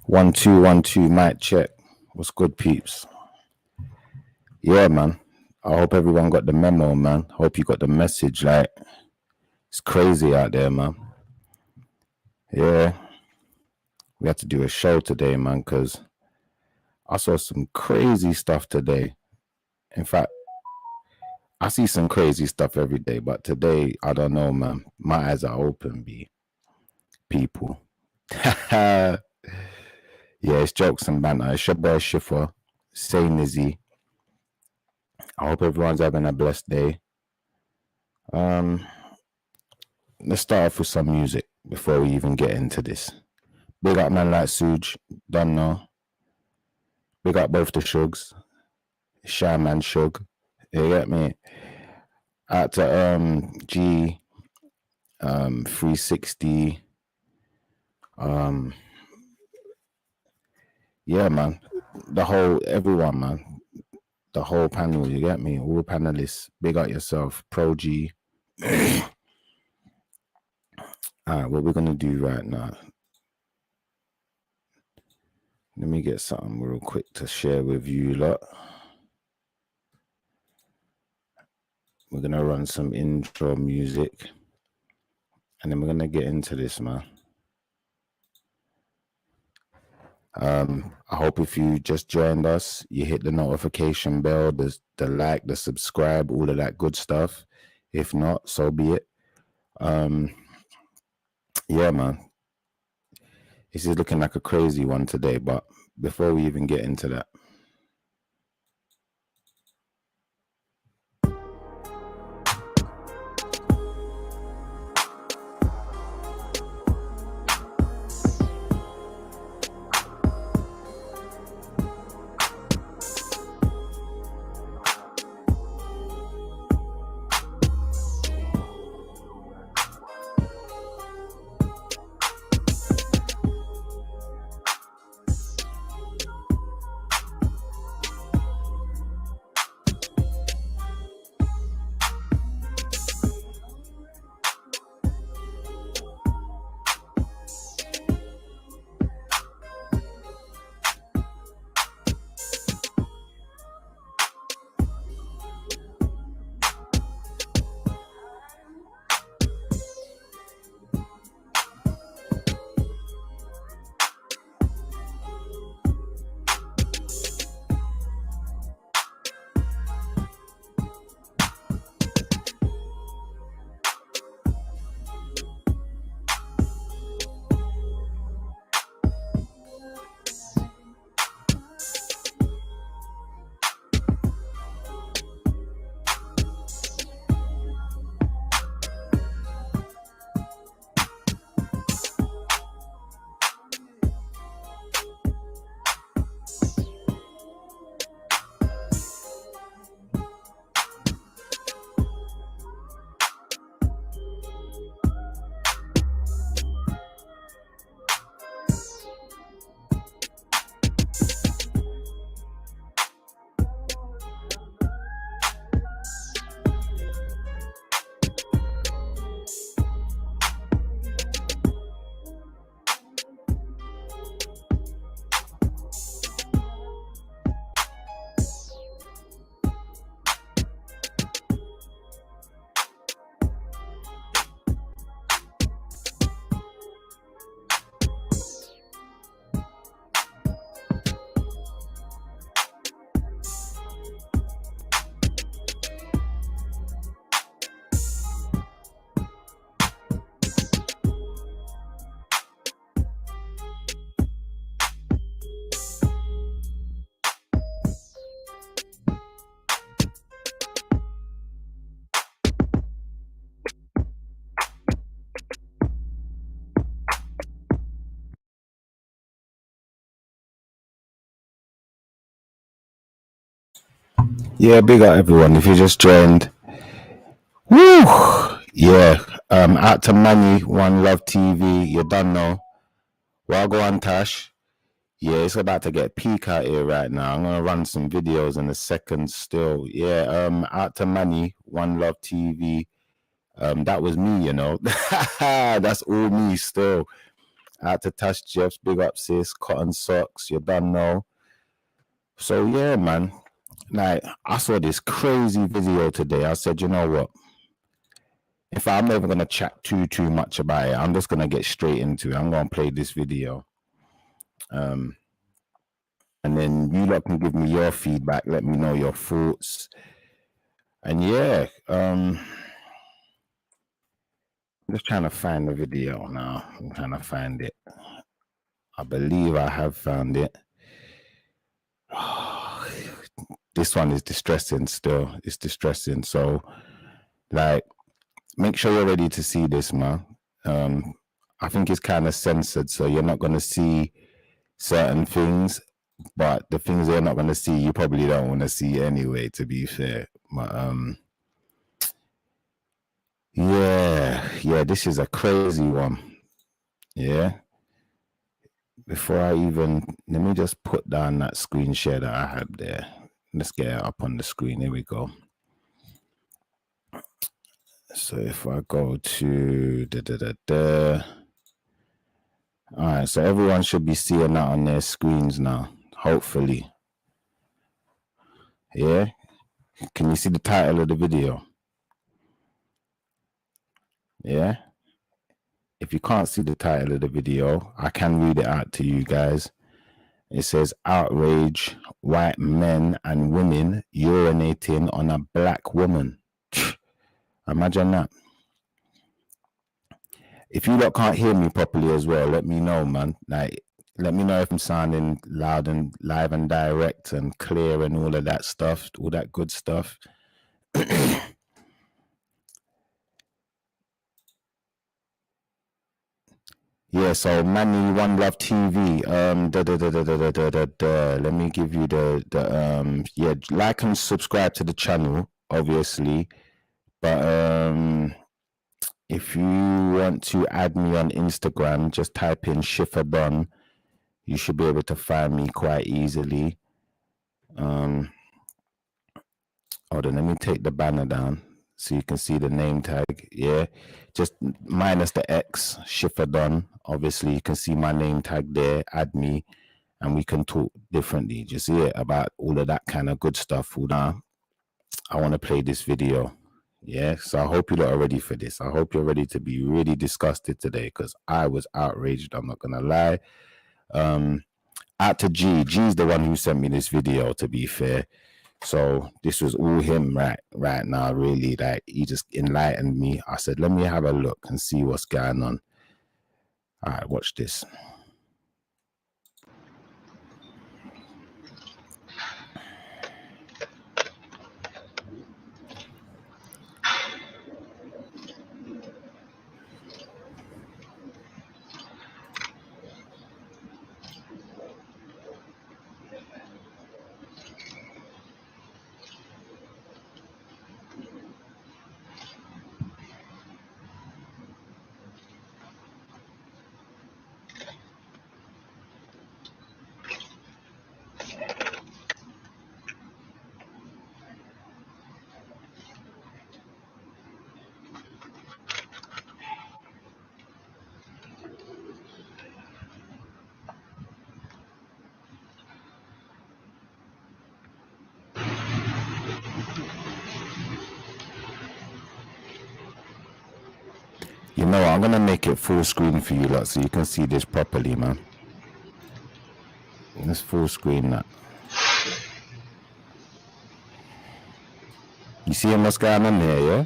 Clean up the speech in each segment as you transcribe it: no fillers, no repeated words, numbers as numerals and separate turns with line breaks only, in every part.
1 2 mic check. What's good, peeps? Yeah, man. I hope everyone got the memo, man. Hope you got the message. Like, it's crazy out there, man. Yeah, we had to do a show today, man, because I saw some crazy stuff today. In fact, I see some crazy stuff every day, but today, I don't know, man. My eyes are open, B. People. Yeah, it's jokes and banter. It's your boy Schiffer, Say Nizzy. I hope everyone's having a blessed day. Let's start off with some music before we even get into this. Big up man like Suge, don't know. Big up both the Shugs, Shy Man Shug. You get me? Out to G 360. Yeah, man. Everyone, man. The whole panel, you get me? All panelists. Big up yourself. Pro G. Alright, what we're gonna do right now. Let me get something real quick to share with you lot. We're gonna run some intro music, and then we're gonna get into this, man. I hope if you just joined us, you hit the notification bell, the like, the subscribe, all of that good stuff. If not, so be it. Yeah, man. This is looking like a crazy one today, but before we even get into that, yeah, big up everyone. If you just joined, woo, yeah. Out to Manny, One Love TV. You don't know. Well, go on, Tash. Yeah, it's about to get peak out here right now. I'm gonna run some videos in a second still. Yeah, out to Manny, One Love TV. That was me, you know. That's all me still. Out to Tash Jeffs, big up sis, Cotton Socks, you done know. So yeah, man. Like I saw this crazy video today. I said, you know what? If I'm never gonna chat too much about it, I'm just gonna get straight into it. I'm gonna play this video. And then you lot can give me your feedback, let me know your thoughts. And yeah, I'm just trying to find the video now. I'm trying to find it. I believe I have found it. This one is distressing still. It's distressing. So, like, make sure you're ready to see this, man. I think it's kind of censored, so you're not going to see certain things, but the things you're not going to see, you probably don't want to see anyway, to be fair. But, yeah, this is a crazy one. Yeah. Before I even, let me just put down that screen share that I had there. Let's get it up on the screen. Here we go. So if I go to all right, so everyone should be seeing that on their screens now, hopefully. Yeah, can you see the title of the video? Yeah, if you can't see the title of the video, I can read it out to you guys. It says, outrage, white men and women urinating on a black woman. Imagine that. If you lot can't hear me properly as well, let me know, man. Like, let me know if I'm sounding loud and live and direct and clear and all of that stuff, all that good stuff. Yeah, so Manny One Love TV. Let me give you the like and subscribe to the channel, obviously. But if you want to add me on Instagram, just type in Shifadon. You should be able to find me quite easily. Hold on, let me take the banner down so you can see the name tag. Yeah, just minus the X, Shifadon. Obviously, you can see my name tag there. Add me, and we can talk differently. Just see it about all of that kind of good stuff. Now, I want to play this video. Yeah, so I hope you lot are ready for this. I hope you're ready to be really disgusted today because I was outraged. I'm not gonna lie. Out to G. G's the one who sent me this video, to be fair. So this was all him right now, really. Like, he just enlightened me. I said, let me have a look and see what's going on. All right, watch this. You know what? I'm gonna make it full screen for you lot so you can see this properly, man. Let's full screen that. You see what's going on here, yeah?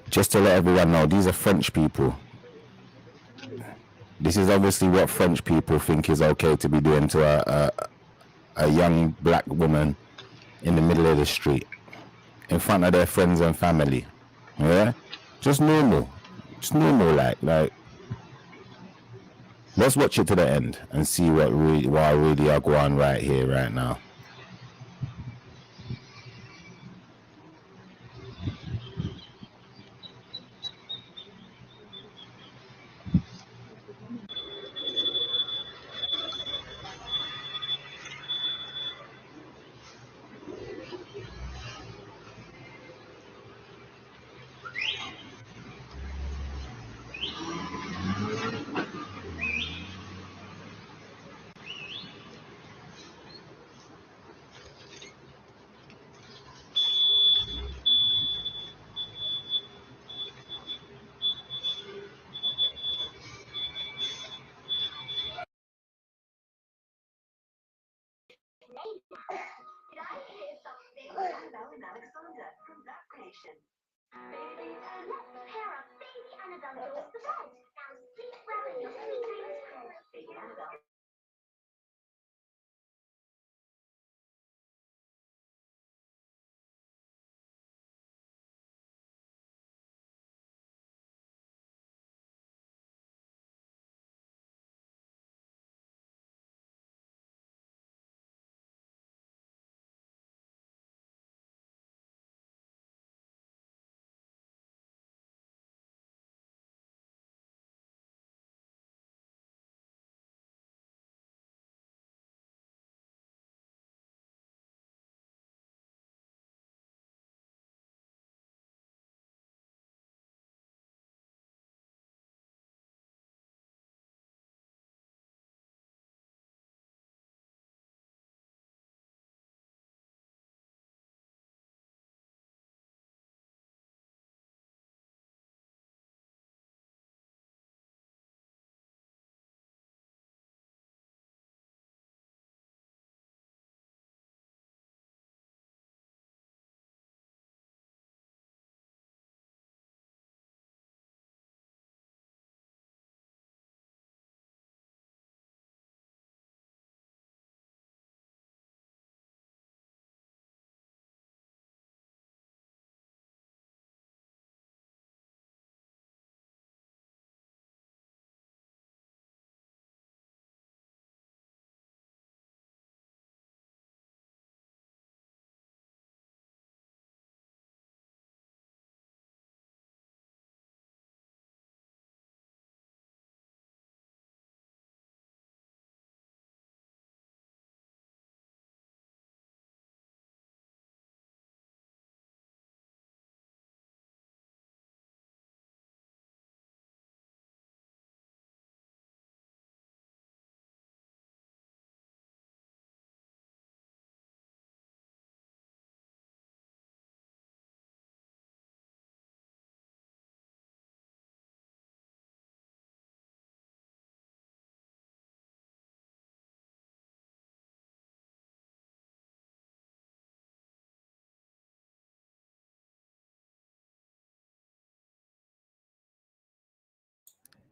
Just to let everyone know, these are French people. This is obviously what French people think is okay to be doing to a young black woman in the middle of the street, in front of their friends and family. Yeah? Just normal. Just normal, like. Let's watch it to the end and see what really are going on right here, right now.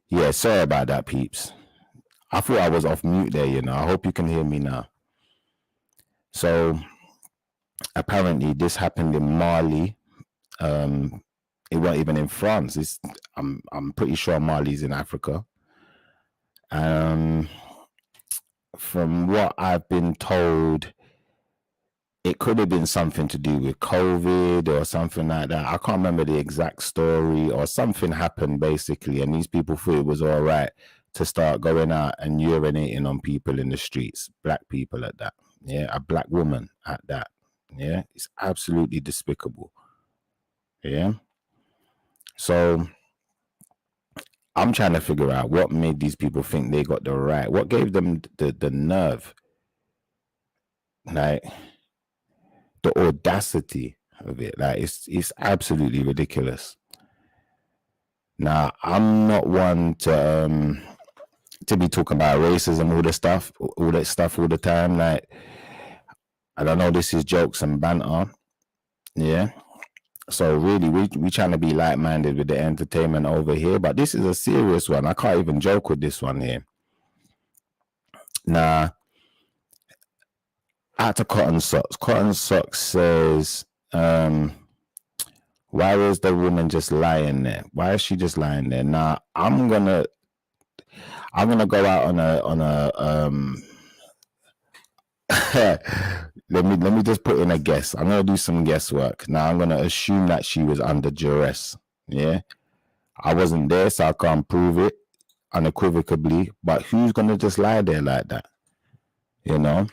Yeah, sorry about that, peeps. I thought I was off mute there, you know. I hope you can hear me now. So apparently this happened in Mali. It wasn't even in France. I'm pretty sure Mali's in Africa. From what I've been told, it could have been something to do with COVID or something like that. I can't remember the exact story, or something happened basically, and these people thought it was all right to start going out and urinating on people in the streets, black people at that. Yeah, a black woman at that. Yeah, it's absolutely despicable. Yeah. So I'm trying to figure out what made these people think they got the right, what gave them the nerve, like the audacity of it. Like it's absolutely ridiculous. Now, I'm not one to be talking about racism, all that stuff all the time. Like, I don't know, this is jokes and banter. Yeah. So really, we trying to be like-minded with the entertainment over here, but this is a serious one. I can't even joke with this one here. Now, out to Cotton Socks. Cotton Socks says, why is the woman just lying there? Why is she just lying there? Now, I'm gonna go out on a let me just put in a guess. I'm gonna do some guesswork. Now I'm gonna assume that she was under duress. Yeah, I wasn't there, so I can't prove it unequivocally. But who's gonna just lie there like that? You know.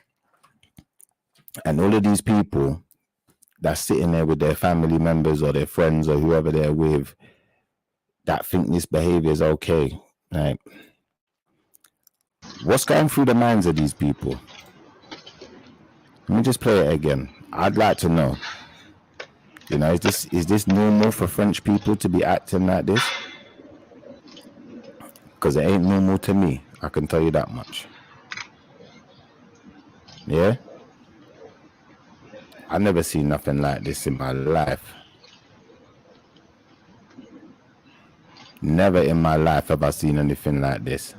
And all of these people that's sitting there with their family members or their friends or whoever they're with that think this behavior is okay. Like, what's going through the minds of these people? Let me just play it again. I'd like to know. You know, is this normal for French people to be acting like this? Because it ain't normal to me. I can tell you that much. Yeah? I never seen nothing like this in my life. Never in my life have I seen anything like this.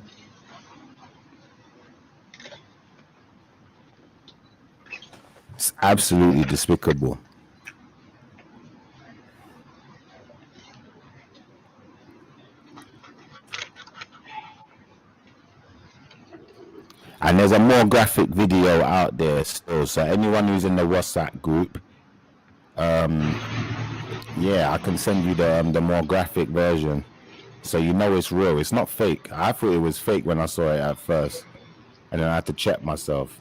It's absolutely despicable. And there's a more graphic video out there still. So anyone who's in the WhatsApp group, yeah, I can send you the more graphic version, so you know it's real. It's not fake. I thought it was fake when I saw it at first, and then I had to check myself.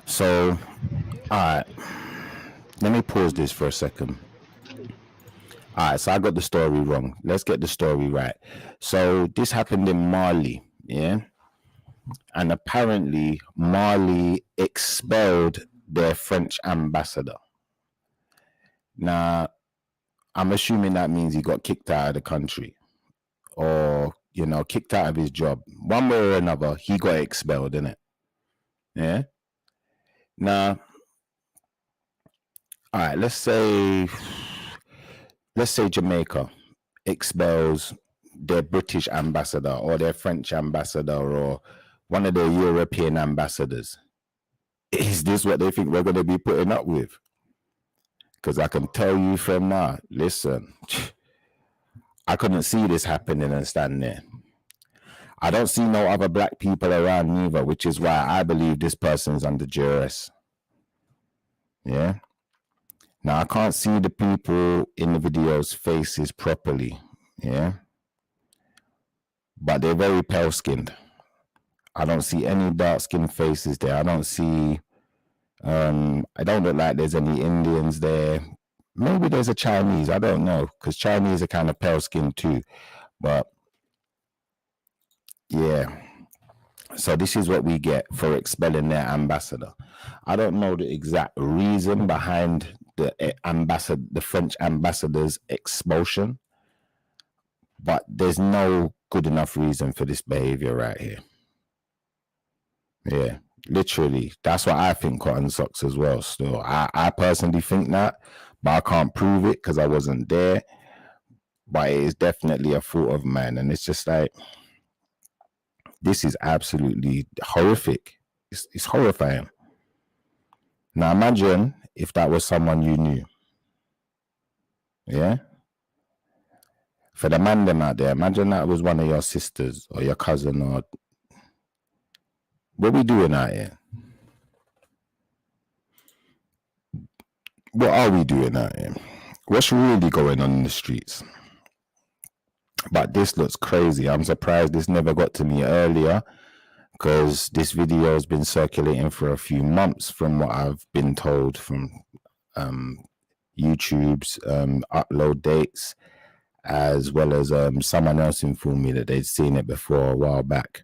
So, all right, let me pause this for a second. All right, so I got the story wrong. Let's get the story right. So this happened in Mali, yeah? And apparently Mali expelled their French ambassador. Now, I'm assuming that means he got kicked out of the country, or, you know, kicked out of his job. One way or another, he got expelled, innit? Yeah? Now, all right, let's say Jamaica expels their British ambassador or their French ambassador or one of their European ambassadors. Is this what they think we're going to be putting up with? Because I can tell you from now, listen, I couldn't see this happening and stand there. I don't see no other black people around neither, which is why I believe this person is under duress. Yeah. Now, I can't see the people in the video's faces properly, yeah? But they're very pale-skinned. I don't see any dark-skinned faces there. I don't see, I don't look like there's any Indians there. Maybe there's a Chinese, I don't know, because Chinese are kind of pale-skinned too. But, yeah. So this is what we get for expelling their ambassador. I don't know the exact reason behind the French ambassador's expulsion, but there's no good enough reason for this behavior right here. Yeah, literally. That's what I think, Cotton Socks, as well. Still, I personally think that, but I can't prove it because I wasn't there. But it is definitely a thought of mine, and it's just like, this is absolutely horrific. It's horrifying. Now imagine if that was someone you knew. Yeah? For the man them out there, imagine that was one of your sisters or your cousin, or what we doing out here? What are we doing out here? What's really going on in the streets? But this looks crazy. I'm surprised this never got to me earlier, because this video has been circulating for a few months from what I've been told from YouTube's upload dates, as well as someone else informed me that they'd seen it before a while back.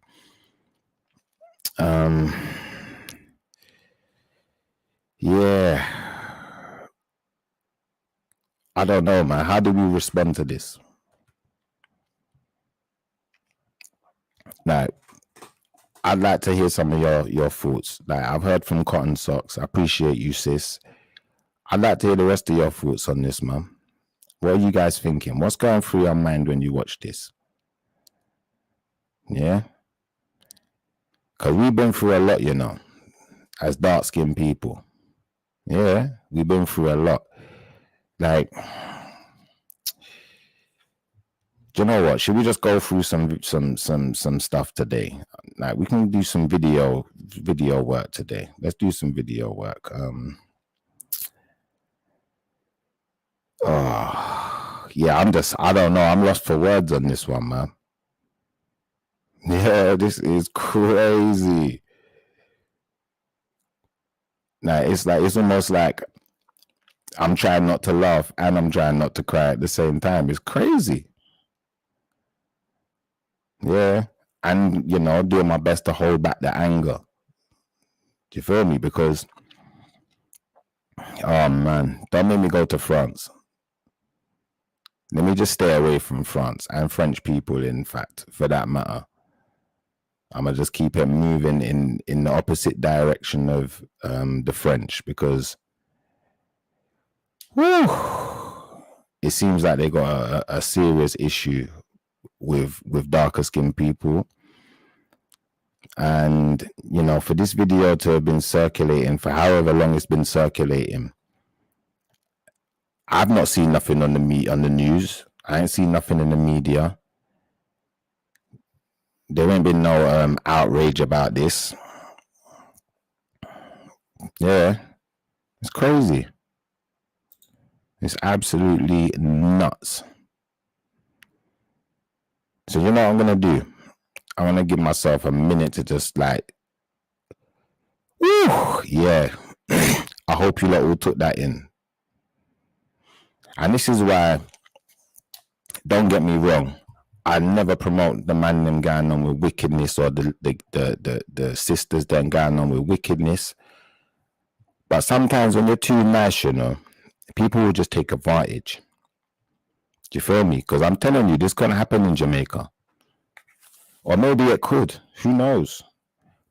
Yeah, I don't know, man. How do we respond to this? Like, I'd like to hear some of your thoughts. Like, I've heard from Cotton Socks. I appreciate you, sis. I'd like to hear the rest of your thoughts on this, man. What are you guys thinking? What's going through your mind when you watch this? Yeah? Because we've been through a lot, you know, as dark-skinned people. Yeah, we've been through a lot. Like, do you know what? Should we just go through some stuff today? Like, we can do some video work today. Let's do some video work. Yeah, I don't know. I'm lost for words on this one, man. Yeah, this is crazy. Like, it's almost like I'm trying not to laugh and I'm trying not to cry at the same time. It's crazy. Yeah. And, you know, doing my best to hold back the anger. Do you feel me? Because, oh man, don't make me go to France. Let me just stay away from France and French people, in fact, for that matter. I'm gonna just keep it moving in the opposite direction of the French, because it seems like they got a serious issue with darker skinned people. And you know, for this video to have been circulating for however long it's been circulating, I've not seen nothing on the news. I ain't seen nothing in the media. There ain't been no outrage about this. Yeah, it's crazy. It's absolutely nuts. So you know what I'm gonna do? I'm gonna give myself a minute to just like, yeah. I hope you lot all took that in. And this is why, don't get me wrong, I never promote the man them going on with wickedness, or the sisters them going on with wickedness. But sometimes when you're too nice, you know, people will just take advantage. Do you feel me? Because I'm telling you, this can't happen in Jamaica. Or maybe it could. Who knows?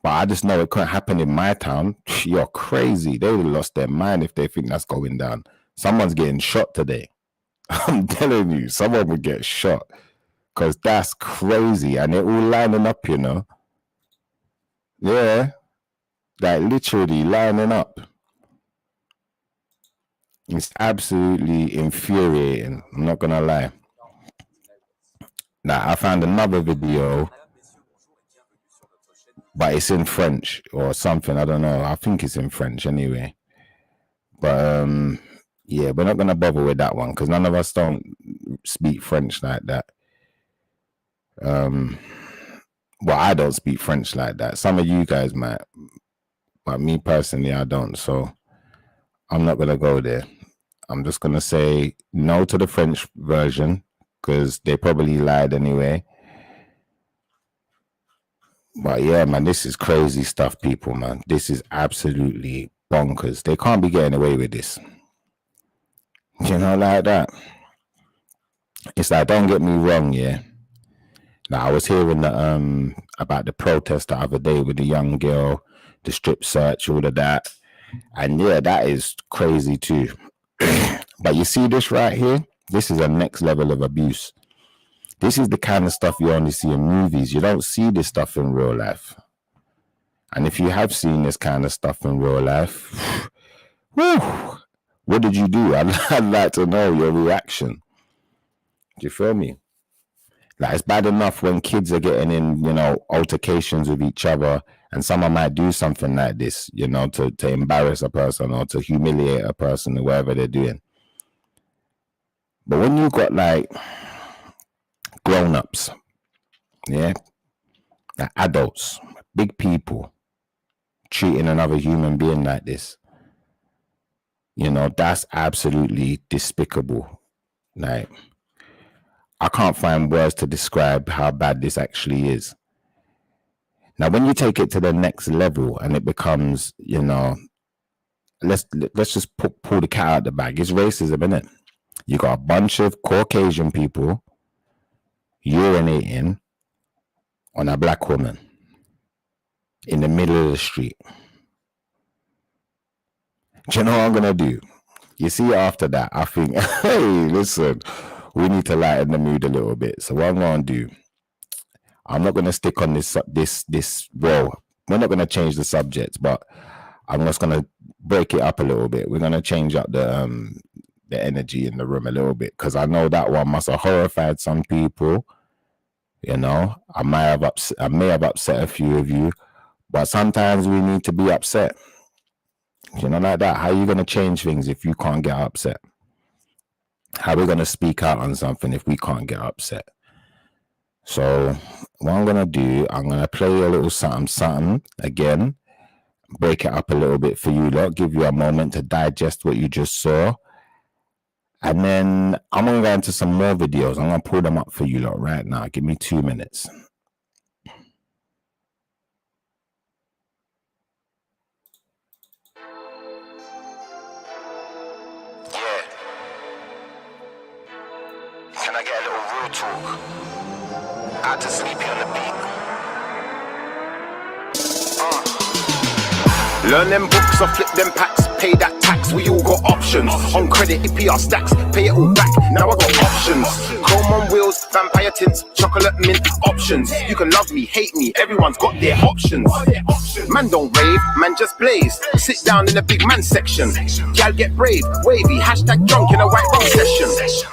But I just know it couldn't happen in my town. You're crazy. They would have lost their mind if they think that's going down. Someone's getting shot today. I'm telling you, someone would get shot. Because that's crazy. And they're all lining up, you know. Yeah. Like literally lining up. It's absolutely infuriating. I'm not going to lie. Now, I found another video, but it's in French or something. I don't know. I think it's in French anyway. But yeah, we're not going to bother with that one because none of us don't speak French like that. Well, I don't speak French like that. Some of you guys might, but me personally, I don't. So I'm not going to go there. I'm just going to say no to the French version because they probably lied anyway. But yeah, man, this is crazy stuff, people, man. This is absolutely bonkers. They can't be getting away with this. You know, like that. It's like, don't get me wrong, yeah. Now, I was hearing the, about the protest the other day with the young girl, the strip search, all of that. And yeah, that is crazy too. But you see this right here? This is a next level of abuse. This is the kind of stuff you only see in movies. You don't see this stuff in real life. And if you have seen this kind of stuff in real life, what did you do? I'd like to know your reaction. Do you feel me? Like, it's bad enough when kids are getting in, you know, altercations with each other, and someone might do something like this, you know, to embarrass a person or to humiliate a person or whatever they're doing. But when you got like grown-ups, yeah, like adults, big people treating another human being like this, you know, that's absolutely despicable. Like, I can't find words to describe how bad this actually is. Now, when you take it to the next level and it becomes, you know, let's just pull the cat out of the bag. It's racism, isn't it? You got a bunch of Caucasian people urinating on a black woman in the middle of the street. Do you know what I'm going to do? You see, after that, I think, hey, listen, we need to lighten the mood a little bit. So what I'm going to do, I'm not going to stick on this, well, we're not going to change the subject, but I'm just going to break it up a little bit. We're going to change up the energy in the room a little bit, because I know that one must have horrified some people. You know, I may have upset a few of you, but sometimes we need to be upset. You know, like that. How are you going to change things if you can't get upset? How are we going to speak out on something if we can't get upset? So what I'm going to do, I'm going to play a little something again, break it up a little bit for you lot, give you a moment to digest what you just saw. And then I'm going to go into some more videos. I'm going to pull them up for you lot right now. Give me 2 minutes. Yeah. Can I get a little real talk? Out to Sleepy on the beat. Learn them books or flip them packs, pay that tax, we all got options. On credit, APR stacks, pay it all back, now I got options. Chrome on wheels, vampire tints, chocolate mint, options. You can love me, hate me, everyone's got their options. Man don't rave, man just blaze. Sit down in the big man section. Gal get brave, wavy, hashtag drunk in a white rum session.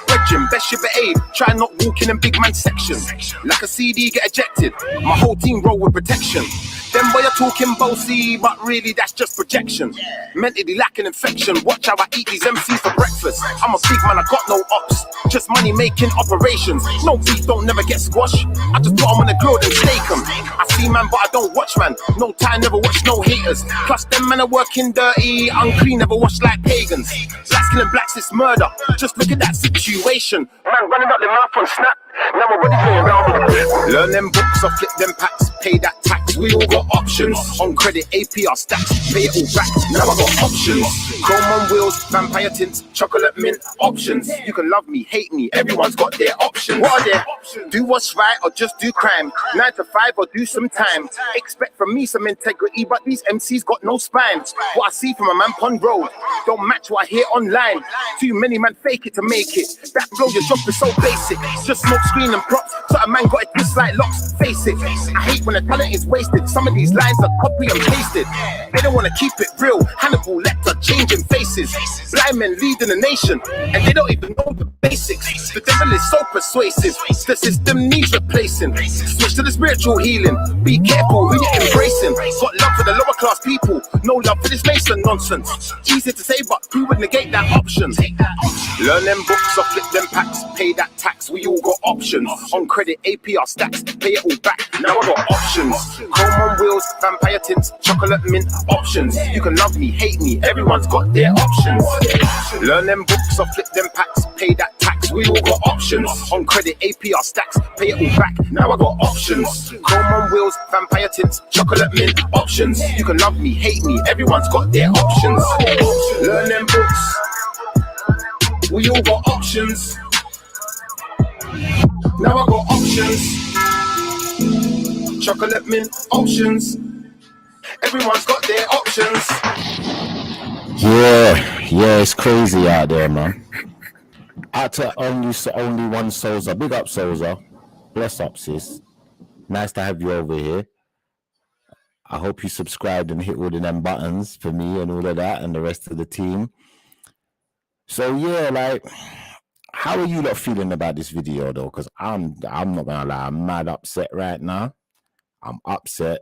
Regin, best you behave, try not walk in a big man section. Like a CD get ejected, my whole team roll with protection. Them boy are talking bossy, but really that's just projection. Mentally lacking infection, watch how I eat these MCs for breakfast. I'm a big man, I got no ops, just money making operations. No beef, don't never get squashed, I just put them on the grill and steak them. I see man, but I don't watch man, no time, never watch no haters. Plus them men are working dirty, unclean, never watch like pagans. Blacks killing blacks, it's murder, just look at that situation. Man running up the mouth on snap, now I'm already playing around with it. Learn them books or flip them packs, pay that tax, we all got options. On credit, APR stacks, pay it all back, now I got options. Chrome on wheels, vampire tints, chocolate mint, options. You can love me, hate me, everyone's got their options. What are their options? Do what's right or just do crime, 9 to 5 or do some time. Expect from me some integrity, but these MCs got no spine. What I see from a man pond road don't match what I hear online. Too many man fake it to make it. That flow you drop is so basic, just smoke screen and props. So a man got it just like locks, face it. I hate when the talent is wasted. Some of these lines are copy and pasted. They don't want to keep it real. Hannibal Lecter changing faces. Blind men leading the nation, and they don't even know the basics. The devil is so persuasive, the system needs replacing. Switch to the spiritual healing, be careful who you're embracing. Got love for the lower class people, no love for this Mason nonsense. Easy to say, but who would negate that option? Learn them books or flip them packs, pay that tax, we all got options. On credit, APR stacks, pay it all back, now I got options. Chrome on wheels, vampire tints, chocolate mint, options. You can love me, hate me, everyone's got their options. Learn them books or flip them packs, pay that tax, we all got options. On credit, APR stacks, pay it all back, now I got options. Chrome on wheels, vampire tints, chocolate mint, options. You can love me, hate me, everyone's got their options. Learn them books, we all got options. Now I got options. Chocolate mint options. Everyone's got their options. Yeah, it's crazy out there, man. Out to only one Souza. Big up, Souza. Bless up, sis. Nice to have you over here. I hope you subscribed and hit all of them buttons for me and all of that and the rest of the team. So yeah, like, how are you lot feeling about this video though? Because I'm not gonna lie, I'm mad upset right now. I'm upset.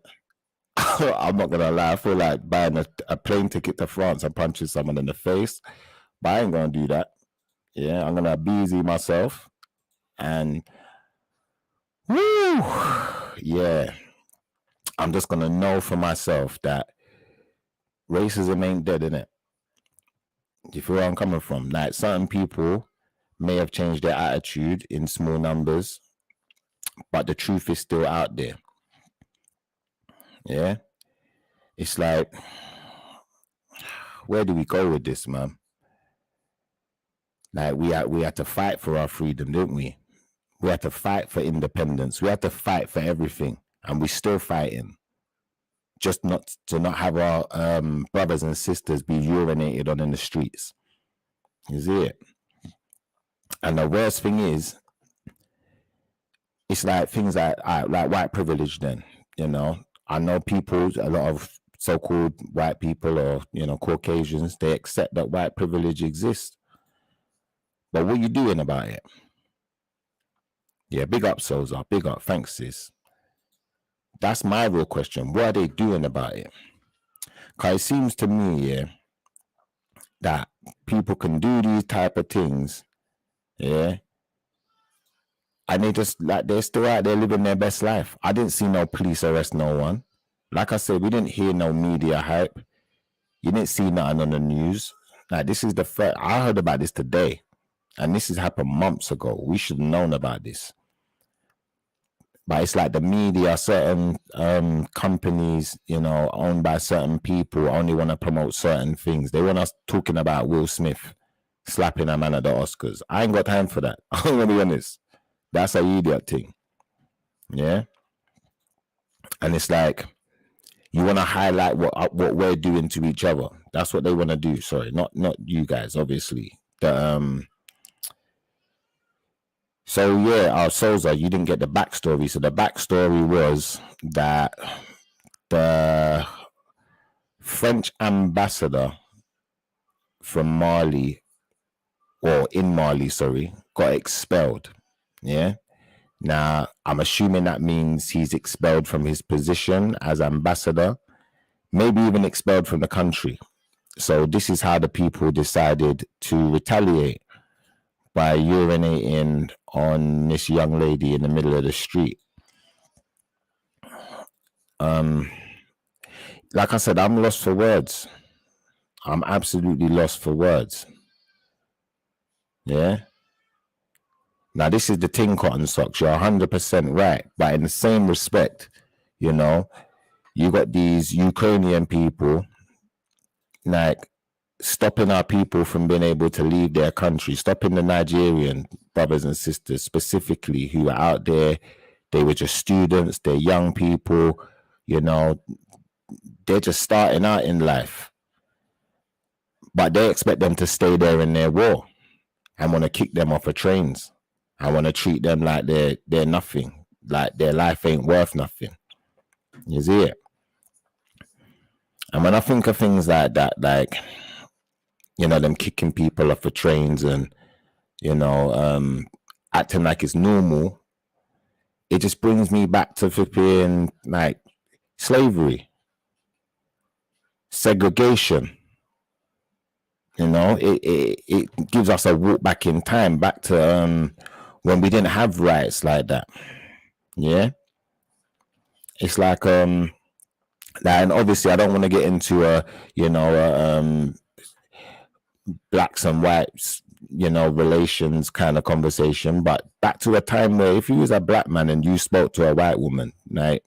I'm not gonna lie, I feel like buying a plane ticket to France and punching someone in the face, but I ain't gonna do that. Yeah, I'm gonna be easy myself, and woo, yeah, I'm just gonna know for myself that racism ain't dead, innit? You feel where I'm coming from? Like, certain people may have changed their attitude in small numbers, but the truth is still out there. Yeah, it's like, where do we go with this, man? Like, we had to fight for our freedom, didn't we? We had to fight for independence. We had to fight for everything, and we're still fighting. Just not to not have our brothers and sisters be urinated on in the streets. You see it? And the worst thing is, it's like things like white privilege. Then, you know, I know people, a lot of so-called white people or, you know, Caucasians, they accept that white privilege exists. But what are you doing about it? Yeah, big up, Souza. Big up. Thanks, sis. That's my real question. What are they doing about it? Because it seems to me, yeah, that people can do these type of things, yeah, and they just, like, they're still out there living their best life. I didn't see no police arrest no one. Like I said, we didn't hear no media hype. You didn't see nothing on the news. Like, this is the first, I heard about this today, and this has happened months ago. We should have known about this. But it's like the media, certain companies, you know, owned by certain people, only want to promote certain things. They want us talking about Will Smith slapping a man at the Oscars. I ain't got time for that. I'm going to be honest. That's an idiot thing. Yeah? And it's like, You want to highlight what we're doing to each other. That's what they want to do. Sorry, not you guys, obviously. So yeah, Souza, you didn't get the backstory. So the backstory was that the French ambassador from Mali, or in Mali, sorry, got expelled. Yeah. Now, I'm assuming that means he's expelled from his position as ambassador, maybe even expelled from the country. So this is how the people decided to retaliate by urinating on this young lady in the middle of the street. Like I said, I'm lost for words. I'm absolutely lost for words. Yeah. Now, this is the thing, Cotton Socks. You're 100% right. But in the same respect, you know, you got these Ukrainian people, like, stopping our people from being able to leave their country, stopping the Nigerian brothers and sisters specifically who are out there. They were just students, they're young people, you know, they're just starting out in life. But they expect them to stay there in their war and want to kick them off of trains. I want to treat them like they're nothing, like their life ain't worth nothing. You see it? And when I think of things like that, like, you know, them kicking people off of trains and, you know, acting like it's normal, it just brings me back to flipping, like, slavery, segregation. You know, it gives us a walk back in time, back to when we didn't have rights like that. Yeah, it's like and obviously I don't want to get into blacks and whites, you know, relations kind of conversation, but back to a time where if you was a black man and you spoke to a white woman, like,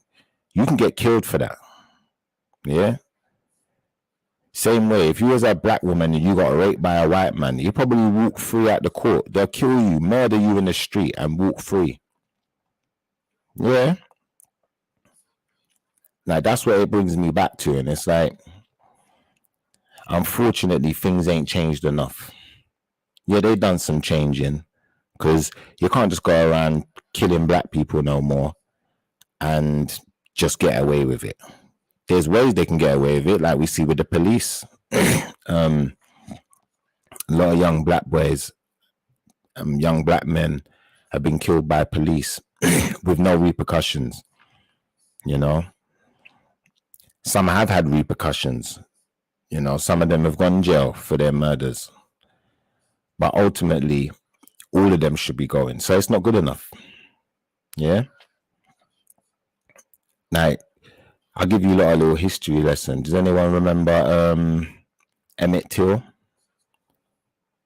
you can get killed for that. Yeah. Same way, if you was a black woman and you got raped by a white man, you probably walk free at the court. They'll kill you, murder you in the street and walk free. Yeah. Like, that's what it brings me back to. And it's like, unfortunately, things ain't changed enough. Yeah, they done some changing, because you can't just go around killing black people no more and just get away with it. There's ways they can get away with it, like we see with the police. A lot of young black boys, young black men have been killed by police with no repercussions. You know, some have had repercussions. You know, some of them have gone to jail for their murders. But ultimately, all of them should be going. So it's not good enough. Yeah. Like, I'll give you a little history lesson. Does anyone remember Emmett Till?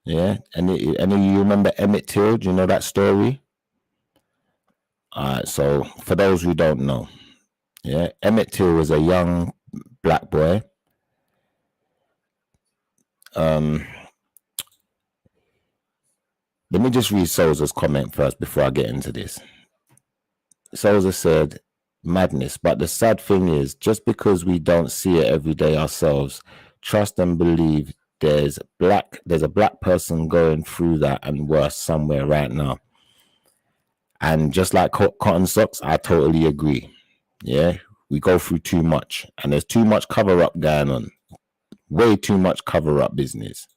Yeah. Any of you remember Emmett Till? Do you know that story? So for those who don't know, yeah, Emmett Till was a young black boy. Let me just read Souza's comment first before I get into this. Souza said, madness, but the sad thing is, just because we don't see it every day ourselves, trust and believe there's a black person going through that and worse somewhere right now. And just like Cotton Socks, I totally agree. Yeah, we go through too much, and there's too much cover up going on, way too much cover up business.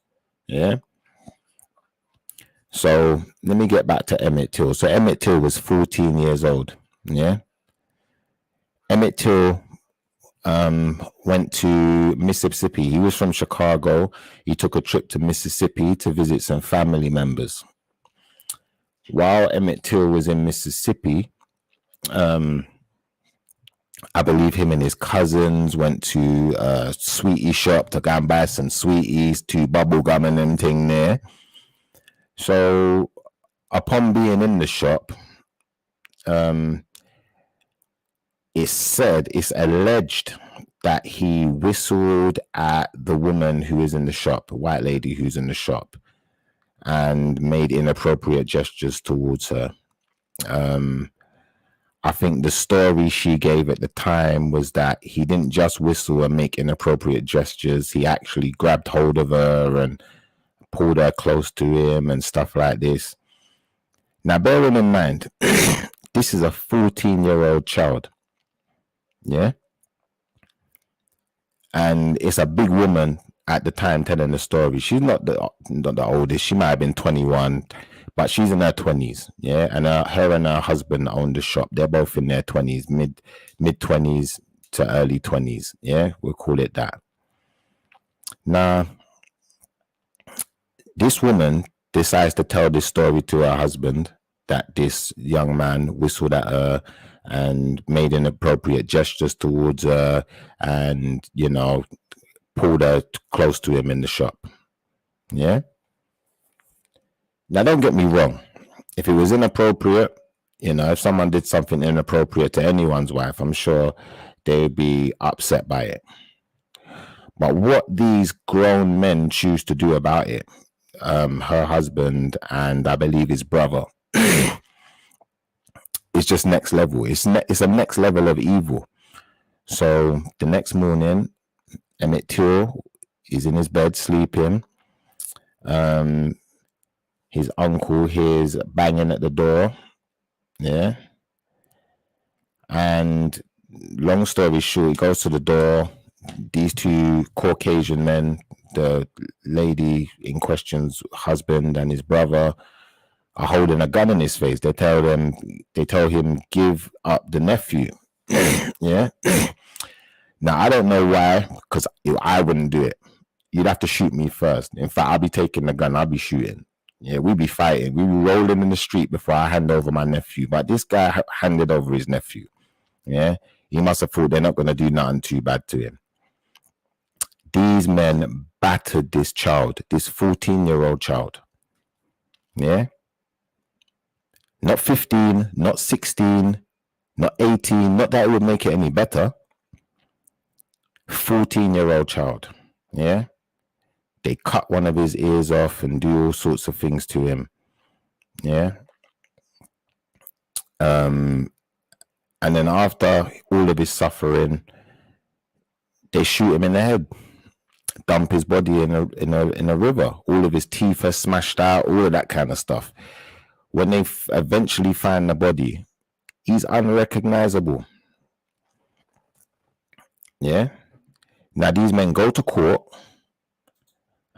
Yeah. So let me get back to Emmett Till. So Emmett Till was 14 years old. Yeah. Emmett Till went to Mississippi. He was from Chicago. He took a trip to Mississippi to visit some family members. While Emmett Till was in Mississippi, I believe him and his cousins went to a sweetie shop to go and buy some sweeties, to bubble gum and them thing there. So upon being in the shop, it's alleged that he whistled at the woman who is in the shop, the white lady who's in the shop, and made inappropriate gestures towards her. I think the story she gave at the time was that he didn't just whistle and make inappropriate gestures. He actually grabbed hold of her and pulled her close to him and stuff like this. Now, bearing in mind, this is a 14-year-old child. Yeah. And it's a big woman at the time telling the story. She's not the oldest. She might have been 21, but she's in her 20s. Yeah. And her and her husband own the shop. They're both in their 20s, mid 20s to early 20s. Yeah. We'll call it that. Now, this woman decides to tell this story to her husband, that this young man whistled at her and made inappropriate gestures towards her and, you know, pulled her close to him in the shop. Yeah. Now, don't get me wrong. If it was inappropriate, you know, if someone did something inappropriate to anyone's wife, I'm sure they'd be upset by it. But what these grown men choose to do about it, her husband and I believe his brother, it's just next level. It's a next level of evil. So the next morning, Emmett Till is in his bed sleeping. His uncle hears banging at the door. Yeah. And long story short, he goes to the door. These two Caucasian men, the lady in question's husband and his brother, are holding a gun in his face. They tell him, give up the nephew. Yeah. Now, I don't know why, because I wouldn't do it. You'd have to shoot me first. In fact, I'll be taking the gun. I'll be shooting. Yeah, we'd be fighting. We'd be rolling in the street before I hand over my nephew. But this guy handed over his nephew. Yeah. He must have thought they're not going to do nothing too bad to him. These men battered this child, this 14-year-old child. Yeah. Not 15, not 16, not 18, not that it would make it any better. 14-year-old child. Yeah. They cut one of his ears off and do all sorts of things to him. Yeah. And then after all of his suffering, they shoot him in the head, dump his body in a river. All of his teeth are smashed out, all of that kind of stuff. When they eventually find the body, he's unrecognizable. Yeah. Now these men go to court,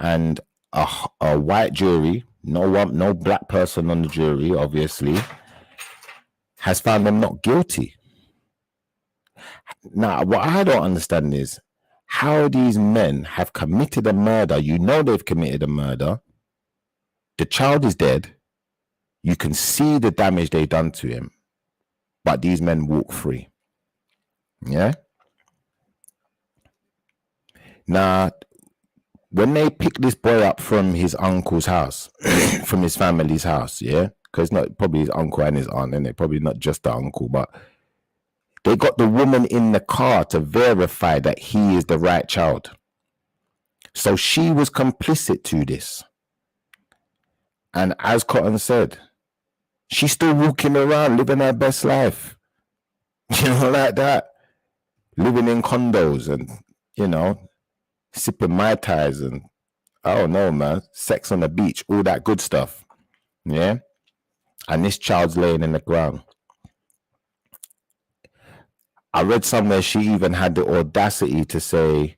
and a white jury, no black person on the jury, obviously, has found them not guilty. Now, what I don't understand is how these men have committed a murder. You know they've committed a murder. The child is dead. You can see the damage they've done to him, but these men walk free. Yeah. Now, when they pick this boy up from his uncle's house, from his family's house, yeah, because not probably his uncle and his aunt, and it probably not just the uncle, but they got the woman in the car to verify that he is the right child. So she was complicit to this. And as Cotton said, she's still walking around, living her best life. You know, like that. Living in condos and, you know, sipping Mai Tais and, I don't know, man, sex on the beach, all that good stuff. Yeah. And this child's laying in the ground. I read somewhere she even had the audacity to say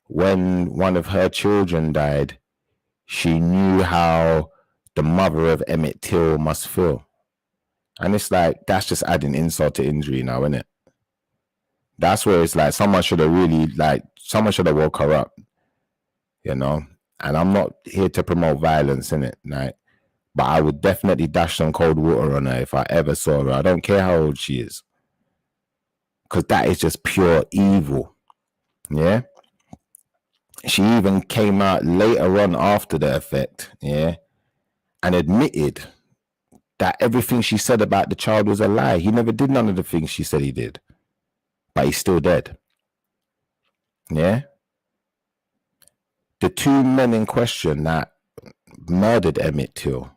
when one of her children died, she knew how the mother of Emmett Till must feel. And it's like, that's just adding insult to injury now, isn't it? That's where it's like someone should have woke her up, you know? And I'm not here to promote violence, in it, right? But I would definitely dash some cold water on her if I ever saw her. I don't care how old she is. Because that is just pure evil. Yeah. She even came out later on after the effect, yeah, and admitted that everything she said about the child was a lie. He never did none of the things she said he did. But he's still dead. Yeah. The two men in question that murdered Emmett Till,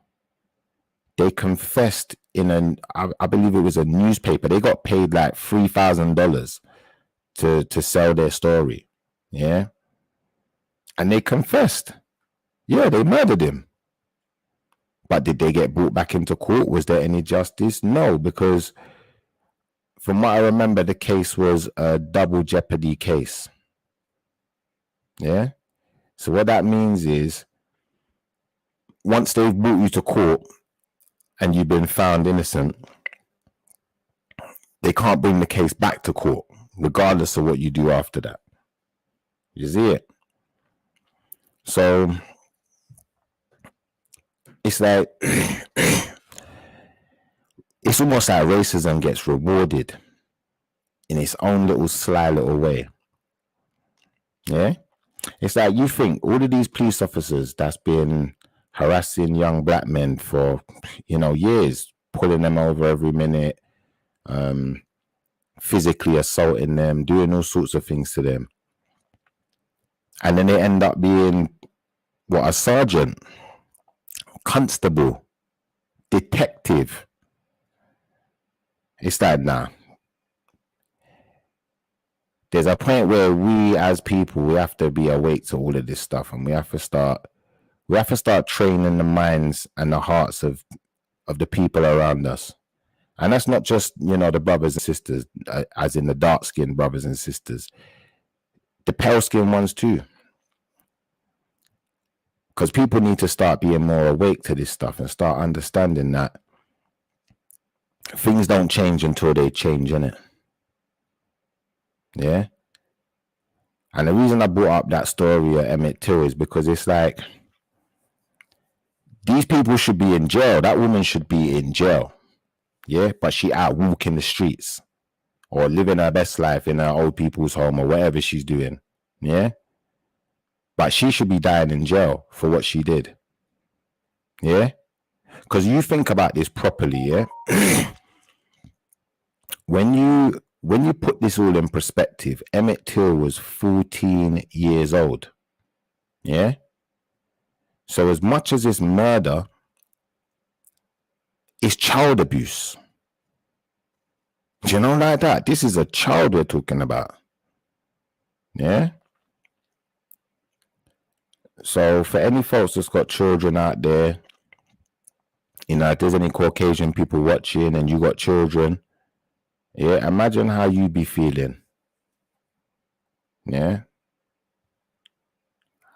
they confessed in I believe it was a newspaper. They got paid like $3,000 to sell their story. Yeah. And they confessed. Yeah, they murdered him. But did they get brought back into court? Was there any justice? No, because from what I remember, the case was a double jeopardy case. Yeah. So what that means is once they've brought you to court and you've been found innocent, they can't bring the case back to court, regardless of what you do after that. You see it? So it's like it's almost like racism gets rewarded in its own little sly little way. Yeah? It's like you think all of these police officers that's been harassing young black men for, years, pulling them over every minute, physically assaulting them, doing all sorts of things to them. And then they end up being, a sergeant, constable, detective. It's like, nah. There's a point where we as people, we have to be awake to all of this stuff, and we have to start training the minds and the hearts of the people around us. And that's not just, the brothers and sisters, as in the dark-skinned brothers and sisters, the pale-skinned ones too. Because people need to start being more awake to this stuff and start understanding that things don't change until they change, innit? Yeah. And the reason I brought up that story of Emmett Till is because it's like these people should be in jail. That woman should be in jail. Yeah. But she out walking the streets or living her best life in her old people's home or whatever she's doing. Yeah. But she should be dying in jail for what she did. Yeah. Because you think about this properly. Yeah. When you put this all in perspective, Emmett Till was 14 years old. Yeah? So as much as it's murder, it's child abuse. Do you know like that? This is a child we're talking about. Yeah? So for any folks that's got children out there, if there's any Caucasian people watching and you got children, yeah, imagine how you be feeling. Yeah.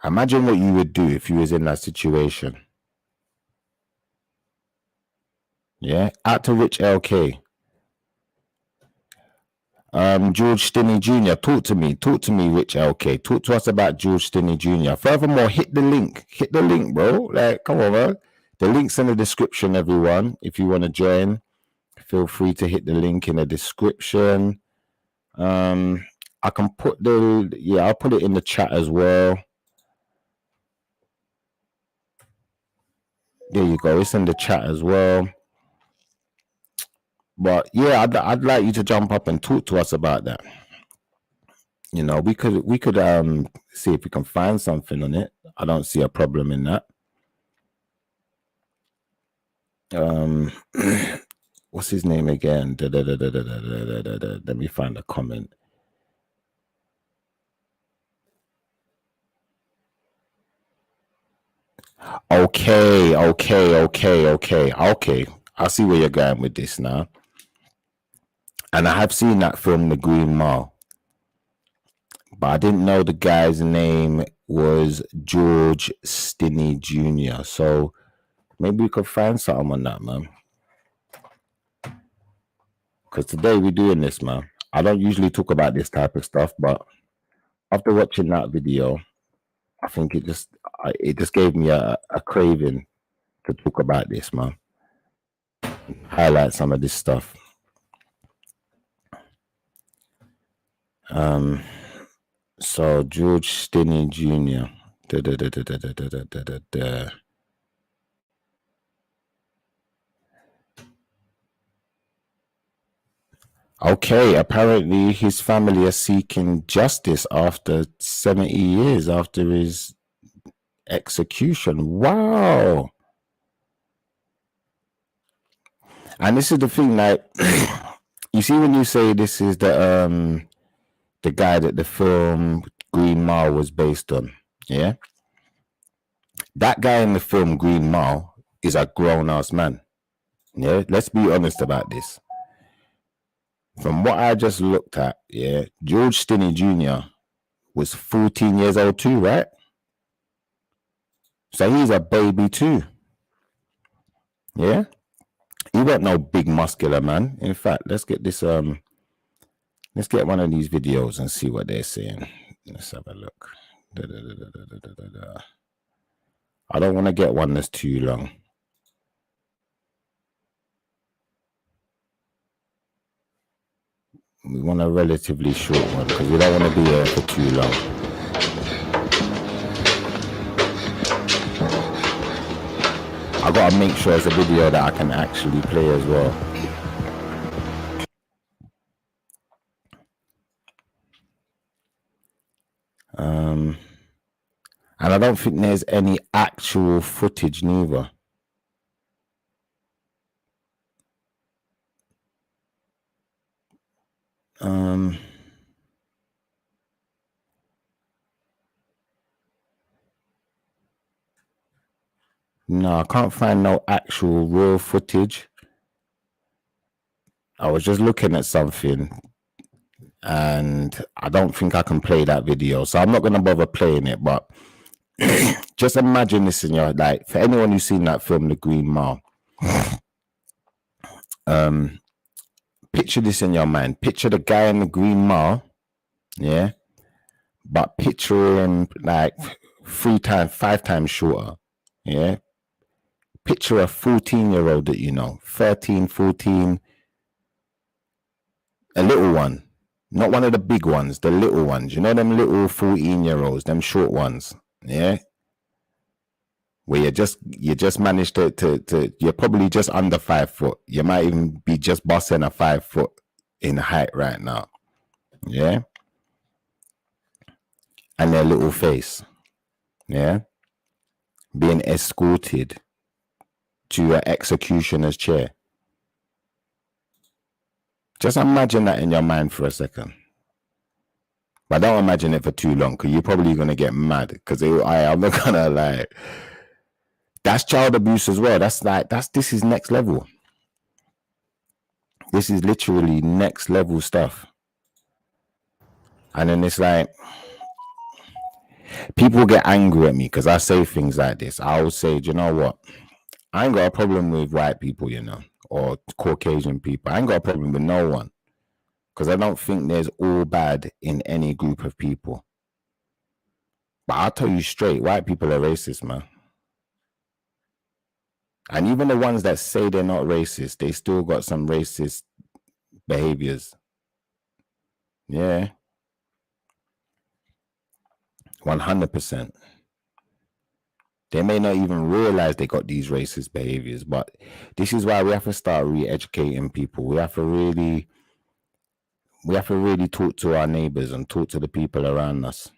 Imagine what you would do if you was in that situation. Yeah. Out to Rich LK. George Stinney Jr. Talk to me, Rich LK. Talk to us about George Stinney Jr. Furthermore, hit the link, bro. Like, come on, man. The link's in the description, everyone. If you want to join, feel free to hit the link in the description. I can put I'll put it in the chat as well. There you go. It's in the chat as well. But yeah, I'd like you to jump up and talk to us about that. We could see if we can find something on it. I don't see a problem in that. What's his name again? Let me find a comment. Okay. I see where you're going with this now. And I have seen that film, The Green Mile. But I didn't know the guy's name was George Stinney Jr. So maybe we could find something on that, man. Because today we're doing this, man. I don't usually talk about this type of stuff, but after watching that video, I think it just gave me a craving to talk about this, man. Highlight some of this stuff. So George Stinney Jr. Okay, apparently his family are seeking justice after 70 years after his execution. Wow. And this is the thing, like, you see when you say this is the guy that the film Green Mile was based on, yeah? That guy in the film Green Mile is a grown-ass man. Yeah, let's be honest about this. From what I just looked at, yeah, George Stinney Jr. was 14 years old too, right? So he's a baby too. Yeah? He wasn't no big muscular man. In fact, let's get this let's get one of these videos and see what they're saying. Let's have a look. I don't want to get one that's too long. We want a relatively short one because we don't want to be here for too long. I gotta make sure it's a video that I can actually play as well. And I don't think there's any actual footage neither. No, I can't find no actual real footage. I was just looking at something and I don't think I can play that video. So I'm not going to bother playing it, but just imagine this in your, like, for anyone who's seen that film, The Green Mile, picture this in your mind. Picture the guy in the Green Mile, yeah, but picture him like 5 times shorter, yeah. Picture a 14-year-old that you know, 13, 14, a little one, not one of the big ones, the little ones. You know them little 14-year-olds, them short ones, yeah. Where you just managed to you're probably just under 5 foot. You might even be just busting a 5 foot in height right now, yeah. And their little face, yeah, being escorted to an executioner's chair. Just imagine that in your mind for a second. But don't imagine it for too long because you're probably going to get mad because I'm not going to lie. That's child abuse as well. This is next level. This is literally next level stuff. And then it's like, people get angry at me because I say things like this. I will say, do you know what? I ain't got a problem with white people, you know, or Caucasian people. I ain't got a problem with no one because I don't think there's all bad in any group of people. But I'll tell you straight, white people are racist, man. And even the ones that say they're not racist, they still got some racist behaviors. Yeah. 100%. They may not even realize they got these racist behaviors, but this is why we have to start re-educating people. We have to really talk to our neighbors and talk to the people around us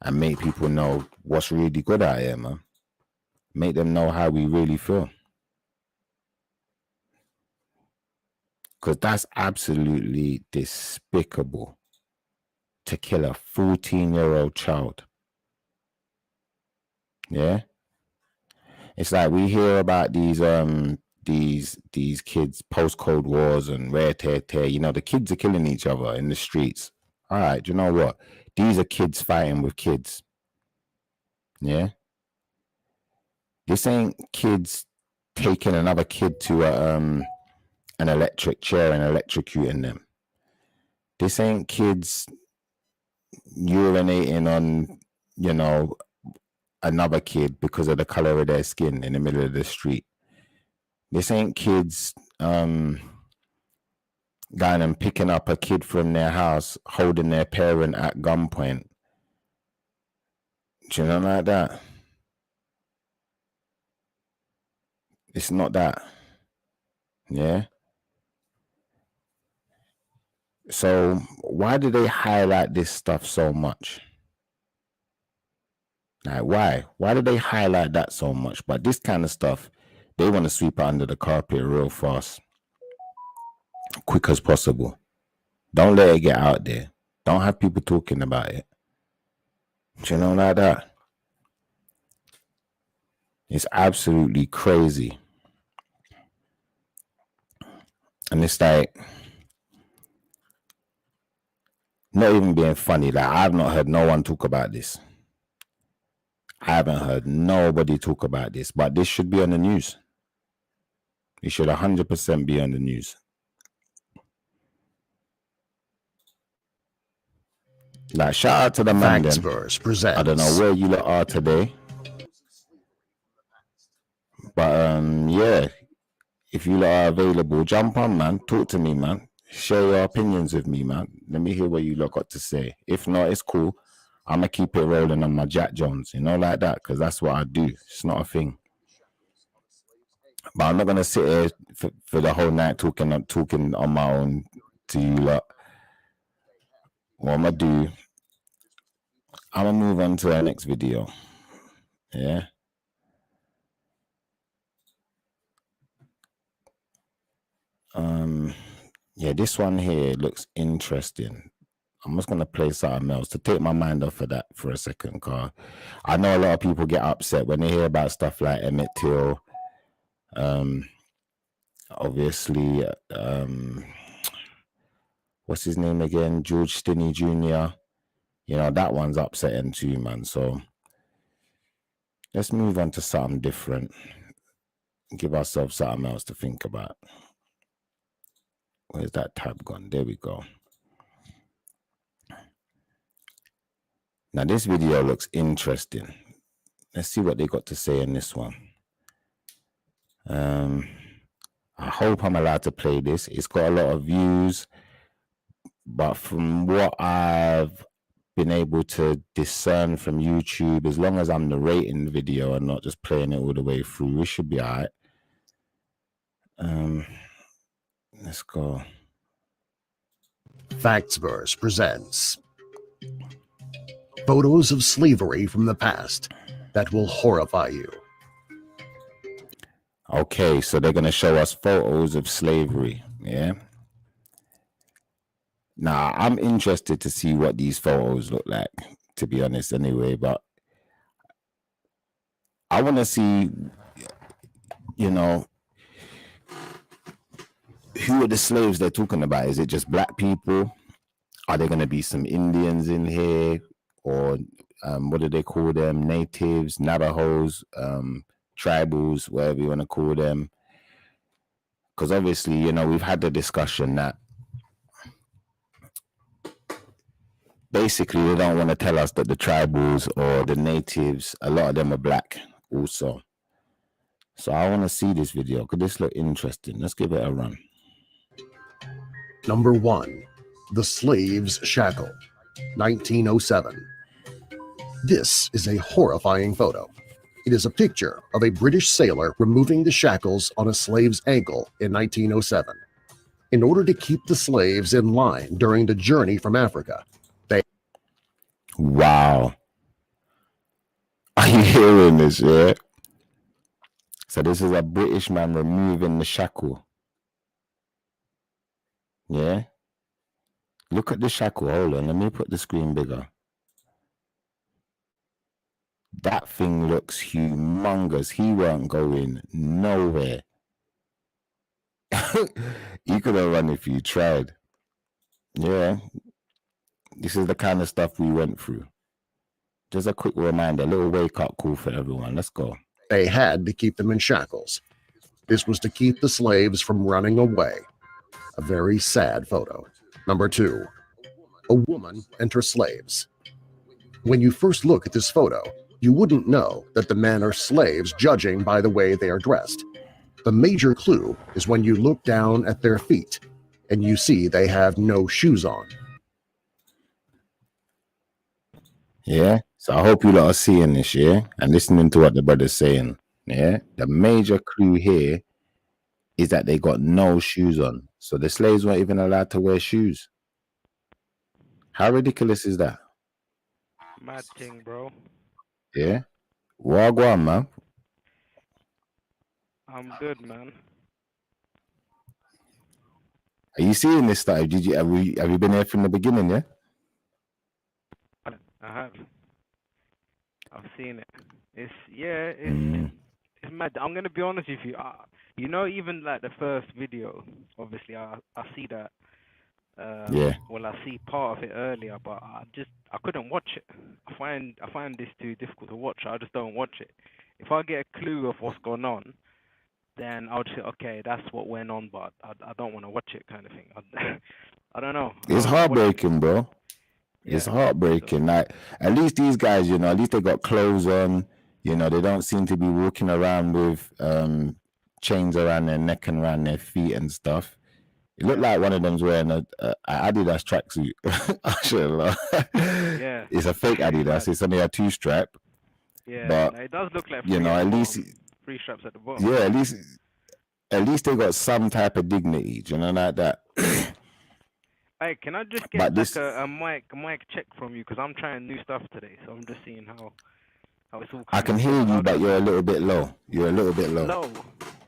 and make people know what's really good out here, man. Make them know how we really feel. Because that's absolutely despicable to kill a 14-year-old child. Yeah, it's like we hear about these kids post Cold Wars and rare tear. You know, the kids are killing each other in the streets. All right, do you know what? These are kids fighting with kids. Yeah, this ain't kids taking another kid to an electric chair and electrocuting them. This ain't kids urinating on, you know, another kid because of the color of their skin in the middle of the street. This ain't kids going and picking up a kid from their house, holding their parent at gunpoint. Do you know like that? It's not that. Yeah. So why do they highlight this stuff so much? Like, why? Why do they highlight that so much? But this kind of stuff, They want to sweep it under the carpet real fast, quick as possible. Don't let it get out there. Don't have people talking about it. You know, like that. It's absolutely crazy. And it's like, not even being funny. Like, I've not heard no one talk about this. I haven't heard nobody talk about this, but this should be on the news. It should 100% be on the news. Like, shout out to the man. I don't know where you lot are today, but yeah, if you lot are available, jump on, man. Talk to me, man. Share your opinions with me, man. Let me hear what you lot got to say. If not, it's cool. I'm gonna keep it rolling on my Jack Jones, you know, like that, because that's what I do. It's not a thing. But I'm not gonna sit here for the whole night talking on my own to you lot. What I'm gonna do, I'm gonna move on to our next video. Yeah. Yeah, this one here looks interesting. I'm just gonna play something else to take my mind off of that for a second, cause I know a lot of people get upset when they hear about stuff like Emmett Till. Obviously, what's his name again? George Stinney Jr. You know, that one's upsetting too, man. So let's move on to something different. Give ourselves something else to think about. Where's that tab gone? There we go. Now, this video looks interesting. Let's see what they got to say in this one. I hope I'm allowed to play this. It's got a lot of views, but from what I've been able to discern from YouTube, as long as I'm narrating the video and not just playing it all the way through, we should be all right. Let's go.
Factsverse presents photos of slavery from the past that will horrify you.
Okay, so they're going to show us photos of slavery, yeah? Now, I'm interested to see what these photos look like, to be honest, anyway, but I want to see, you know, who are the slaves they're talking about? Is it just black people? Are there going to be some Indians in here? Or what do they call them? Natives, Navajos, tribals, whatever you want to call them. Because obviously, you know, we've had the discussion that basically they don't want to tell us that the tribals or the natives, a lot of them are black also. So I want to see this video. Could this look interesting? Let's give it a run.
Number 1. The Slave's Shackle, 1907. This is a horrifying photo. It is a picture of a British sailor removing the shackles on a slave's ankle in 1907. In order to keep the slaves in line during the journey from Africa, they...
Wow. Are you hearing this, yeah? So this is a British man removing the shackle. Yeah? Look at the shackle. Hold on, let me put the screen bigger. That thing looks humongous. He weren't going nowhere. You could have run if you tried. Yeah. This is the kind of stuff we went through. Just a quick reminder, a little wake-up call for everyone. Let's go.
They had to keep them in shackles. This was to keep the slaves from running away. A very sad photo. Number 2. A woman and her slaves. When you first look at this photo, you wouldn't know that the men are slaves judging by the way they are dressed. The major clue is when you look down at their feet and you see they have no shoes on.
Yeah, so I hope you lot are seeing this, yeah, and listening to what the brother's saying. Yeah, the major clue here is that they got no shoes on. So the slaves weren't even allowed to wear shoes. How ridiculous is that?
Mad thing, bro.
Yeah. Wagwan, man.
I'm good, man.
Are you seeing this stuff? Have you been here from the beginning? Yeah.
I have. I've seen it. It's
Mm,
it's mad. I'm gonna be honest with you. You know, even like the first video, obviously I see that.
yeah.
Well, I see part of it earlier, but I couldn't watch it. I find this too difficult to watch. I just don't watch it. If I get a clue of what's going on, then I'll just say, okay, that's what went on, but I don't want to watch it, kind of thing. I don't know.
It's
Watching-
heartbreaking, bro.
Yeah.
It's heartbreaking. Like, at least these guys, you know, at least they got clothes on. You know, they don't seem to be walking around with chains around their neck and around their feet and stuff. It looked like one of them's wearing a Adidas tracksuit.
Yeah.
It's a fake Adidas. It's only a 2-strap.
Yeah,
But,
no, it does look like
you
three
know,
at
at
the
least,
bottom, 3 straps at the bottom.
yeah, at least they got some type of dignity. Do you know, like that?
Hey, can I just
But
get
this-
like a mic check from you? Because I'm trying new stuff today, so I'm just seeing how it's all.
I can hear you, but you're a little bit low. You're a little bit low.
low.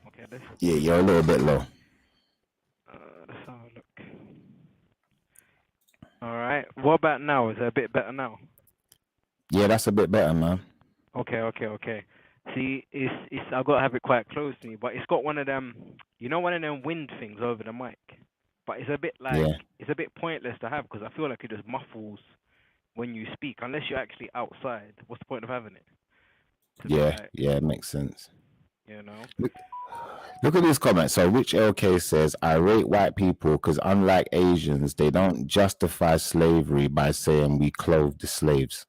Okay,
Yeah, you're a little bit low.
let's have a look. All right. What about now? Is it a bit better now?
Yeah, that's a bit better, man.
Okay. See, it's I gotta have it quite close to me, but it's got one of them, one of them wind things over the mic. But it's a bit like
Yeah.
it's a bit pointless to have because I feel like it just muffles when you speak unless you're actually outside. What's the point of having it?
Yeah, it makes sense.
You know.
Look at this comment. So Rich LK says, I rate white people because unlike Asians, they don't justify slavery by saying we clothed the slaves.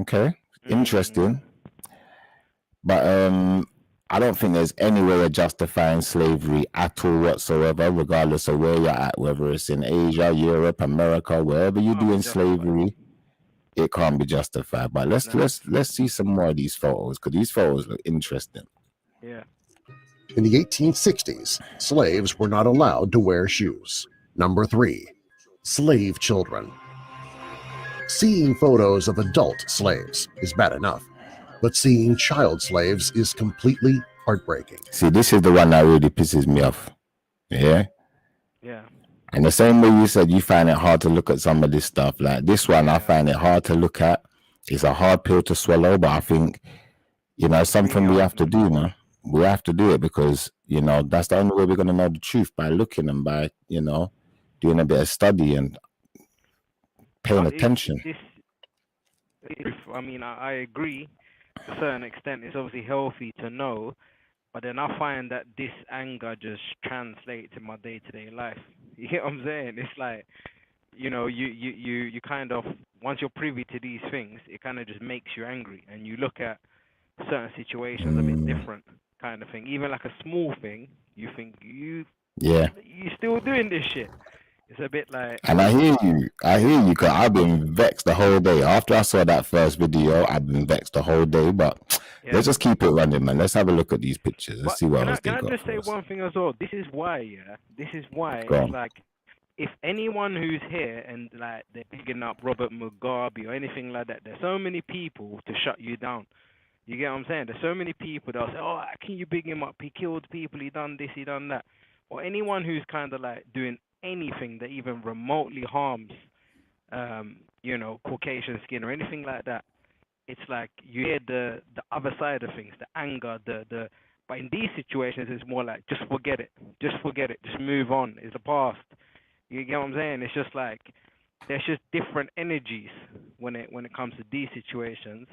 Okay, interesting. But I don't think there's any way of justifying slavery at all whatsoever, regardless of where you're at, whether it's in Asia, Europe, America, wherever you're doing slavery, it can't be justified. But let's see some more of these photos because these photos look interesting.
Yeah.
In the 1860s, slaves were not allowed to wear shoes. Number 3. Slave children. Seeing photos of adult slaves is bad enough, but seeing child slaves is completely heartbreaking.
See, this is the one that really pisses me off. Yeah?
Yeah.
And the same way you said you find it hard to look at some of this stuff, like this one, I find it hard to look at. It's a hard pill to swallow, but I think, something we have to do, man. We have to do it because, that's the only way we're going to know the truth, by looking and by, doing a bit of study and paying attention.
I agree to a certain extent. It's obviously healthy to know, but then I find that this anger just translates in my day-to-day life. You get what I'm saying? It's like, you kind of, once you're privy to these things, it kind of just makes you angry, and you look at certain situations a bit different, kind of thing. Even like a small thing, you think you still doing this shit. It's a bit like.
And I hear you, because I've been vexed the whole day. After I saw that first video, I've been vexed the whole day. But let's just keep it running, man. Let's have a look at these pictures. Let's see what else they got.
Can I just say one thing as well? This is why it's like, if anyone who's here and like they're picking up Robert Mugabe or anything like that, there's so many people to shut you down. You get what I'm saying? There's so many people that'll say, oh, how can you big him up? He killed people, he done this, he done that. Or anyone who's kind of like doing anything that even remotely harms, Caucasian skin or anything like that. It's like you hear the other side of things, the anger, but in these situations, it's more like, just forget it, just move on. It's the past. You get what I'm saying? It's just like, there's just different energies when it comes to these situations,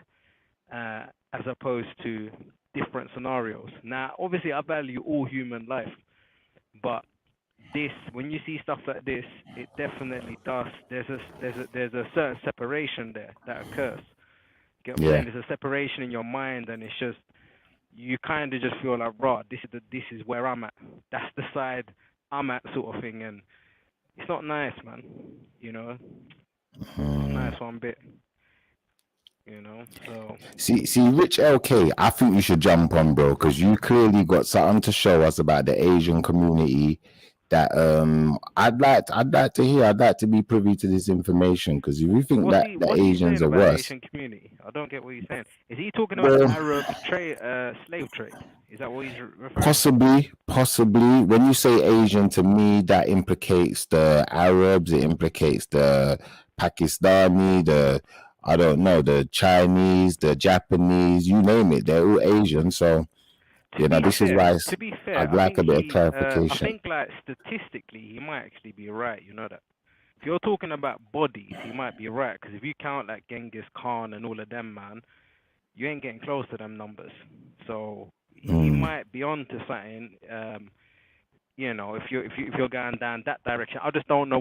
as opposed to different scenarios. Now, obviously, I value all human life, but when you see stuff like this, it definitely does. There's a certain separation there that occurs. Get what I'm saying? There's a separation in your mind, and it's just, you kind of just feel like, right, this is where I'm at. That's the side I'm at, sort of thing, and it's not nice, man. It's not nice one bit. So
see, Rich LK, I think you should jump on, bro, because you clearly got something to show us about the Asian community that I'd like to hear. I'd like to be privy to this information, because if you think that the Asians are worse,
Asian community, I don't get what he's saying. Is he talking about the Arab slave trade? Is that what he's referring to?
Possibly. When you say Asian, to me, that implicates the Arabs. It implicates the Pakistani, I don't know, the Chinese, the Japanese. You name it, they're all Asian. So this is why
To be fair,
I'd
I
like
think
a bit of
I
clarification.
think like statistically, he might actually be right. You know that. If you're talking about bodies, he might be right. Because if you count like Genghis Khan and all of them, man, you ain't getting close to them numbers. So he might be onto something. If you're going down that direction, I just don't know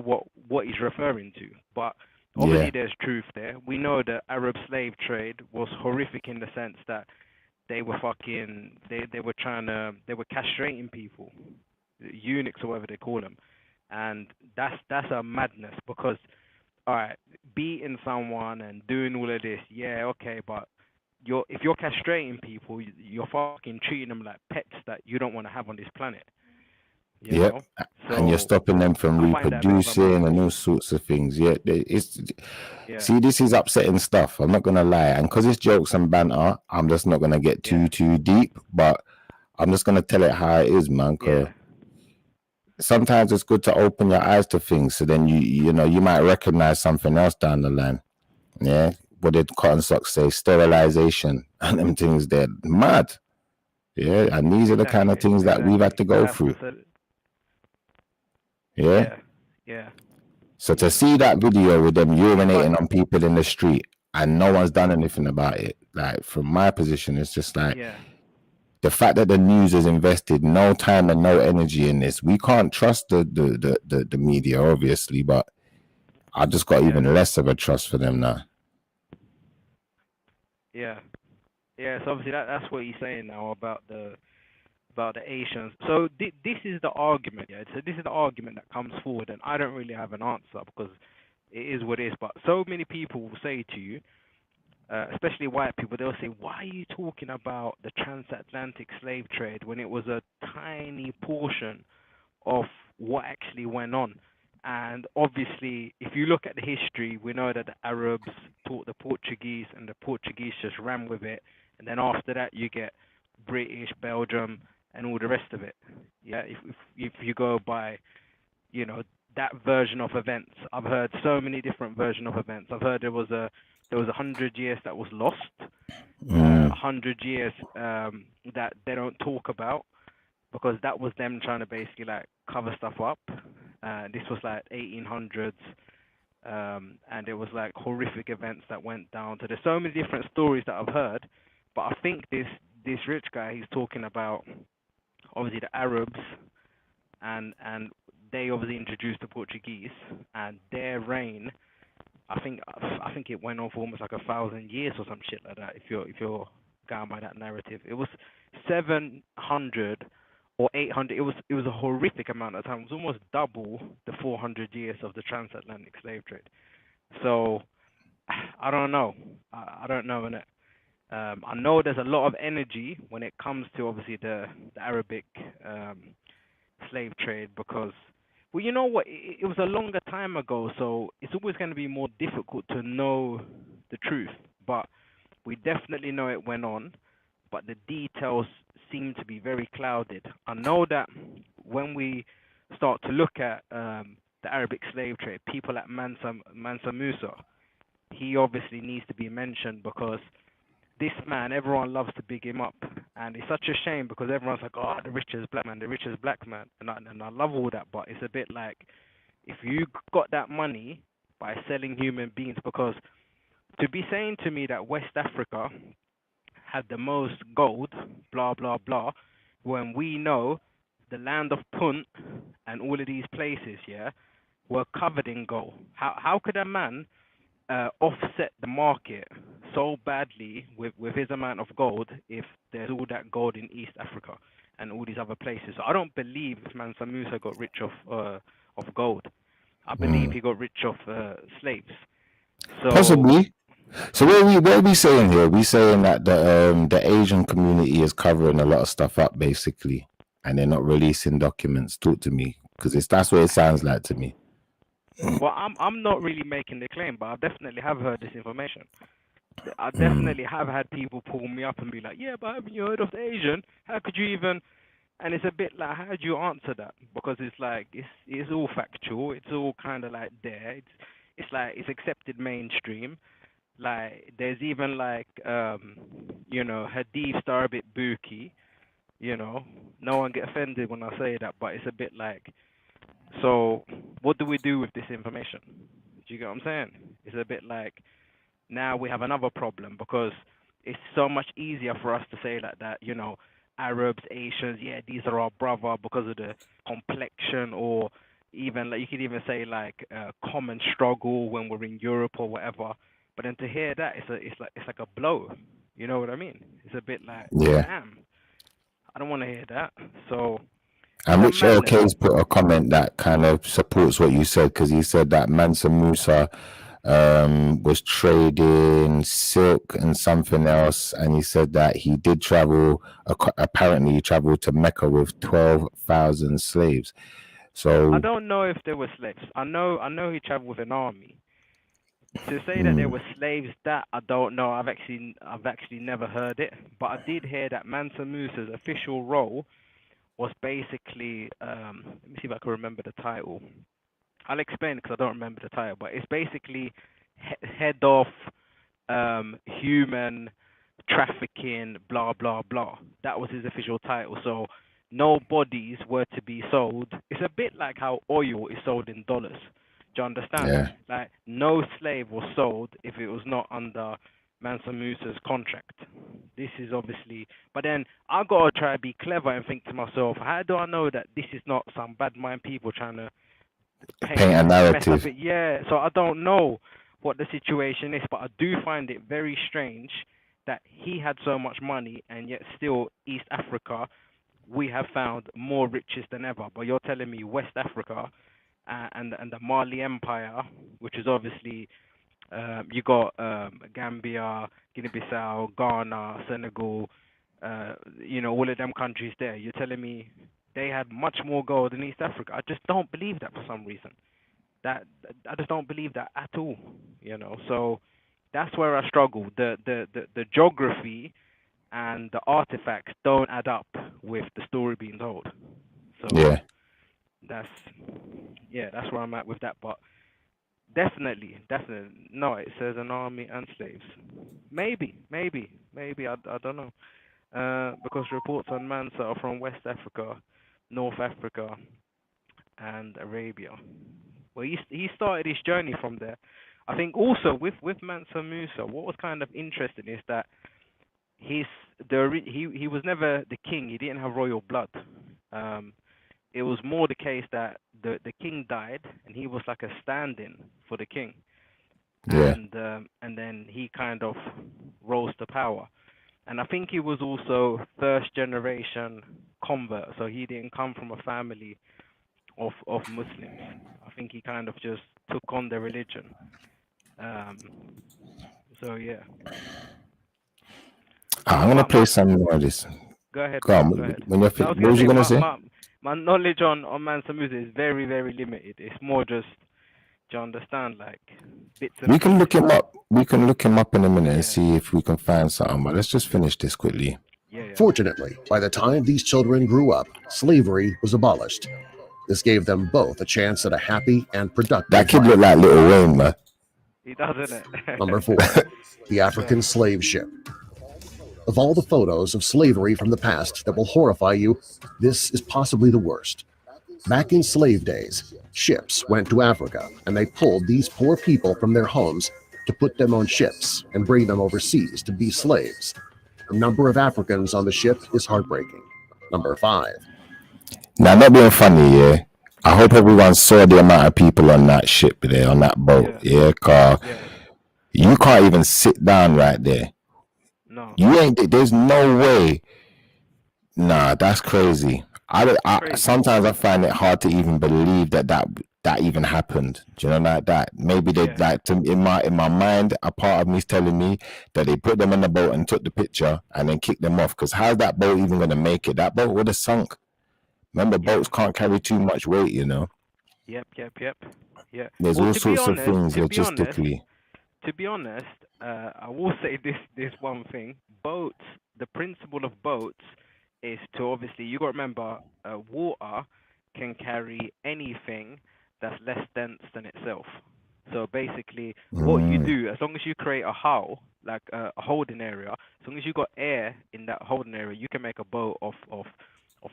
what he's referring to. But obviously, there's truth there. We know the Arab slave trade was horrific in the sense that they were they were castrating people, eunuchs or whatever they call them, and that's a madness because, all right, beating someone and doing all of this, yeah, okay, but if you're castrating people, you're fucking treating them like pets that you don't want to have on this planet. You know? So
and you're stopping them from reproducing and all sorts of things. See, this is upsetting stuff. I'm not gonna lie, and because it's jokes and banter, I'm just not gonna get too deep. But I'm just gonna tell it how it is, man. Cause sometimes it's good to open your eyes to things, so then you might recognize something else down the line. Yeah, what did Cotton Socks say? Sterilization and them things. They're mad. Yeah, and these are the kind of things that we've had to go through. Yeah. So to see that video with them urinating on people in the street and no one's done anything about it, like from my position, it's just like the fact that the news has invested no time and no energy in this. We can't trust the media, obviously, but I just got even less of a trust for them now.
Yeah. So obviously that's what he's saying now about the Asians. So this is the argument, So this is the argument that comes forward, and I don't really have an answer because it is what it is. But so many people will say to you, especially white people, they'll say, "Why are you talking about the transatlantic slave trade when it was a tiny portion of what actually went on?" And obviously, if you look at the history, we know that the Arabs taught the Portuguese, and the Portuguese just ran with it. And then after that, you get British, Belgium, and all the rest of it. Yeah, if you go by, that version of events. I've heard so many different versions of events. I've heard there was 100 years that was lost, 100 years that they don't talk about because that was them trying to basically like cover stuff up. This was like 1800s, and it was like horrific events that went down. So there's so many different stories that I've heard, but I think this rich guy, he's talking about obviously the Arabs, and they obviously introduced the Portuguese, and their reign, I think it went on for almost like 1,000 years or some shit like that. If you're going by that narrative, it was 700 or 800. It was a horrific amount of time. It was almost double the 400 years of the transatlantic slave trade. So I don't know. I don't know, innit? I know there's a lot of energy when it comes to obviously the Arabic slave trade because, well, you know what? It was a longer time ago, so it's always going to be more difficult to know the truth. But we definitely know it went on, but the details seem to be very clouded. I know that when we start to look at the Arabic slave trade, people like Mansa Musa, he obviously needs to be mentioned because this man, everyone loves to big him up, and it's such a shame because everyone's like, "Oh, the richest black man," and I love all that, but it's a bit like if you got that money by selling human beings, because to be saying to me that West Africa had the most gold, blah blah blah, when we know the land of Punt and all of these places, were covered in gold. How could a man offset the market so badly with his amount of gold if there's all that gold in East Africa and all these other places? So I don't believe Mansa Musa got rich of gold. I believe he got rich of slaves. So
possibly. So what are we saying here? We saying that the Asian community is covering a lot of stuff up basically, and they're not releasing documents. Talk to me, because that's what it sounds like to me.
Well, I'm not really making the claim, but I definitely have heard this information. I
Mm.
definitely have had people pull me up and be like, yeah, but haven't you heard of the Asian? How could you even? And it's a bit like, how do you answer that? Because it's like it's all factual. It's all kind of like there. It's like it's accepted mainstream. Like there's even like hadiths that are a bit booky. No one get offended when I say that, but it's a bit like, so what do we do with this information? Do you get what I'm saying? It's a bit like, now we have another problem because it's so much easier for us to say like that, Arabs, Asians, yeah, these are our brother because of the complexion, or even like you could even say like common struggle when we're in Europe or whatever. But then to hear that, it's like a blow. You know what I mean? It's a bit like,
Yeah.
damn, I don't want to hear that. So it's
And
a
Rich
madness.
LK's put a comment that kind of supports what you said, because he said that Mansa Musa was trading silk and something else, and he said that he did travel. Apparently, he traveled to Mecca with 12,000 slaves. So
I don't know if there were slaves. I know he traveled with an army. To say that there were slaves, that I don't know. I've actually never heard it, but I did hear that Mansa Musa's official role was basically, let me see if I can remember the title. I'll explain it because I don't remember the title, but it's basically head of human trafficking, blah blah blah. That was his official title. So no bodies were to be sold. It's a bit like how oil is sold in dollars. Do you understand?
yeah,
Like no slave was sold if it was not under Mansa Musa's contract. This is obviously, but then I gotta try to be clever and think to myself, how do I know that this is not some bad mind people trying to
paint a
mess up
narrative.
it? Yeah, so I don't know what the situation is, but I do find it very strange that he had so much money and yet still East Africa, we have found more riches than ever. But you're telling me West Africa and the Mali Empire, which is obviously you got Gambia, Guinea-Bissau, Ghana, Senegal, all of them countries there. You're telling me they had much more gold in East Africa? I just don't believe that for some reason. That I just don't believe that at all. So that's where I struggle. The geography and the artifacts don't add up with the story being told. So
Yeah,
that's where I'm at with that. But definitely, no. It says an army and slaves. Maybe. I don't know. Because reports on Mansa are from West Africa, North Africa, and Arabia. Well, he started his journey from there. I think also with Mansa Musa, what was kind of interesting is that he was never the king. He didn't have royal blood. It was more the case that the king died and he was like a stand-in for the king,
yeah,
and then he kind of rose to power. And I think he was also first generation convert, so he didn't come from a family of Muslims. I think he kind of just took on the religion. So yeah.
I'm gonna play some more of this.
Go ahead,
Go
bro.
on.
Go ahead.
When you're
I was
what
gonna
was
say
you gonna say?
my knowledge on Mansa Musa is very, very limited. It's more just, do you understand, like bits and
We can look
pieces.
him up. We can look him up in a minute
Yeah.
and see if we can find something. But let's just finish this quickly.
Yeah.
Fortunately, by the time these children grew up, slavery was abolished. This gave them both a chance at a happy and productive
That kid
life.
looked like Little Wayne, man.
He does, isn't it?
Number 4, the African slave ship. Of all the photos of slavery from the past that will horrify you, this is possibly the worst. Back in slave days, ships went to Africa and they pulled these poor people from their homes to put them on ships and bring them overseas to be slaves. The number of Africans on the ship is heartbreaking. Number 5.
Now, not being funny, yeah. I hope everyone saw the amount of people on that ship there, on that boat, yeah. Car, you can't even sit down right there.
No.
You ain't. There's no way. Nah, that's crazy. I
Crazy.
Sometimes I find it hard to even believe that even happened. Do you know, like that? Maybe they like in my mind, a part of me is telling me that they put them on the boat and took the picture and then kicked them off. Because how's that boat even gonna make it? That boat would have sunk. Remember, boats can't carry too much weight, you know.
Yep. Yeah.
There's
Well,
all
to be
sorts of
honest,
things logistically.
to be honest, I will say this one thing. Boats, the principle of boats is to obviously you got to remember, water can carry anything that's less dense than itself. So basically, what you
Mm,
do, as long as you create a hull, like a holding area, as long as you got air in that holding area, you can make a boat of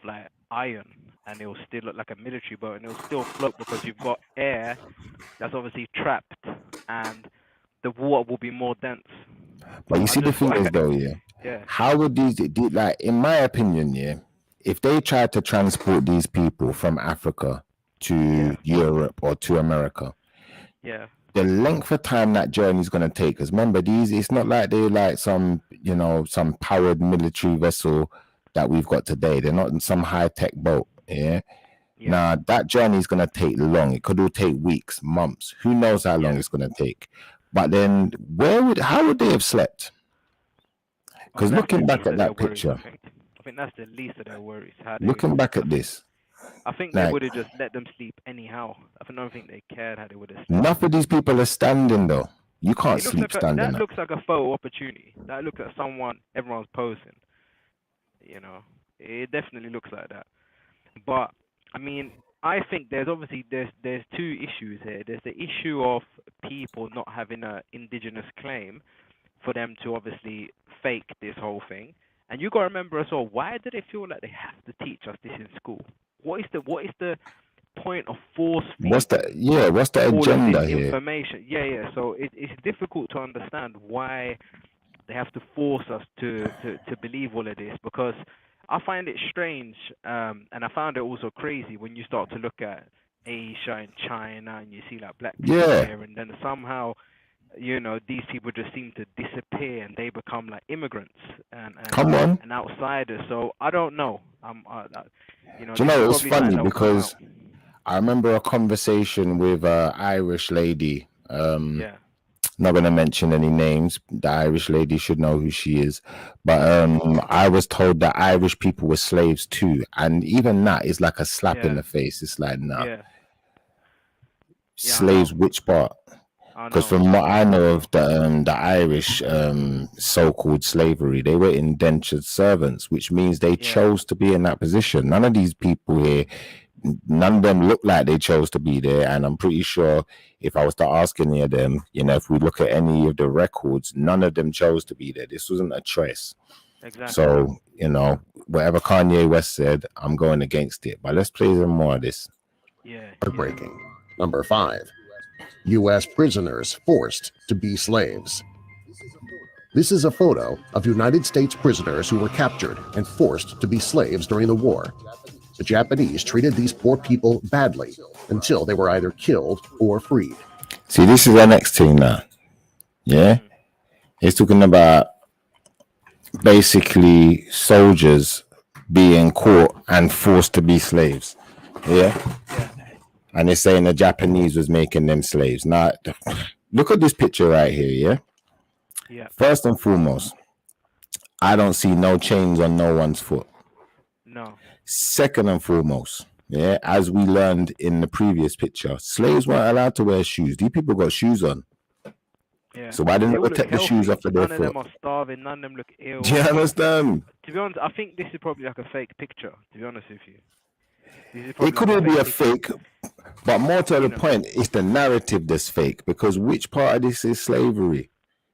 like iron, and it will still look like a military boat, and it will still float because you've got air that's obviously trapped, and the water will be more dense.
but you
I
see, the
just
thing
got,
is, though, yeah,
yeah,
how would like, in my opinion, yeah, if they tried to transport these people from Africa
yeah,
to Europe or to America,
yeah,
the length of time that journey is going to take, because remember, these, it's not like they're like some, some powered military vessel that we've got today. They're not in some high-tech boat. Yeah.
yeah,
Now that journey is going to take long. It could all take weeks, months. Who knows how long
yeah.
it's going to take? But then, how would they have slept?
Oh,
Because
that's the
looking back
least
at
of their
that
worries,
picture,
I think. I think that's the least of their worries. How they,
looking back
I,
at this,
I think they
like,
would have just let them sleep anyhow. I don't think they cared how they would have slept.
enough of these people are standing though. You can't
It looks
sleep
like
standing
that
up.
looks like a photo opportunity. That looks like someone everyone's posing. You know, it definitely looks like that. But I mean, I think there's two issues here. There's the issue of people not having a indigenous claim for them to obviously fake this whole thing. And you gotta remember as well, why do they feel like they have to teach us this in school? What is the point of force feeding
What's the
all of this
agenda here?
information? Yeah. So it's difficult to understand why they have to force us to believe all of this, because I find it strange, and I found it also crazy when you start to look at Asia and China and you see like black people
Yeah,
there, and then somehow these people just seem to disappear and they become like immigrants and and
come on.
and outsiders. So I don't know.
Do you
This
know
is
it was
probably something
funny
that will come
because
out.
I remember a conversation with a Irish lady.
Yeah,
Not going to mention any names. The Irish lady should know who she is. But I was told that Irish people were slaves too. And even that is like a slap in
yeah,
the face. It's like, nah,
yeah, yeah. I know.
slaves, which part?
I
Because
know.
from what I
I
know
know.
of the Irish so-called slavery, they were indentured servants, which means they
Yeah,
chose to be in that position. None of these people here, none of them look like they chose to be there. And I'm pretty sure if I was to ask any of them, if we look at any of the records, none of them chose to be there. This wasn't a choice.
exactly.
So, whatever Kanye West said, I'm going against it. But let's play some more of this.
Yeah, yeah.
Heartbreaking. Number 5. U.S. prisoners forced to be slaves. This is a photo of United States prisoners who were captured and forced to be slaves during the war. The Japanese treated these poor people badly until they were either killed or freed.
See, this is the next thing now. Yeah?
Mm.
It's talking about basically soldiers being caught and forced to be slaves. Yeah.
Yeah,
And they're saying the Japanese was making them slaves. Now, look at this picture right here. Yeah.
yeah.
First and foremost, I don't see no chains on no one's foot.
No.
Second and foremost, yeah, as we learned in the previous picture, slaves weren't allowed to wear shoes. These people got shoes on.
Yeah.
So why didn't
They
they
all look
take the shoes
healthy.
off of their
None of
foot?
them are starving. None of them look
Do you
ill.
understand?
To be honest, I think this is probably like a fake picture. To be honest with you, this is
It
probably
could
like
all
a
be a
picture.
fake, but more to the
You know.
point, it's the narrative that's fake. Because which part of this is slavery?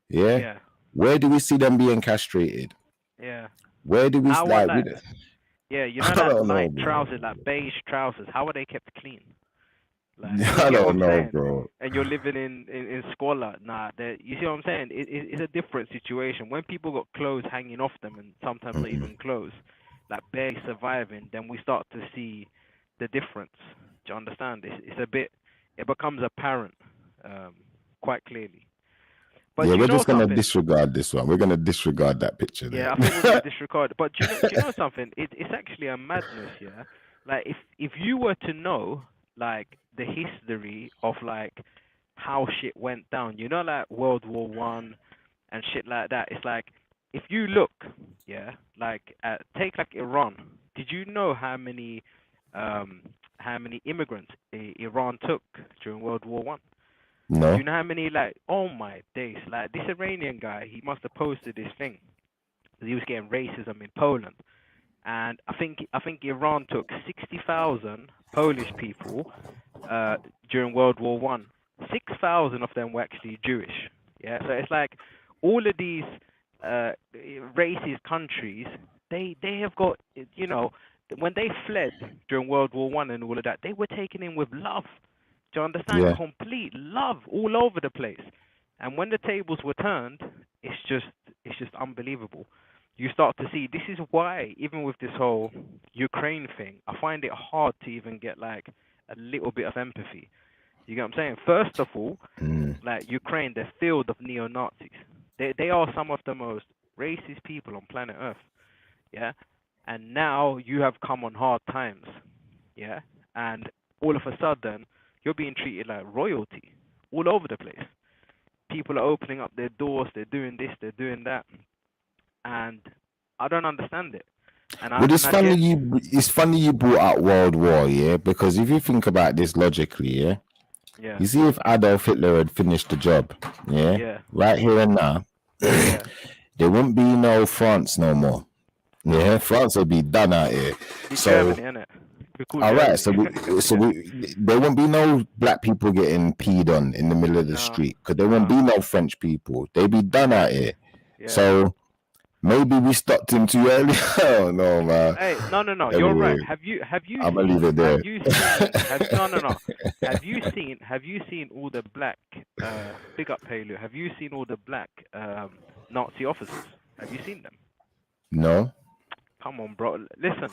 Yeah.
Yeah.
Where do we see them being castrated?
Yeah.
Where do we
How are
like?
like? Yeah. You
I
know that
don't know,
light
bro.
trousers, like beige trousers. How are they kept clean? Like, you
I
get what
don't
I'm
know,
saying?
bro.
And you're living in squalor. Nah, you see what I'm saying? It's a different situation. When people got clothes hanging off them, and sometimes not
Mm-mm.
even clothes, like barely surviving, then we start to see the difference. Do you understand? It becomes apparent, quite clearly. But
Yeah,
do you
we're
know
just gonna
something?
disregard this one. We're gonna disregard that picture
Yeah, I think we're gonna
there.
disregard. But do you know something? It's actually a madness, yeah. Like if you were to know like the history of like how shit went down, like World War I and shit like that. It's like if you look, yeah, like take like Iran. Did you know how many immigrants Iran took during World War I? Do
No.
you know how many, like, oh my days, like this Iranian guy, he must have posted this thing. He was getting racism in Poland, and I think Iran took 60,000 Polish people during World War One. 6,000 of them were actually Jewish. Yeah, so it's like all of these racist countries, they have got, you know, when they fled during World War One and all of that, they were taken in with love. Do you understand?
Yeah.
Complete love all over the place. And when the tables were turned, it's just unbelievable. You start to see, this is why, even with this whole Ukraine thing, I find it hard to even get like a little bit of empathy. You get what I'm saying? First of all, like Ukraine, they're filled of neo-Nazis. They are some of the most racist people on planet Earth. Yeah? And now you have come on hard times. Yeah? And all of a sudden, you're being treated like royalty all over the place. People are opening up their doors, they're doing this, they're doing that. And I don't understand it.
But it's funny you brought up World War, yeah, because if you think about this logically, yeah, you see if Adolf Hitler had finished the job, yeah. Right here and now, there wouldn't be no France no more. Yeah, France would be done out here.
It's
so
Germany, innit?
all right, so there won't be no black people getting peed on in the middle of the street, because there won't be no French people. They'd be done out here. Yeah. So maybe we stopped him too early. Oh no, man.
Hey, no. Anyway, you're right. Have you?
I'm gonna leave it there.
Have you seen all the black? Big up, Palu. Have you seen all the black Nazi officers? Have you seen them?
No.
Come on, bro. Listen,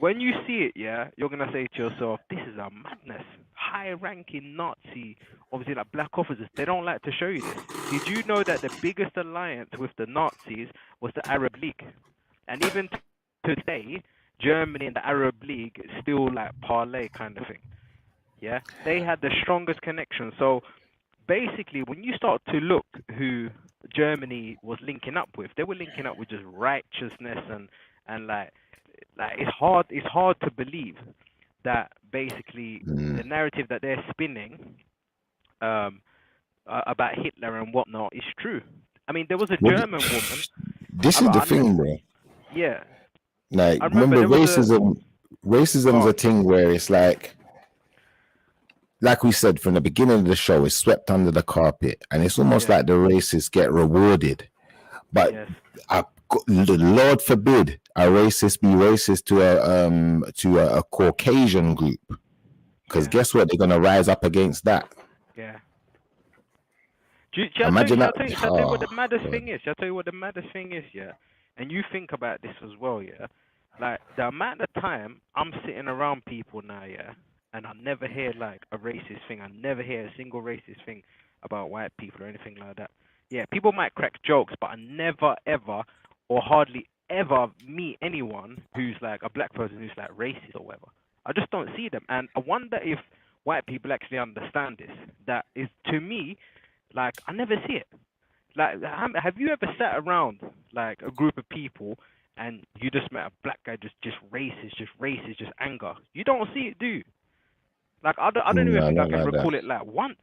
when you see it, yeah, you're gonna say to yourself, "This is a madness." High-ranking Nazi, obviously, like black officers, they don't like to show you this. Did you know that the biggest alliance with the Nazis was the Arab League? And even today, Germany and the Arab League still like parlay kind of thing. Yeah, they had the strongest connection. So basically, when you start to look who Germany was linking up with, they were linking up with just righteousness and like it's hard to believe that basically the narrative that they're spinning about Hitler and whatnot is true. I mean, there was a German woman.
This is the thing, bro.
Yeah.
Like, remember racism? Racism's a thing where it's like we said from the beginning of the show, it's swept under the carpet, and it's almost like the racists get rewarded. But the Lord forbid a racist be racist to a Caucasian group, because guess what? They're gonna rise up against that.
Yeah.
Imagine that.
Shall I tell you what the maddest thing is? Shall I tell you what the maddest thing is? Yeah. And you think about this as well, yeah. Like the amount of time I'm sitting around people now, yeah, and I never hear like a racist thing. I never hear a single racist thing about white people or anything like that. Yeah, people might crack jokes, but I never ever or hardly ever meet anyone who's like a black person who's like racist or whatever. I just don't see them, and I wonder if white people actually understand this. That is, to me, like I never see it. Like, have you ever sat around like a group of people and you just met a black guy just racist, just anger? You don't see it, do you? Like I don't even think I can recall it like once.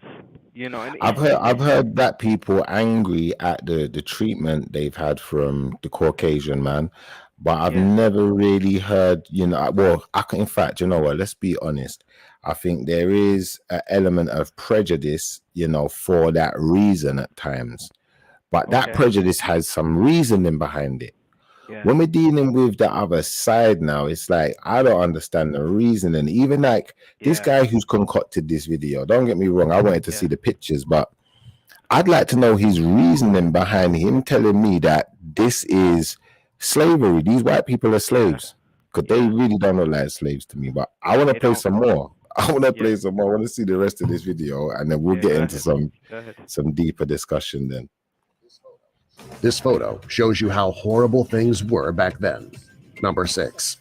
You know, and
I've heard that people angry at the treatment they've had from the Caucasian man, but I've never really heard, you know. Well, in fact, you know what? Let's be honest. I think there is an element of prejudice, you know, for that reason at times, but that prejudice has some reasoning behind it. Yeah. When we're dealing with the other side now, it's like I don't understand the reasoning. Even like this guy who's concocted this video, don't get me wrong, I wanted to see the pictures, but I'd like to know his reasoning behind him telling me that this is slavery. These white people are slaves, because they really don't look like slaves to me. But I want to play some more. I want to play some more. I want to see the rest of this video, and then we'll get into some deeper discussion then.
This photo shows you how horrible things were back then. Number 6.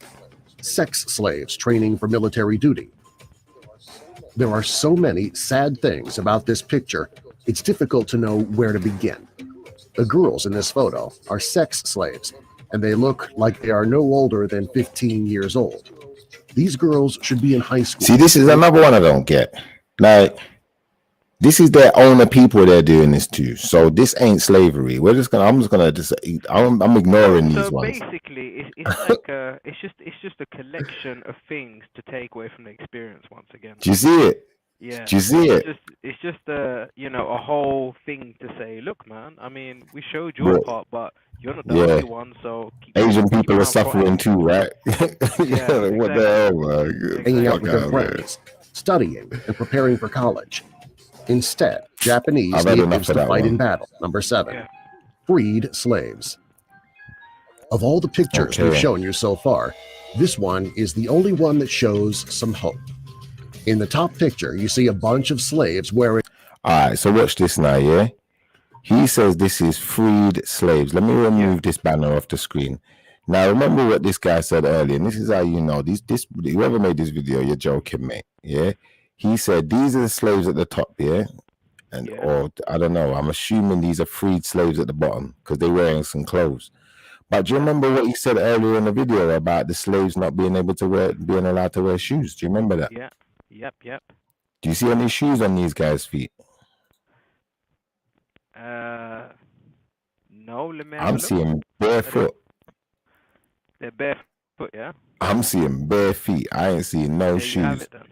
Sex slaves training for military duty. There are so many sad things about this picture, it's difficult to know where to begin. The girls in this photo are sex slaves, and they look like they are no older than 15 years old. These girls should be in high school.
See, this is another one I don't get. Like, This is their owner people they're doing this to. So this ain't slavery. I'm ignoring
So
these ones.
basically, it's like it's just a collection of things to take away from the experience once again.
Do you see it?
Yeah.
Do you see it?
It's just a whole thing to say, look, man. I mean, we showed your
Bro,
part, but you're not the
yeah.
only one. So
Asian
keep
people are
on
suffering too, right?
Yeah,
What the hell, man?
hanging out
Fuck
with their
out, man.
friends, studying, and preparing for college. Instead, Japanese
I've had enough
natives
of
to
that
fight
one.
in battle. Number 7.
Yeah.
Freed slaves. Of all the pictures we've
Okay.
shown you so far, this one is the only one that shows some hope. In the top picture, you see a bunch of slaves wearing
All right, so watch this now, yeah? He says this is freed slaves. Let me remove this banner off the screen. Now, remember what this guy said earlier, and this is how you know, whoever made this video, you're joking, mate, yeah? He said these are the slaves at the top, yeah? And
Yeah.
or I don't know, I'm assuming these are freed slaves at the bottom because they're wearing some clothes. But do you remember what he said earlier in the video about the slaves not being allowed to wear shoes? Do you remember that?
Yeah. Yep.
Do you see any shoes on these guys' feet?
No, let me have a
I'm
look.
seeing barefoot.
They're barefoot, yeah.
I'm seeing bare feet. I ain't seeing no
There you have
shoes.
it then.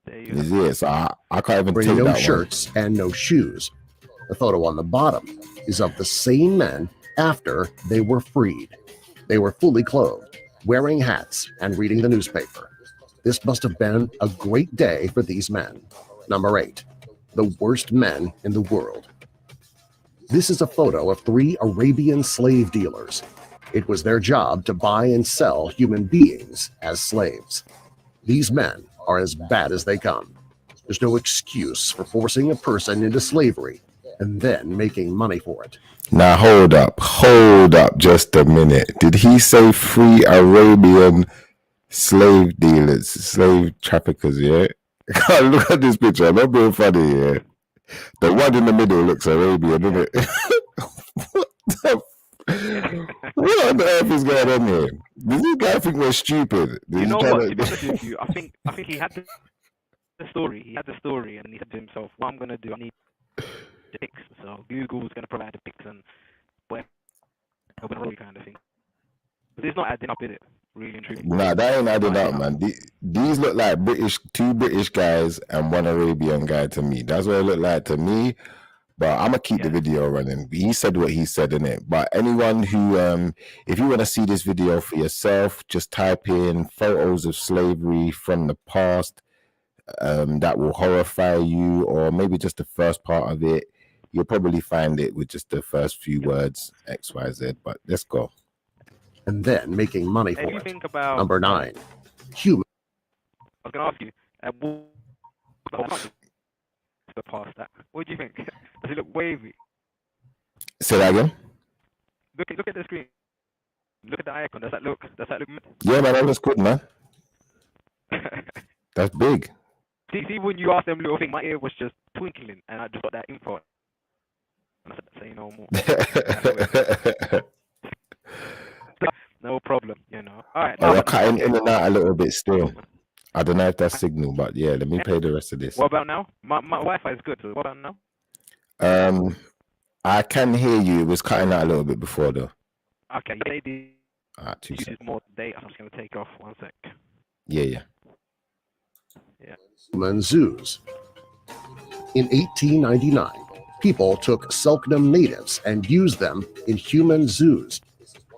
There you have
Is
it.
it? So I can't even take
no
that
shirts and no shoes. The photo on the bottom is of the same men after they were freed. They were fully clothed, wearing hats, and reading the newspaper. This must have been a great day for these men. Number 8. The worst men in the world. This is a photo of 3 Arabian slave dealers. It was their job to buy and sell human beings as slaves. These men are as bad as they come. There's no excuse for forcing a person into slavery and then making money for it.
one. Now hold up just a minute. Did he say 3 Arabian slave dealers, slave traffickers, yeah? Look at this picture. I'm not being funny, yeah? The one in the middle looks Arabian, doesn't it? What on earth is going on here? Does this guy think we're stupid?
You know what? To be honest with you, I think he had the story. He had the story, and he said to himself, "What I'm gonna do, I need the pics." So Google's gonna provide the pics and whatever kind of thing. But it's not adding up, is it? Really and truly.
Nah, that ain't adding
Not
up,
adding
man. These look like two British guys and one Arabian guy to me. That's what it looked like to me. But I'm gonna keep the video running. He said what he said in it. But anyone who, if you want to see this video for yourself, just type in photos of slavery from the past. That will horrify you, or maybe just the first part of it. You'll probably find it with just the first few words X, Y, Z. But let's go.
And then making money
If
for
you
it.
think about
Number 9. Human.
I was gonna ask you, the past that. What do you think? Does it look wavy?
Say that again.
Look at the screen. Look at the icon. Does that look
Yeah, man, that looks good, man. That's big.
See, when you asked them little thing, my ear was just twinkling, and I just got that info. And I said, say no more. No problem, you know. All right.
We're cutting in and out a little bit still. I don't know if that's signal, but yeah, let me play the rest of this.
What about now? My Wi-Fi is good. So what about now?
I can hear you. It was cutting out a little bit before though.
Okay, yeah,
Two
uses
seconds.
more data. I'm just gonna take off 1 sec.
Yeah.
Human zoos. In 1899, people took Selknam natives and used them in human zoos.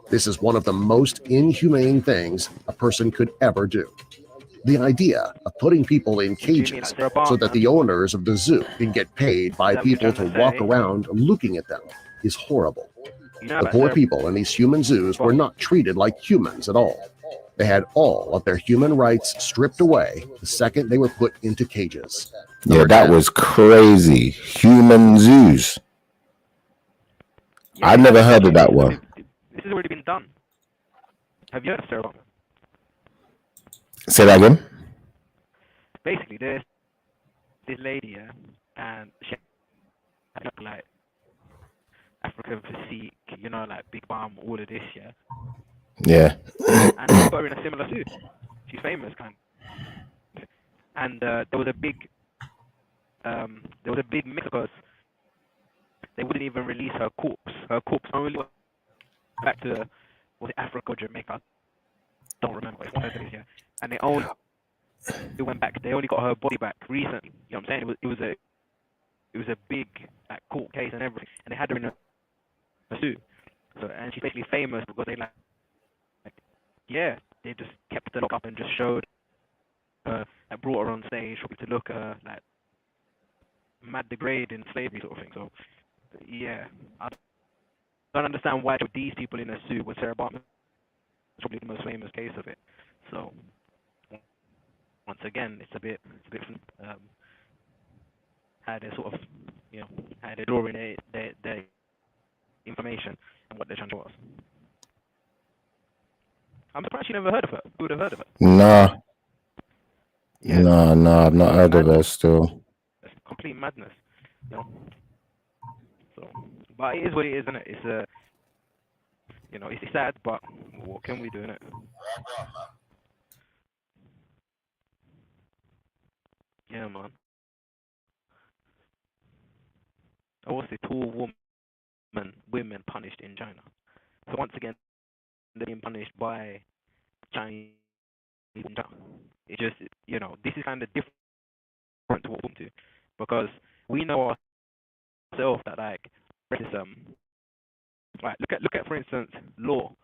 This is one of the most inhumane things a person could ever do. The idea of putting people in cages so that the owners of the zoo can get paid by people to walk around looking at them is horrible. The poor people in these human zoos were not treated like humans at all. They had all of their human rights stripped away the second they were put into cages.
Yeah, that was crazy. Human zoos.
Yeah,
I never heard of that one.
This has already been done. Have you heard of Sarah?
Say that again.
Basically, there's this lady, yeah, and she had like African physique, you know, like big bum, all of this, yeah.
Yeah.
And they got her in a similar suit. She's famous, kind of. And there was a big there was a big mix because they wouldn't even release her corpse. Her corpse only went back to, was it Africa or Jamaica? I don't remember. It's one of those, yeah. And they only went back. They only got her body back recently. You know what I'm saying? It was a big like court case and everything, and they had her in a suit. So, and she's basically famous because they yeah, they just kept her locked up and just showed her, like brought her on stage for people to look at her like mad degrading slavery sort of thing. So yeah, I don't understand why these people in a suit with Sarah Bartman. It's probably the most famous case of it. So once again, it's a bit how they sort of, you know, how they're drawing their information and what they're trying to show us. I'm surprised you never heard of her. Who would have heard of her?
Nah,
Yeah,
nah, I've not heard of her
madness.
still.
It's complete madness. You know? So, but it is what it is, isn't it? It's you know, it's sad, but what can we do, innit? Yeah, man. I was the tall women punished in China. So once again, they're being punished by Chinese in China. It's just, you know, this is kind of different to what we're to, because we know ourselves that like racism. Right, look at for instance law.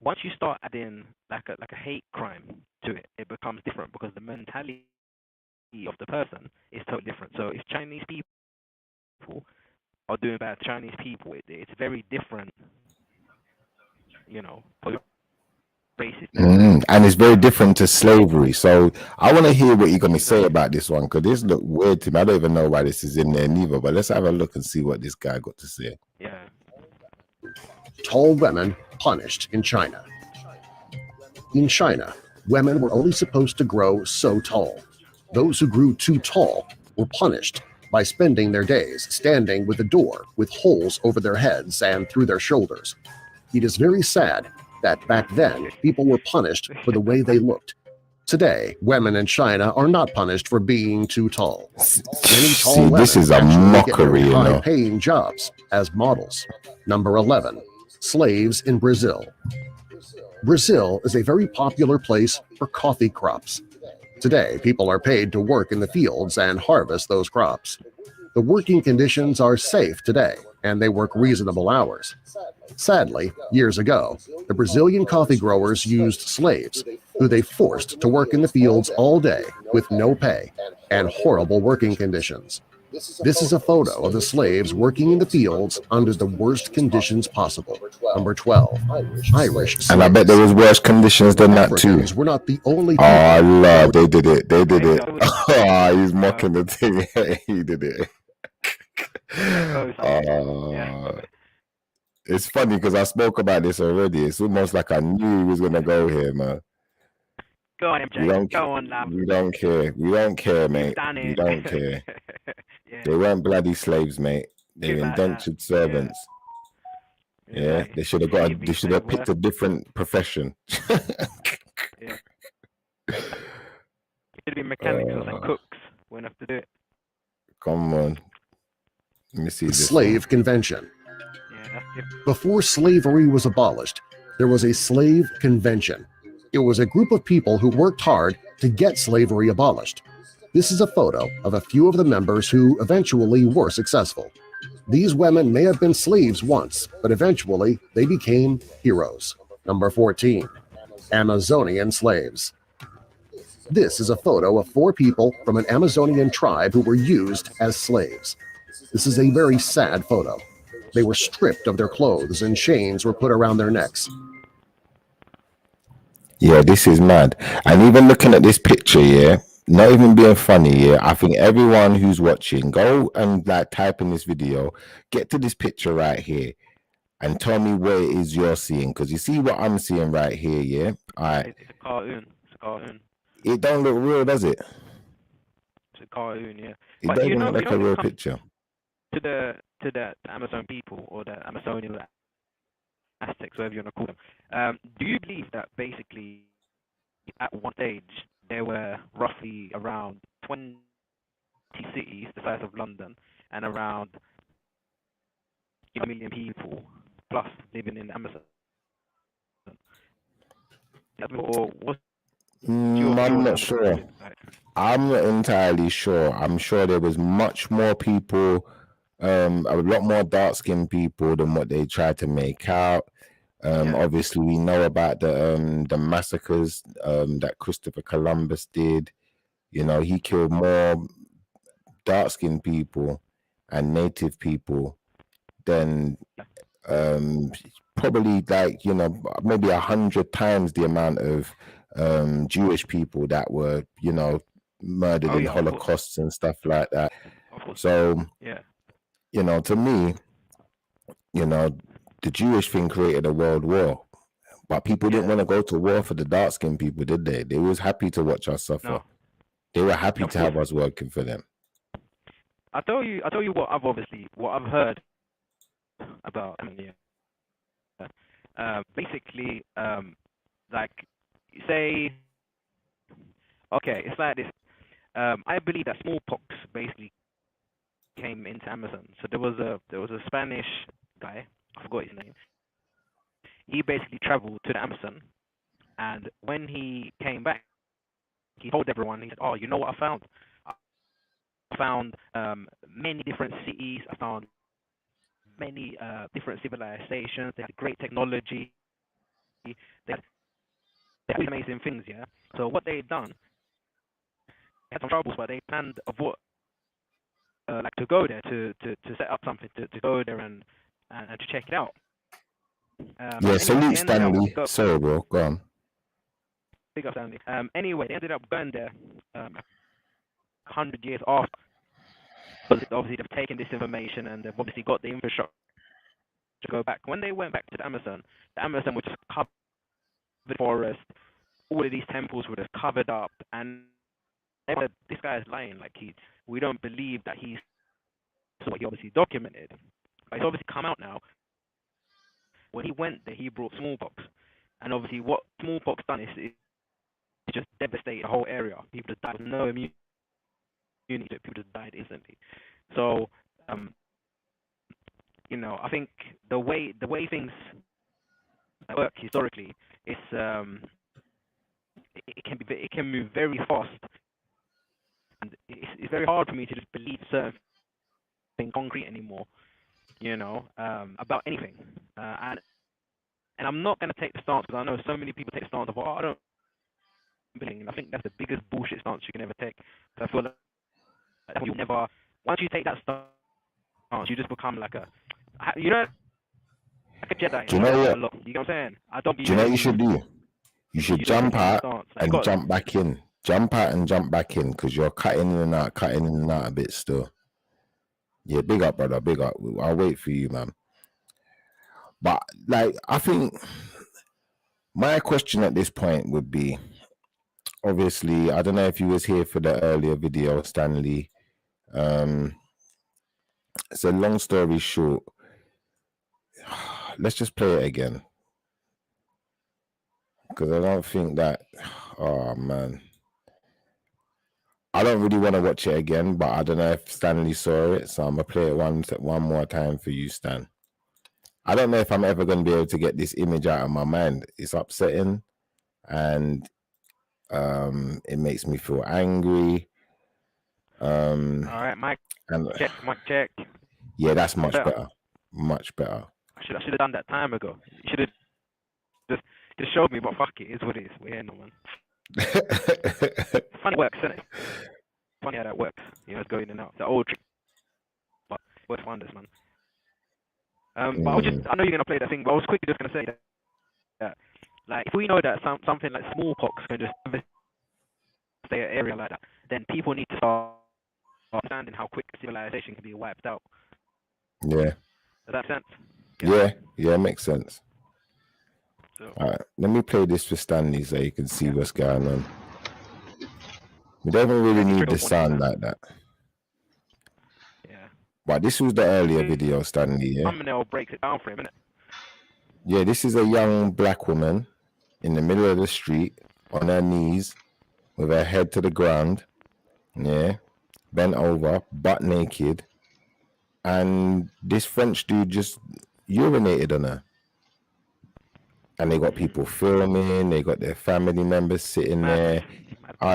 Once you start adding like a hate crime to it, it becomes different because the mentality of the person is totally different. So if Chinese people are doing bad to Chinese people, it's very different, you know, racist.
And it's very different to slavery. So I want to hear what you're going to say about this one, because this look weird to me. I don't even know why this is in there neither, but let's have a look and see what this guy got to say.
Yeah.
Tall women punished in China. In China, women were only supposed to grow so tall. Those who grew too tall were punished by spending their days standing with a door with holes over their heads and through their shoulders. It is very sad that back then people were punished for the way they looked. Today, women in China are not punished for being too tall. Many tall
See,
women
this is a
actually get very
mockery, you know.
high-paying jobs as models. Number 11. Slaves in Brazil. Brazil is a very popular place for coffee crops. Today, people are paid to work in the fields and harvest those crops. The working conditions are safe today, and they work reasonable hours. Sadly, years ago, the Brazilian coffee growers used slaves who they forced to work in the fields all day with no pay and horrible working conditions. This is a photo of the slaves working in the fields under the worst conditions possible. Number 12. Irish slaves.
And I bet there was worse conditions than that too.
Africans were not the only people.
Oh Lord, they did it. They did it. Oh, he's mocking the thing. He did it. It's funny because I spoke about this already. It's almost like I knew he was gonna go here, man.
Go on, MJ. Go on, lad.
We don't care. We don't care, mate. We don't care.
Yeah.
They weren't bloody slaves, mate. They were indentured servants. Yeah, they should have got. They should have picked a different profession.
Yeah. It should be mechanics and cooks. Wouldn't have to do it.
Come on. Let me see this.
Slave Convention.
Yeah, that's different.
Before slavery was abolished, there was a slave convention. It was a group of people who worked hard to get slavery abolished. This is a photo of a few of the members who eventually were successful. These women may have been slaves once, but eventually they became heroes. Number 14. Amazonian slaves. This is a photo of 4 people from an Amazonian tribe who were used as slaves. This is a very sad photo. They were stripped of their clothes and chains were put around their necks.
Yeah, this is mad. And even looking at this picture, yeah, not even being funny, yeah, I think everyone who's watching, go and like type in this video, get to this picture right here and tell me what it is you're seeing, because you see what I'm seeing right here, yeah? All right.
It's a cartoon. It's a cartoon.
It don't look real, does it?
It's a cartoon, yeah.
It
But
don't
you
even
know,
look like a real picture.
To the Amazon people or the Amazonian Aztecs, whatever you want to call them, do you believe that basically at one stage there were roughly around 20 cities the size of London and around a million people plus living in Amazon. Or what's
I'm not sure. I'm not entirely sure. I'm sure there was much more people, a lot more dark-skinned people than what they tried to make out. Obviously, we know about the massacres that Christopher Columbus did. You know, he killed more dark-skinned people and native people than probably like, you know, maybe 100 times the amount of Jewish people that were, you know, murdered in Holocausts and stuff like that. So, you know, to me, you know, the Jewish thing created a world war, but people didn't want to go to war for the dark-skinned people, did they? They was happy to watch us suffer.
No.
They were happy to have us working for them.
I tell you what I've heard about. Basically, like say, okay, it's like this. I believe that smallpox basically came into Amazon. So there was a Spanish guy, I forgot his name. He basically traveled to the Amazon, and when he came back, he told everyone. He said, "Oh, you know what I found? I found many different cities. I found many different civilizations. They had great technology. They had amazing things, yeah. So what they had done, they had some troubles, but they planned of what, like to go there to set up something to go there and to check it out.
Yeah, salute Stanley. Sorry, bro. Go on.
Big up Stanley. Anyway, they ended up going there 100 years after. Obviously, they've taken this information and they've obviously got the infrastructure to go back. When they went back to the Amazon was just covered with forest. All of these temples were just covered up, and they said, this guy is lying. Like we don't believe that he's what he obviously documented. But it's obviously come out now. When he went there, he brought smallpox, and obviously what smallpox done is it just devastated the whole area. People just died with no immunity. People just died instantly. So, you know, I think the way things work historically is it can move very fast, and it's very hard for me to just believe certain things concrete anymore. You know, about anything, and I'm not going to take the stance because I know so many people take the stance of, I don't believe. And I think that's the biggest bullshit stance you can ever take. I feel like you never, once you take that stance, you just become like a Jedi.
Do you know what?
You know what I'm saying? I don't.
Do you know what you should do? You should jump out and jump back in. Jump out and jump back in because you're cutting in and out a bit still. Yeah, big up, brother. Big up. I'll wait for you, man. But like, I think my question at this point would be, obviously, I don't know if you was here for the earlier video, Stanley. So long story short, let's just play it again. Because I don't think that, oh man. I don't really want to watch it again, but I don't know if Stanley saw it, so I'm going to play it one more time for you, Stan. I don't know if I'm ever going to be able to get this image out of my mind. It's upsetting, and it makes me feel angry.
All right, Mike. Mic check.
Yeah, that's much better. Much better.
I should have done that time ago. You should have just showed me, but fuck it, it's what it is. We're here, no man. Funny works, isn't it? Funny how that works. You know, it's going in and out. It's an old trick, but works wonders, man. But I know you're gonna play that thing, but I was quickly just gonna say that like, if we know that something like smallpox can just stay an area like that, then people need to start understanding how quick civilization can be wiped out.
Yeah.
Does that make sense?
Yeah, makes sense.
So,
all right, let me play this for Stanley so you can see what's going on. We don't even really need the sound like that.
Yeah.
But this was the earlier video, Stanley, yeah?
Thumbnail breaks it down for him, innit?
Yeah, this is a young black woman in the middle of the street on her knees with her head to the ground. Yeah. bent over, butt naked, and this French dude just urinated on her. And they got people filming, they got their family members sitting there.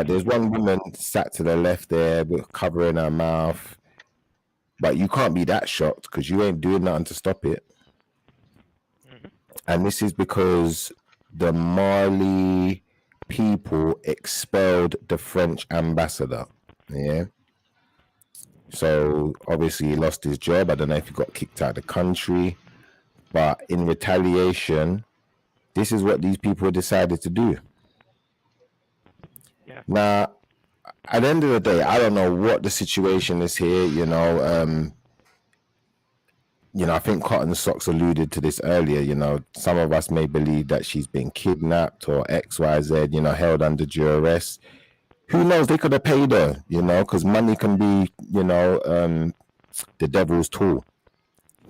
There's one woman sat to the left there with covering her mouth. But you can't be that shocked because you ain't doing nothing to stop it. And this is because the Mali people expelled the French ambassador. Yeah. So obviously he lost his job. I don't know if he got kicked out of the country. But in retaliation, this is what these people decided to do.
Yeah.
Now, at the end of the day, I don't know what the situation is here. You know, I think Cotton Socks alluded to this earlier. You know, some of us may believe that she's been kidnapped or XYZ, you know, held under duress. Who knows? They could have paid her, you know, because money can be, you know, the devil's tool.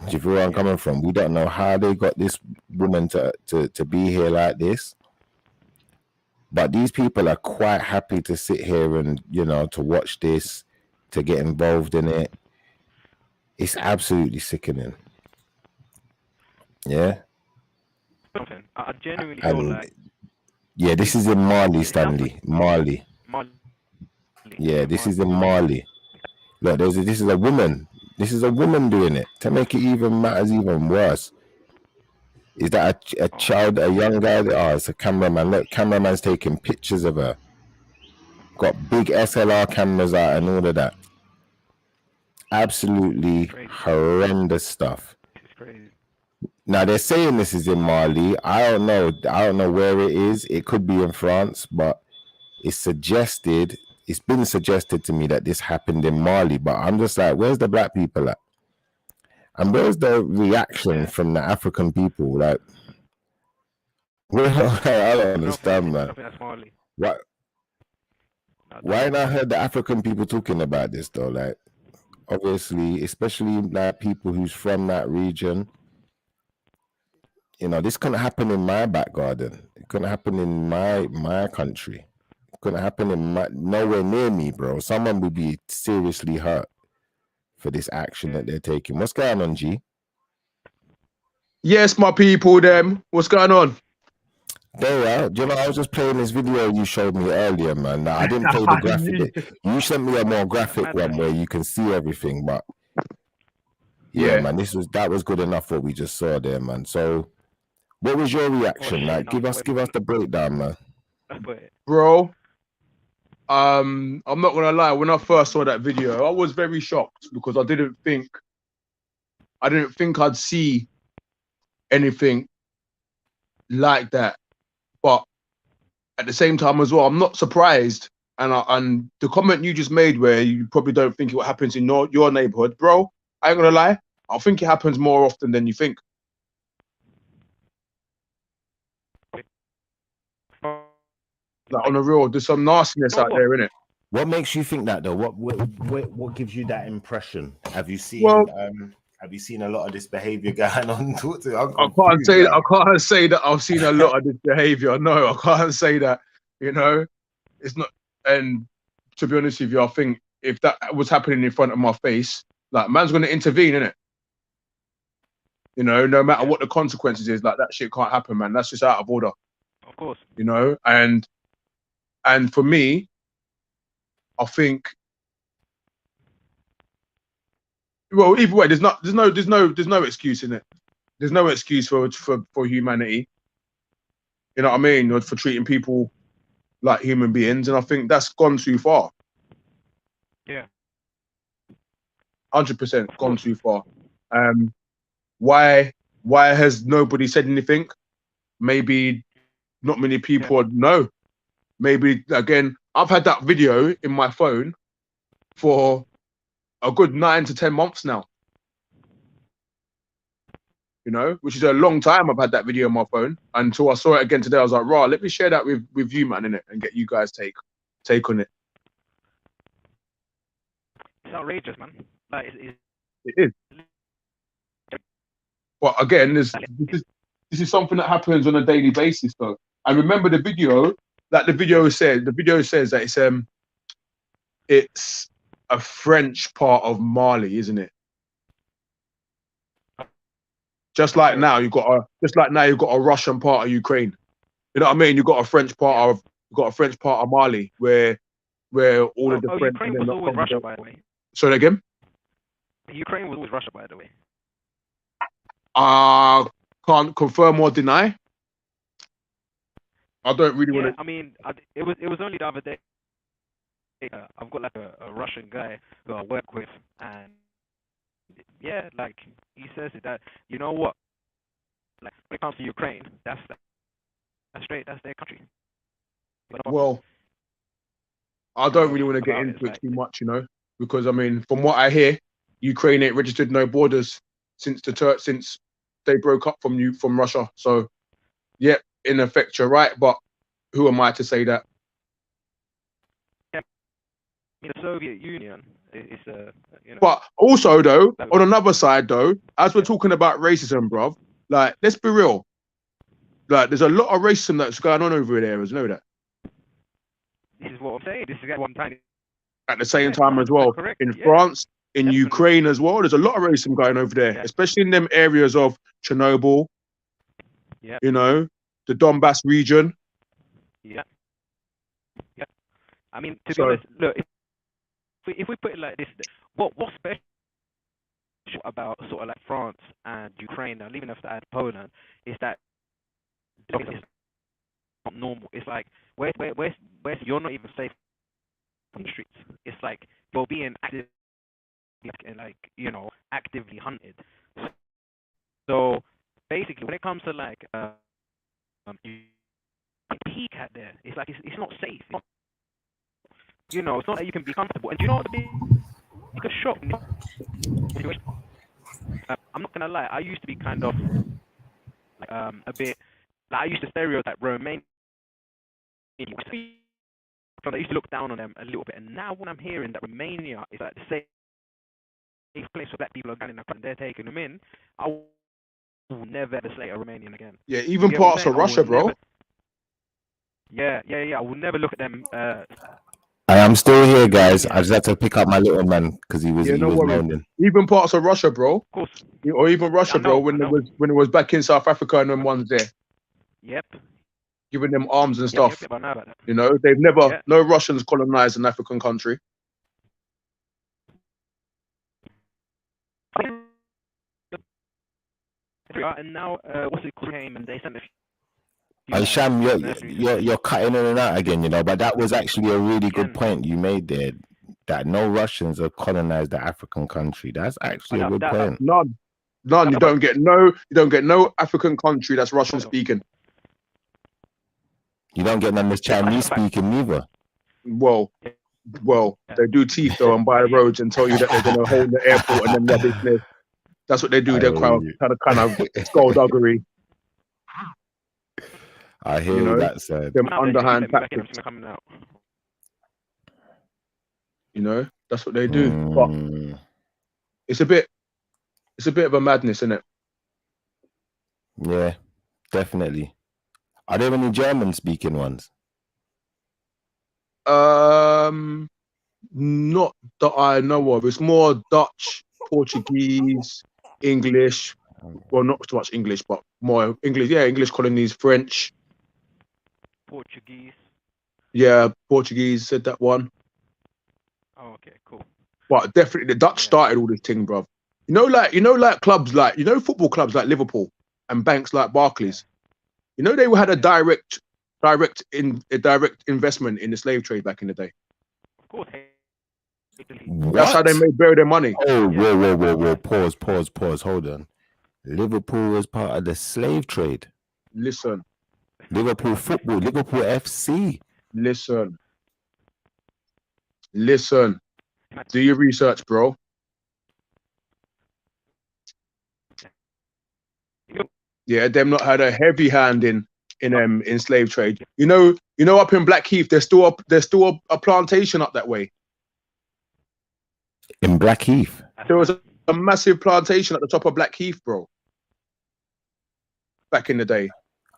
Do you feel where I'm coming from? We don't know how they got this woman to be here like this. But these people are quite happy to sit here and, you know, to watch this, to get involved in it. It's absolutely sickening. Yeah.
I genuinely feel like.
Yeah, this is in Mali, Stanley. Mali. Yeah, this is in Mali. Look, this is a woman. This is a woman doing it. To make it even matters even worse. Is that a child, a young guy? Oh, it's a cameraman. Look, cameraman's taking pictures of her. Got big SLR cameras out and all of that. Absolutely horrendous stuff.
It's crazy.
Now they're saying this is in Mali. I don't know. I don't know where it is. It could be in France, but it's been suggested to me that this happened in Mali. But I'm just like, where's the black people at? And where's the reaction from the African people? Like, I don't understand, man. Why ain't I heard the African people talking about this though? Like, obviously, especially like people who's from that region. You know, this couldn't happen in my back garden. It couldn't happen in my country. It couldn't happen in nowhere near me, bro. Someone would be seriously hurt for this action that they're taking. What's going on, G?
Yes, my people, them. What's going on?
There, you know, I was just playing this video you showed me earlier, man. Now, I didn't play the graphic. You sent me a more graphic one where you can see everything, but yeah, man, that was good enough what we just saw there, man. So, what was your reaction? Like, give us the breakdown, man.
Bro, I'm not gonna lie. When I first saw that video, I was very shocked because I didn't think I'd see anything like that. But at the same time as well, I'm not surprised. And the comment you just made, where you probably don't think it happens in your neighborhood, bro, I ain't gonna lie. I think it happens more often than you think. Like, on the real, there's some nastiness out there, innit?
What makes you think that though? What gives you that impression? Have you seen a lot of this behavior going on?
I can't say that I've seen a lot of this behavior. No, I can't say that. You know, it's not. And to be honest with you, I think if that was happening in front of my face, like, man's gonna intervene, innit? You know, no matter what the consequences is, like, that shit can't happen, man. That's just out of order.
Of course.
You know, and for me, I think, well, either way, there's no excuse in it. There's no excuse for humanity. You know what I mean? Or for treating people like human beings, and I think that's gone too far.
Yeah.
100% gone too far. Why has nobody said anything? Maybe not many people know. Maybe, again, I've had that video in my phone for a good 9 to 10 months now. You know, which is a long time I've had that video on my phone, until I saw it again today. I was like, right, let me share that with you, man, innit, and get you guys take on it.
It's outrageous, man. Like,
it is. But again, this is something that happens on a daily basis, though. And remember the video, like the video says that it's a French part of Mali, isn't it? Just like now you've got a Russian part of Ukraine. You know what I mean? You've got a French part of Mali where all of the French.
Ukraine was always Russia, by the way.
Sorry again.
Ukraine was always Russia, by the way.
Can't confirm or deny. I don't really want to.
I mean, it was only the other day. I've got like a Russian guy who I work with, and yeah, like he says that, you know what, like when it comes to Ukraine, that's straight, that's their country.
Well, I don't really want to get into it too much, you know, because I mean, from what I hear, Ukraine ain't registered no borders since they broke up from Russia. So, yeah, in effect, you're right, but who am I to say that?
Yeah, the Soviet Union is you know.
But also, though, on another side, though, as we're talking about racism, bruv, like, let's be real. Like, there's a lot of racism that's going on over there, you know that?
This is what I'm saying. This is what I'm trying to.
At the same time as well, in France, in
Definitely.
Ukraine as well, there's a lot of racism going over there, especially in them areas of Chernobyl, you know, the Donbass region.
Yeah. Yeah. I mean, to be honest, look, if we put it like this, what's special about sort of like France and Ukraine, and leaving aside Poland, is that it's not normal. It's like where's you're not even safe on the streets. It's like you're being active, like, you know, actively hunted. So basically, when it comes to like you peek at there, it's like it's not safe. It's not, you know, it's not that you can be comfortable. And do you know what the biggest shock? I'm not gonna lie. I used to be kind of like a bit. Like, I used to stereotype Romania. I used to look down on them a little bit, and now when I'm hearing that Romania is like the safe place for black people are going in and they're taking them in, I will never ever slay a Romanian again.
Yeah, even parts of Russia, bro.
Yeah. I will never look at them.
I'm still here, guys. I just had to pick up my little man because he was moaning.
Even parts of Russia, bro.
Of course.
Or even Russia, bro, when it was back in South Africa and them ones there.
Yep.
Giving them arms and stuff.
Yep, I know about that.
You know, they've never, no Russians colonized an African country.
And now, what's it called? Came and they sent a few.
And Sham, you're cutting in and out again, you know, but that was actually a really good point you made there. That no Russians have colonized the African country. That's actually a good point.
None. You don't get no African country that's Russian speaking.
You don't get none that's Chinese speaking neither.
Well, they do teeth though and buy roads and tell you that they're gonna hold the airport and then their business. That's what they do. They're kind of skullduggery.
I hear that said.
Them underhand tactics. You know, that's what they do. But it's a bit of a madness, isn't it?
Yeah, definitely. Are there any German speaking ones?
Not that I know of. It's more Dutch, Portuguese, English. Well, not so much English, but more English. Yeah, English colonies, French.
Portuguese.
Yeah, Portuguese said that one.
Oh, okay, cool.
But definitely the Dutch started all this thing, bro. You know, like clubs, like, you know, football clubs like Liverpool and banks like Barclays. You know, they had a direct investment in the slave trade back in the day.
Of course.
That's how they made their money.
Oh, whoa. Pause. Hold on. Liverpool was part of the slave trade.
Listen.
Liverpool football, Liverpool FC.
Listen. Do your research, bro. Yeah, them not had a heavy hand in slave trade. You know, up in Blackheath, there's still a plantation up that way.
In Blackheath,
there was a massive plantation at the top of Blackheath, bro. Back in the day.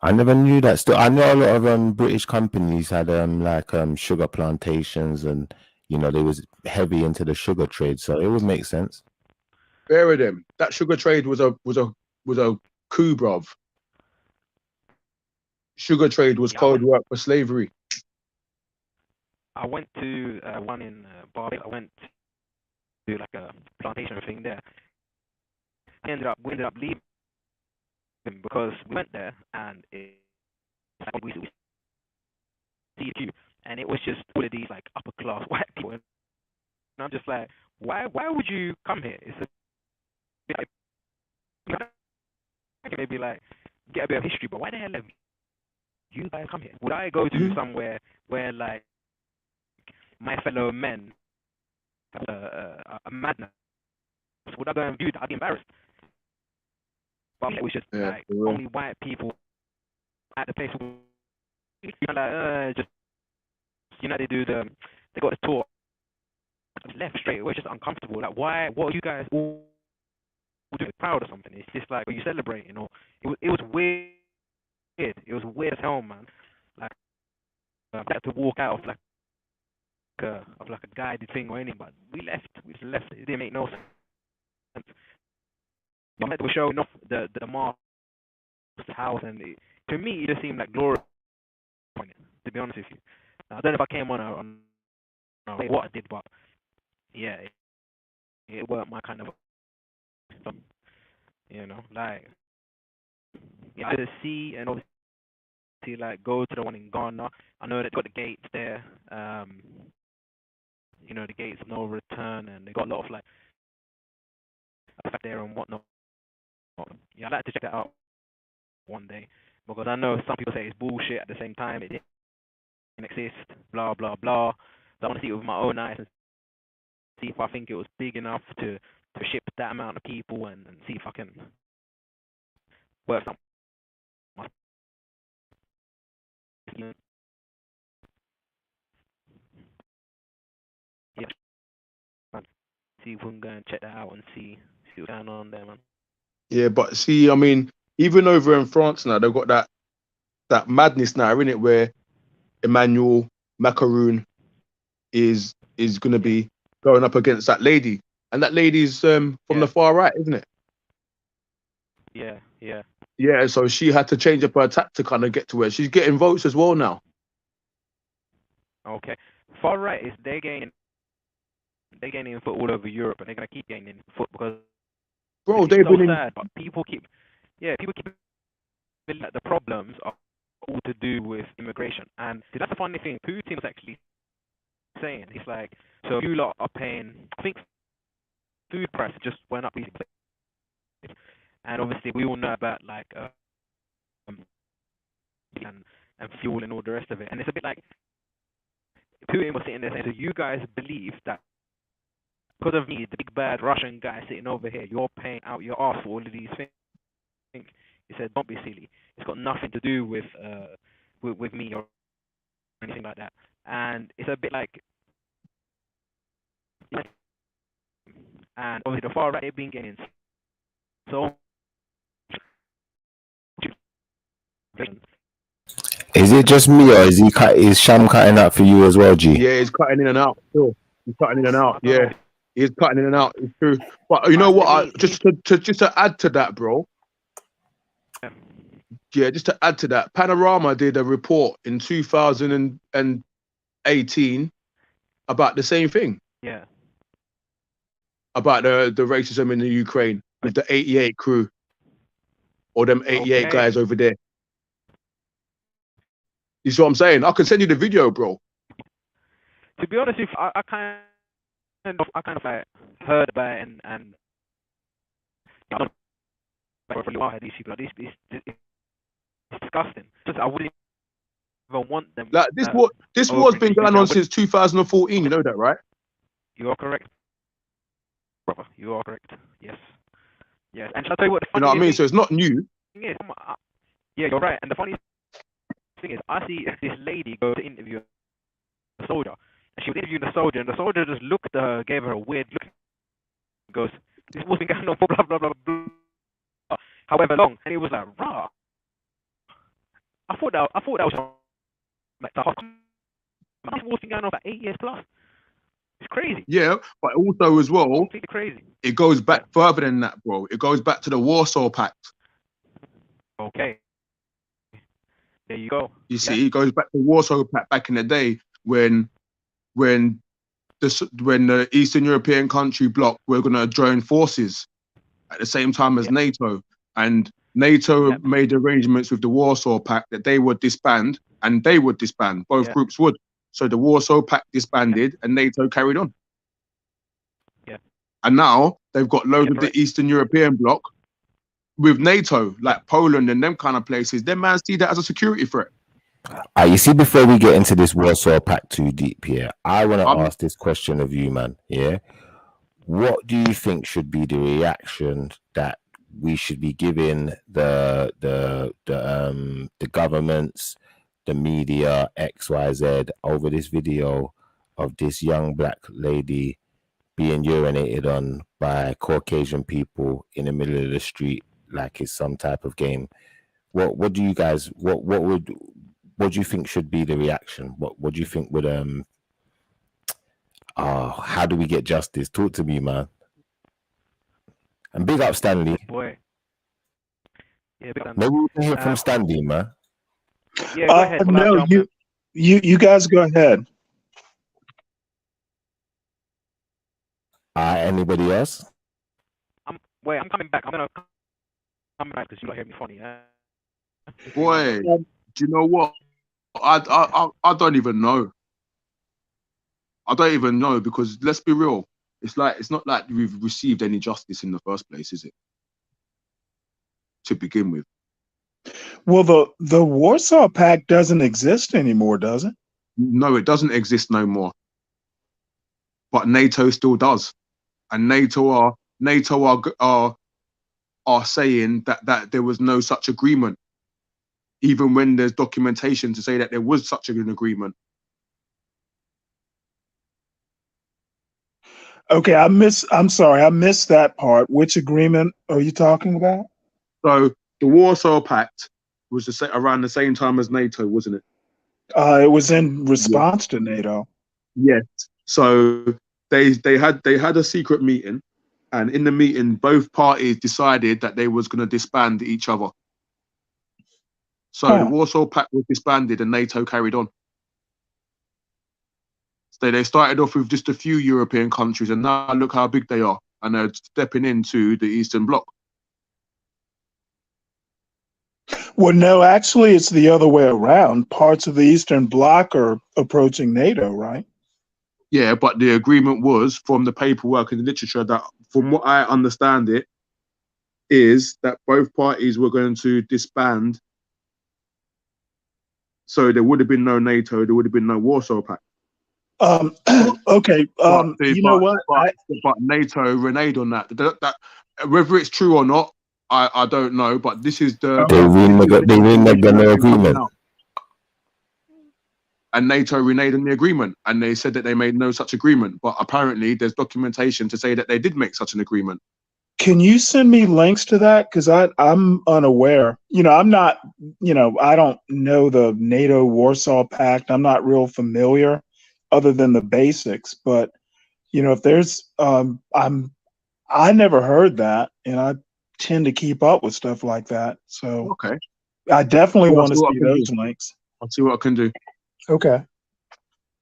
I never knew that. Still, I know a lot of British companies had sugar plantations and you know, they was heavy into the sugar trade, so it would make sense.
Bear of them. That sugar trade was a coup, bruv. Sugar trade was
Yeah,
code work for slavery.
I went to one in Barbados. I went to like a plantation thing there. We ended up leaving because we went there and we see you, and it was just all of these like upper class white people, and I'm just like, why would you come here? It's a bit like, maybe like get a bit of history, but why the hell have you guys come here? Would I go to somewhere where like my fellow men have a madness? Would I go and view that? I'd be embarrassed. But it was just like only white people at the place. Like, just they do they got a tour. Left straight away, just uncomfortable. Like, why? What are you guys all doing? Proud or something? It's just like, are you celebrating? Or it was weird. It was weird as hell, man. Like, I had to walk out of like a guided thing or anything, but we left. We just left. It didn't make no sense. They were showing off the master's house, and to me, it just seemed like glory. To be honest with you, I don't know if I came on what I did, but yeah, it weren't my kind of, like, yeah, I just see and obviously like go to the one in Ghana. I know they've got the gates there, the gates of no return, and they got a lot of like there and whatnot. Yeah, I'd like to check that out one day, because I know some people say it's bullshit. At the same time, it didn't exist, blah blah blah. So I want to see it with my own eyes and see if I think it was big enough to ship that amount of people, and see if I can work something. Yeah, man. See if we can go and check that out and see what's going on there, man.
Yeah, but see, I mean, even over in France now, they've got that madness now, isn't it? Where Emmanuel Macron is going to be going up against that lady, and that lady's from the far right, isn't it?
Yeah.
Yeah, so she had to change up her attack to kind of get to where she's getting votes as well now.
Okay, far right is they're gaining foot all over Europe, and they're gonna keep gaining foot because
Bro,
it's
they've
so
been
sad, but people keep feeling that the problems are all to do with immigration, and see, that's the funny thing. Putin was actually saying, it's like, so you lot are paying, I think food prices just went up recently, and obviously we all know about like and fuel and all the rest of it, and it's a bit like Putin was sitting there saying, so you guys believe that because of me, the big bad Russian guy sitting over here, you're paying out your ass for all of these things. He said, don't be silly. It's got nothing to do with me or anything like that. And it's a bit like, and obviously the far right, they've been getting so.
Is it just me, or is Sham cutting out for you as well, G?
Yeah, he's cutting in and out. Still, he's cutting in and out. Yeah, he's cutting in and out. It's true. But you know what? Just to add to that, bro. Yeah, just to add to that, Panorama did a report in 2018 about the same thing.
Yeah.
About the racism in the Ukraine with the 88 crew, or them 88 guys over there. You see what I'm saying? I can send you the video, bro.
To be honest, I kind of like heard about it and I don't know why these people like this. It's disgusting. Just, I wouldn't even want them.
Like this war's been going on since 2014. You know that, right?
You are correct, brother. You are correct. Yes. And shall I tell you what the funny
you know what I mean? So it's not new.
Is? Yeah, you're right. And the funny thing is, I see this lady go to interview a soldier, and she was interviewing the soldier, and the soldier just looked at her, gave her a weird look, and goes, "This was been going on for blah blah blah blah, however long," and it was like, "Rah." I thought that was like the whole. This war's been going on for 8 years plus. It's crazy.
Yeah, but also as well,
Completely crazy.
it goes back further than that, bro. It goes back to the Warsaw Pact.
Okay. There you go.
You see, it goes back to the Warsaw Pact back in the day when the Eastern European country bloc were going to join forces at the same time as NATO, and NATO made arrangements with the Warsaw Pact that they would disband, and they would disband. Both groups would. So the Warsaw Pact disbanded, and NATO carried on.
Yeah.
And now they've got loads of the Eastern European bloc with NATO, like Poland and them kind of places. Them man see that as a security threat.
You see, before we get into this Warsaw Pact too deep here, I want to ask this question of you, man. Yeah, what do you think should be the reaction that we should be giving the governments, the media, XYZ over this video of this young black lady being urinated on by Caucasian people in the middle of the street like it's some type of game? What do you guys what do you think should be the reaction? What do you think would how do we get justice? Talk to me, man. And big up Stanley.
Boy. Yeah, big up.
Maybe we can hear from Stanley, man.
Yeah, go ahead.
No, you guys go ahead.
Anybody else?
I'm coming back. I'm gonna come back because you don't hear me funny.
Boy, do you know what? I don't even know. I don't even know, because let's be real. It's not like we've received any justice in the first place, is it? To begin with.
Well, the Warsaw Pact doesn't exist anymore, does it?
No, it doesn't exist no more. But NATO still does, and NATO are saying that there was no such agreement, even when there's documentation to say that there was such an agreement.
Okay, I'm sorry, I missed that part. Which agreement are you talking about?
So the Warsaw Pact was around the same time as NATO, wasn't it?
It was in response to NATO.
Yes. So they had a secret meeting, and in the meeting, both parties decided that they was going to disband each other. So the Warsaw Pact was disbanded, and NATO carried on. So they started off with just a few European countries, and now look how big they are, and they're stepping into the Eastern Bloc.
Well, no, actually, it's the other way around. Parts of the Eastern Bloc are approaching NATO, right?
Yeah, but the agreement was, from the paperwork and the literature, that from what I understand it, is that both parties were going to disband. So there would have been no NATO, there would have been no Warsaw Pact.
Okay. You know what?
But NATO reneged on that. That whether it's true or not, I don't know. But this is the
they reneged on the agreement,
and NATO reneged on the agreement, and they said that they made no such agreement. But apparently, there's documentation to say that they did make such an agreement.
Can you send me links to that? Because I'm unaware. I'm not. I don't know the NATO Warsaw Pact. I'm not real familiar, other than the basics. But if there's, I never heard that, and I tend to keep up with stuff like that. So
okay,
I definitely want to see those links.
I'll see what I can do.
Okay,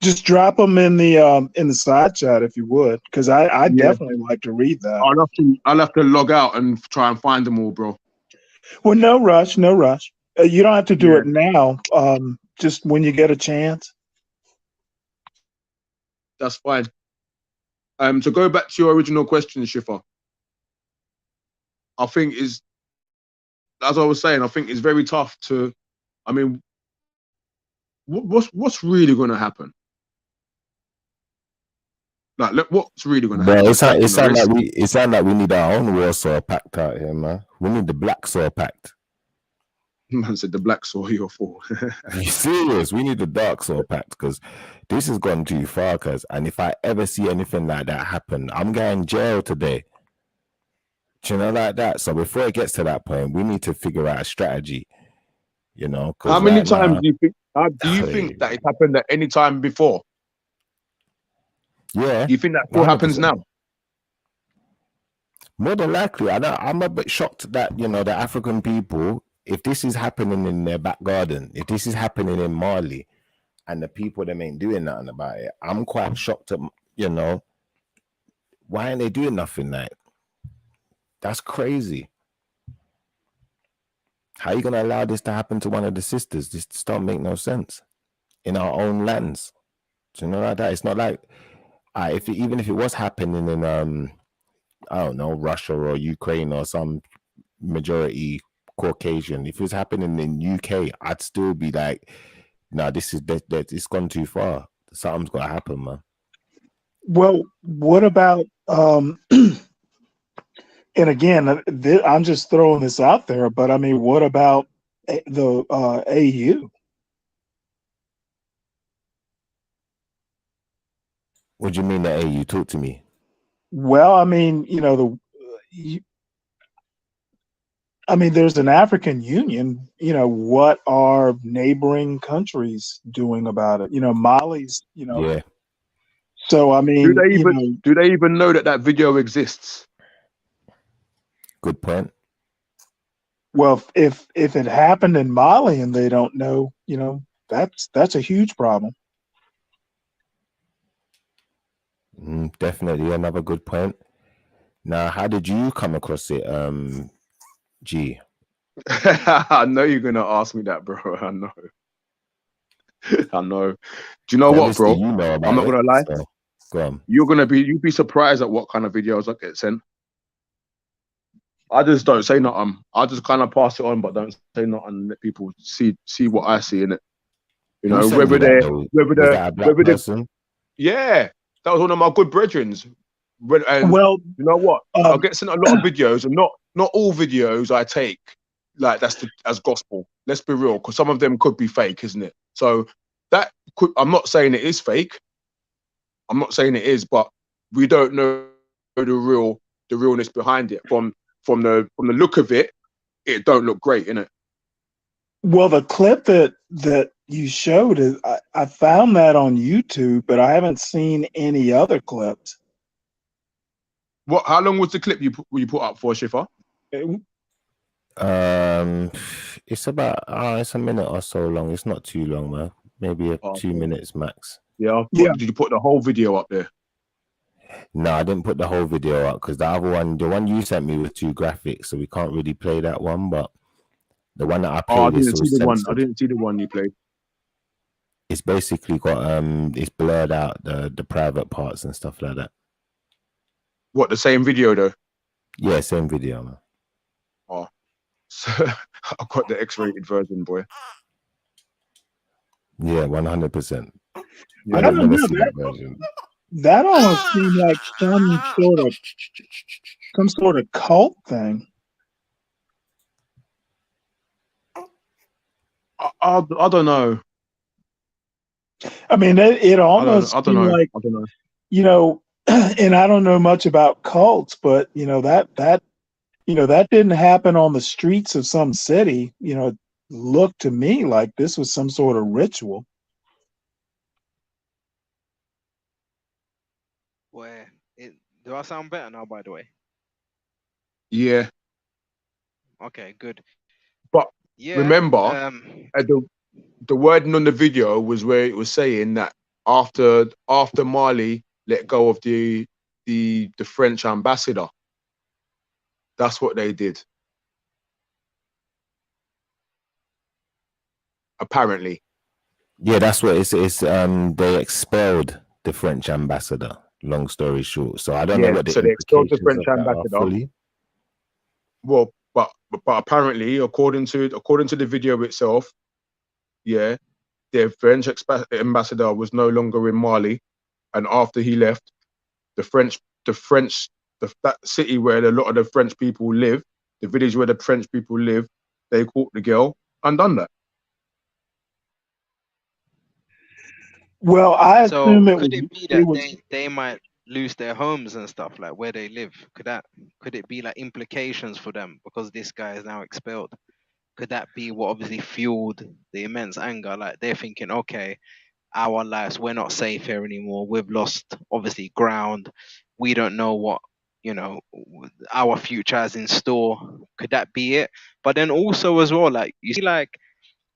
just drop them in the side chat if you would, because I definitely like to read that.
I'll have to log out and try and find them all, bro.
Well, no rush, no rush. You don't have to do it now. Just when you get a chance.
That's fine. To go back to your original question, Shifa, I think as I was saying, I think it's very tough to. I mean, what's really going to happen? Like, look, what's really going to happen?
It sounds like we need our own Warsaw Pact out here, man. We need the Black Saw Pact.
Man said the Black Saw, you're full.
Are you serious? We need the Dark Saw Pact, because this has gone too far. And if I ever see anything like that happen, I'm going jail today. Like that. So before it gets to that point, we need to figure out a strategy.
How many times do you think? Do you think that it happened at any time before?
Yeah,
You think that still happens
100%.
now?
More than likely, I'm a bit shocked that the African people, if this is happening in their back garden, if this is happening in Mali, and the people them ain't doing nothing about it, I'm quite shocked at why ain't they doing nothing? Like, that's crazy. How are you gonna allow this to happen to one of the sisters? This just don't make no sense in our own lands. Do you know like that? It's not like even if it was happening in I don't know, Russia or Ukraine or some majority Caucasian. If it was happening in UK, I'd still be like, nah, this is that it's gone too far. Something's gotta happen, man.
Well, what about and again, I'm just throwing this out there, but I mean, what about the AU?
What do you mean that you talk to me?
Well, I mean, there's an African Union. What are neighboring countries doing about it? Mali's,
Yeah.
So I
Do
mean,
they even know that video exists?
Good point.
well, if it happened in Mali and they don't know, that's a huge problem.
Definitely another good point. Now, how did you come across it, G?
I know you're gonna ask me that, bro. I know. I know. Do you know what,
Obviously,
bro?
you know about
I'm not gonna lie.
So, go on.
You'd be surprised at what kind of videos I get sent. I just don't say nothing. I just kind of pass it on, but don't say nothing and let people see what I see in it.
Who sent you that, though? Was that a black person?
Yeah, that was one of my good brethrens. And
Well,
you know what? I get sent a lot of videos, and not all videos I take like as gospel. Let's be real, because some of them could be fake, isn't it? So I'm not saying it is fake. I'm not saying it is, but we don't know the realness behind it. From the look of it, it don't look great, innit?
Well, the clip that you showed is I found that on YouTube, but I haven't seen any other clips.
How long was the clip you put up for, Shifa?
It's about it's a minute or so long. It's not too long, man. Maybe 2 minutes max.
Yeah. Did you put the whole video up there?
No, I didn't put the whole video up because the one you sent me was too graphic, so we can't really play that one. But the one that I played,
I didn't see the one you played.
It's basically got it's blurred out the private parts and stuff like that.
What, the same video though?
Yeah, same video, man.
Oh, so I've got the X-rated version, boy.
Yeah, 100%.
I don't know
that version.
That almost seemed like some sort of cult thing.
I don't know.
I mean, it almost
I don't know.
like,
I don't know.
And I don't know much about cults, but that didn't happen on the streets of some city. It looked to me like this was some sort of ritual.
Do I sound better now, by the way?
Yeah.
Okay, good.
But
yeah,
remember, the wording on the video was where it was saying that after Mali let go of the French ambassador, that's what they did. Apparently.
Yeah, that's what it's they expelled the French ambassador. Long story short, so I don't know what the
they expelled the French
implications of that
ambassador.
are fully.
Well, but apparently, according to the video itself, yeah, the French ambassador was no longer in Mali, and after he left, that city where a lot of the French people live, the village where the French people live, they caught the girl and done that.
Well, I assume
could it be that they might lose their homes and stuff, like where they live? Could it be like implications for them because this guy is now expelled? Could that be what obviously fueled the immense anger? Like they're thinking, okay, our lives, we're not safe here anymore. We've lost obviously ground. We don't know what our future has in store. Could that be it? But then also as well, like you see, like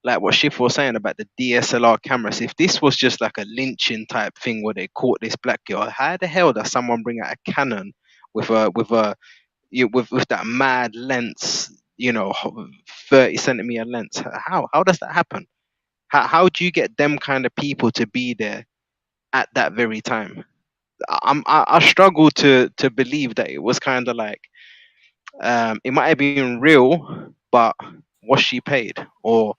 what Shiv was saying about the DSLR cameras. If this was just like a lynching type thing where they caught this black girl, how the hell does someone bring out a Canon with with that mad lens, 30 centimeter lens? How does that happen? How do you get them kind of people to be there at that very time? I struggle to believe that it was kind of like it might have been real, but was she paid, or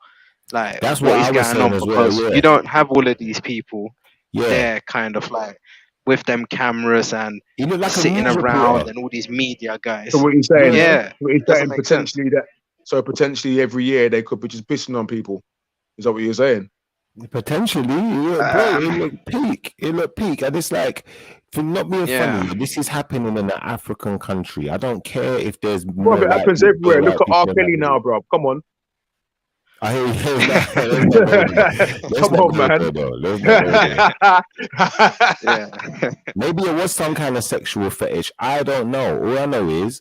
like
That's
what
what
is
I was
going
saying
on?
as well.
Because
Yeah,
you don't have all of these people
yeah.
there kind of like with them cameras and
He looked like a
sitting
news
around
reporter.
and all these media guys.
So what you're saying?
Yeah.
Yeah,
What you're
it doesn't
saying
make sense.
potentially that. So potentially every year they could be just pissing on people. Is that what you're saying?
Potentially, bro, it looked peak. It looked peak, and it's like, for not being
Yeah.
funny, this is happening in an African country. I don't care if there's
Bro,
more
it
white
happens
people,
everywhere.
white
Look at
people
R.
in
Kelly
that
now,
video.
bro. Come on.
I hear you. Let's not go there. Let's
Come
not
on,
go
man.
there, though. Let's not go there.
Yeah.
Maybe it was some kind of sexual fetish. I don't know. All I know is,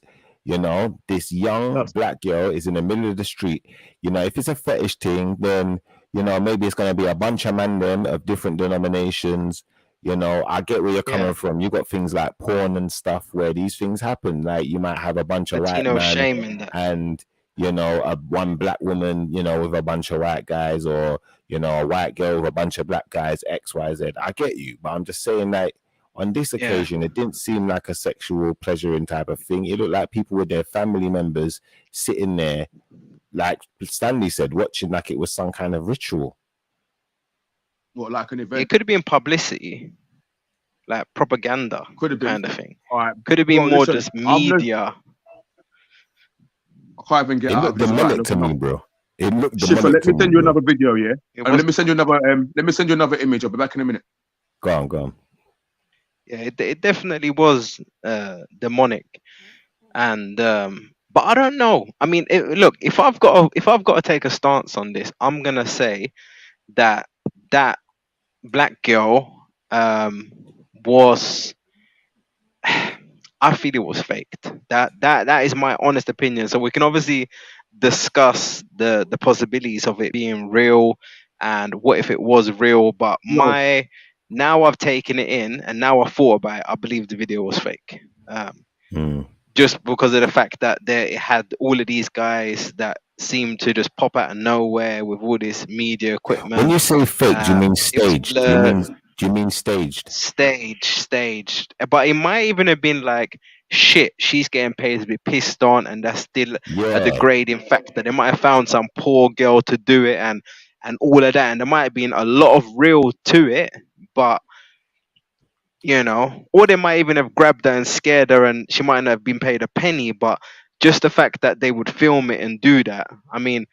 this young
That's-
black girl is in the middle of the street. If it's a fetish thing, then, maybe it's going to be a bunch of men them of different denominations. I get where you're coming
Yeah.
from. You got things like porn and stuff where these things happen. Like you might have a bunch of white
Latino
men
shame in that.
and, one black woman, with a bunch of white guys, or, a white girl with a bunch of black guys, X, Y, Z. I get you, but I'm just saying, like, on this
Yeah.
occasion, it didn't seem like a sexual pleasuring type of thing. It looked like people with their family members sitting there, like Stanley said, watching like it was some kind of ritual.
What, like an
It
event?
could have been publicity, like propaganda
Could have been.
kind of thing.
All right.
Could have been
Well,
more
listen,
just
I'm not-
media.
I can't even get
It
out
looked
of this.
demonic
Right,
to me, bro. It looked
Schiffer,
demonic
let me
to
send
me,
you
bro.
another video, yeah?
It
And
was,
let me send you another image. I'll be back in a minute.
Go on.
yeah, it definitely was demonic, and but I don't know. I mean, look, if I've got to take a stance on this, I'm gonna say that black girl was. I feel it was faked. That is my honest opinion. So we can obviously discuss the possibilities of it being real and what if it was real. But
No.
now I've taken it in and now I've thought about it. I believe the video was fake. Just because of the fact that it had all of these guys that seemed to just pop out of nowhere with all this media equipment.
When you say fake, do you mean
it was
staged? Do you mean staged?
Staged. But it might even have been like, shit, she's getting paid to be pissed on, and that's still a
Yeah.
degrading factor. They might have found some poor girl to do it and all of that, and there might have been a lot of real to it, but or they might even have grabbed her and scared her and she might not have been paid a penny, but just the fact that they would film it and do that. I mean,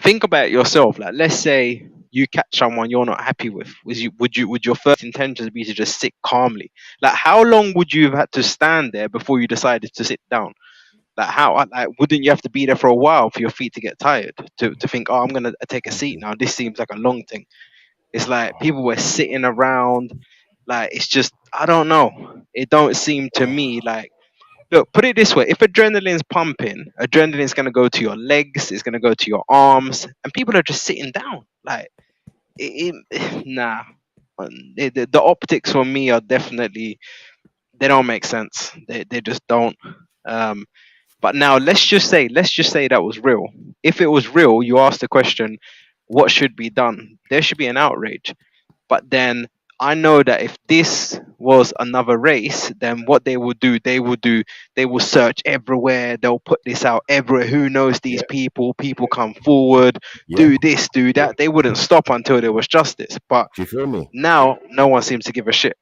think about it yourself. Like, let's say you catch someone you're not happy with. Would your first intentions be to just sit calmly? Like, how long would you have had to stand there before you decided to sit down? Like, wouldn't you have to be there for a while for your feet to get tired to think, oh, I'm gonna take a seat now? This seems like a long thing. It's like people were sitting around. Like, it's just, I don't know. It don't seem to me like. Look, put it this way: if adrenaline's pumping, adrenaline's gonna go to your legs, it's gonna go to your arms, and people are just sitting down. Like, nah. The optics for me are definitely, they don't make sense. They just don't. But now let's just say that was real. If it was real, you ask the question, what should be done? There should be an outrage. But then I know that if this was another race, then what they will search everywhere. They'll put this out everywhere. Who knows these people? People come forward, do this, do that. They wouldn't stop until there was justice. But
Do you feel me?
now no one seems to give a shit.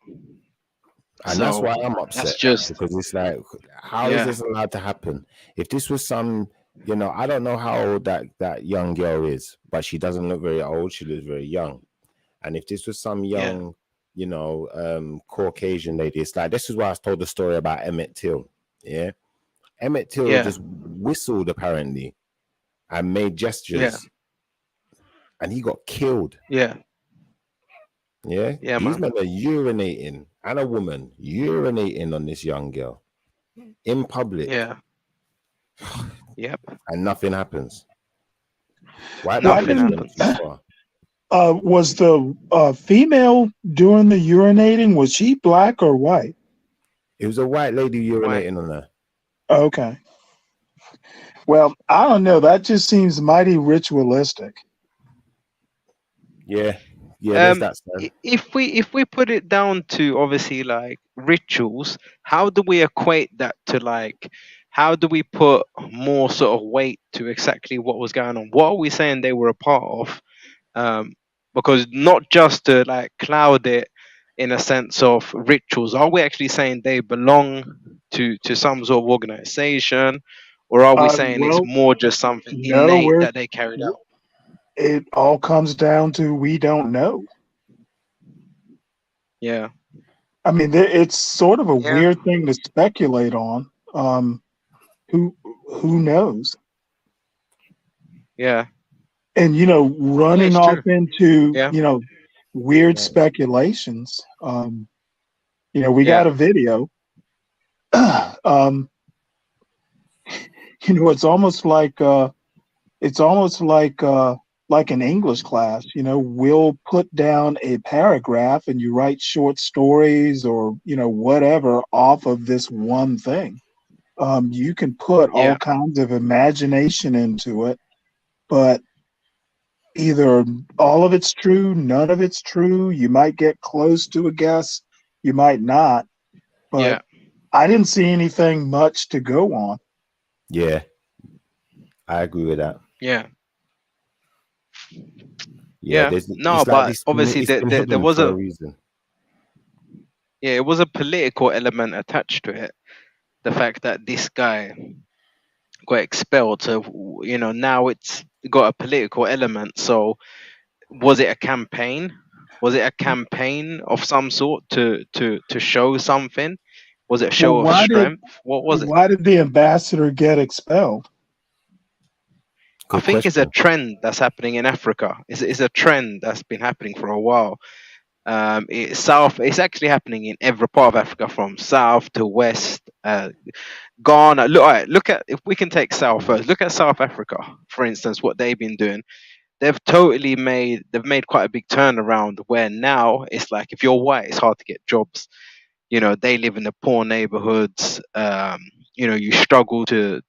And that's why I'm upset. Because it's like, how is this allowed to happen? If this was some, I don't know how old that young girl is, but she doesn't look very old. She looks very young. And if this was some young, Caucasian lady, it's like, this is why I told the story about Emmett Till. Yeah. Emmett Till just whistled apparently and made gestures. And he got killed.
Yeah.
Yeah,
Yeah,
these
man.
men are urinating, and a woman urinating on this young girl in public,
Yeah. Yep.
and nothing happens. White
Why
people
Nothing
have
didn't
gone too
happens.
far.
was the female doing the urinating? Was she black or white?
It was a white lady
White.
urinating on her.
Okay. Well, I don't know. That just seems mighty ritualistic.
Yeah, yeah. There's
Um,
that side.
if we put it down to obviously like rituals, how do we equate that to like? How do we put more sort of weight to exactly what was going on? What are we saying they were a part of? Because not just to like cloud it in a sense of rituals, are we actually saying they belong to some sort of organization, or are we saying it's
Well,
more just something
no,
innate that they carried out?
it all comes down to we don't know.
Yeah,
I mean, it's sort of a
yeah,
weird thing to speculate on. Who knows?
yeah,
And
yeah.
running
It's
off
true.
into
Yeah,
weird
Yeah.
speculations. We
yeah,
got a video. um, it's almost like an English class. We'll put down a paragraph and you write short stories or whatever off of this one thing. You can put all
yeah,
kinds of imagination into it, but either all of it's true, none of it's true. You might get close to a guess, you might not, but
yeah,
I didn't see anything much to go on.
Yeah, I agree with that.
yeah,
Yeah,
yeah.
there's.
No,
It's like
but
this.
obviously
It's been
there
hidden
was
for a
a,
reason.
yeah, it was a political element attached to it. The fact that this guy got expelled, so now it's got a political element. So was it a campaign? Was it a campaign of some sort to show something? Was it a
Well,
show of strength? What was it?
why did the ambassador get expelled?
I
Good
think it's a
question.
trend that's happening in Africa. It's a trend that's been happening for a while. It's actually happening in every part of Africa, from south to west. Ghana. Look, all right, look at, if we can take South first. Look at South Africa, for instance. What they've been doing, they've made quite a big turnaround where now it's like if you're white, it's hard to get jobs. They live in the poor neighborhoods. You struggle to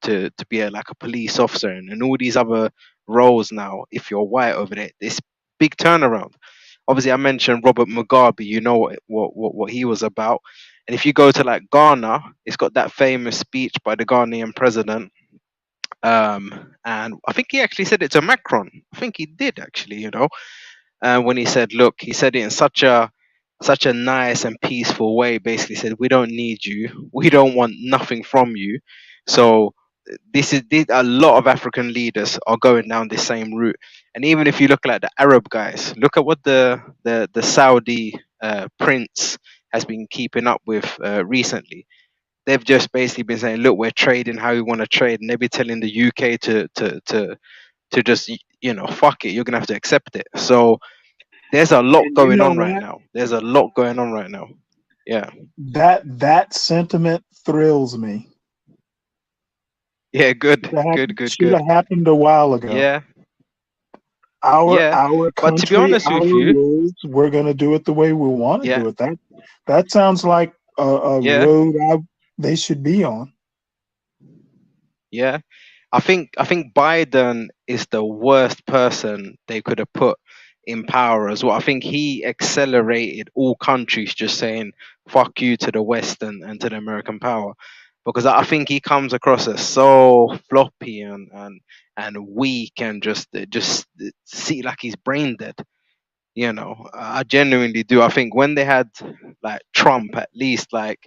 be like a police officer, and all these other roles now. If you're white over there, this big turnaround. Obviously, I mentioned Robert Mugabe. You know what he was about. And if you go to like Ghana, it's got that famous speech by the Ghanaian president. And I think he actually said it to Macron. I think he did actually. When he said, "Look," he said it in such a nice and peaceful way. Basically, said, "We don't need you. We don't want nothing from you." So a lot of African leaders are going down this same route. And even if you look at the Arab guys, look at what the Saudi prince has been keeping up with recently. They've just basically been saying, "Look, we're trading how we want to trade," and they've been telling the UK to just fuck it. You're gonna have to accept it. So there's a lot
And you
going
know
on right
what?
now. There's a lot going on right now. Yeah.
That sentiment thrills me.
Yeah. Good. Good. Good.
Should have
Good.
happened a while ago.
Yeah.
Our
Yeah. But to be
country,
honest
our
with you,
rules. We're gonna do it the way we want to
yeah,
do it. That sounds like a
yeah,
road they should be on.
yeah. I think Biden is the worst person they could have put in power as well. I think he accelerated all countries just saying "fuck you" to the West and to the American power, because I think he comes across as so floppy and weak and just see like he's brain dead. I genuinely do. I think when they had like Trump, at least like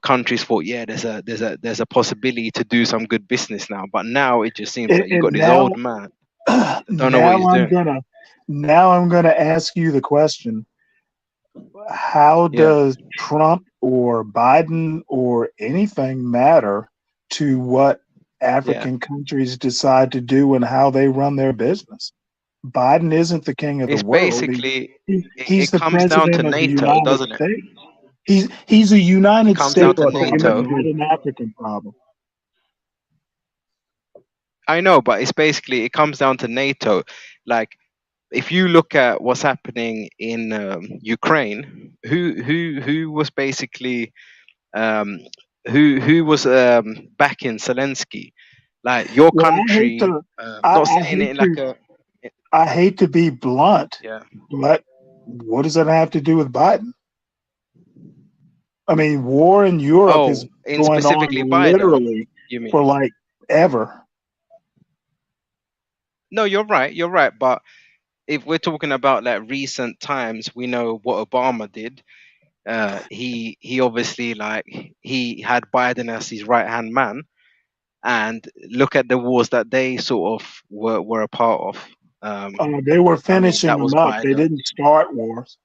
countries thought, yeah, there's a possibility to do some good business now. But now it just seems like you
And
got this old man that don't know what
now
he's doing.
I'm gonna ask you the question: how
Yeah,
does Trump or Biden or anything matter to what
yeah,
African countries decide to do and how they run their business? Biden isn't the king of the
It's
world.
basically
He's
it
the
comes down to
president of the
NATO,
United
doesn't it?
States. He's a United
comes down
States
to
problem,
NATO.
not an African problem.
I know, but it's basically it comes down to NATO. Like, if you look at what's happening in Ukraine, who was basically who was backing Zelensky? Like your
Well,
country,
I
not saying
hate
it like
to,
a
I hate to be blunt,
yeah.
but what does that have to do with Biden? I mean, war in Europe
Oh,
is
in
going
specifically
on
Biden,
literally
you mean?
for like ever.
No, you're right. You're right. But if we're talking about like recent times, we know what Obama did. He obviously like he had Biden as his right hand man, and look at the wars that they sort of were a part of.
They were
I mean,
finishing
that was
them up. They
Biden.
didn't start wars.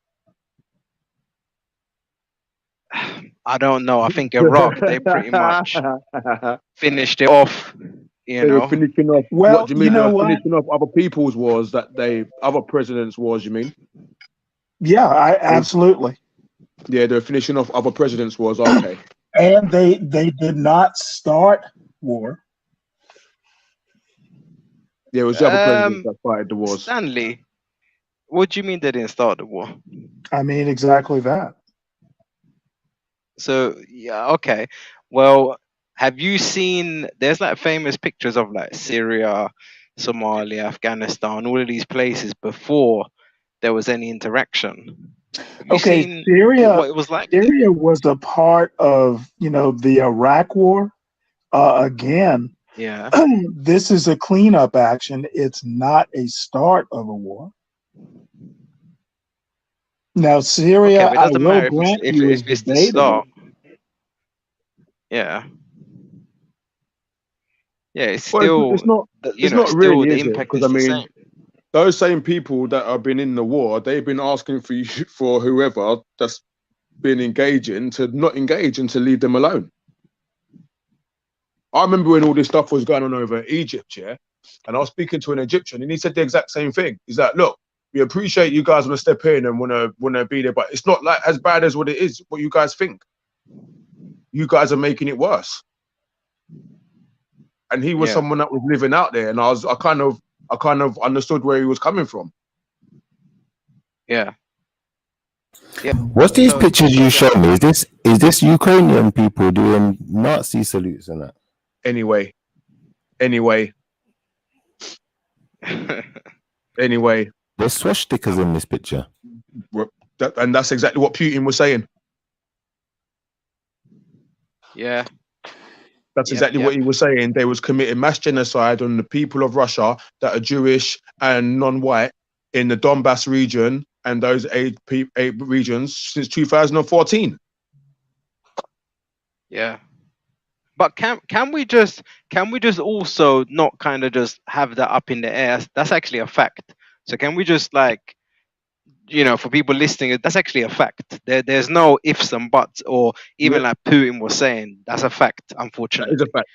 I don't know. I think Iraq they pretty much finished it off. You
They were
know,
finishing off.
Well,
What do you
you
mean? They
know
were
what?
finishing off other people's wars other presidents' wars. You mean?
Yeah, absolutely.
Yeah, they were finishing off other presidents' wars. Okay.
And they did not start war.
Yeah, it was the other presidents that fighted the wars.
Stanley, what do you mean they didn't start the war?
I mean, exactly that.
So yeah, okay. Well, have you seen? There's like famous pictures of like Syria, Somalia, Afghanistan, all of these places before there was any interaction. Have you
Okay,
seen
Syria.
what it was like?
Syria was a part of, the Iraq War. Again,
Yeah.
this is a cleanup action. It's not a start of a war. Now, Syria,
Okay, but it
I
doesn't
will
matter
grant
if
you, is
it's the
debatable.
start. Yeah. Yeah, it's
Well,
still
it's not.
you
It's
know
not
still
really,
the
is it?
impact
Because
is
I
the
mean,
same.
those same people that have been in the war, they've been asking for you, for whoever that's been engaging to not engage and to leave them alone. I remember when all this stuff was going on over Egypt, yeah, and I was speaking to an Egyptian, and he said the exact same thing. He's like, "Look, we appreciate you guys want to step in and want to be there, but it's not like as bad as what it is. What you guys think? You guys are making it worse." And he was
Yeah.
someone that was living out there, and I kind of understood where he was coming from.
Yeah. Yeah.
What's these
So
pictures you showed me? Is this Ukrainian people doing Nazi salutes and that?
Anyway,
There's swastikas in this picture.
and that's exactly what Putin was saying.
yeah.
That's
Yep,
exactly what he was saying. They was committing mass genocide on the people of Russia that are Jewish and non-white in the Donbass region and those eight regions since 2014.
Yeah. But can we just also not kind of just have that up in the air? That's actually a fact. So can we just like, for people listening, that's actually a fact. There's no ifs and buts, or even like Putin was saying, that's a fact. Unfortunately,
That is a fact.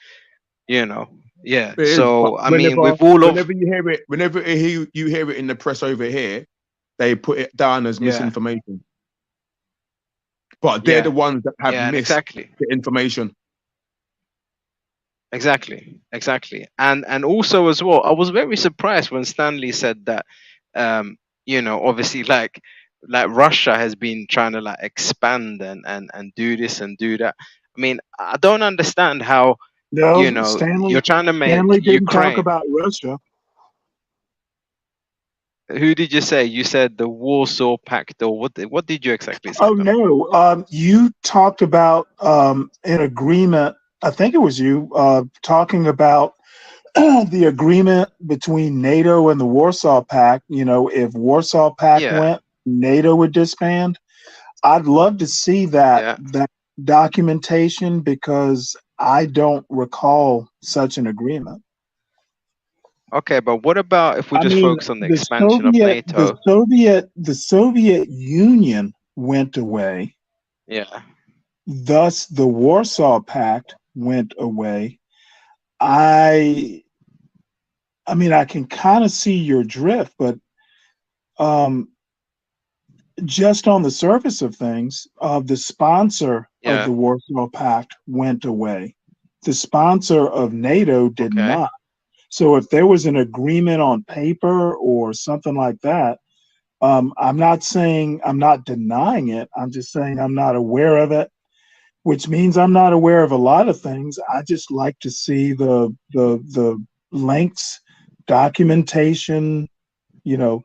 Yeah.
It is,
So
but
I mean, with all of
whenever you hear it in the press over here, they put it down as misinformation. But they're the ones that have missed
exactly.
the information.
Exactly. And also as well, I was very surprised when Stanley said that, obviously like Russia has been trying to like expand and do this and do that. I mean, I don't understand how,
Stanley,
you're trying to make
Stanley didn't
Ukraine.
talk about Russia.
Who did you say? You said the Warsaw Pact, or what did you exactly say?
Oh, no. You talked about an agreement. I think it was you talking about the agreement between NATO and the Warsaw Pact. If Warsaw Pact went, NATO would disband. I'd love to see that documentation, because I don't recall such an agreement.
Okay, but what about if we just focus on the expansion of NATO?
The Soviet Union went away.
Yeah.
Thus, the Warsaw Pact went away. I I mean, I can kind of see your drift, but um, just on the surface of things, the sponsor of
Yeah.
the Warsaw Pact went away. The sponsor of NATO did
Okay.
not. So if there was an agreement on paper or something like that, I'm not saying I'm not denying it. I'm just saying I'm not aware of it, which means I'm not aware of a lot of things. I just like to see the links, documentation. You know,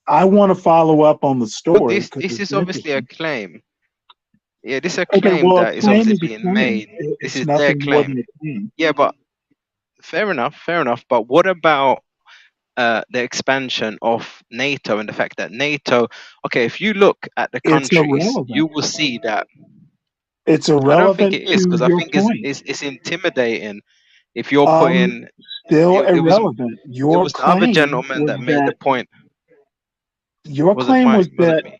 I want to follow up on the
But
story
this
because
is
it's
obviously a
interesting.
claim. Yeah, this is a
Okay,
claim
well, a
that is
claim
obviously
is a
being
claim.
made. This
It's
is their
nothing more
claim.
than a claim.
Yeah, but fair enough, fair enough. But what about the expansion of NATO and the fact that NATO? Okay, if you look at the
It's
countries,
irrelevant.
you will see that.
It's
I don't think
irrelevant
it is
to
because I
your
think
point.
it's intimidating. If you're
Um,
putting,
Still
it was
irrelevant. Your
the other
claim
gentleman
was
that made the
that
point.
your
Wasn't
claim was
mine, wasn't
that
me.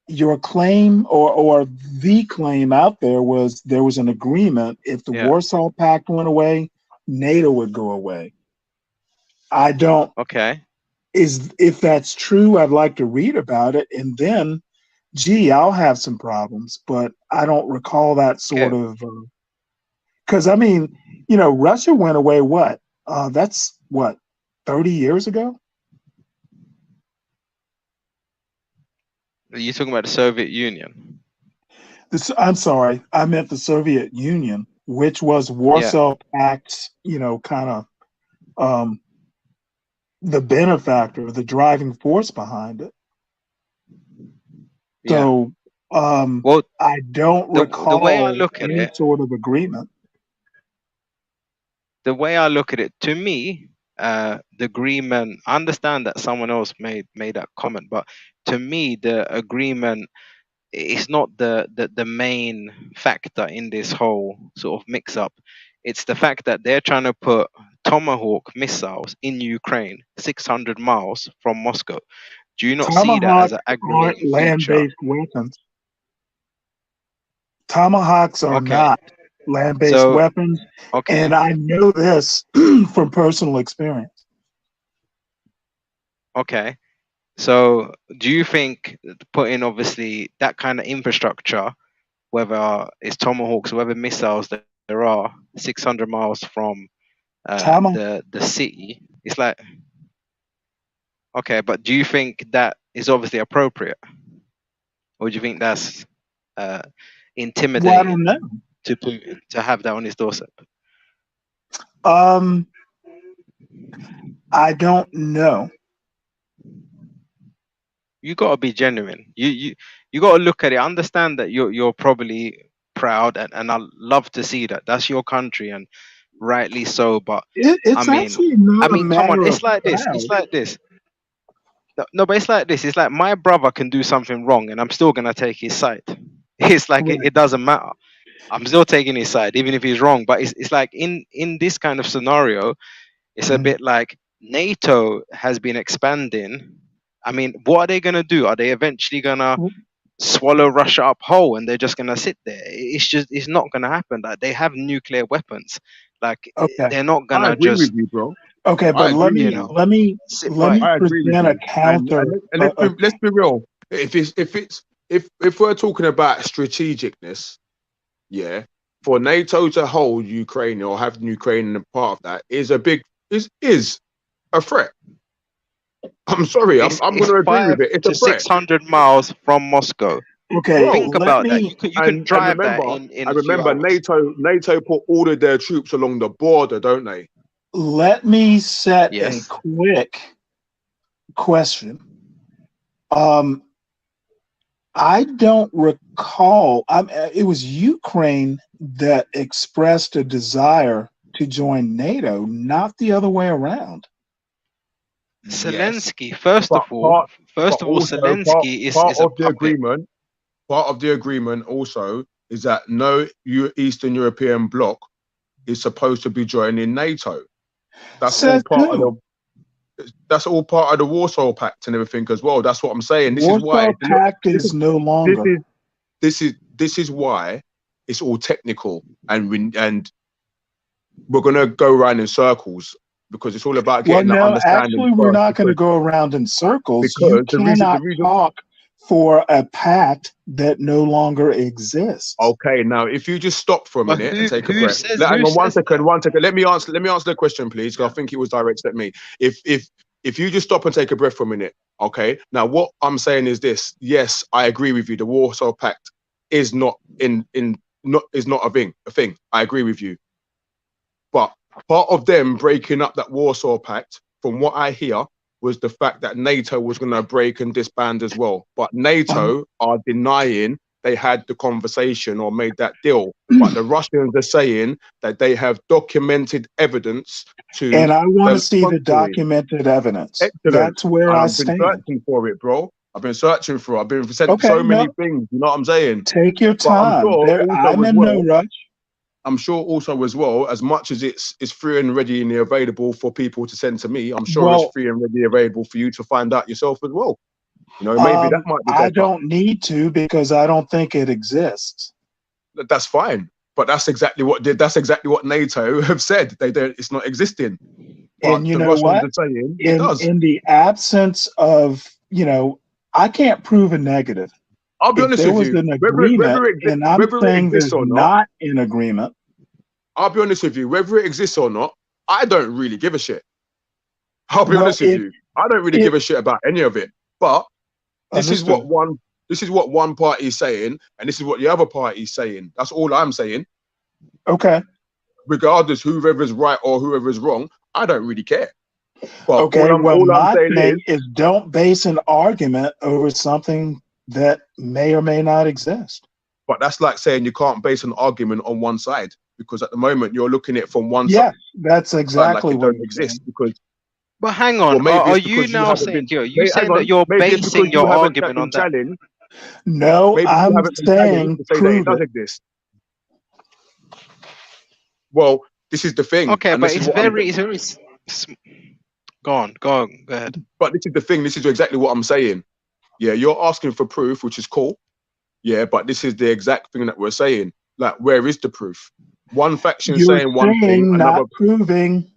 your claim or the claim out there was there was an agreement if the
Yeah.
Warsaw Pact went away, NATO would go away. I don't
Okay.
is if that's true, I'd like to read about it and then gee, I'll have some problems, but I don't recall that sort
Okay.
of because I mean, you know, Russia went away what? That's what 30 years ago?
Are you talking about the Soviet Union?
I'm sorry, I meant the Soviet Union, which was
Yeah.
Warsaw Pact's, you know, kind of um, the benefactor, the driving force behind it.
Yeah.
So
Well,
I don't
the way I
recall
look at
any
it,
sort of agreement.
to me, the agreement. I understand that someone else made that comment, but to me, the agreement is not the main factor in this whole sort of mix up. It's the fact that they're trying to put Tomahawk missiles in Ukraine, 600 miles from Moscow. Do you not see that as
Tomahawks
an
aren't
aggravating feature?
land-based weapons. Tomahawks are
Okay,
not land-based
so
weapons,
okay,
and I know this from personal experience.
okay. So do you think putting obviously that kind of infrastructure, whether it's Tomahawks, whether missiles that there are 600 miles from
Tama-
the city, it's like okay, but do you think that is obviously appropriate, or do you think that's
well, I don't
intimidating
know.
to Putin to have that on his doorstep?
I don't know.
You gotta be genuine. You gotta look at it. Understand that you're probably proud, and I love to see that. That's your country, and rightly so. But
It's actually not a
come on.
matter of
It's like this.
proud.
It's like this. No, but it's like this. It's like my brother can do something wrong, and I'm still gonna take his side. It's like
Right.
it doesn't matter. I'm still taking his side, even if he's wrong. But it's like in this kind of scenario, it's a
Mhm.
bit like NATO has been expanding. I mean, what are they gonna do? Are they eventually gonna swallow Russia up whole and they're just gonna sit there? It's not gonna happen. Like they have nuclear weapons. Like
Okay.
they're not
I
gonna
agree
just
with you, bro.
Okay,
I
but
agree
let
with
me
you know
let me
sit
let
by.
me
I agree with
present a
you.
counter.
And let's be real. If we're talking about strategicness, yeah, for NATO to hold Ukraine or have Ukraine a part of that is a threat. I'm sorry, I'm
It's
going to agree
5
with it. It's a
to
threat,
600 miles from Moscow.
Okay,
bro.
Think
let
about that.
me
You can drive that
And
in a few
remember,
hours.
NATO put all of their troops along the border, don't they?
let me set a
Yes.
quick question. I don't recall. It was Ukraine that expressed a desire to join NATO, not the other way around.
Yes,
Zelensky, first
but
of all,
also
Zelensky is
part
a
of the
puppet.
agreement. Part of the agreement also is that no Eastern European bloc is supposed to be joining NATO. That's all
Says
part of
who?
that's all part of the Warsaw Pact and everything as well. That's what I'm saying. This is why
Warsaw Pact is no longer.
this is why it's all technical and we're gonna go around in circles because it's all about
Well,
getting that
no,
understanding
actually, we're
first.
not going to
Because,
go around in circles.
because
You
the reason,
cannot talk for a pact that no longer exists.
okay, now if you just stop for a
But
minute and take a
who
breath.
says
Hang
who
on
says that?
one second. Let me answer the question, please, because I think it was directed at me. If you just stop and take a breath for a minute, okay. Now what I'm saying is this: yes, I agree with you. The Warsaw Pact is not a thing. I agree with you. But part of them breaking up that Warsaw Pact, from what I hear, was the fact that NATO was going to break and disband as well. But NATO are denying they had the conversation or made that deal. But the Russians are saying that they have documented evidence to
And I want to see the
contrary.
documented evidence.
Excellent.
That's where
And
I
I've been
stand.
searching for it, bro. I've been searching for it. I've been sent
Okay,
so many
no,
things. You know what I'm saying?
take your
But I'm
time.
sure
There,
also
I'm
as
in no
well.
rush.
I'm sure also as well, as much as it's free and ready and available for people to send to me, I'm sure it's
Well,
free and ready available for you to find out yourself as well. You know, maybe that might be
I
better.
don't need to because I don't think it exists.
That's fine. But that's exactly what NATO have said. They don't. It's not existing. But
And you
the
know
Russians
what?
are saying it does.
In the absence of, I can't prove a negative.
I'll be
If
honest
there
with
was
you.
an agreement, and I'm
Whether it
saying
exists
there's
or not,
not an agreement,
I'll be honest with you. Whether it exists or not, I don't really give a shit. I'll be
well,
honest with you. I don't really give a shit about any of it. But this is
understood.
what one party is saying, and this is what the other party is saying. That's all I'm saying.
Okay.
Regardless whoever's right or whoever's wrong, I don't really care. But
Okay.
all I'm saying
thing is don't base an argument over something that may or may not exist.
But that's like saying you can't base an argument on one side, because at the moment you're looking at it from one
Yes,
side.
that's exactly
Like it
what
don't exist because.
But hang on,
Well, maybe
are
it's
you
because you
now
haven't
saying
been.
you saying that you're
Maybe it's because
basing your
you haven't
argument
been
on that?
challenged.
No,
Maybe you
I'm
haven't been challenged
saying
to say that it
prove
does
it.
exist. Well, this is the thing.
Okay,
and
but
this is
it's
what I'm-
very go on, go ahead.
But this is the thing. This is exactly what I'm saying. Yeah, you're asking for proof, which is cool. Yeah, but this is the exact thing that we're saying. Like, where is the proof? One faction
You're
saying one thing, another.
not proving.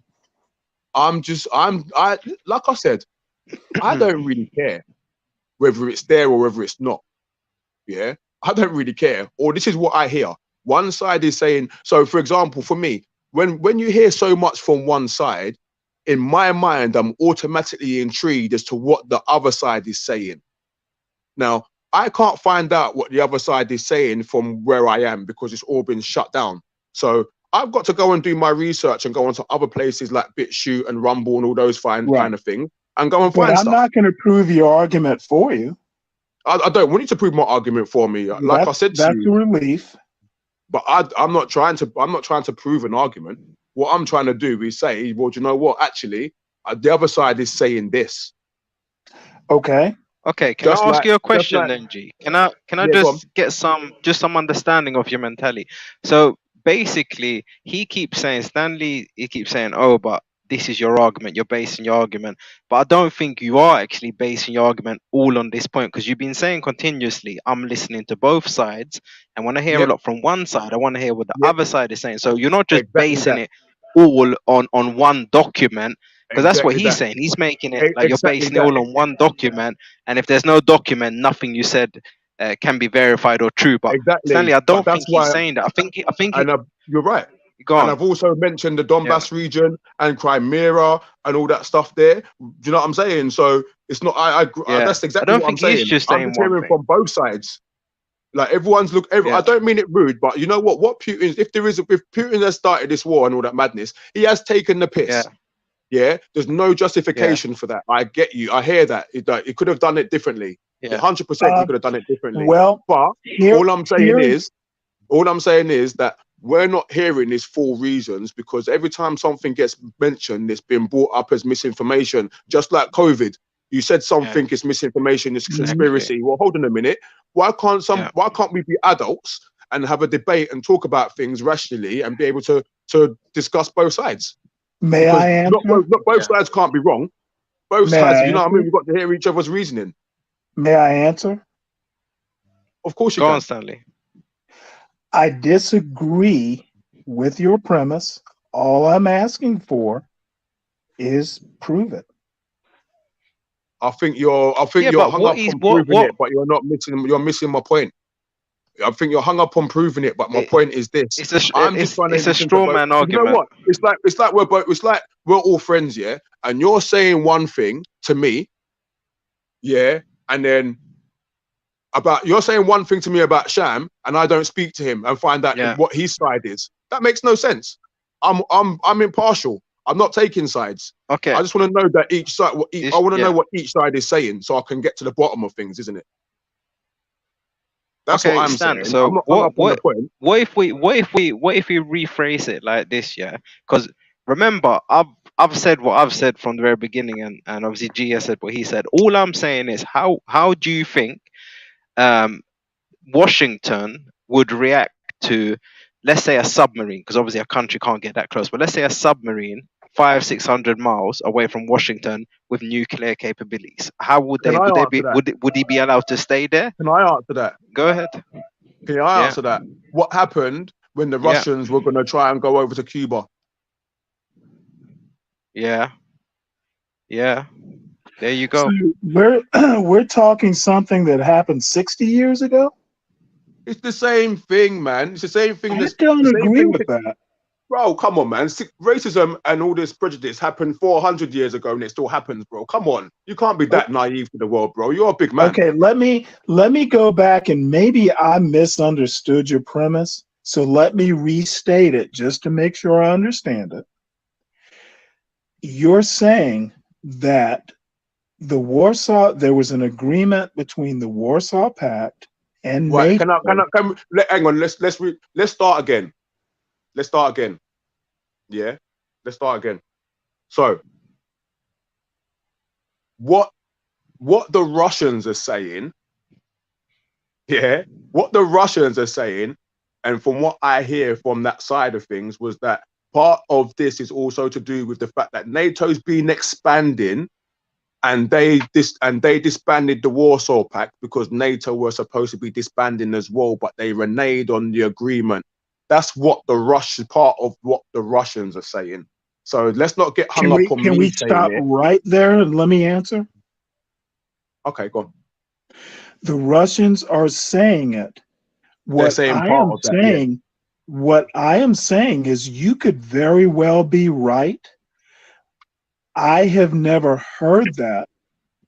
Like I said, I don't really care whether it's there or whether it's not. Yeah, I don't really care. Or this is what I hear. One side is saying, so for example, for me, when you hear so much from one side, in my mind, I'm automatically intrigued as to what the other side is saying. Now, I can't find out what the other side is saying from where I am because it's all been shut down. So I've got to go and do my research and go onto other places like BitChute and Rumble and all those kind of things and go and
But
find
I'm
stuff.
not going to prove your argument for you.
I don't want you to prove my argument for me. Like I said to
that's
you,
a relief.
but I'm not trying to prove an argument. What I'm trying to do is say, well, do you know what? Actually, the other side is saying this.
Okay.
Okay, can I ask you a question then, G? Can I
go on.
just get some understanding of your mentality? So basically, he keeps saying, Stanley, he keeps saying, oh, but this is your argument, you're basing your argument. But I don't think you are actually basing your argument all on this point, because you've been saying continuously, I'm listening to both sides, and when I hear a lot from one side, I want to hear what the other side is saying. So you're not just basing it all on one document, because that's what he's saying. He's making it like you're basing it all on one document, and if there's no document, nothing you said can be verified or true. But Stanley, I don't think he's saying that. I think
you're right.
Go on.
And I've also mentioned the Donbass region and Crimea and all that stuff there. Do you know what I'm saying? So it's not. That's exactly what I'm saying.
He's just
I'm
saying
just hearing from both sides. Like everyone's I don't mean it rude, but you know what? What Putin, if Putin has started this war and all that madness, he has taken the piss. Yeah. There's no justification for that. I get you. I hear that. He could have done it differently. 100% he could have done it differently.
Well,
but all I'm saying is that we're not hearing these full reasons, because every time something gets mentioned, it's been brought up as misinformation, just like COVID. You said something is misinformation, it's conspiracy. Well, hold on a minute. Why can't we be adults and have a debate and talk about things rationally and be able to discuss both sides?
May I answer?
Not both sides can't be wrong. Both sides, you know what I mean? We've got to hear each other's reasoning.
May I answer?
Of course you
can.
Go
on, Stanley.
I disagree with your premise. All I'm asking for is prove it.
I think you're
Yeah,
you're
but
hung
what
up
is
on
what
proving
what?
it, but you're missing my point. I think you're hung up on proving it, but my
It,
point is this: I'm just trying to
it's a
think
straw
about.
man
You know
argument.
what? It's like we're both. It's like we're all friends, yeah. And you're saying one thing to me, yeah, and then you're saying one thing to me about Sham, and I don't speak to him and find out
Yeah.
what his side is. That makes no sense. I'm impartial. I'm not taking sides.
Okay.
I just want to know that each side. I want to
Yeah.
know what each side is saying, so I can get to the bottom of things, isn't it? That's
Okay,
what I'm
Stan.
saying.
So
I'm not hung up on the point.
what if we rephrase it like this, yeah? Because remember, I've said what I've said from the very beginning, and obviously G has said what he said. All I'm saying is how do you think Washington would react to, let's say, a submarine? Because obviously a country can't get that close, but let's say a submarine 500-600 miles away from Washington with nuclear capabilities. How would
Can
they
I
would they
answer
be
that?
would he be allowed to stay there?
Can I answer that?
Go ahead.
Can I
Yeah.
answer that? What happened when the
Yeah.
Russians were going to try and go over to Cuba?
Yeah. Yeah. There you go.
So we're talking something that happened 60 years ago.
It's the same thing, man. It's the same thing.
I don't agree with that.
Bro, come on, man. Racism and all this prejudice happened 400 years ago, and it still happens, bro. Come on, you can't be that naive to the world, bro. You're a big man.
Okay, let me go back, and maybe I misunderstood your premise. So let me restate it just to make sure I understand it. You're saying that there was an agreement between the Warsaw Pact and
Right?
NATO.
Hang on. Let's start again. Let's start again. Yeah, let's start again. So, what the Russians are saying? Yeah, what the Russians are saying, and from what I hear from that side of things, was that part of this is also to do with the fact that NATO's been expanding, and they disbanded the Warsaw Pact because NATO were supposed to be disbanding as well, but they reneged on the agreement. That's what part of what the Russians are saying. So let's not get hung up on
Can
me
we
saying
stop
it.
right there and let me answer?
Okay, go on.
The Russians are saying it.
They're saying part of that, yeah.
What I am saying is you could very well be right. I have never heard that.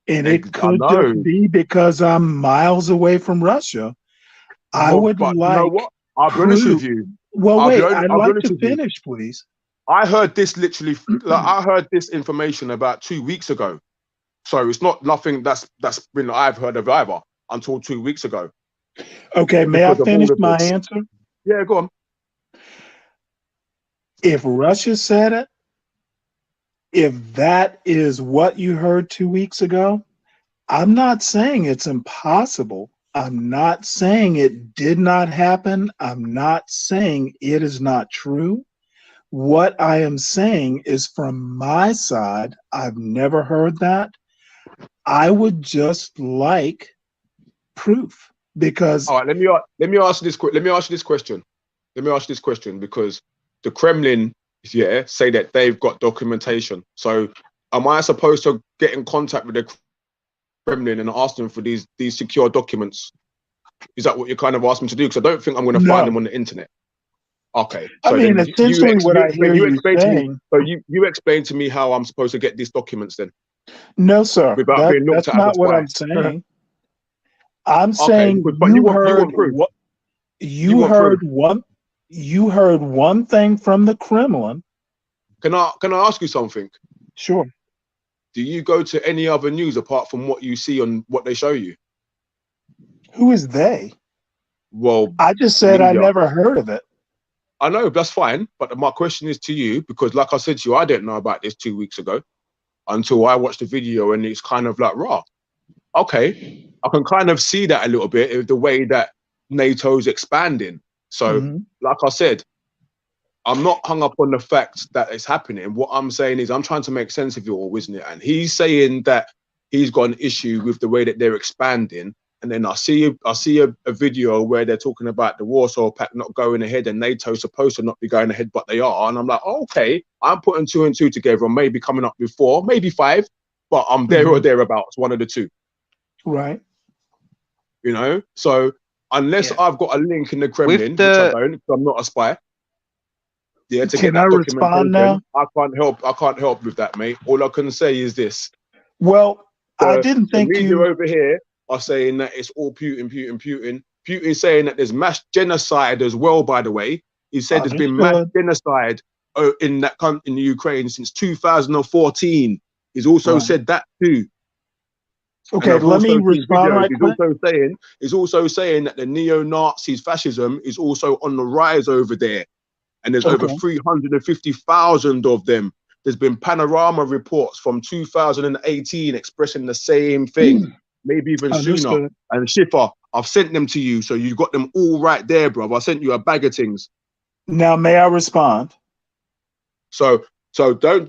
And it could just be because I'm miles away from Russia. I would
but
like.
you know what? I'll be honest with you.
Well,
I'll
wait.
be honest-
I'd
I'll be
like
honest
to
with you.
finish, please.
I heard this literally. I heard this information about 2 weeks ago. So it's not nothing that's been I've heard of either until 2 weeks ago.
Okay, may I
Because of
finish
all of
my
this.
answer?
Yeah, go on.
If Russia said it, if that is what you heard 2 weeks ago, I'm not saying it's impossible. I'm not saying it did not happen. I'm not saying it is not true. What I am saying is from my side, I've never heard that. I would just like proof because.
All right, let me ask you this question. Let me ask you this question because the Kremlin, say that they've got documentation. So, am I supposed to get in contact with the Kremlin and ask them for these secure documents? Is that what you kind of asked me to do? Because I don't think I'm going to find them on the internet. Okay.
So I mean, essentially, what I hear you saying.
So you explain to me how I'm supposed to get these documents then?
No, sir. That's not what I'm saying. I'm saying you heard one thing from the Kremlin.
Can I ask you something?
Sure.
Do you go to any other news apart from what you see on what they show you?
Who is they?
Well,
I just said I never heard of it.
I know, that's fine. But my question is to you, because like I said to you, I didn't know about this 2 weeks ago until I watched the video, and it's kind of like, raw. Okay, I can kind of see that a little bit, the way that NATO's expanding. So, like I said, I'm not hung up on the fact that it's happening. What I'm saying is I'm trying to make sense of it all, isn't it? And he's saying that he's got an issue with the way that they're expanding. and then I see a video where they're talking about the Warsaw Pact not going ahead and NATO's supposed to not be going ahead, but they are. And I'm like, oh, okay, I'm putting 2 and 2 together, and maybe coming up with 4, maybe 5, but I'm there or thereabouts, one of the two.
Right.
You know, so unless
Yeah.
I've got a link in the Kremlin,
the-
which I don't, because I'm not a spy. Yeah, to
Can
get that
I respond
documentation,
now?
I can't help with that, mate. All I can say is this.
Well, I
The-
didn't
The
think
media
you.
over here are saying that it's all Putin. Putin's saying that there's mass genocide as well, by the way. He said there's been mass
Understood.
genocide in that country, in the Ukraine, since 2014. He's also
Right.
said that too.
Okay,
And I've
let me
also seen
respond
videos.
right quick.
He's also saying that the neo-Nazis, fascism, is also on the rise over there. And there's over
Okay.
350,000 of them. There's been panorama reports from 2018 expressing the same thing, maybe even sooner.
Understood.
And Schiffer, I've sent them to you, so you've got them all right there, bro. I sent you a bag of things.
Now, may I respond?
So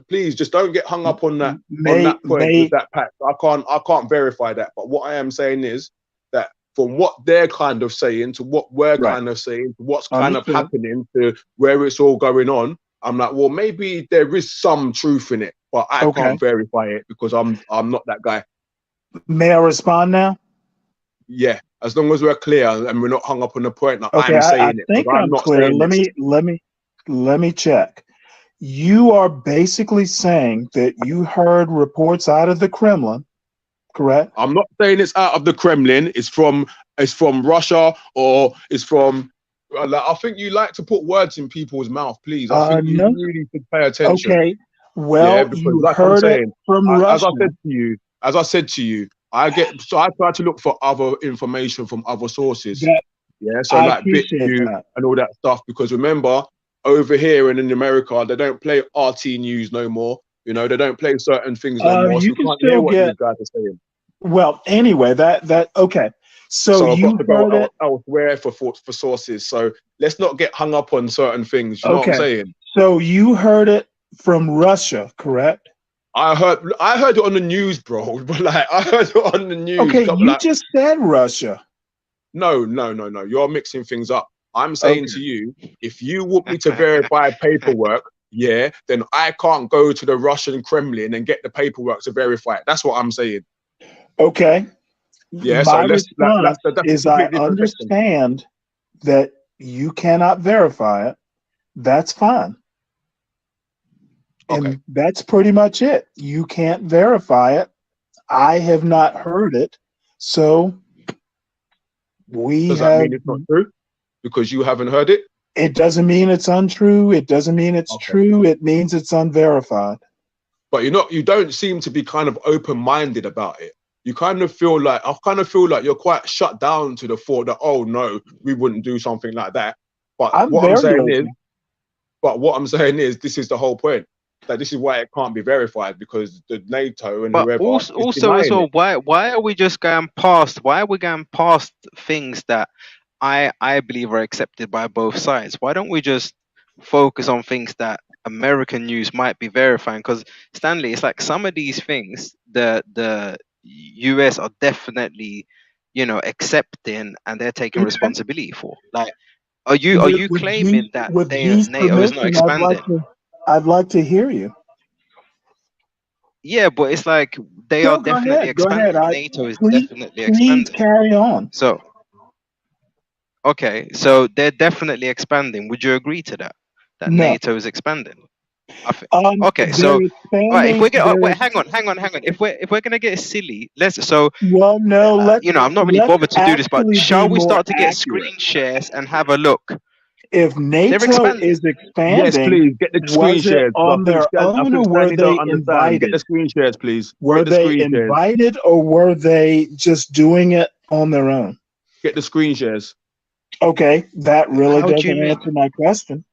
please just don't get hung up on that point with that pact. I can't verify that. But what I am saying is that from what they're kind of saying to what we're
Right.
kind of saying, to what's kind of
Understood.
happening to where it's all going on, I'm like, well, maybe there is some truth in it, but I
Okay.
can't verify it because I'm not that guy.
May I respond now?
Yeah, as long as we're clear and we're not hung up on the point that
Okay,
I'm
I
saying it.
think
because
I'm
not
clear.
saying this.
Let me check. You are basically saying that you heard reports out of the Kremlin, correct?
I'm not saying it's out of the Kremlin. It's from Russia, or it's from. I think you like to put words in people's mouth, please. I think you
No.
really should pay attention.
Okay. Well,
Yeah, because
you
like I'm
heard it
saying,
from
as
Russia.
I said to you, I try to look for other information from other sources.
That-
Yeah, so
I
like
appreciate
BitView
that.
and all that stuff. Because remember, over here and in America, they don't play RT news no more. You know, they don't play certain things no more. So
You
we
can
can't hear
still
what
get.
these guys are saying.
Well, anyway, that okay. So
So I've
you
got to go
heard it.
elsewhere for sources. So let's not get hung up on certain things. You know what I'm
Okay.
saying?
So you heard it from Russia, correct?
I heard it on the news, bro. But like I heard it on the news.
Okay,
I'm
you
like,
just said Russia.
no. You're mixing things up. I'm saying to you, if you want me to verify paperwork, yeah, then I can't go to the Russian Kremlin and get the paperwork to verify it. That's what I'm saying.
Okay.
Yeah.
My
So
response
that's
is
a
I
completely different section.
understand that you cannot verify it. That's fine.
Okay.
And that's pretty much it. You can't verify it. I have not heard it. So we
Does that
have.
mean it's not true? Because you haven't heard it?
It doesn't mean it's untrue. It doesn't mean it's
Okay.
true. It means it's unverified.
But you don't seem to be kind of open-minded about it. I kind of feel like you're quite shut down to the thought that, oh no, we wouldn't do something like that. But
I'm
what I'm
very
saying
open.
is this is the whole point. That this is why it can't be verified, because the NATO and
But
whoever
also,
is
as
denying
well,
it.
why are we just going past? Why are we going past things that I believe are accepted by both sides? Why don't we just focus on things that American news might be verifying? Because Stanley, it's like some of these things the US are definitely, accepting, and they're taking
Okay.
responsibility for. Like, are you claiming that
with
NATO is not
permission,
expanding?
I'd like to hear you.
Yeah, but it's like they
No,
are
go
definitely
ahead. Go
expanding.
ahead.
NATO is
Please
definitely expanding.
carry on.
So, okay, so they're definitely expanding. Would you agree to that? That
No.
NATO is expanding. Okay, so
they're
right, if we get
expanding,
wait, hang on. If we're gonna get silly,
well, no,
I'm not really
let's
bothered to do this, but
actually
shall
be
we
more
start to get
accurate.
screen shares and have a look?
If NATO
expanding.
is
Yes,
expanding,
please get the screen
was it
shares.
on their
I
own
think
or were
Stanley
they
don't understand. Get
invited?
the screen shares, please.
Were
Get the
they
screen shares.
invited or were they just doing it on their own?
Get the screen shares.
Okay, that really
How do you
doesn't
mean?
answer my question.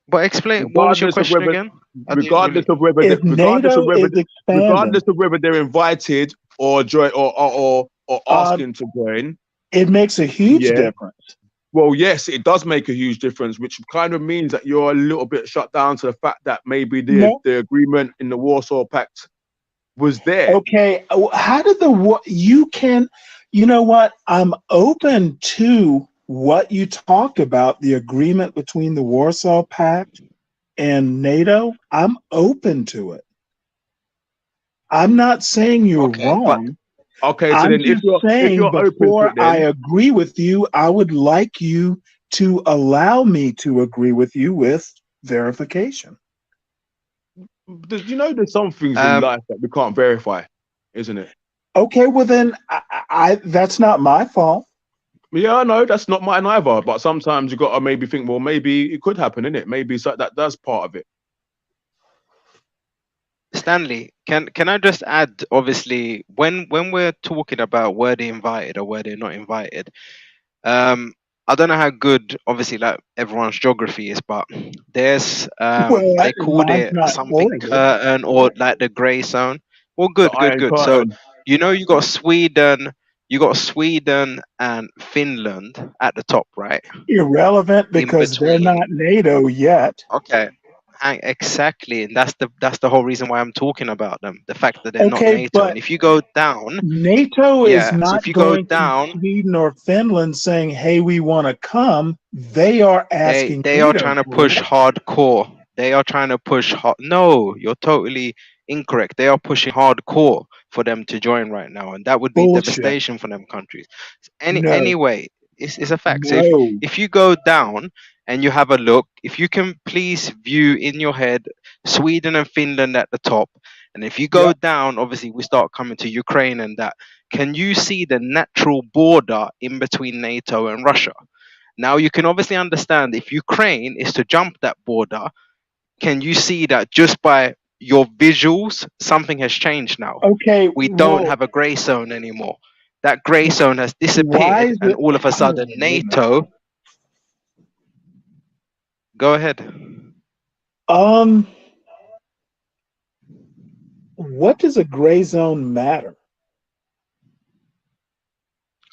But explain, what was your
Regardless of
question
whether-
again? I didn't
Regardless
really-
of whether,
If NATO is expanding,
regardless of whether they're invited or join or asking to join.
it makes a huge
Yeah.
difference.
Well, yes, it does make a huge difference, which kind of means that you're a little bit shut down to the fact that maybe
No.
the agreement in the Warsaw Pact was there.
Okay, how did you can, you know what? I'm open to what you talked about, the agreement between the Warsaw Pact and NATO. I'm open to it. I'm not saying you're
Okay, but
wrong.
Okay, so
I'm
then if
just saying
you're open to
before
it, then
I agree with you, I would like you to allow me to agree with you with verification.
you know there's some things in life that we can't verify, isn't it?
Okay, well then I that's not my fault.
Yeah, I know that's not mine either. But sometimes you gotta maybe think, well, maybe it could happen, innit? Maybe so that's part of it.
Stanley, can I just add? Obviously, when we're talking about were they invited or were they not invited, I don't know how good, obviously, like everyone's geography is, but there's
Well,
they called
mine's
it
not
something
horrible.
curtain or like the grey zone. Well,
The
good.
Iron
So
Curtain.
you got Sweden and Finland at the top, right?
Irrelevant
In
because they're
between.
not NATO yet.
Okay. Exactly, and that's the whole reason why I'm talking about them. The fact that they're not
Okay,
NATO,
but
and if you go down,
NATO is
yeah. So
not
if you go
going
down,
to Sweden or Finland saying, "Hey, we want to come." They are asking.
they are
NATO
trying to
for
push
it.
hardcore. They are trying to push hard. No, you're totally incorrect. They are pushing hardcore for them to join right now, and that would be
Bullshit.
devastation for them countries.
No,
Anyway, it's a fact. So
no.
if you go down and you have a look, if you can please view in your head Sweden and Finland at the top, and if you go
Yep.
down, obviously we start coming to Ukraine and that. Can you see the natural border in between NATO and Russia? Now you can obviously understand if Ukraine is to jump that border, can you see that just by your visuals, something has changed now?
Okay,
We don't
well,
have a grey zone anymore. That grey zone has
why
disappeared,
is
and
it?
all of a sudden, NATO. Go ahead.
What does a gray zone matter?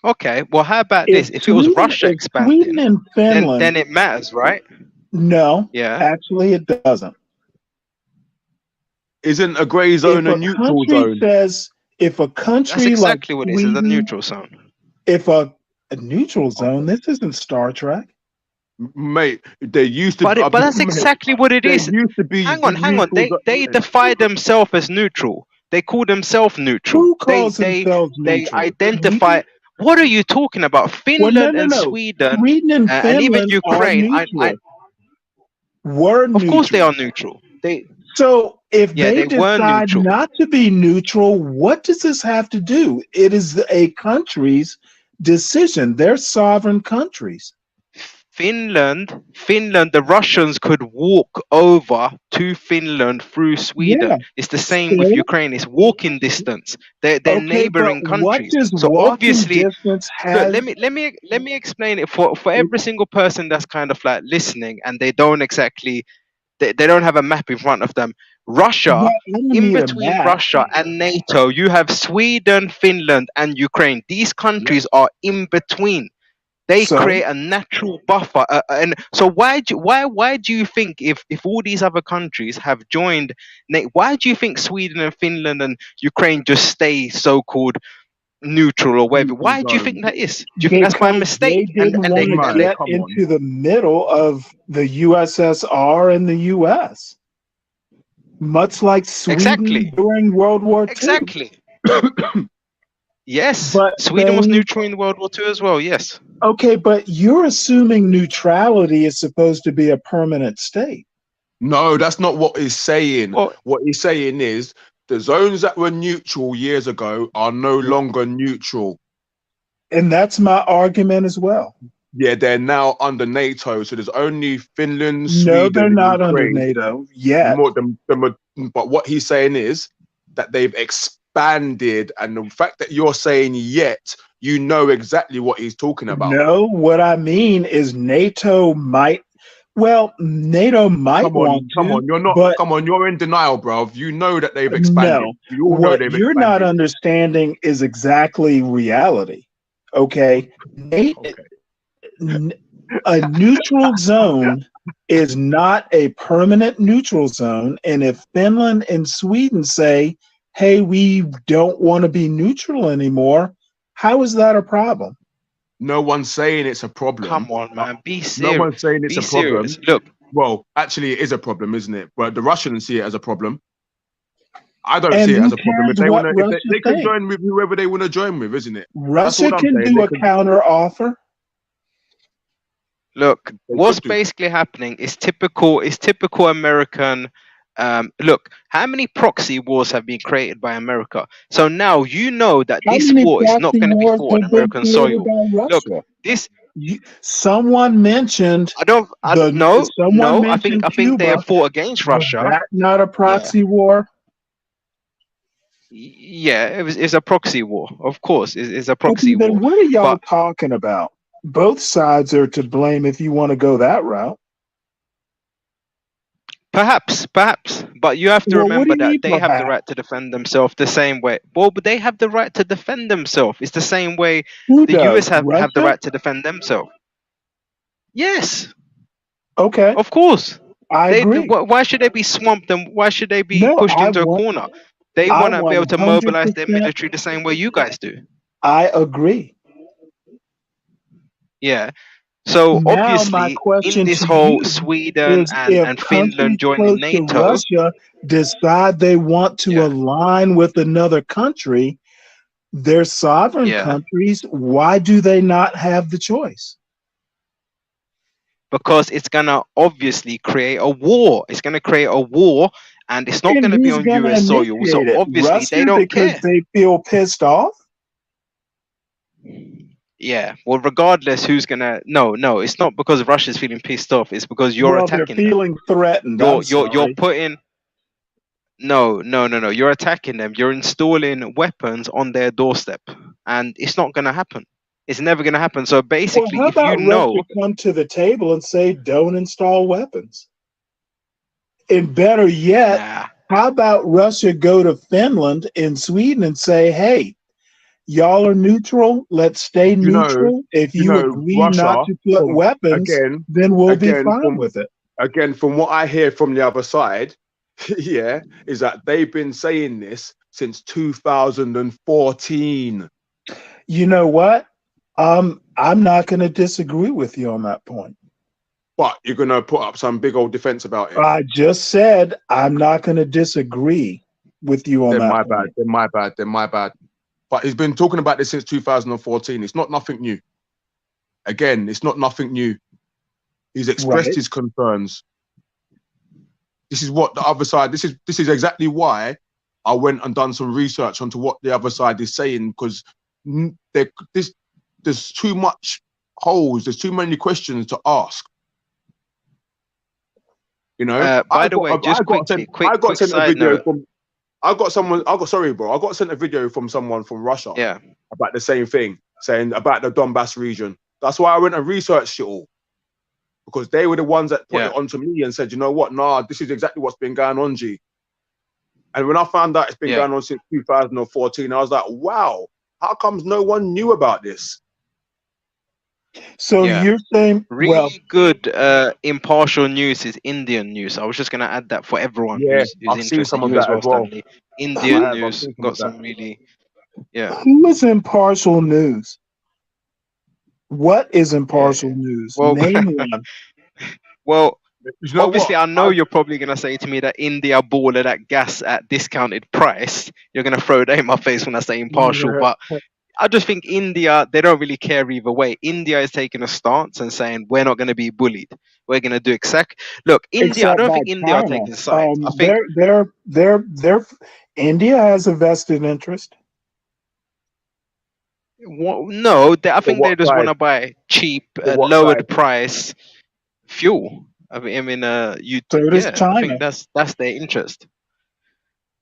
Okay, well, how about this? If it was Russia
Sweden
expanding,
and Finland,
then it matters, right?
no,
Yeah.
actually, it doesn't.
Isn't a grey zone a neutral zone?
If a country
That's exactly
like
what it is. It's a
Sweden,
neutral zone.
if a neutral zone, this isn't Star Trek.
Mate, there used to
But that's exactly what it is.
There used to be
Hang on. They define themselves as neutral. They call themselves neutral.
Who calls themselves
they
neutral?
identify. What are you talking about? Finland and Sweden,
Sweden and Finland
and even Ukraine.
are neutral.
Of course, they are neutral.
So if they
were
decide
neutral.
not to be neutral, what does this have to do? It is a country's decision. They're sovereign countries.
Finland, the Russians could walk over to Finland through Sweden.
Yeah.
It's the same with Ukraine. It's walking distance. They're neighboring countries. So obviously, let me explain it for every single person that's kind of like listening and they don't exactly they don't have a map in front of them. Russia, in between Russia and NATO, you have Sweden, Finland, and Ukraine. These countries are in between. They create a natural buffer, and so why do you think if all these other countries have joined, why do you think Sweden and Finland and Ukraine just stay so-called neutral or whatever? Why do you think that is? Do you think that's by mistake?
They didn't want to get into the middle of the USSR and the US, much like Sweden during World War II.
Exactly. Yes, but Sweden was neutral in World War II as well. Yes.
Okay, but you're assuming neutrality is supposed to be a permanent state.
No, that's not what he's saying. What he's saying is the zones that were neutral years ago are no longer neutral.
And that's my argument as well.
Yeah, they're now under NATO. So there's only Finland, Sweden.
No, they're not under NATO yet.
But what he's saying is that they've expanded, and the fact that you're saying yet, you know exactly what he's talking about.
No, what I mean is NATO might want to.
Come on, you're in denial, bro. You know that they've expanded.
No, what you're not understanding is exactly reality. Okay? A neutral zone is not a permanent neutral zone, and if Finland and Sweden say, hey, we don't want to be neutral anymore, how is that a problem?
No one's saying it's a problem.
Come on, man. Be
No
serious.
one's saying it's
Be
a problem.
serious. Look,
Well, actually, it is a problem, isn't it? But the Russians see it as a problem. I don't
And
see it
who
as a problem. If
cares
they
what
want to,
Russia
they can
thinks?
join with whoever they want to join with, isn't it?
Russia
what I'm
can
saying.
do
They
a
can-
counter offer.
look.
They
What's
could do.
basically happening is typical. Is typical American. Look, how many proxy wars have been created by America? So now you know that
How
this
many
war is not
proxy
going to be
wars
fought on
have been
American
created
soil.
by
Look,
Russia?
this.
Someone mentioned
No.
someone
I think
mentioned
they have
Cuba.
fought against
Was
Russia.
that not a proxy war?
Yeah, it's a proxy war. Of course, it's a proxy
Then
war.
what are y'all
But
talking about? Both sides are to blame if you want to go that route.
perhaps, but you have to
Well, what do
remember
you
that
mean
they have the
perhaps?
right to defend themselves the same way. Well, but they have the right to defend themselves. It's the same way
Who
the
does?
US have the
Russia?
right to defend themselves. Yes,
Okay,
of course.
I agree.
Why should they be swamped and why should they be
No,
pushed
I
into a
want
corner? They
I
want to be able to mobilize their
100%
military the same way you guys do.
I agree.
Yeah. So
Now my
obviously, in
question
this
to
whole
you
Sweden
is if
and
countries
Finland joining
close to
NATO,
Russia decide they want to
Yeah.
align with another country, they're sovereign
Yeah.
countries, why do they not have the choice?
because it's gonna obviously create a war. It's gonna create a war, and it's not
And
gonna be
who's
on
gonna
US soil. So
initiate it?
obviously
Russia,
they don't
because
care.
they feel pissed off?
Yeah. Well, regardless who's gonna no, it's not because Russia's feeling pissed off. It's because you're
Well, they're
attacking them.
feeling threatened.
You're
I'm sorry.
putting no. You're attacking them. You're installing weapons on their doorstep, and it's not gonna happen. It's never gonna happen. So
Well,
basically,
how
if you
about
know,
Russia come to the table and say, don't install weapons? And better yet,
nah,
how about Russia go to Finland and Sweden and say, hey, y'all are neutral. Let's stay
You know,
neutral. If
you
you
know,
agree not
Russia,
to put weapons, then we'll be fine
from
with it.
again, from what I hear from the other side, yeah, is that they've been saying this since 2014.
You know what? I'm not going to disagree with you on that point.
But you're gonna put up some big old defense about it.
I just said I'm not going to disagree with you on
Then
that
my
point.
bad. Then my bad. But he's been talking about this since 2014. It's not nothing new. Again, it's not nothing new. He's expressed
Right.
his concerns. This is what the other side. This is exactly why I went and done some research onto what the other side is saying, because there's too much holes. There's too many questions to ask. You know.
by the way, just quickly, quick
sent a
side
video
note.
from. I got sent a video from someone from Russia.
Yeah.
About the same thing, saying about the Donbass region. That's why I went and researched it all, because they were the ones that put it onto me and said, you know what, nah, this is exactly what's been going on, G. And when I found out it's been going on since 2014, I was like, wow, how comes no one knew about this?
So you're saying,
really good impartial news is Indian news. I was just gonna add that for everyone who's
I've seen
interested.
some of
You as
that
well,
as well.
Stanley. Indian
I've
news
seen some
got
of
some
that.
really
who is impartial news? What is impartial news?
Well,
Name one.
well,
You know
obviously,
what?
I know you're probably gonna say to me that India bought that gas at discounted price. You're gonna throw that in my face when I say impartial, but I just think India, they don't really care either way. India is taking a stance and saying we're not going to be bullied. We're going to do Look, India. I don't think India are taking sides. I think
they're India has a vested interest.
no, I think they just want to buy cheap, lowered price fuel. I mean,
So does
I
China.
think that's their interest.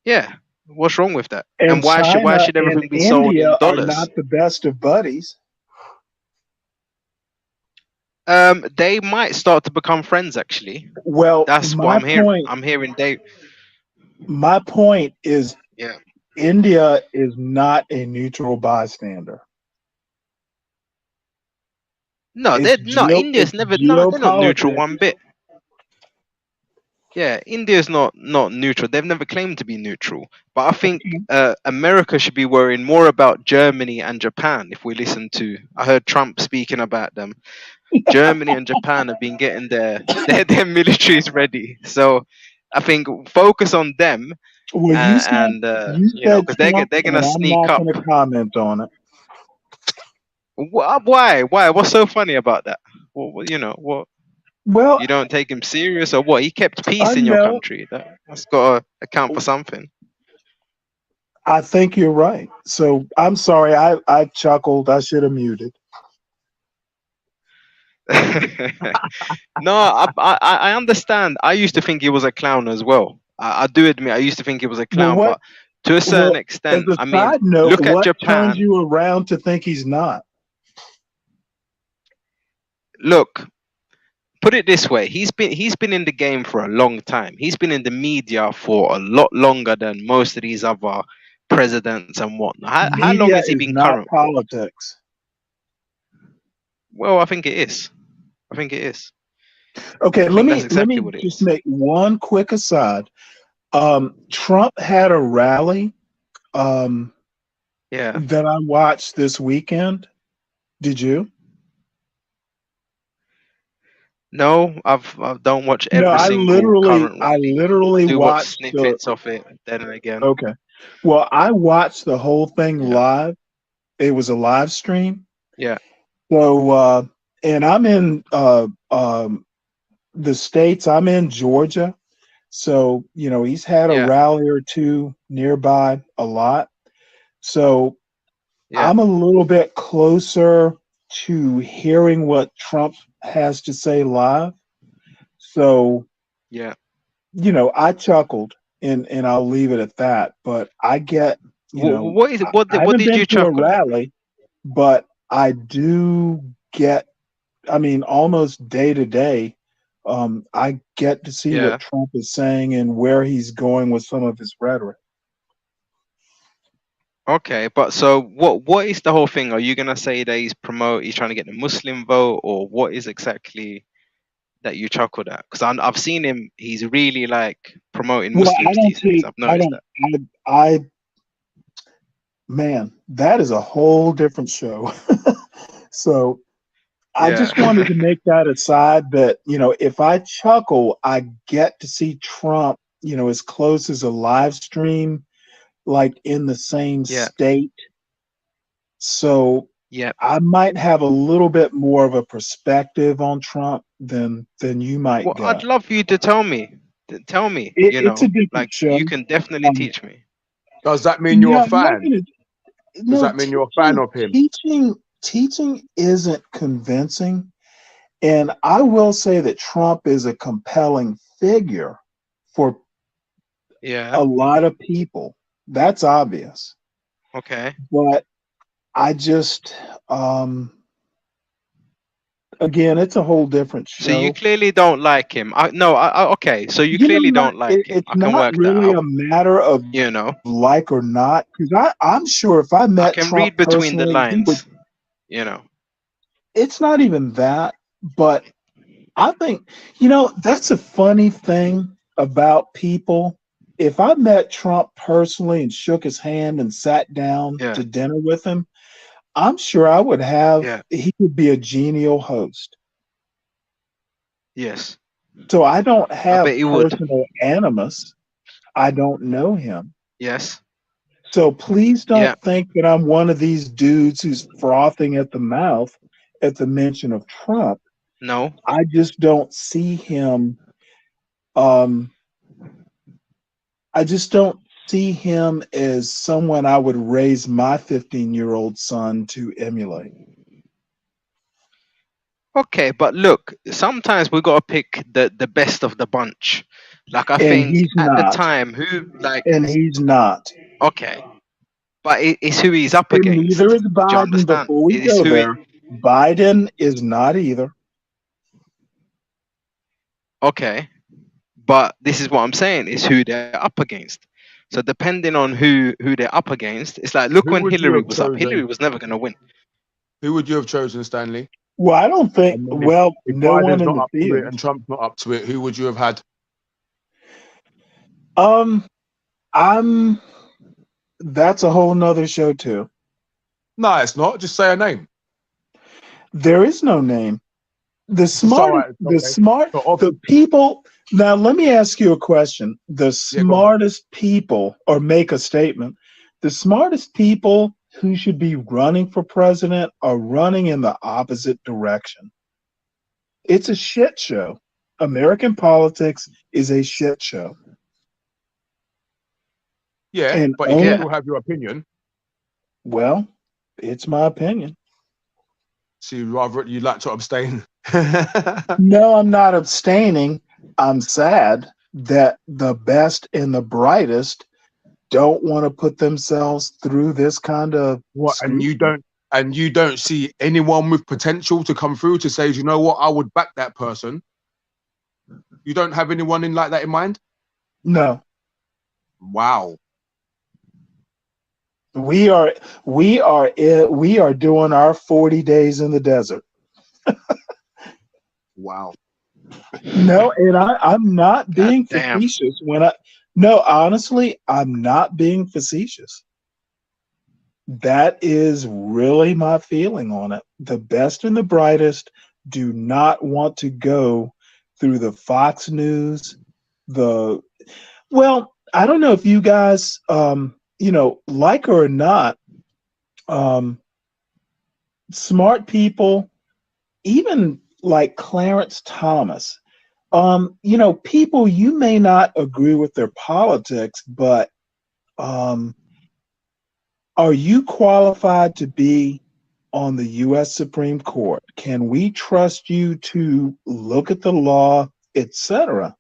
Yeah. What's wrong with that?
And
why
China
should everything
and
be sold
India
in
are
dollars?
not the best of buddies.
They might start to become friends. Actually,
Well,
that's what I'm hearing. I'm hearing they.
My point is,
Yeah,
India is not a neutral bystander.
no,
It's
they're not. India's never. No, they're not neutral
geopolitics.
one bit. Yeah, India's not neutral. They've never claimed to be neutral. But I think America should be worrying more about Germany and Japan. If we listen to, I heard Trump speaking about them. Germany and Japan have been getting their militaries ready. So I think focus on them,
Well, you said
and
you
you know,
said
because
Trump,
they're
and
gonna
I'm
sneak
not
up.
going to comment on it.
Why? What's so funny about that? You know what?
Well,
You don't take him serious, or what? He kept peace
I
in your
know.
country. That's got to account for something.
I think you're right. So I'm sorry. I chuckled. I should have muted.
No, I understand. I used to think he was a clown as well. I do admit I used to think he was a
Well,
clown,
what?
but to a certain
Well, as
extent,
a
I mean,
side note,
look at
what turns
Japan.
you around to think he's not?
Look, put it this way: he's been in the game for a long time. He's been in the media for a lot longer than most of these other presidents and whatnot. How long
Media
has he
is
been
not
current for?
politics.
Well, I think it is. I think it is.
Okay,
I
let
think
me
that's exactly what it
just
is.
make one quick aside. Trump had a rally
Yeah.
that I watched this weekend. Did you?
No, I don't watch
No,
every single current
I
rally.
literally
Do watch
watched the.
snippets of it then and again.
Okay, well, I watched the whole thing
Yeah.
live. It was a live stream.
Yeah.
So, and I'm in the States. I'm in Georgia. So, you know, he's had a
Yeah.
rally or two nearby a lot. So
Yeah.
I'm a little bit closer to hearing what Trump has to say live. So,
Yeah.
you know, I chuckled and I'll leave it at that. But I get, you know,
What is it? What
I
what
haven't
did
been
you
to a
chuckle at?
rally, but I do get, I mean, almost day to day, I get to see
Yeah.
what Trump is saying and where he's going with some of his rhetoric.
Okay, but so what is the whole thing? Are you gonna say that he's trying to get the Muslim vote, or what is exactly that you chuckled at? Because I've seen him, he's really like promoting
Well, I
Muslims
don't
these days.
see,
I've noticed that.
man, that is a whole different show. So I
Yeah.
just wanted to make that aside that, you know, if I chuckle, I get to see Trump, you know, as close as a live stream, like in the same
Yeah.
state. So
Yeah.
I might have a little bit more of a perspective on Trump than you might
Well, I'd
get.
love you to tell me. Tell me,
It's a different
like
show.
you can definitely
Um,
teach me.
Does that mean you're
No,
a
I'm not
fan?
gonna.
Does
No,
that mean you're a fan of him?
teaching isn't convincing, and I will say that Trump is a compelling figure for
Yeah.
a lot of people. That's obvious,
Okay.
but I just, again, it's a whole different
So you
show.
clearly don't like him. Okay. So you
You know,
clearly don't like him.
it's
I can
not
work that
really
out.
a matter of
You know,
like or not, because I'm sure if I
I
met
can
Trump
read between the
personally, he would.
lines. You know.
It's not even that, but I think, you know, that's a funny thing about people. If I met Trump personally and shook his hand and sat down
Yeah.
to dinner with him, I'm sure I would have,
Yeah.
he would be a genial host.
Yes.
So I don't
I
have
bet you would.
personal animus. I don't know him.
Yes.
So please don't
Yeah.
think that I'm one of these dudes who's frothing at the mouth at the mention of Trump.
No.
I just don't see him. I just don't see him as someone I would raise my 15-year-old son to emulate.
Okay, but look, sometimes we gotta pick the best of the bunch. Like I
And
think
he's
at the
not.
time, who like
And he's not.
okay, but it's who he's up
And
against.
neither is
Do you
Biden.
understand?
Before we
It's
go
who
there, Biden is not either.
Okay, but this is what I'm saying: is who they're up against. So depending on who they're up against, it's like look
Who
when
would you
Hillary
have
was up. Hillary
chosen?
was never gonna win.
Who would you have chosen, Stanley?
Well, I don't think.
And then
Well,
if
no one
Biden's
in
not
the
up to it
field.
and Trump's not up to it, who would you have had?
Um, I'm. That's a whole nother show too.
No, it's not. Just say a name.
There is no name. The
It's all
smartest,
right.
the
Okay.
smart,
So
the people. Now, let me ask you a question. The
yeah, go on.
smartest people, or make a statement, the smartest people who should be running for president are running in the opposite direction. It's a shit show. American politics is a shit show.
Yeah,
And
but you can
only,
Yeah.
still have your opinion.
well, it's my opinion.
So you'd like to abstain.
No, I'm not abstaining. I'm sad that the best and the brightest don't want to put themselves through this kind of
What?
scrutiny.
And you don't see anyone with potential to come through to say, you know what, I would back that person. You don't have anyone in like that in mind?
No,
Wow.
we are doing our 40 days in the desert.
Wow.
No, and I'm not
God
being
damn.
facetious no, honestly, I'm not being facetious. That is really my feeling on it. The best and the brightest do not want to go through the Fox News, I don't know if you guys, like or not, um, smart people, even like Clarence Thomas, people you may not agree with their politics, but are you qualified to be on the U.S. Supreme Court? Can we trust you to look at the law, etc.?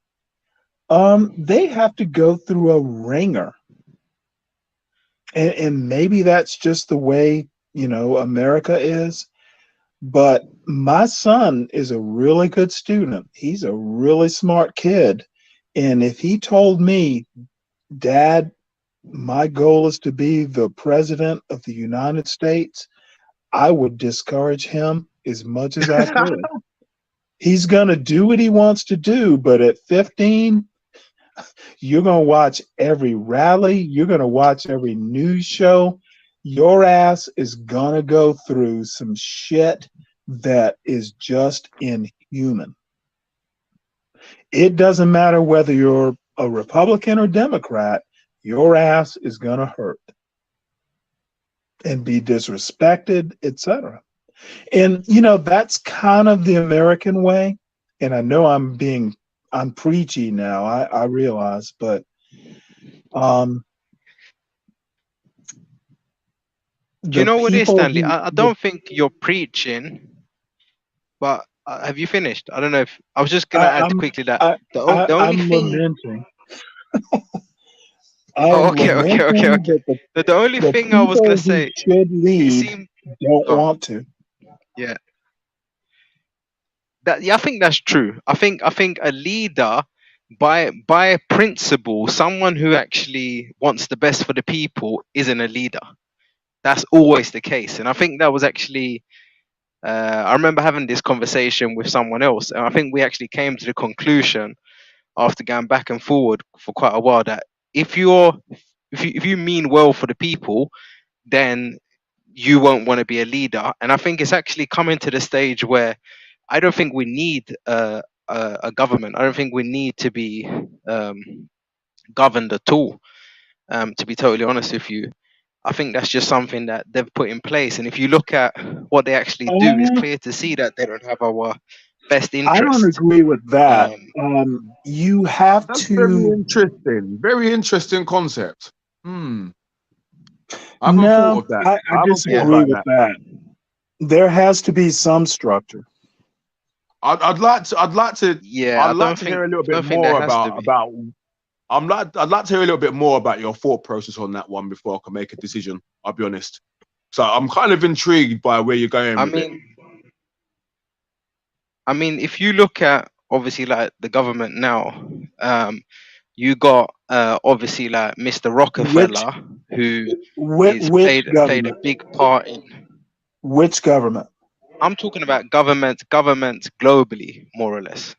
They have to go through a ringer. And maybe that's just the way, America is. But my son is a really good student. He's a really smart kid. And if he told me, Dad, my goal is to be the president of the United States, I would discourage him as much as I could. He's going to do what he wants to do, but at 15, you're going to watch every rally, you're going to watch every news show. Your ass is going to go through some shit that is just inhuman. It doesn't matter whether you're a Republican or Democrat, your ass is going to hurt and be disrespected, etc. And that's kind of the American way. And I know I'm preachy now, I realize, but
Do you know what it is, Stanley?
who
I don't think you're preaching, but have you finished? I don't know if I was just gonna add
I'm
quickly that
I,
the only
I'm
thing.
lamenting.
Oh,
I'm
okay.
lamenting that
The only
the
thing I was
people
gonna
who
say,
should
it
lead
seemed
don't
go on.
want to.
Yeah, I think that's true. I think a leader by principle, someone who actually wants the best for the people isn't a leader. That's always the case, and I think that was actually. I remember having this conversation with someone else, and I think we actually came to the conclusion after going back and forward for quite a while that if you mean well for the people, then you won't want to be a leader. And I think it's actually coming to the stage where I don't think we need a government. I don't think we need to be governed at all. To be totally honest with you, I think that's just something that they've put in place. And if you look at what they actually do, it's clear to see that they don't have our best
I don't
interest.
agree with that. You have
That's very
to.
interesting. Very interesting concept. I haven't
No,
thought of that.
I
I haven't thought
disagree
about
with
that.
that. There has to be some structure.
I'd like to
Yeah,
I'd like to hear a little bit
don't think there
more
has to be.
about I'd like to hear a little bit more about your thought process on that one before I can make a decision. I'll be honest. So I'm kind of intrigued by where you're going with it.
I mean, if you look at obviously like the government now, you got obviously like Mr. Rockefeller, who
Which
played a
government?
big part in.
Which government?
I'm talking about governments globally, more or less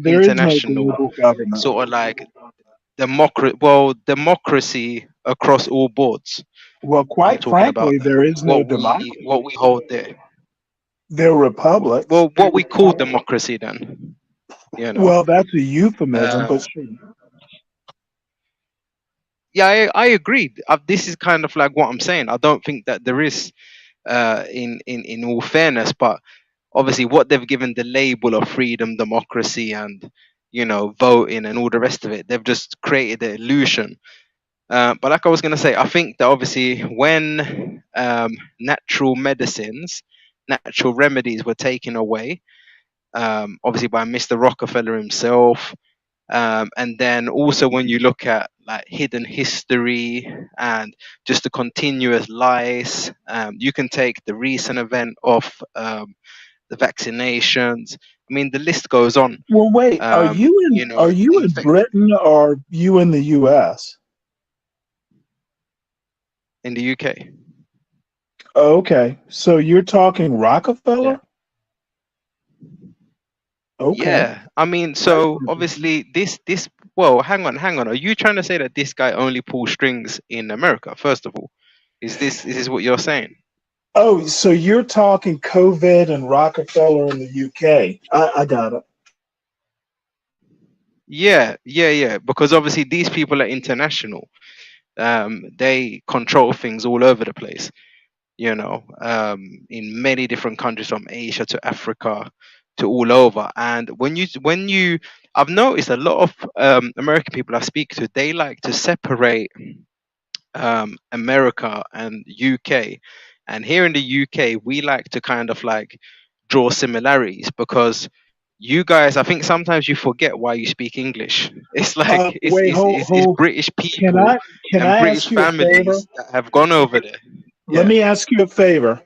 There is no
international,
global government.
sort of like democracy across all boards.
Well,
I'm
quite
talking about
frankly, there is no democracy.
what we hold there.
They're republics.
Well, what we call democracy then, you know.
Well, that's a euphemism,
Uh,
but sure.
yeah, I agree. This is kind of like what I'm saying. I don't think that there is, in all fairness, but obviously what they've given the label of freedom, democracy, and voting and all the rest of it, they've just created the illusion. But like I was going to say, I think that obviously when natural medicines, natural remedies were taken away, obviously by Mr. Rockefeller himself, and then also when you look at like hidden history and just the continuous lies, you can take the recent event of the vaccinations. I mean, the list goes on.
Well, wait. Are you in Britain or are you in the U.S.?
In the UK.
Okay, so you're talking Rockefeller?
Yeah.
Okay.
Yeah, I mean, so obviously this. Well, hang on. Are you trying to say that this guy only pulls strings in America? First of all, is this what you're saying?
Oh, so you're talking COVID and Rockefeller in the UK. I got it.
Yeah. Because obviously these people are international. They control things all over the place. In many different countries from Asia to Africa to all over. And when you, I've noticed a lot of American people I speak to, they like to separate America and UK. And here in the UK, we like to kind of like draw similarities because you guys, I think sometimes you forget why you speak English. It's like it's British people
can
and
I
British
ask you a favor?
families that have gone over there.
Let me ask you a favor.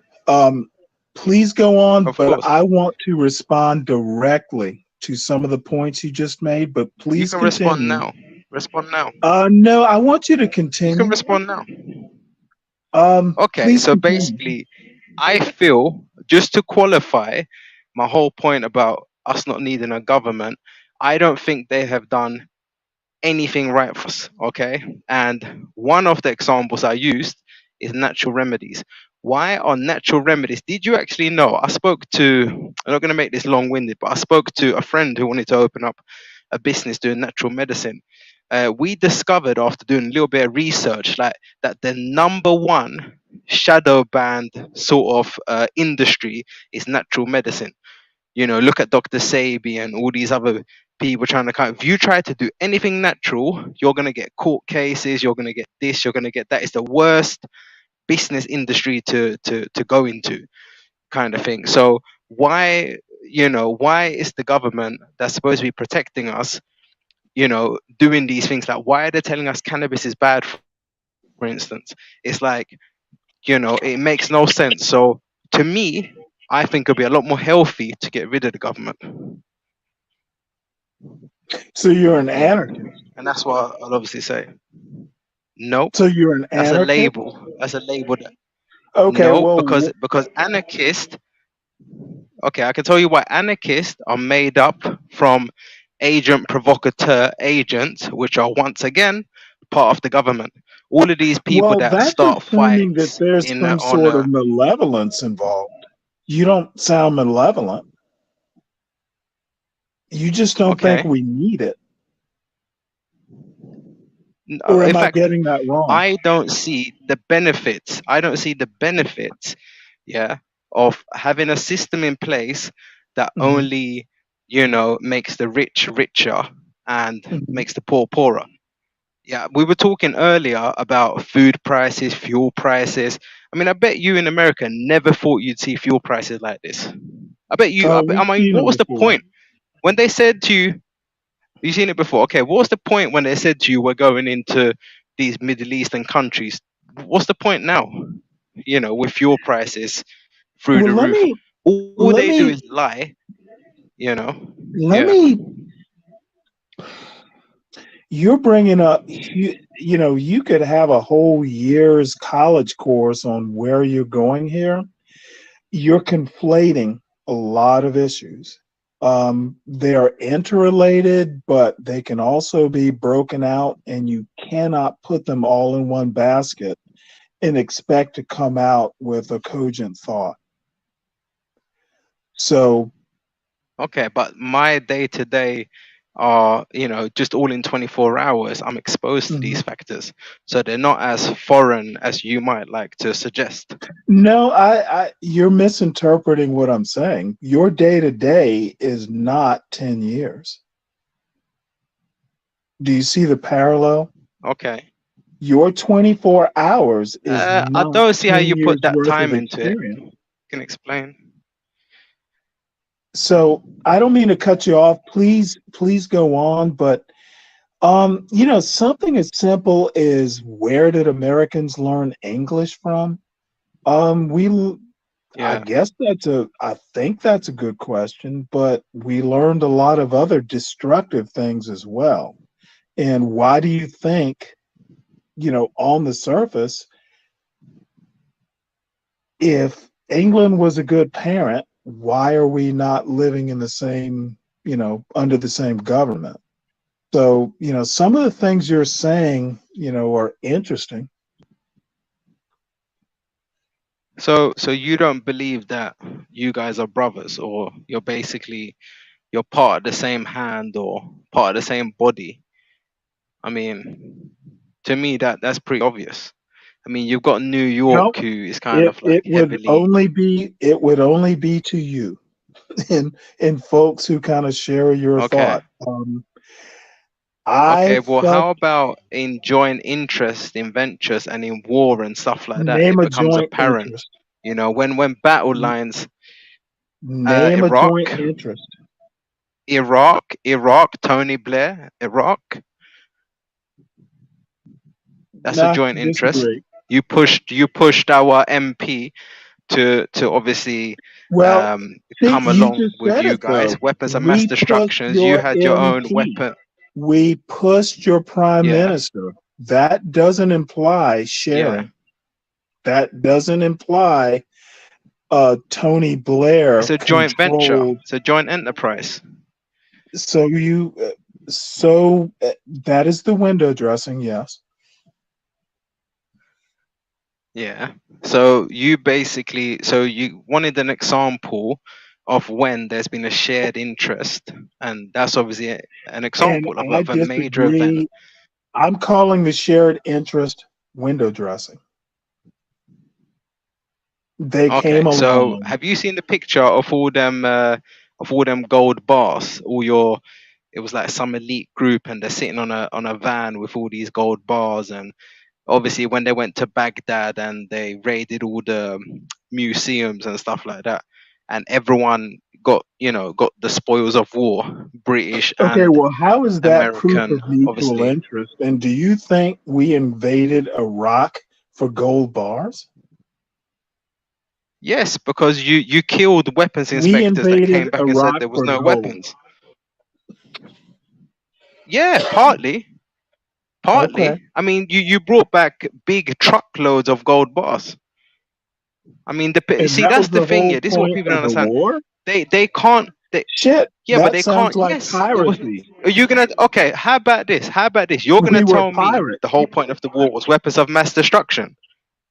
Please go on,
Of
but
course.
I want to respond directly to some of the points you just made. But
You
please
can
continue.
respond now. Respond now.
No, I want you to continue.
You can respond now. Okay,
Please
so
continue.
basically, I feel, just to qualify my whole point about us not needing a government, I don't think they have done anything right for us. Okay, and one of the examples I used is natural remedies. Why are natural remedies? Did you actually know? I'm not going to make this long-winded, but I spoke to a friend who wanted to open up a business doing natural medicine. We discovered after doing a little bit of research, like that the number one shadow banned sort of industry is natural medicine. Look at Dr. Sabi and all these other people trying to if you try to do anything natural, you're going to get court cases, you're going to get this, you're going to get that. It's the worst business industry to go into, kind of thing. So why is the government that's supposed to be protecting us, doing these things? Like, why are they telling us cannabis is bad, for instance? It's like, it makes no sense. So to me, I think it'll be a lot more healthy to get rid of the government.
So you're an anarchist.
And that's what I'll obviously say. Nope.
So you're an
That's
anarchist?
a label. That's a label.
Okay,
no,
well,
because anarchists. Okay, I can tell you why anarchists are made up from agent provocateur agents, which are once again part of the government. All of these people that
that's
start
assuming
fights
that there's some sort of malevolence involved. You don't sound malevolent. You just don't think we need it. Or am I getting that wrong?
I don't see the benefits. Yeah, of having a system in place that only, makes the rich richer and makes the poor poorer. Yeah, we were talking earlier about food prices, fuel prices. I mean, I bet you in America never thought you'd see fuel prices like this. I bet you. I mean, what was the point when they said to you? You've seen it before. Okay, what was the point when they said to you, we're going into these Middle Eastern countries? What's the point now? With fuel prices through the roof. All they do is lie.
You're bringing up, you could have a whole year's college course on where you're going here. You're conflating a lot of issues. They are interrelated, but they can also be broken out, and you cannot put them all in one basket and expect to come out with a cogent thought. So,
Okay, but my day to day are, just all in 24 hours. I'm exposed to these factors, so they're not as foreign as you might like to suggest.
no, you're misinterpreting what I'm saying. Your day to day is not 10 years. Do you see the parallel?
Okay.
Your 24 hours is
I
not
don't see how
10
you
years
put that
worth
time
of
into it.
experience.
Can explain.
So I don't mean to cut you off. Please go on. But something as simple as where did Americans learn English from? I
Yeah.
guess I think that's a good question, but we learned a lot of other destructive things as well. And why do you think, on the surface, if England was a good parent, why are we not living in the same, under the same government? So, some of the things you're saying, are interesting.
So you don't believe that you guys are brothers, or you're part of the same hand or part of the same body? I mean, to me that's pretty obvious. I mean, you've got New
No,
York, who is kind
it,
of like
it would
heavily.
only be to you and folks who kind of share your
Okay.
thought. I
Okay. Well,
felt
how about in joint interest in ventures and in war and stuff like that?
name
It
a
becomes
joint
apparent,
interest.
when battle lines,
Name a
Iraq,
joint interest.
Iraq, Tony Blair, Iraq. That's a
Nah,
joint interest.
disagree.
You pushed our MP to obviously
Well, see,
come
you
along
just
with
said
you
it
guys.
though.
Weapons of mass
We pushed
destructions. You
your
had your own
MP.
weapon.
We pushed your prime
Yeah.
minister. That doesn't imply sharing.
Yeah.
That doesn't imply Tony Blair
It's a joint venture.
controlled.
It's a joint enterprise.
So that is the window dressing, yes.
Yeah. So you wanted an example of when there's been a shared interest, and that's obviously an
And
example
I
of a major event.
disagree. I'm calling the shared interest window dressing. They came
Okay, so
along.
have you seen the picture of all them gold bars? It was like some elite group, and they're sitting on a van with all these gold bars. And obviously, when they went to Baghdad and they raided all the museums and stuff like that, and everyone got the spoils of war, British
Okay,
and
well, how is that proof
American,
of mutual
obviously.
interest? And do you think we invaded Iraq for gold bars?
Yes, because you killed weapons
We
inspectors that came
invaded
back and said
Iraq
there was
for
no
gold.
weapons. Yeah, partly.
Okay.
I mean, you brought back big truckloads of gold bars. I mean,
And
see,
that
that's
was
the
the
thing.
whole
Yeah, this is what
point
people don't
of the
understand.
war?
They can't.
Shit,
Yeah, but
that
they
sounds
can't.
like
Yes, it was.
piracy.
Are you gonna? Okay, how about this? You're gonna
We were
tell me
pirates.
the whole point of the war was weapons of mass destruction?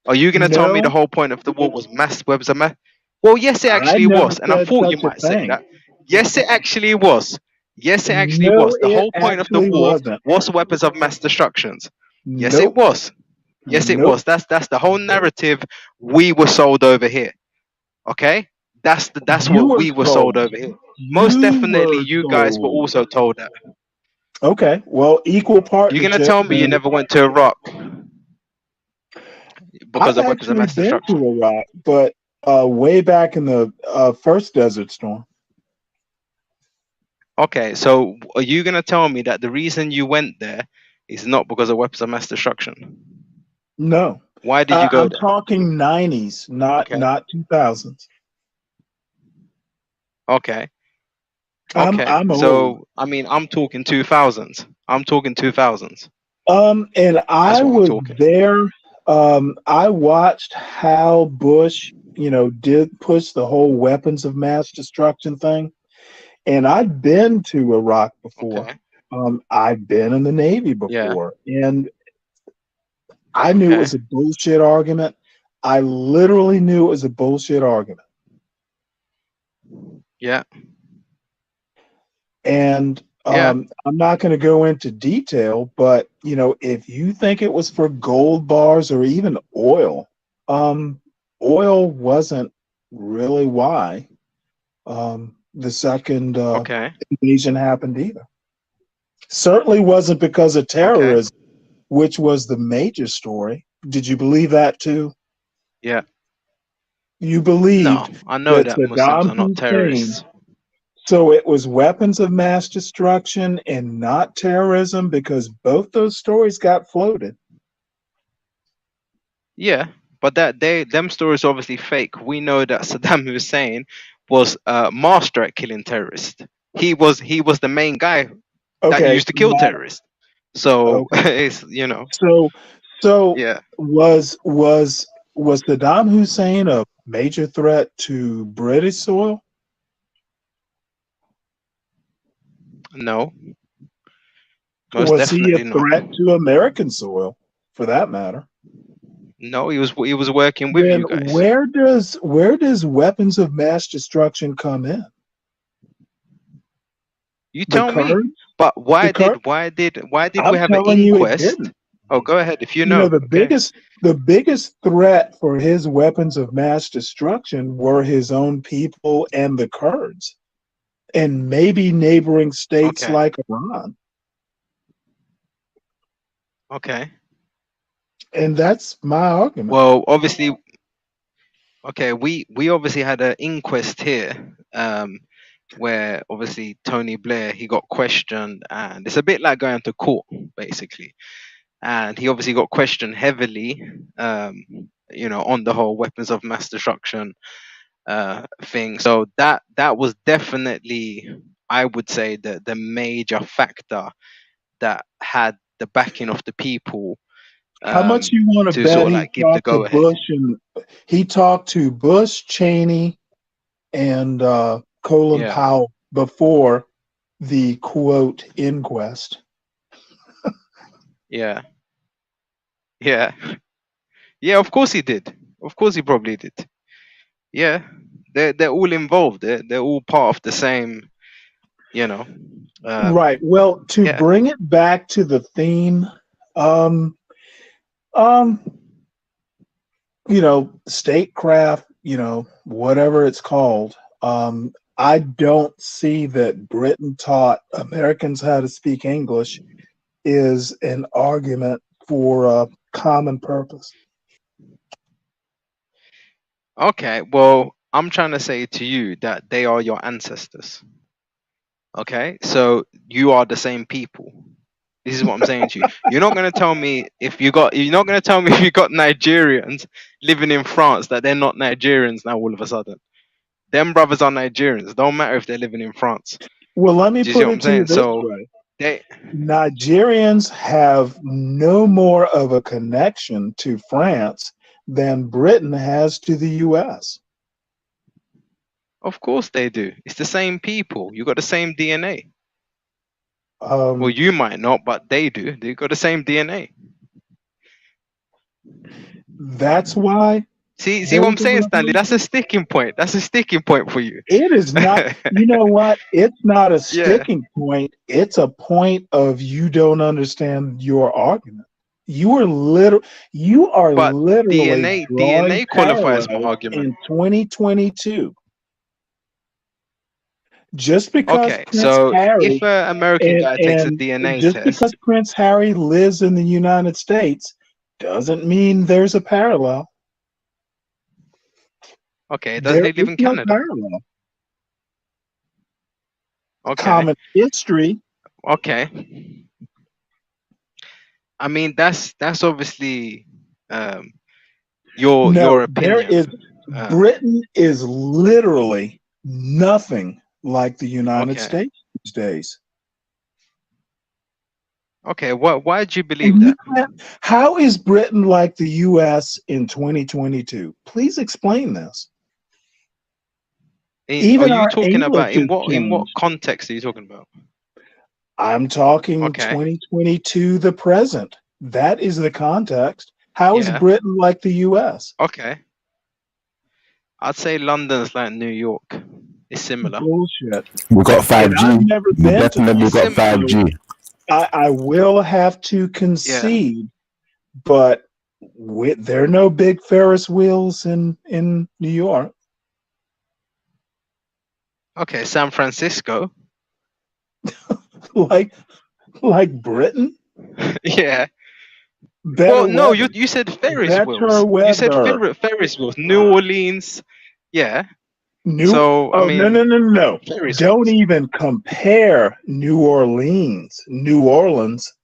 Are you gonna tell me the
No,
whole point of the war was weapons of mass? Well, yes, it
I
actually
never
was, and I
said
thought you
such a
might say
thing.
that. Yes, it actually was. Yes, it actually
No,
was. The
it
whole point of the
actually
war
wasn't.
was weapons of mass destructions. Yes, it
Nope.
was. Yes, it
Nope.
was. That's the whole narrative we were sold over here. Okay, that's
You
what
were
we were
sold.
sold over here. Most
You
definitely,
were
you guys were
sold.
also told that.
Okay, well, equal
You're
partnership.
gonna tell me you never went to Iraq because
I've
of weapons of
actually
mass
been
destruction?
to Iraq, but way back in the first Desert Storm.
Okay, so are you gonna tell me that the reason you went there is not because of weapons of mass destruction?
No,
Why did you go
I'm
there?
talking 90s, not
Okay.
2000s.
Okay.
I'm old.
So I mean, I'm talking 2000s. I'm talking 2000s.
And
That's
I
what I'm
was
talking.
there. I watched how Bush, did push the whole weapons of mass destruction thing. And I'd been to Iraq before.
Okay.
I'd been in the Navy
Yeah.
before, and I knew it was a bullshit argument. I literally knew it was a bullshit argument.
Yeah.
And
Yeah.
I'm not going to go into detail, but you know, if you think it was for gold bars or even oil, oil wasn't really why the second
Okay.
invasion happened either. Certainly wasn't because of terrorism, which was the major story. Did you believe that too?
Yeah.
You believed
No, I know
that
that Muslims
Saddam
are not
Hussein,
terrorists.
so it was weapons of mass destruction and not terrorism, because both those stories got floated.
Yeah, but them stories are obviously fake. We know that Saddam Hussein was master at killing terrorists. He was the main guy that
Okay,
used to kill terrorists. So
okay.
it's
So
yeah.
was Saddam Hussein a major threat to British soil?
No. Most
Was he a
definitely not.
threat to American soil, for that matter?
No, he was working with
Then
you guys.
where does weapons of mass destruction come in?
You
The
tell me.
Kurds?
But why
The Kurds?
did
I'm
we have an
telling you it
inquest?
didn't.
Oh, go ahead if you
You know,
know. Okay.
the biggest threat for his weapons of mass destruction were his own people and the Kurds, and maybe neighboring states
Okay.
like Iran.
Okay.
And that's my argument.
Well, obviously, okay, we obviously had an inquest here, where obviously Tony Blair, he got questioned, and it's a bit like going to court basically, and he obviously got questioned heavily, on the whole weapons of mass destruction thing. So that was definitely, I would say, the major factor that had the backing of the people.
How much you want to
to
bet
sort of
he
like give the
talked to
go ahead?
Bush, and he talked to Bush, Cheney, and Colin
Yeah.
Powell before the quote inquest?
Yeah. Yeah. Yeah, of course he did. Of course he probably did. Yeah. They're all involved. They're all part of the same,
Right. Well, to
yeah.
bring it back to the theme, statecraft, whatever it's called. I don't see that Britain taught Americans how to speak English is an argument for a common purpose.
Okay, well, I'm trying to say to you that they are your ancestors. Okay, so you are the same people. This is what I'm saying to you. You're not gonna tell me if you got. You're not gonna tell me if you got Nigerians living in France that they're not Nigerians now all of a sudden. Them brothers are Nigerians. Don't matter if they're living in France.
Well, let me
Do you see
put
what
it
I'm
to you
saying?
this
So
way. Nigerians have no more of a connection to France than Britain has to the US.
Of course they do. It's the same people. You got the same DNA. Well,
Um,
you might not, but they do. They got the same DNA.
that's why.
See what I'm saying, Stanley? That's a sticking point. That's a sticking point for you.
It is not. You know what? It's not a sticking point. It's a point of you don't understand your argument. You are
But
literally
DNA qualifies my
parallels
argument.
in 2022. Just because
Okay,
Prince
so
Harry,
if an American guy takes a DNA
just
test,
because Prince Harry lives in the United States doesn't mean there's a parallel.
okay, doesn't he live in Canada?
Parallel.
Okay.
Common history.
Okay. I mean, that's obviously your opinion.
Britain is literally nothing like the United States these days.
Okay, why do you believe that?
How is Britain like the US in 2022? Please explain this. Even
Are you
our
talking about
English has
in what
changed.
context are you talking about?
I'm talking
Okay.
2022, the present. That is the context. How is
Yeah.
Britain like the U.S.?
Okay. I'd say London's like New York. It's similar.
Bullshit.
We got
And
5G.
I've never
We
been to
definitely
It's
got
similar.
5G.
I will have to concede, but there are no big Ferris wheels in New York.
Okay, San Francisco.
like Britain.
Yeah.
Better
Well, no,
weather.
you said Ferris
Better
wheels. You said
weather.
Ferris wheels. New Orleans. Yeah. So, I
Oh,
mean,
no.
Ferris
Don't
wheels.
even compare New Orleans,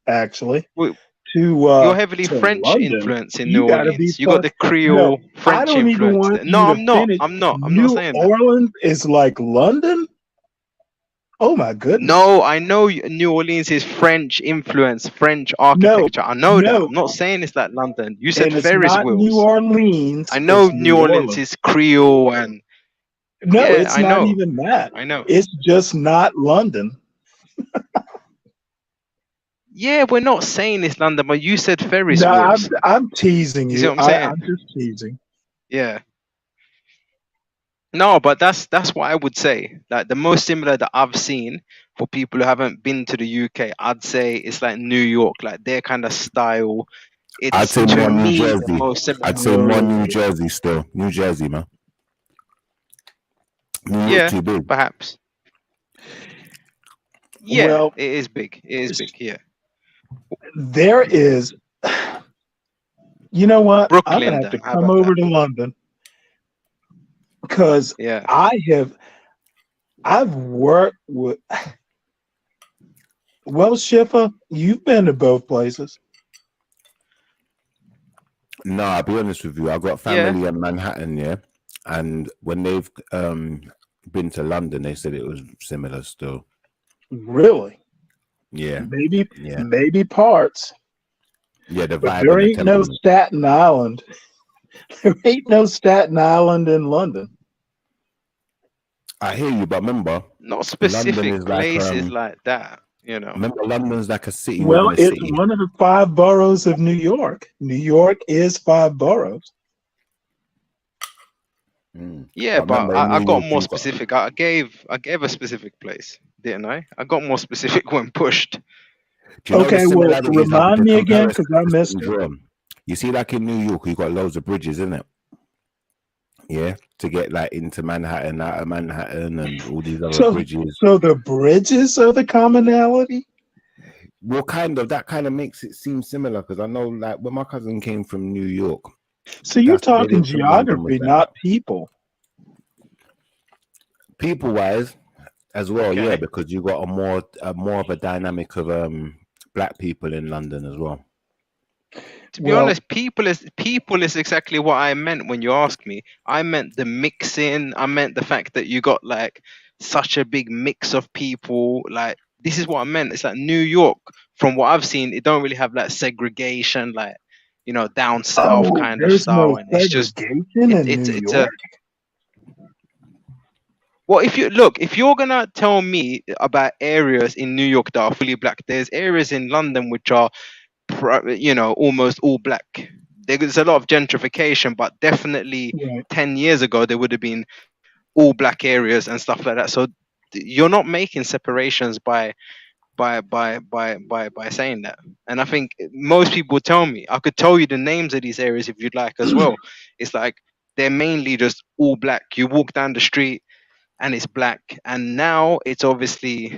actually,
Well,
to
You're heavily
to
French
London.
influence in
You
New
gotta be
Orleans. You got the Creole
No, I
French
don't even
influence
want
there. No,
you
I'm
to
not.
finish.
I'm not
New
saying that.
Orleans is like London? Oh my goodness.
No, I know New Orleans is French influence, French architecture. I know that. I'm not saying it's like London. You said
And it's
Ferris
not New
wheels.
Orleans.
I know
it's
New Orleans is Creole and
No,
yeah,
it's
I
not
know.
even that.
I know.
It's just not London.
Yeah, we're not saying it's London, but you said Ferris
No,
wheels.
I'm teasing
You see
you.
what I'm saying?
I'm just teasing.
Yeah. No, but that's what I would say. Like the most similar that I've seen for people who haven't been to the UK, I'd say it's like New York, like their kind of style.
I'd
It's
say
to
more New
me the
Jersey.
most similar.
I'd say more New Jersey still. New Jersey, man. New York
Yeah,
too big.
perhaps. Yeah,
Well,
it is big. It is big. Yeah.
There is. You know what? I'm
Brooklyn,
gonna have to
then. How
come
about
over
that?
to London because
Yeah.
I've worked with. Well, Shifa, you've been to both places.
No, I'll be honest with you. I've got family in Manhattan, yeah. And when they've been to London, they said it was similar still.
Really?
Yeah.
Maybe parts.
Yeah, the
But
vibe.
there
and the
ain't no
temperament.
Staten Island. There ain't no Staten Island in London.
I hear you, but remember,
Not specific
London is
places like that, you know.
Remember, London's like a city
Well,
within a
it's
city.
one of the 5 boroughs of New York. New York is 5 boroughs.
Yeah,
But
but
remember, in
I
New
got
York,
more
you got-
specific. I gave a specific place, didn't I? I got more specific when pushed.
Do you know the
Okay, well,
similarities, like,
remind
the
me again
comparison
because I missed
systems
it.
were? You see, like in New York, you got loads of bridges, isn't it? Yeah, to get like into Manhattan, out of Manhattan, and all these other bridges.
So the bridges are the commonality?
Well, kind of. That kind of makes it seem similar because I know, like, when my cousin came from New York.
So you're
that's where
talking
they took London was
geography,
like
not
that.
people.
People-wise, as well,
Okay.
yeah, because you got a more of a dynamic of black people in London as well.
To be honest, people is exactly what I meant when you asked me. I meant the mixing. I meant the fact that you got like such a big mix of people. Like this is what I meant. It's like New York. From what I've seen, it don't really have like segregation, like down south kind of
There's
style,
no
and it's just
segregation in
it's
New
it's
York.
Well, if you're gonna tell me about areas in New York that are fully black, there's areas in London which are almost all black. There's a lot of gentrification, but definitely 10 years ago there would have been all black areas and stuff like that. So you're not making separations by saying that. And I think most people tell me, I could tell you the names of these areas if you'd like as well. It's like they're mainly just all black. You walk down the street and it's black. And now it's obviously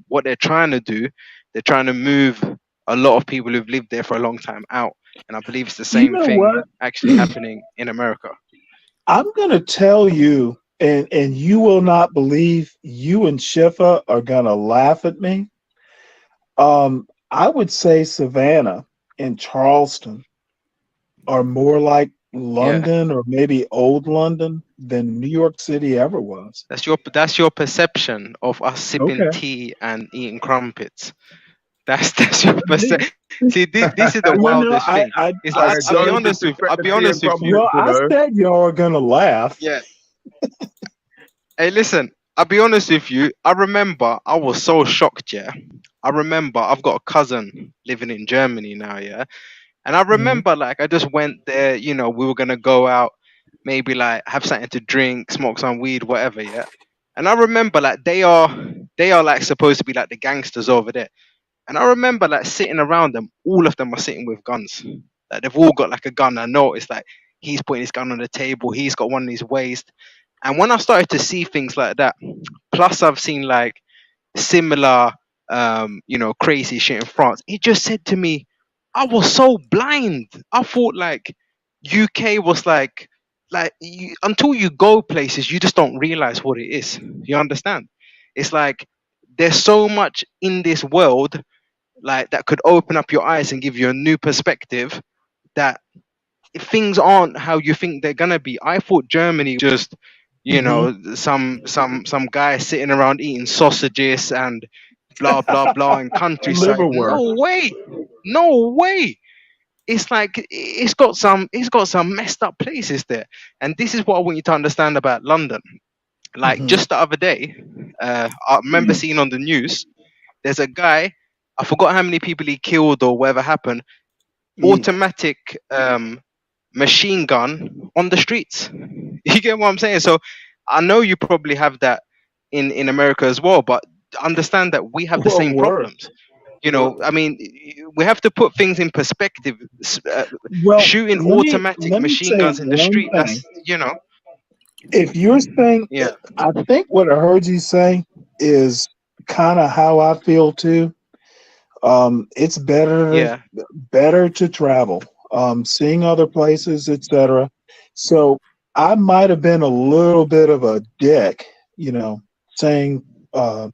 what they're trying to do. They're trying to move a lot of people who've lived there for a long time out. And I believe it's the same thing actually happening in America.
I'm going to tell you, and you will not believe, you and Shifa are going to laugh at me. I would say Savannah and Charleston are more like London or maybe old London than New York City ever was.
That's your perception of us sipping tea and eating crumpets. That's your perception. See, this is the wildest thing. It's like, I'll be honest with you.
Well, I said y'all are gonna laugh.
Yeah. Hey, listen, I'll be honest with you. I remember I was so shocked, yeah. I remember I've got a cousin living in Germany now, yeah. And I
Mhm.
remember like I just went there, we were gonna go out, maybe like have something to drink, smoke some weed, whatever, yeah. And I remember like they are like supposed to be like the gangsters over there. And I remember like sitting around them, all of them are sitting with guns. Like they've all got like a gun. I noticed like he's putting his gun on the table, he's got one in his waist. And when I started to see things like that, plus I've seen like similar crazy shit in France, it just said to me, I was so blind. I thought like UK was like until you go places, you just don't realize what it is. You understand? It's like there's so much in this world like that could open up your eyes and give you a new perspective that if things aren't how you think they're gonna be. I thought Germany was just,
Mhm.
some guy sitting around eating sausages and blah blah blah in countryside.
Liverwurst.
No way, no way. It's like it's got some messed up places there, and this is what I want you to understand about London. Like
Mhm.
just the other day, I remember seeing on the news. There's a guy. I forgot how many people he killed or whatever happened.
Mm.
Automatic machine gun on the streets. You get what I'm saying? So I know you probably have that in America as well, but understand that we have the
Or
same
worse.
problems. I mean, we have to put things in perspective.
Well,
Shooting
let me
automatic
let me
machine
say
guns in the
one
street,
thing.
that's.
If you're saying,
Yeah,
I think what I heard you say is kind of how I feel too. It's
yeah,
better to travel, seeing other places, etc. So I might have been a little bit of a dick, saying uh,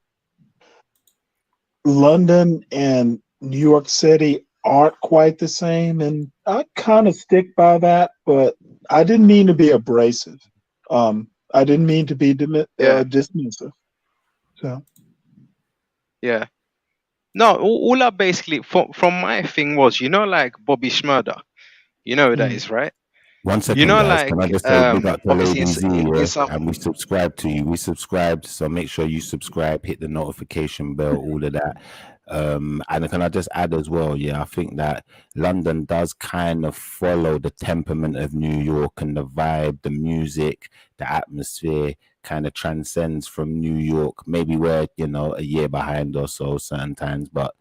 London and New York City aren't quite the same, and I kind of stick by that. But I didn't mean to be abrasive. I didn't mean to be
yeah,
dismissive. So,
yeah. No, all I basically from my thing was, like Bobby Schmurder. You know who that
mm.
is, right?
One second, guys. Can I
Like
just say big up to
obviously
Lady Z,
in
yeah?
South.
And we subscribe to you. We subscribed, so make sure you subscribe, hit the notification bell, all of that. And can I just add as well, yeah, I think that London does kind of follow the temperament of New York, and the vibe, the music, the atmosphere kind of transcends from New York. Maybe we're, a year behind or so certain times, but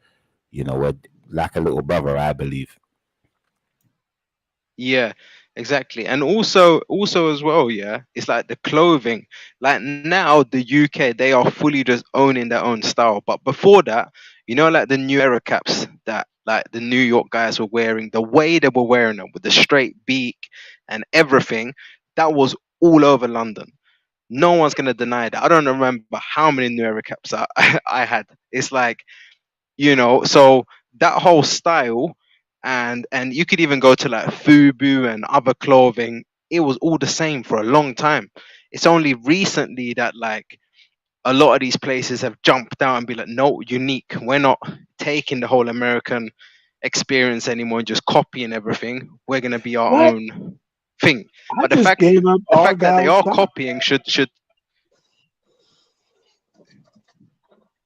we're like a little brother, I believe.
Yeah, exactly. And also as well, yeah, it's like the clothing. Like now the UK, they are fully just owning their own style. But before that, like the new era caps that like the New York guys were wearing, the way they were wearing them with the straight beak and everything, that was all over London. No one's gonna deny that. I don't remember how many new era caps I had. It's like, so that whole style, and you could even go to like Fubu and other clothing, it was all the same for a long time. It's only recently that like a lot of these places have jumped out and be like, no, unique, we're not taking the whole American experience anymore and just copying everything, we're going to be our
What?
own thing.
I
But the
just
fact
gave up
the fact that they
Argyle
are
top.
copying should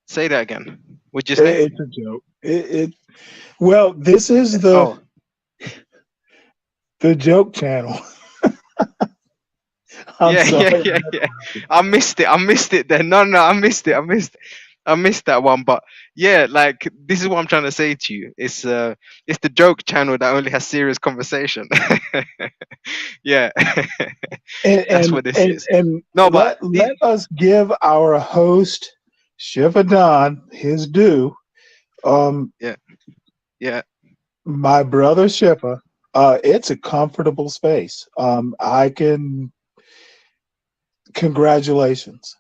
say that again. Would you say?
It's a joke. Well, this is
Oh,
the joke channel. I'm
yeah, yeah,
sorry.
yeah, yeah. I missed it. I missed it then. No, no, I missed it. I missed that one. But yeah, like this is what I'm trying to say to you. It's the joke channel that only has serious conversation. Yeah.
And
That's
and
what this
and,
is.
and
No, but
let us give our host Shiva Don his due.
yeah, yeah.
My brother Shiva, it's a comfortable space. I can congratulations.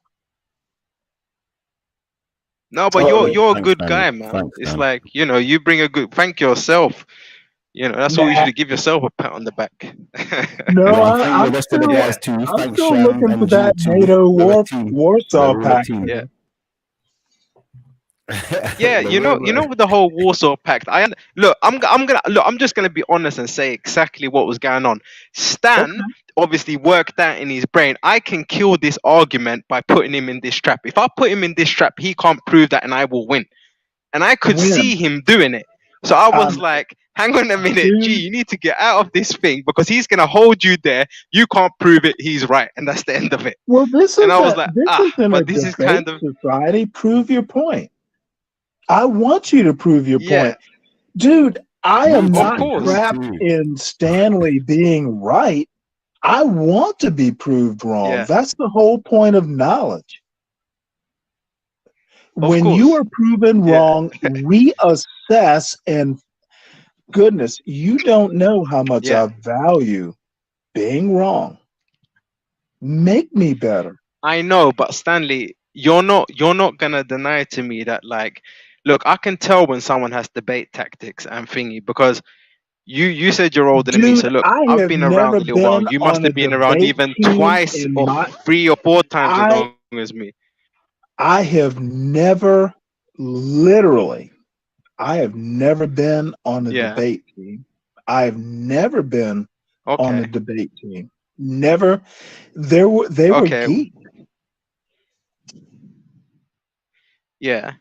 No, but
Uh,
you're a
Thanks,
good
man.
guy, man.
Thanks,
It's
man.
like, you bring a good thank yourself. That's all you
nah,
should give yourself a pat on the back.
no,
Yeah, and thank the rest of the guys too.
I'm
Thanks,
still
Shang
looking for
and G
that
too.
NATO
We're a team.
Warsaw
We're all a
Pact.
team.
Yeah. Yeah,
We're
with the whole Warsaw Pact. I'm just gonna be honest and say exactly what was going on.
Okay.
Stan, obviously worked that in his brain. I can kill this argument by putting him in this trap. If I put him in this trap, he can't prove that, and I will win. And I could
Win.
see him doing it. So I was
Um,
like, hang on a minute,
dude.
G, you need to get out of this thing because he's gonna hold you there. You can't prove it. He's right, and that's the end of it.
Well, this
And
is
I was like,
isn't
but
a
this is
debate
kind of
society. Prove your point. I want you to prove your
yeah.
point, dude. I am
Of
not
course.
trapped in Stanley being right. I want to be proved wrong.
Yeah.
That's the whole point of knowledge.
Of
When you
course.
are proven
Yeah.
wrong, reassess, and goodness, you don't know how much
Yeah.
I value being wrong. Make me better.
I know, but Stanley, you're not gonna deny to me that, like, look, I can tell when someone has debate tactics and thingy because you said you're older than me, so
Dude,
look,
I
I've
have
been around
never
a little while.
been
You must
on a
have been around
debate
even
team
twice
in
or
my
3 or 4 times as
I
long as me.
I have never literally I have never been on a
Yeah.
debate team. I have never been on a
Okay.
debate team. Never. They were
Okay.
geeks.
Yeah.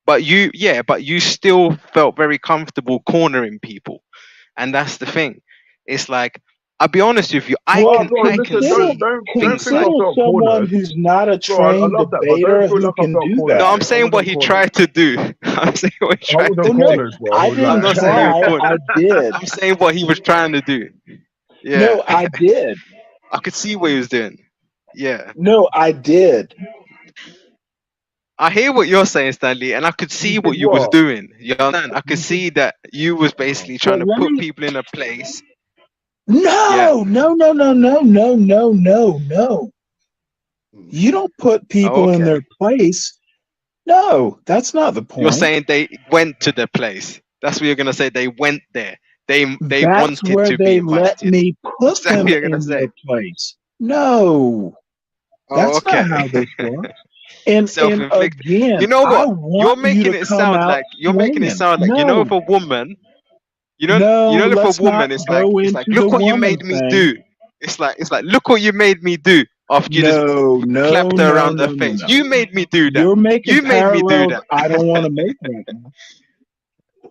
But you still felt very comfortable cornering people. And that's the thing. It's like, I'll be honest with you, I
Well,
can
bro, listen,
Consider
see
don't
things
think I
like,
felt
someone
cornered.
who's not a
Bro, I
trained
love that, but
debater
don't feel
who
like I
can
felt
do
cornered.
no,
that.
I'm
Mate. I
saying what
wasn't
he
cornered.
tried to do. I'm saying what he
I
tried
wasn't
to
Oh no,
do.
cornered, bro.
I
I'm
didn't
not saying you
try.
cornered.
I did.
I'm saying what he was trying to do. Yeah.
No, I did.
I could see what he was doing. Yeah.
No, I did.
I hear what you're saying, Stanley, and I could see
You
what
did
you was
what?
doing. You understand? I could
You did.
see that you was basically
But
trying to
let
put
me.
people in a place.
No, no, no, no, no, no, no, no, no. You don't put
Oh,
people in
okay.
their place. No, that's not the
You're
point.
saying they went to the place. That's what you're gonna say. They went there. They
That's
wanted
where
to be
they let
invited.
me put
Is that
them
what you're gonna
in
say?
their place. No,
Oh,
that's not
okay.
how this works. And
Self-inflicted.
again,
You know
I
what?
want you to come out
You're making it
swinging.
sound like, you know, if
No,
a woman,
no,
if a
let's not
woman, it's
go
like,
into the
look what you
woman
made me
thing.
do. It's like, look what you made me do after you just
No, no,
clapped her
no,
around
no,
her
no,
face.
no.
You made me do that.
You're making
You made me do
parallels
that.
I don't want to make right now.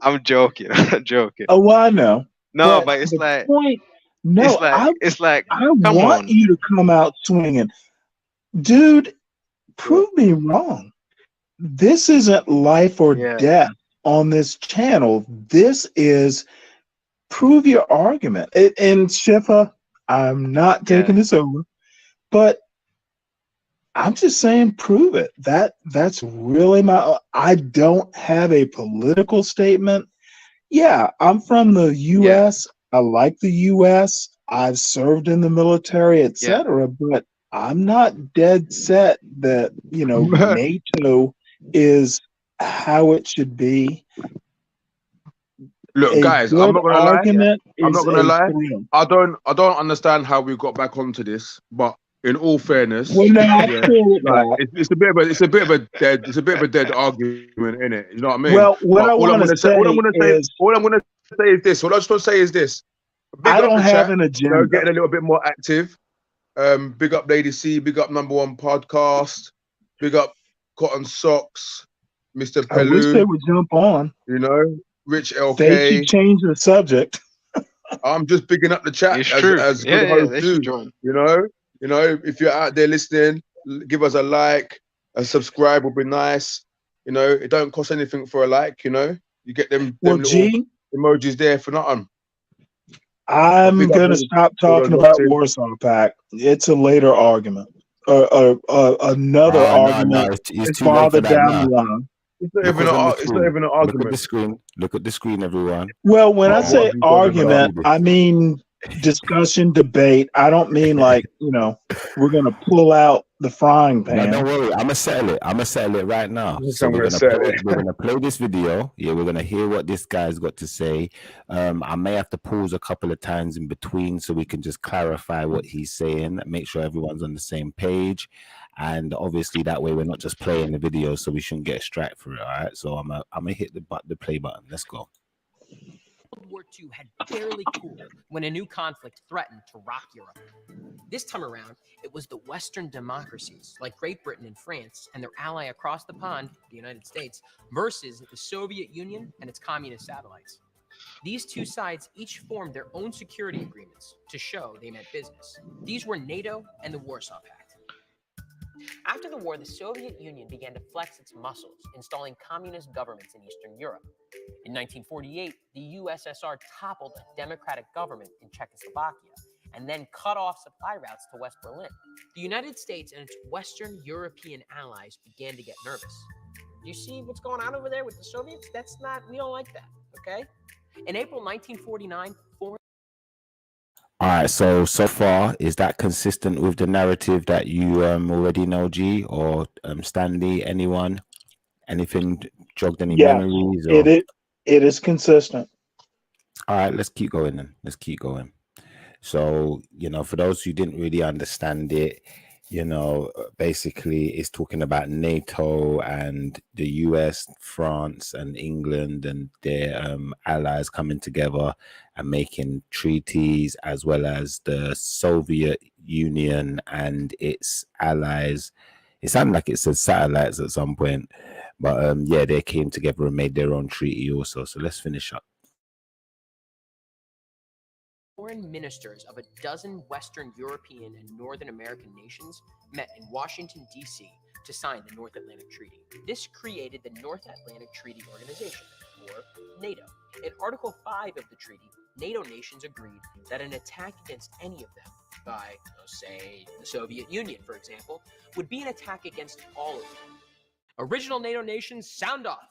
I'm joking. I'm joking.
Oh, well, I know.
No,
But
but it's
the
like,
point, no,
it's like,
I
come
want
on.
you to come out swinging. Dude, prove me wrong. This isn't life or
Yeah.
death on this channel. This is prove your argument. And Shifa, I'm not taking this over, but I'm just saying prove it. That's really I don't have a political statement. Yeah, I'm from the US. I like the US. I've served in the military, etc. But I'm not dead set that, NATO is how it should be.
Look,
A
guys,
good
I'm not gonna lie.
argument
I'm
is
not gonna
a
lie.
thrill.
I don't understand how we got back onto this, but in all fairness,
Well, no, I
yeah,
feel it
like
back.
it's a bit of a dead argument, in it. You know what I mean?
Well, what
But
I
all I'm
want
gonna
to
say,
say
all I'm gonna say,
is
all I'm gonna say is this. All I just want to say is this. Big
I
up
don't
the
have
chat.
an
You know,
agenda.
getting a little bit more active. Big up Lady C. Big up Number One Podcast. Big up Cotton Socks. Mr.
I wish they
Pelu.
would jump on.
You know, Rich
They should
LK.
change the subject.
I'm just picking up the chat
It's true.
as
Yeah,
good
yeah,
hosts
they
do.
should join.
You know, if you're out there listening, give us a like, a subscribe would be nice. You know, it don't cost anything for a like. You know, you get them
Well,
little
G,
emojis there for nothing.
I'm
Big up
going to
all-
stop
all
talking
those
about
watching.
Warsaw Pact. It's a later argument. Another
No,
argument
it's too late
farther
for that
down
now.
the line.
It's not
Look
even
what's on the
it's not
screen.
even an
Look at
argument.
the screen. Look at the screen, everyone.
Well, when I
Oh,
say
what have you got in
argument,
mind?
I mean discussion, debate. I don't mean like, we're going to pull out the frying
No,
pan.
don't worry. I'm gonna settle it right now.
Yes,
So
I'm
we're
gonna
gonna
settle
play,
it.
we're gonna play this video. Yeah, we're gonna hear what this guy's got to say. I may have to pause a couple of times in between so we can just clarify what he's saying, make sure everyone's on the same page, and obviously that way we're not just playing the video, so we shouldn't get a strike for it. All right. So I'm gonna hit the play button. Let's go.
World War II had barely cooled when a new conflict threatened to rock Europe. This time around, it was the Western democracies like Great Britain and France and their ally across the pond, the United States, versus the Soviet Union and its communist satellites. These two sides each formed their own security agreements to show they meant business. These were NATO and the Warsaw Pact. After the war, the Soviet Union began to flex its muscles, installing communist governments in Eastern Europe. In 1948, the USSR toppled a democratic government in Czechoslovakia and then cut off supply routes to West Berlin. The United States and its Western European allies began to get nervous. You see what's going on over there with the Soviets? We don't like that, okay? In April 1949,
All right, so far, is that consistent with the narrative that you already know, G, or Stanley, anyone? Anything jogged any
Yeah,
memories? Or...
it is consistent.
All right, let's keep going then. Let's keep going. So, for those who didn't really understand it, basically it's talking about NATO and the US, France and England and their allies coming together and making treaties, as well as the Soviet Union and its allies. It sounded like it said satellites at some point, but yeah, they came together and made their own treaty also. So let's finish up.
Foreign ministers of a dozen Western European and Northern American nations met in Washington, D.C. to sign the North Atlantic Treaty. This created the North Atlantic Treaty Organization, or NATO. In Article 5 of the treaty, NATO nations agreed that an attack against any of them by, say, the Soviet Union, for example, would be an attack against all of them. Original NATO nations sound off.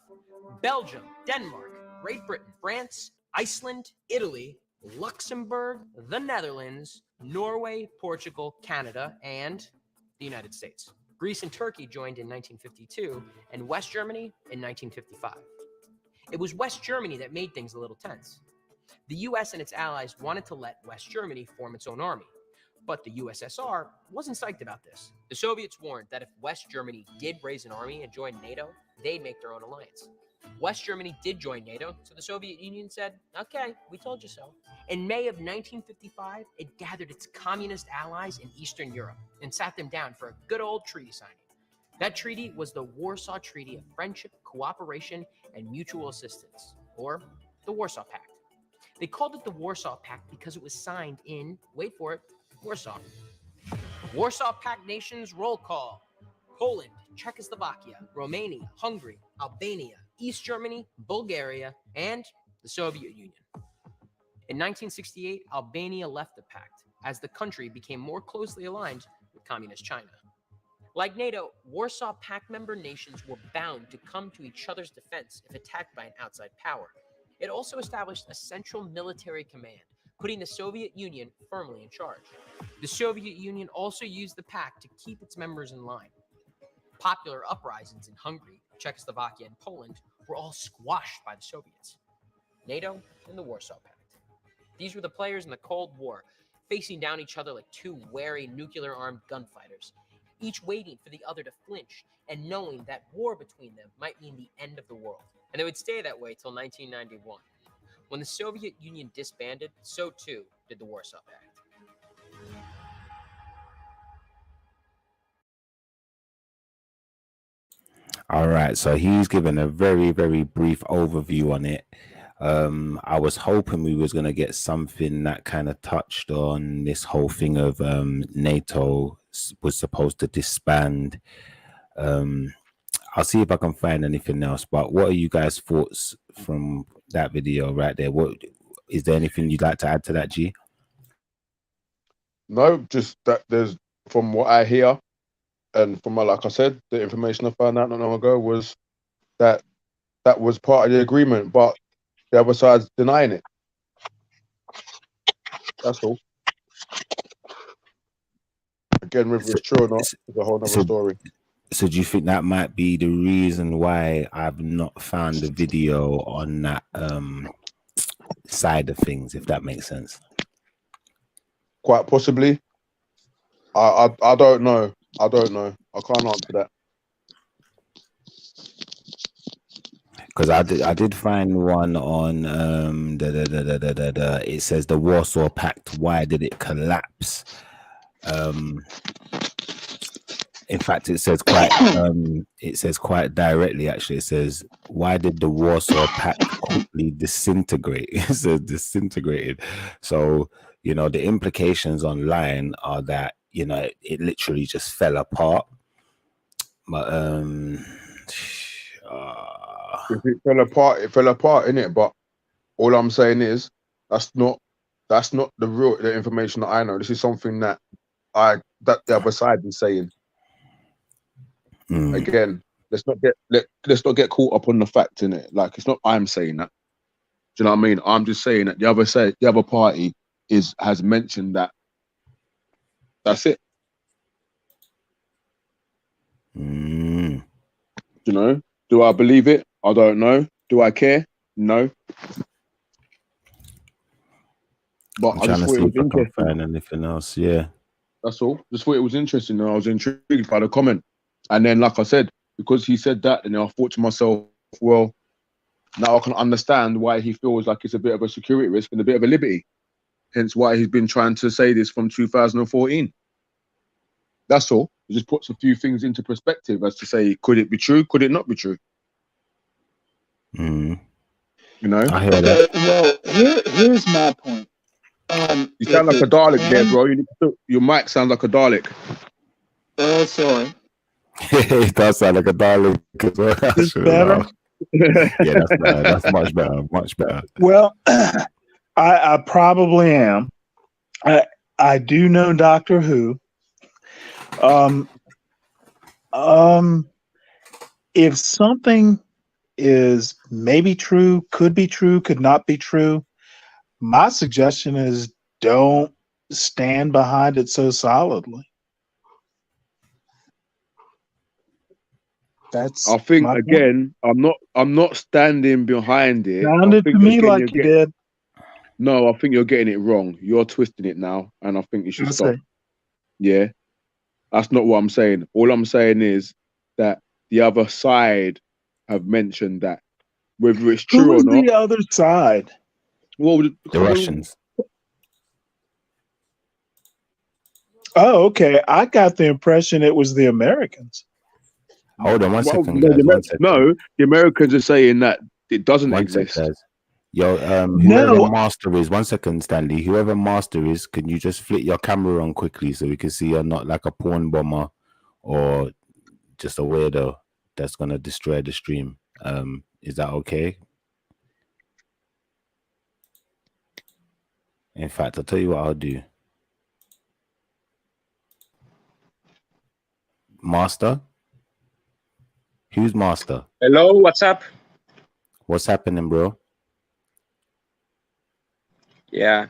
Belgium, Denmark, Great Britain, France, Iceland, Italy, Luxembourg, the Netherlands, Norway, Portugal, Canada, and the United States. Greece and Turkey joined in 1952, and West Germany in 1955. It was West Germany that made things a little tense. The US and its allies wanted to let West Germany form its own army, but the USSR wasn't psyched about this. The Soviets warned that if West Germany did raise an army and join NATO, they'd make their own alliance. West Germany did join NATO, so the Soviet Union said, okay, we told you so. In May of 1955, it gathered its communist allies in Eastern Europe and sat them down for a good old treaty signing. That treaty was the Warsaw Treaty of Friendship, Cooperation, and Mutual Assistance, or the Warsaw Pact. They called it the Warsaw Pact because it was signed in, wait for it, Warsaw. Warsaw Pact nations roll call. Poland, Czechoslovakia, Romania, Hungary, Albania, East Germany, Bulgaria, and the Soviet Union. In 1968, Albania left the pact as the country became more closely aligned with Communist China. Like NATO, Warsaw Pact member nations were bound to come to each other's defense if attacked by an outside power. It also established a central military command, putting the Soviet Union firmly in charge. The Soviet Union also used the pact to keep its members in line. Popular uprisings in Hungary, Czechoslovakia, and Poland were all squashed by the Soviets. NATO and the Warsaw Pact. These were the players in the Cold War, facing down each other like two wary nuclear-armed gunfighters, each waiting for the other to flinch and knowing that war between them might mean the end of the world. And they would stay that way till 1991. When the Soviet Union disbanded, so too did the Warsaw Pact.
All right, so he's given a very, very brief overview on it. I was hoping we was going to get something that kind of touched on this whole thing of NATO was supposed to disband. I'll see if I can find anything else, but what are you guys' thoughts from that video right there? What is there anything you'd like to add to that, G?
No, just that there's, from what I hear, and from, like I said, the information I found out not long ago was that that was part of the agreement, but the other side's denying it. That's all. Again, whether it's true or not, is a whole other story.
So do you think that might be the reason why I've not found the video on that side of things, if that makes sense?
Quite possibly. I don't know. I don't know. I can't answer that.
Because I did find one on it says the Warsaw Pact. Why did it collapse? In fact, it says quite directly. Actually, it says, "Why did the Warsaw Pact quickly disintegrate?" It says disintegrated. So the implications online are that it literally just fell apart. But
If it fell apart, innit? But all I'm saying is that's not the information that I know. This is something that the other side is saying. Again, let's not get caught up on the fact, in it. Like, it's not I'm saying that. Do you know what I mean? I'm just saying that the other party has mentioned that. That's it. Do you know? Do I believe it? I don't know. Do I care? No. But
I'm
I
trying
just
to
thought
see
it was
if I can
interesting.
find anything else. Yeah.
That's all. Just thought it was interesting, and I was intrigued by the comment. And then, like I said, because he said that, and I thought to myself, well, now I can understand why he feels like it's a bit of a security risk and a bit of a liberty. Hence why he's been trying to say this from 2014. That's all. It just puts a few things into perspective as to say, could it be true? Could it not be true? You know?
I hear that.
Well, here's my point.
You sound like a Dalek there, bro. Your mic sounds like a Dalek.
Oh, sorry.
It does sound like a Dalek as well.
Is better?
Yeah, that's better. That's much better. Much better.
Well, I probably am. I do know Doctor Who. If something is maybe true, could be true, could not be true, my suggestion is don't stand behind it so solidly.
I think again, point. I'm not standing behind it.
Sounded to me like you did.
No, I think you're getting it wrong. You're twisting it now, and I think you should stop. Yeah, that's not what I'm saying. All I'm saying is that the other side have mentioned that, whether it's true or not.
Who's the other side?
Well,
the Russians.
Oh, okay. I got the impression it was the Americans.
Hold on one second,
no,
guys.
No, the Americans are saying that it doesn't exist.
Yo, whoever master is, 1 second, Stanley. Whoever master is, can you just flip your camera on quickly so we can see you're not like a porn bomber or just a weirdo that's gonna destroy the stream? Is that okay? In fact, I'll tell you what I'll do. Master? Who's master?
Hello, what's up?
What's happening, bro?
Yeah.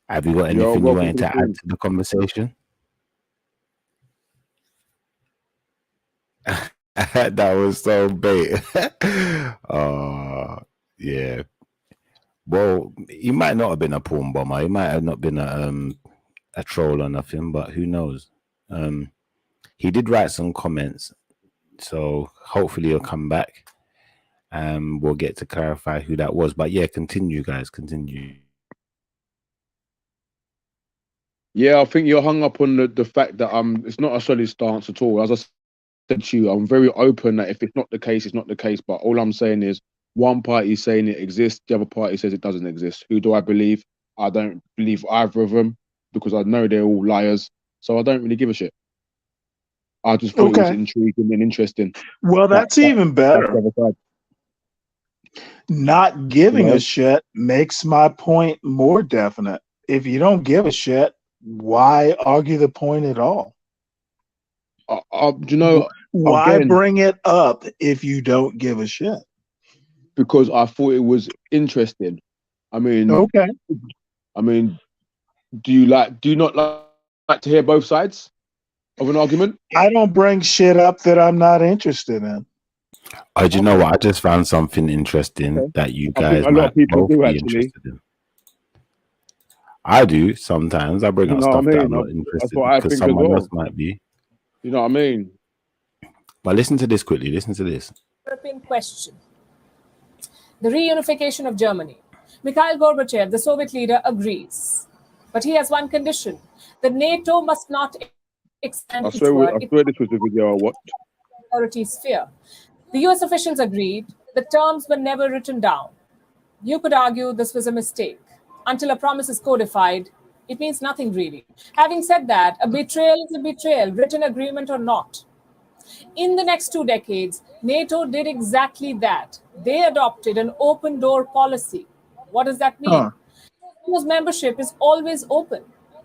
Have you got anything you wanted to add to the conversation? That was so bait. Yeah. Well, he might not have been a porn bomber. He might have not been a troll or nothing, but who knows? He did write some comments, so hopefully he'll come back and we'll get to clarify who that was. But yeah, continue, guys. Continue.
Yeah, I think you're hung up on the fact that it's not a solid stance at all. As I said to you, I'm very open that if it's not the case, it's not the case. But all I'm saying is one party is saying it exists, the other party says it doesn't exist. Who do I believe? I don't believe either of them because I know they're all liars. So I don't really give a shit. I just thought it was intriguing and interesting.
Well, that's even better. Not giving a shit makes my point more definite. If you don't give a shit, why argue the point at all?
Do you know
why bring it up if you don't give a shit?
Because I thought it was interesting. I mean,
okay.
I mean, do you not like to hear both sides of an argument?
I don't bring shit up that I'm not interested in.
Oh, do you know what? I just found something interesting that you guys might both be interested in. I do sometimes. I bring up stuff that I'm not interested in because someone else might be.
You know what I mean?
But listen to this quickly. Listen to this.
European question. The reunification of Germany. Mikhail Gorbachev, the Soviet leader, agrees. But he has one condition. The NATO must not extend
I
its
swear,
word
I swear this was the video I watched.
security sphere. The US officials agreed. The terms were never written down. You could argue this was a mistake. Until a promise is codified, it means nothing really. Having said that, a betrayal is a betrayal, written agreement or not. In the next 2 decades, NATO did exactly that. They adopted an open door policy. What does that mean? NATO's membership is always open.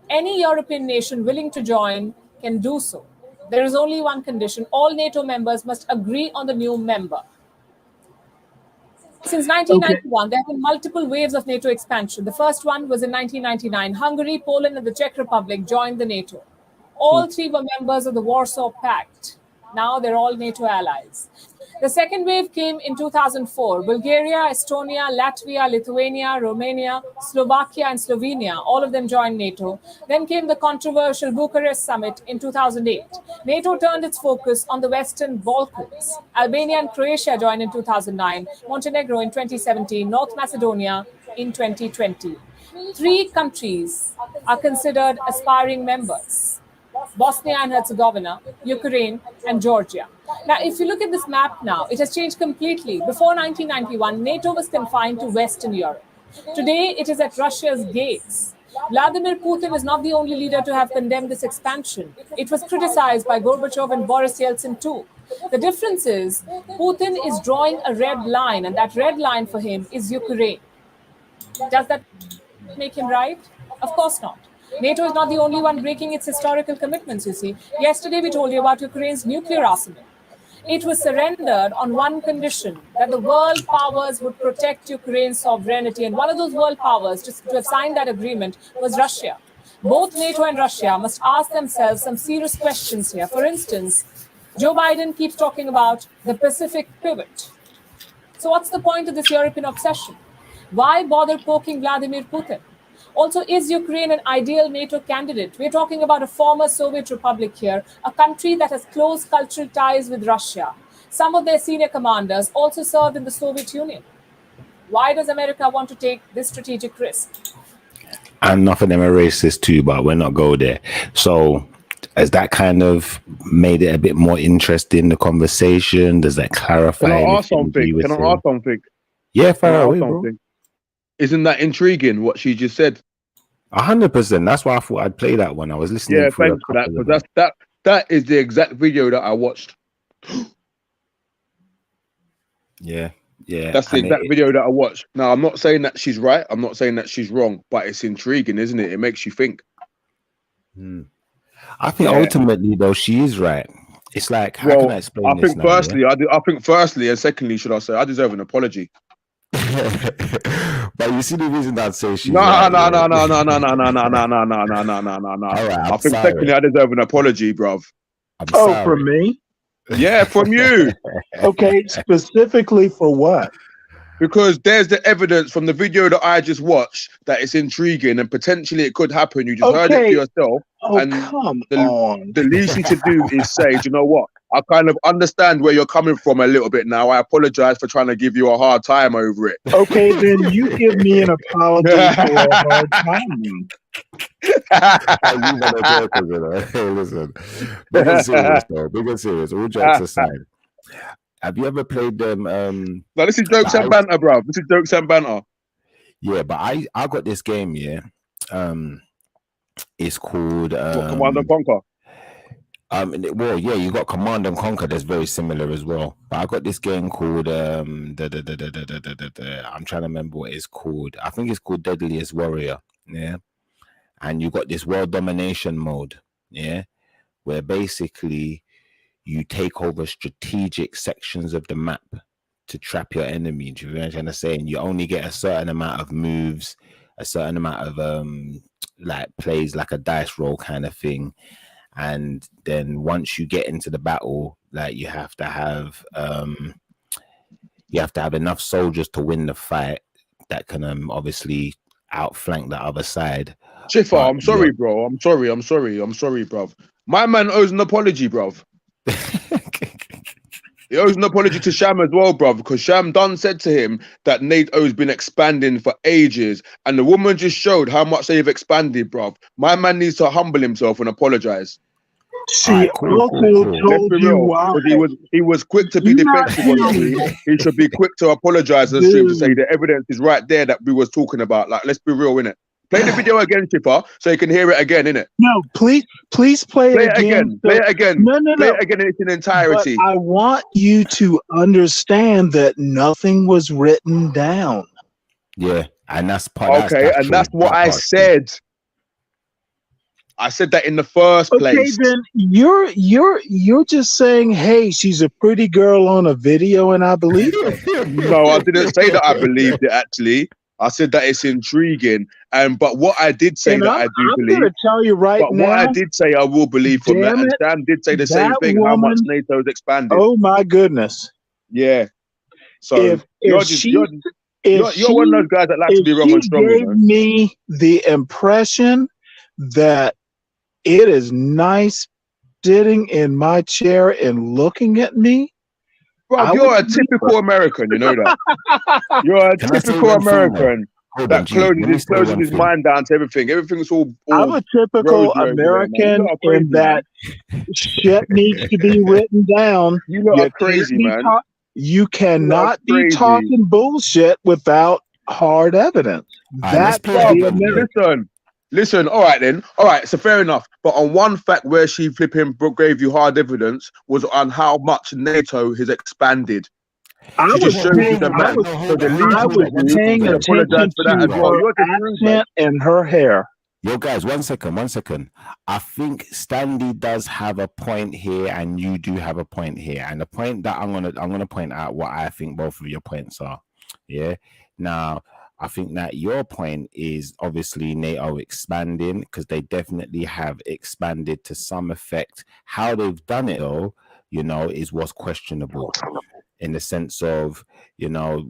Any European nation willing to join can do so. There is only one condition. All NATO members must agree on the new member. Since 1991, there have been multiple waves of NATO expansion. The first one was in 1999. Hungary, Poland, and the Czech Republic joined the NATO. All three were members of the Warsaw Pact. Now they're all NATO allies. The second wave came in 2004. Bulgaria, Estonia, Latvia, Lithuania, Romania, Slovakia, and Slovenia, all of them joined NATO. Then came the controversial Bucharest summit in 2008. NATO turned its focus on the Western Balkans. Albania and Croatia joined in 2009, Montenegro in 2017, North Macedonia in 2020. 3 countries are considered aspiring members: Bosnia and Herzegovina, Ukraine, and Georgia. Now, if you look at this map now, it has changed completely. Before 1991, NATO was confined to Western Europe. Today, it is at Russia's gates. Vladimir Putin is not the only leader to have condemned this expansion. It was criticized by Gorbachev and Boris Yeltsin too. The difference is, Putin is drawing a red line, and that red line for him is Ukraine. Does that make him right? Of course not. NATO is not the only one breaking its historical commitments, you see. Yesterday, we told you about Ukraine's nuclear arsenal. It was surrendered on one condition, that the world powers would protect Ukraine's sovereignty. And one of those world powers to have signed that agreement was Russia. Both NATO and Russia must ask themselves some serious questions here. For instance, Joe Biden keeps talking about the Pacific pivot. So what's the point of this European obsession? Why bother poking Vladimir Putin? Also, is Ukraine an ideal NATO candidate? We're talking about a former Soviet republic here, a country that has close cultural ties with Russia. Some of their senior commanders also served in the Soviet Union. Why does America want to take this strategic risk?
And enough of them are racist too, but we're not go there. So has that kind of made it a bit more interesting, the conversation? Does that clarify?
Can I ask
anything
something?
you were
Can I
saying?
ask something?
Yeah,
Can I
far
ask
away, bro.
something? Isn't that intriguing what she just said?
100%. That's why I thought I'd play that one. I was listening.
Yeah,
through a
thanks for that.
couple of
Because that is the exact video that I watched.
Yeah, yeah.
That's the
and
exact video that I watched. Now, I'm not saying that she's right. I'm not saying that she's wrong, but it's intriguing, isn't it? It makes you think.
I think ultimately, though, she is right. It's like, how can I explain
I
this
think
now, yeah?
firstly, I think firstly, and secondly, should I say, I deserve an apology.
But you see the reason I'd say she's
No.
right,
All right,
I'm
I think
sorry.
secondly, I deserve an apology, bruv.
I'm
Oh,
sorry.
from me?
Yeah, from you.
Okay, specifically for what?
Because there's the evidence from the video that I just watched that it's intriguing and potentially it could happen. You just heard it for
Okay.
yourself.
Oh,
And
come
the-
on.
The least you should do is say, do you know what? I kind of understand where you're coming from a little bit now. I apologize for trying to give you a hard time over it.
Okay, then you give me an apology for a hard time.
You better joke, you know. Hey, listen. Big and serious, though. Big and serious. All jokes aside. Have you ever played them?
Now, this is jokes and banter, bro. This is jokes and banter.
Yeah, but I got this game. Yeah, it's called
What, Command and Conquer.
Well, yeah, you got Command and Conquer. That's very similar as well. But I got this game called I'm trying to remember what it's called. I think it's called Deadliest Warrior. Yeah, and you got this world domination mode. Yeah, where basically you take over strategic sections of the map to trap your enemy. Do you know what I'm trying to say? And you only get a certain amount of moves, a certain amount of like plays, like a dice roll kind of thing. And then once you get into the battle, like you have to have enough soldiers to win the fight that can obviously outflank the other side.
Chiffa,
But,
I'm sorry, bro. I'm sorry, bruv. My man owes an apology, bruv. He owes an apology to Sham as well, bruv, because Sham done said to him that NATO's been expanding for ages, and the woman just showed how much they've expanded, bruv. My man needs to humble himself and apologize.
She also
Let's
told
be
you
real,
why.
'cause he was quick to be
You're not
defensive on the
hearing
stream. He should be quick to apologize on the stream to say
Dude.
the evidence is right there that we was talking about. Like, let's be real, innit? Play the video again, Chipper, so you can hear it again, innit?
No, please play
Play
it
it
again.
again. Play it again.
No, no,
Play
no.
it again in its
But
entirety.
I want you to understand that nothing was written down.
Yeah, and that's part.
Okay, and that's what I said. I said that in the first
Okay,
place.
then you're just saying, hey, she's a pretty girl on a video, and I believe it.
No, I didn't say that I believed it, actually. I said that it's intriguing. But what I did say
And
that
I'm
I do
going
believe,
to tell you right
but
now.
what I did say I will believe from that,
damn
and
it,
Sam did say the same
that
thing, how much
woman-
NATO's expanded.
Oh my goodness!
Yeah. So
If
you're
she
one of those guys that like to be wrong
she
and strong,
gave
you know?
me the impression that it is nice sitting in my chair and looking at me.
Bro,
I
you're
would
a typical American, you know that. You're a
Can I say
typical
one thing, though?
American
Hold
that
on, G. Let me
closes
say one
his
thing.
mind down to everything. Everything's all
I'm a typical
rosy over there, man. You
American
lot are crazy,
in that shit needs to be written down.
You lot
You
are crazy,
can't be
man.
you cannot be
crazy.
talking bullshit without hard evidence.
Alright, let's
That's
play
the
it again, yeah.
American.
Listen, all right then. All right, so fair enough. But on one fact where she flipping gave you hard evidence was on how much NATO has expanded.
I
She
was
just showed you
paying,
the
I
map.
was,
So the least
I
you
was
can do
paying
is
attention
apologize for that
to
as well.
her
You're just rude, man.
accent and her hair.
Yo, guys, 1 second, 1 second. I think Stanley does have a point here, and you do have a point here. And the point that I'm gonna point out what I think both of your points are. Yeah. Now, I think that your point is obviously NATO expanding, because they definitely have expanded to some effect. How they've done it, though, you know, is what's questionable. In the sense of, you know,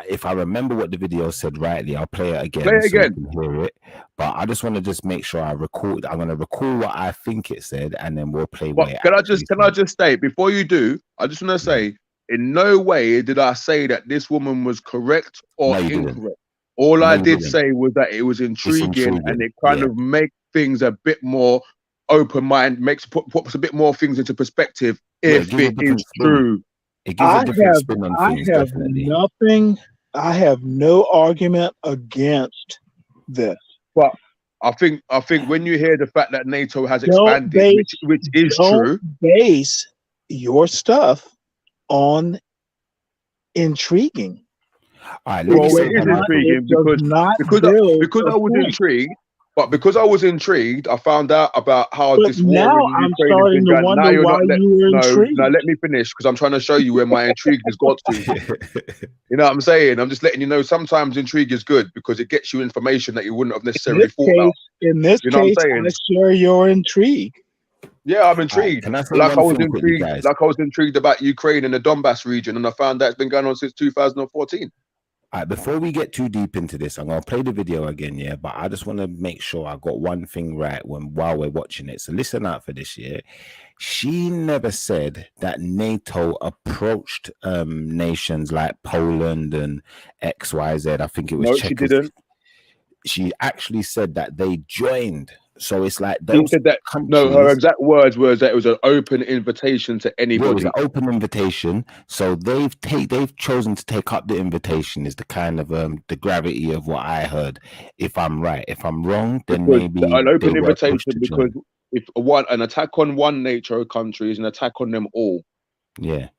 if I remember what the video said rightly, I'll play it again.
Play it
so
again.
you can hear it. But I just want to just make sure I'm going to recall what I think it said, and then we'll play what
But
it
can I
actually
just say before you do, I just want to say, in no way did I say that this woman was correct or
No, you didn't.
incorrect. All
No,
I
you
did
didn't.
say was that it was intriguing, and
intriguing,
it kind
yeah.
of make things a bit more open mind, puts a bit more things into perspective
Yeah,
if
give a
it
different
is
spin.
true.
It gives a different spin on
I
things,
have
definitely.
nothing. I have no argument against this.
But I think when you hear the fact that NATO has
Don't
expanded,
base,
which is
don't
true,
base your stuff on intriguing.
All right, let me
well,
say
it is
one more thing.
intriguing
It does not
because I
build a
was
point.
intrigued. But because I was intrigued, I found out about how
But
this war
now
in
I'm
Ukraine has
starting
been
to
going. Now
wonder
you're
why
not
you were intrigued.
no, let me finish because I'm trying to show you where my intrigue has got to. You know what I'm saying? I'm just letting you know sometimes intrigue is good because it gets you information that you wouldn't have necessarily thought out.
In this
You know what I'm
case,
saying?
I share your intrigue.
Yeah, I'm intrigued.
Can I say
Like I
one
was
thing quickly,
intrigued,
guys?
like I was intrigued about Ukraine and the Donbass region, and I found that it's been going on since 2014.
All right, before we get too deep into this, I'm going to play the video again, yeah? But I just want to make sure I got one thing right while we're watching it. So listen out for this, yeah? She never said that NATO approached nations like Poland and XYZ. I think it was
No, she didn't.
She actually said that they joined. So it's like
She
those
said that. No, her
countries-
exact words was that it was an open invitation to
Yeah, it was
anybody.
an open invitation, so they've chosen to take up the invitation. Is the kind of the gravity of what I heard. If I'm right, if I'm wrong, then
Because
maybe
an open
they were pushed
invitation
to
because
join.
if an attack on one NATO country is an attack on them all.
Yeah.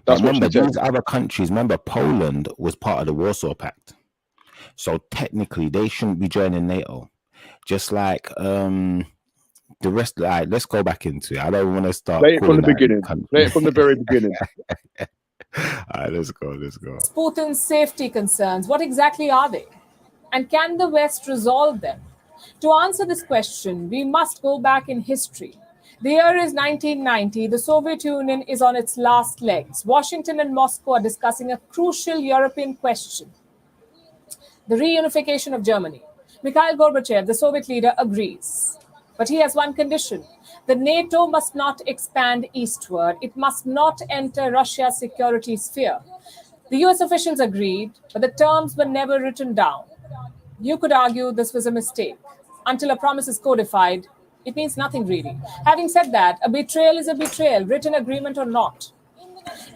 That's
But
what
remember,
she said.
these other countries. Remember, Poland was part of the Warsaw Pact, so technically they shouldn't be joining NATO. Just like the rest. Like, let's go back into it. I don't want to start.
Play it from the
calling out any
beginning.
country.
Play it from the very beginning.
All right, let's go. Let's go.
Putin's safety concerns, what exactly are they? And can the West resolve them? To answer this question, we must go back in history. The year is 1990. The Soviet Union is on its last legs. Washington and Moscow are discussing a crucial European question: the reunification of Germany. Mikhail Gorbachev, the Soviet leader, agrees. But he has one condition. The NATO must not expand eastward. It must not enter Russia's security sphere. The US officials agreed, but the terms were never written down. You could argue this was a mistake. Until a promise is codified, it means nothing really. Having said that, a betrayal is a betrayal, written agreement or not.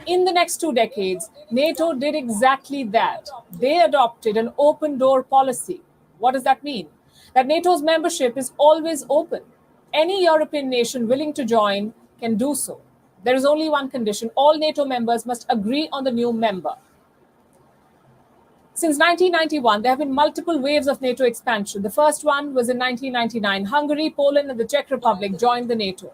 In the next 2 decades, NATO did exactly that. They adopted an open door policy. What does that mean? That NATO's membership is always open. Any European nation willing to join can do so. There is only one condition. All NATO members must agree on the new member. Since 1991, there have been multiple waves of NATO expansion. The first one was in 1999. Hungary, Poland, and the Czech Republic joined the NATO.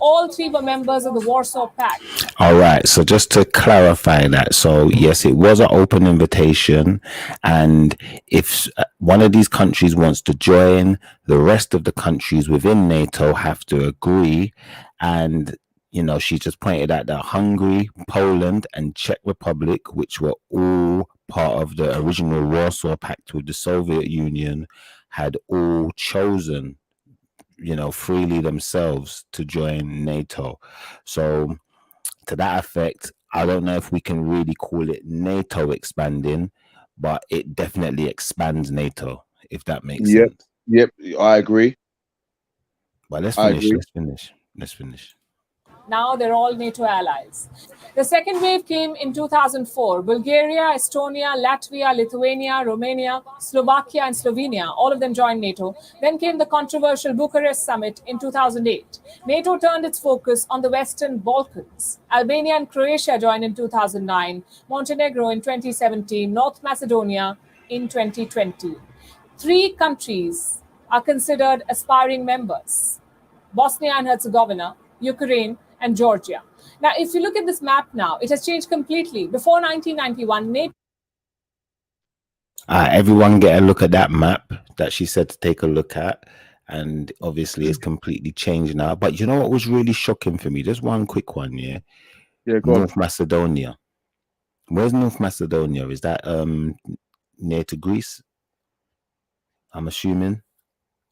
All 3 were members of the Warsaw Pact.
All right. So just to clarify that, so yes, it was an open invitation, and if one of these countries wants to join, the rest of the countries within NATO have to agree. And you know, she just pointed out that Hungary, Poland, and Czech Republic, which were all part of the original Warsaw Pact with the Soviet Union, had all chosen, you know, freely themselves to join NATO. So to that effect, I don't know if we can really call it NATO expanding, but it definitely expands NATO, if that makes sense.
Yep, I agree.
But let's finish.
Now they're all NATO allies. The second wave came in 2004. Bulgaria, Estonia, Latvia, Lithuania, Romania, Slovakia, and Slovenia, all of them joined NATO. Then came the controversial Bucharest summit in 2008. NATO turned its focus on the Western Balkans. Albania and Croatia joined in 2009, Montenegro in 2017, North Macedonia in 2020. 3 countries are considered aspiring members: Bosnia and Herzegovina, Ukraine, and Georgia. Now, if you look at this map now, it has changed completely. Before 1991, NATO...
Everyone get a look at that map that she said to take a look at. And obviously it's completely changed now. But you know what was really shocking for me? Just one quick one, yeah? North Macedonia. Where's North Macedonia? Is that near to Greece? I'm assuming.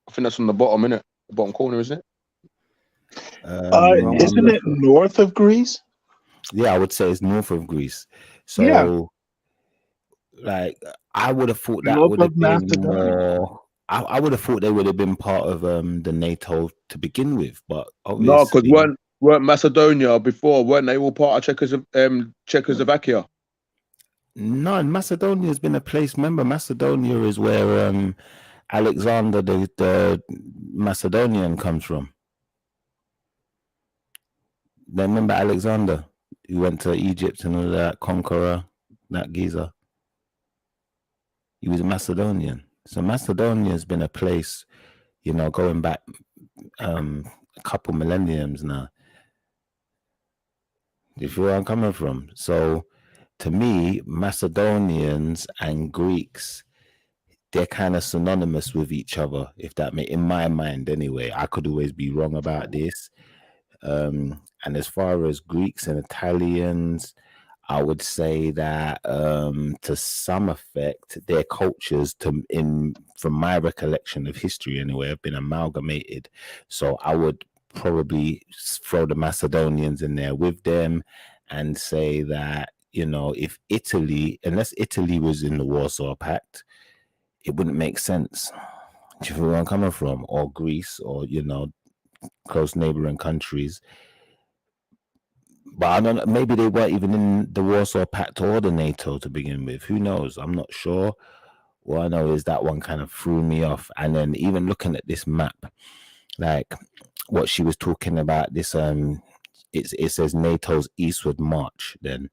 I think that's on the bottom, innit? The bottom corner, isn't it?
Isn't it north of Greece?
Yeah, I would say it's north of Greece. So, like, I would have thought that would have been more. I would have thought they would have been part of the NATO to begin with, but obviously
no, because weren't Macedonia before? Weren't they all part of Czechoslovakia?
No, Macedonia has been a place. Remember, Macedonia is where Alexander the Macedonian comes from. Then remember Alexander, who went to Egypt and all that, conqueror, that geezer. He was a Macedonian. So Macedonia has been a place, you know, going back a couple millenniums now. Do you feel where I'm coming from? So to me, Macedonians and Greeks, they're kind of synonymous with each other, if that may, in my mind anyway. I could always be wrong about this. And as far as Greeks and Italians, I would say that to some effect, their cultures, from my recollection of history anyway, have been amalgamated. So I would probably throw the Macedonians in there with them and say that, you know, if Italy, unless Italy was in the Warsaw Pact, it wouldn't make sense. Do you feel where I'm coming from? Or Greece, or, you know, close neighboring countries. But I don't know, maybe they weren't even in the Warsaw Pact or the NATO to begin with. Who knows? I'm not sure. All I know is that one kind of threw me off. And then even looking at this map, like what she was talking about, this it says NATO's eastward march. Then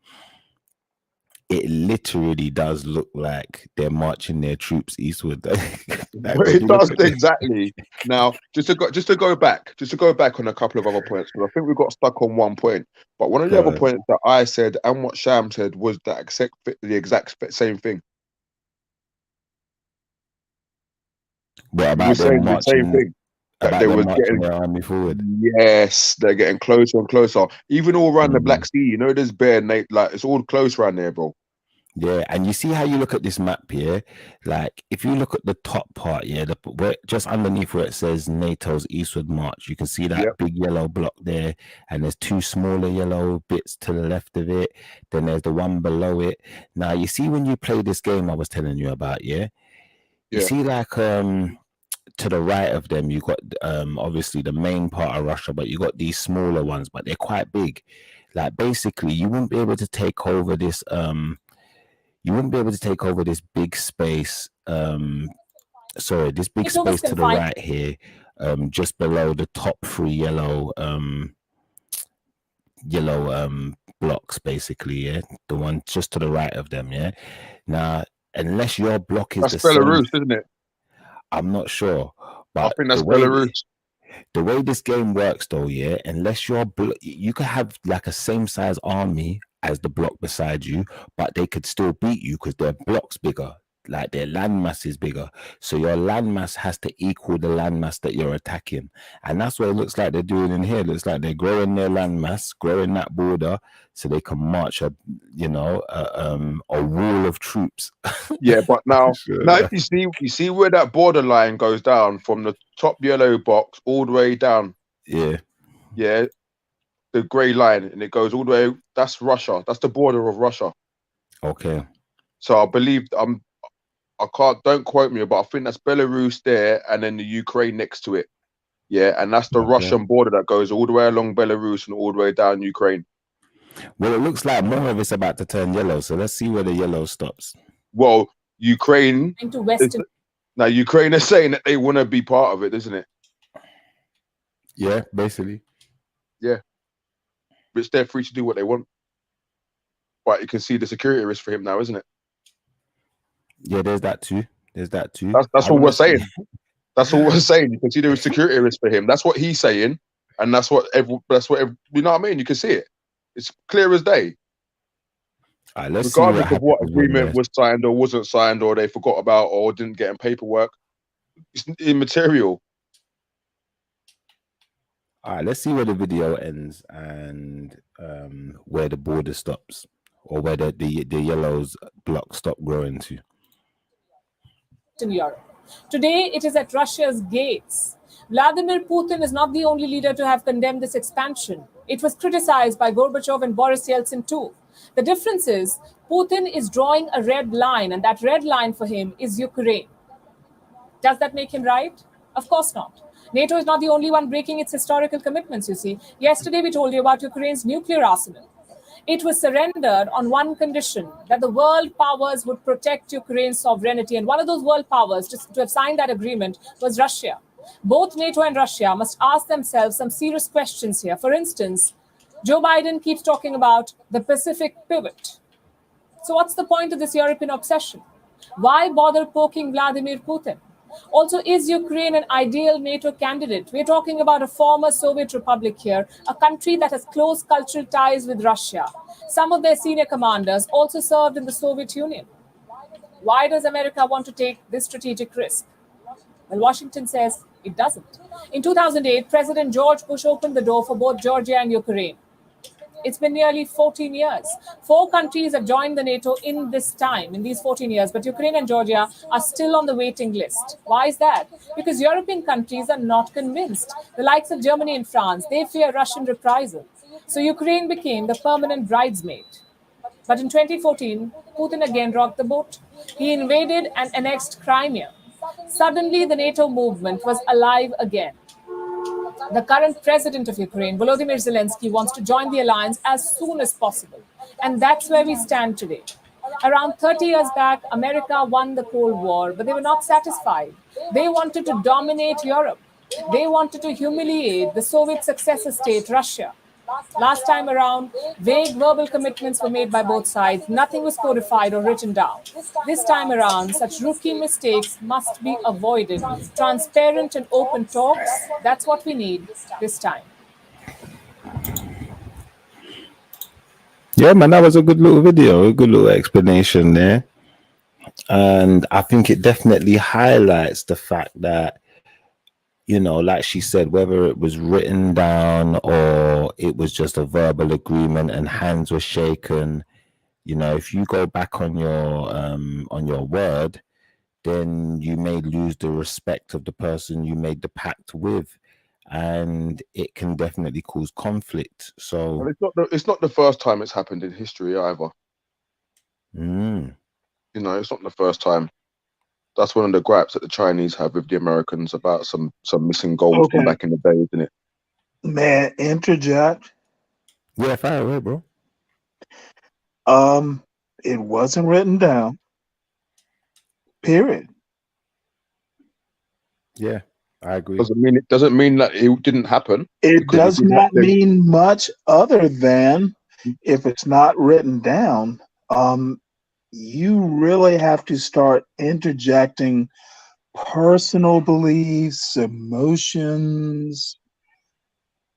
it literally does look like they're marching their troops eastward.
It does exactly. Now, just to go back on a couple of other points, because I think we got stuck on one point. But one of the other points that I said and what Sham said was the exact same thing.
What about
saying the same thing? That they was getting
their army forward.
Yes, they're getting closer and closer. Even all around the Black Sea, you know, there's bare like it's all close around there, bro.
Yeah, and you see how you look at this map here. Like, if you look at the top part, yeah, where just underneath where it says NATO's eastward march, you can see that
Yep.
big yellow block there, and there's two smaller yellow bits to the left of it. Then there's the one below it. Now, you see when you play this game I was telling you about, yeah, you
Yeah.
see like to the right of them, you got obviously the main part of Russia, but you got these smaller ones, but they're quite big. Like, basically, you wouldn't be able to take over this big space. Sorry, this big
NATO was
space to the
confined.
right here, just below the top three yellow blocks, basically. Yeah, the one just to the right of them. Yeah. Now, unless your block is
That's
the same,
Belarus, isn't it?
I'm not sure.
I
But
think that's Belarus.
the way this game works, though, yeah, unless you're you could have like a same size army as the block beside you, but they could still beat you because their block's bigger, like their landmass is bigger. So your landmass has to equal the landmass that you're attacking, and that's what it looks like they're doing in here. It looks like they're growing their landmass, growing that border, so they can march a wall of troops.
Yeah, but now
Sure.
if you see where that border line goes down from the top yellow box all the way down.
Yeah.
Yeah, the grey line, and it goes all the way. That's Russia. That's the border of Russia.
Okay.
So I believe I can't. Don't quote me, but I think that's Belarus there, and then the Ukraine next to it. Yeah, and that's the
Okay.
Russian border that goes all the way along Belarus and all the way down Ukraine.
Well, it looks like more of it's about to turn yellow, so let's see where the yellow stops.
Well, Ukraine.
Into Western.
Now Ukraine is saying that they want to be part of it, isn't it?
Yeah, basically.
Yeah, which they're free to do what they want. But you can see the security risk for him now, isn't it?
Yeah, there's that too. That's
That's what we're saying. That's what we're saying. You can see the security risk for him. That's what he's saying, and that's what you know what I mean. You can see it. It's clear as day.
All right, let's
Regardless
see
of what
happens
agreement
when
was signed or wasn't signed, or they forgot about, or didn't get in paperwork, it's immaterial.
all right, let's see where the video ends and where the border stops, or where the yellows block stop growing to.
in Europe. Today, it is at Russia's gates. Vladimir Putin is not the only leader to have condemned this expansion. It was criticized by Gorbachev and Boris Yeltsin too. The difference is Putin is drawing a red line, and that red line for him is Ukraine. Does that make him right? Of course not. NATO is not the only one breaking its historical commitments, you see. Yesterday, we told you about Ukraine's nuclear arsenal. It was surrendered on one condition, that the world powers would protect Ukraine's sovereignty. And one of those world powers to have signed that agreement was Russia. Both NATO and Russia must ask themselves some serious questions here. For instance, Joe Biden keeps talking about the Pacific pivot. So what's the point of this European obsession? Why bother poking Vladimir Putin? Also, is Ukraine an ideal NATO candidate? We're talking about a former Soviet republic here, a country that has close cultural ties with Russia. Some of their senior commanders also served in the Soviet Union. Why does America want to take this strategic risk? Well, Washington says it doesn't. In 2008, President George Bush opened the door for both Georgia and Ukraine. It's been nearly 14 years. 4 countries have joined the NATO in this time, in these 14 years, but Ukraine and Georgia are still on the waiting list. Why is that? Because European countries are not convinced. The likes of Germany and France, they fear Russian reprisal. So Ukraine became the permanent bridesmaid. But in 2014, Putin again rocked the boat. He invaded and annexed Crimea. Suddenly, the NATO movement was alive again. The current president of Ukraine, Volodymyr Zelensky, wants to join the alliance as soon as possible. And that's where we stand today. Around 30 years back, America won the Cold War, but they were not satisfied. They wanted to dominate Europe. They wanted to humiliate the Soviet successor state, Russia. Last time around, vague verbal commitments were made by both sides. Nothing was codified or written down. This time around, such rookie mistakes must be avoided. Transparent and open talks, that's what we need this time.
Yeah, man, that was a good little video, a good little explanation there. And I think it definitely highlights the fact that, you know, like she said, whether it was written down or it was just a verbal agreement and hands were shaken, You know, if you go back on your word, then you may lose the respect of the person you made the pact with, and it can definitely cause conflict. So
And it's not the first time it's happened in history either.
mm,
You know, it's not the first time. That's one of the gripes that the Chinese have with the Americans about some missing gold from
Okay.
back in the day, isn't it?
Man, interject.
yeah, fire away, bro.
It wasn't written down. Period.
Yeah, I agree.
Doesn't mean that it didn't happen.
It
because
does
did
not
happen.
mean much other than if it's not written down, you really have to start interjecting personal beliefs, emotions.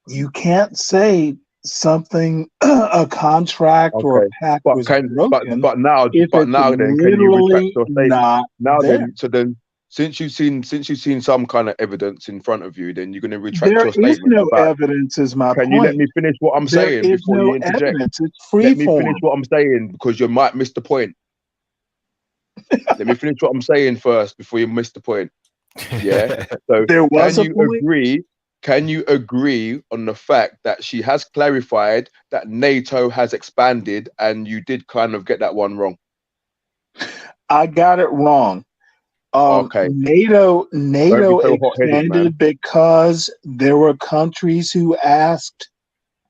You can't say something, a contract or a
Okay.
pact
But
was
can
broken
but now
if it's
then can you retract
literally
your statement?
not
Now
there.
then since you've seen some kind of evidence in front of you, then you're going to retract
There
your
is
statement
no
about.
evidence, is my
Can you let
point.
me finish what I'm
There
saying
is
before
no
you interject?
evidence. It's free
Let me
form.
finish what I'm saying because you might miss the point. Let me finish what I'm saying first before you miss the point. Yeah. So
There was a point.
Can you agree on the fact that she has clarified that NATO has expanded and you did kind of get that one wrong?
I got it wrong.
Okay.
NATO
Don't be so hot-headed, man.
expanded because there were countries who asked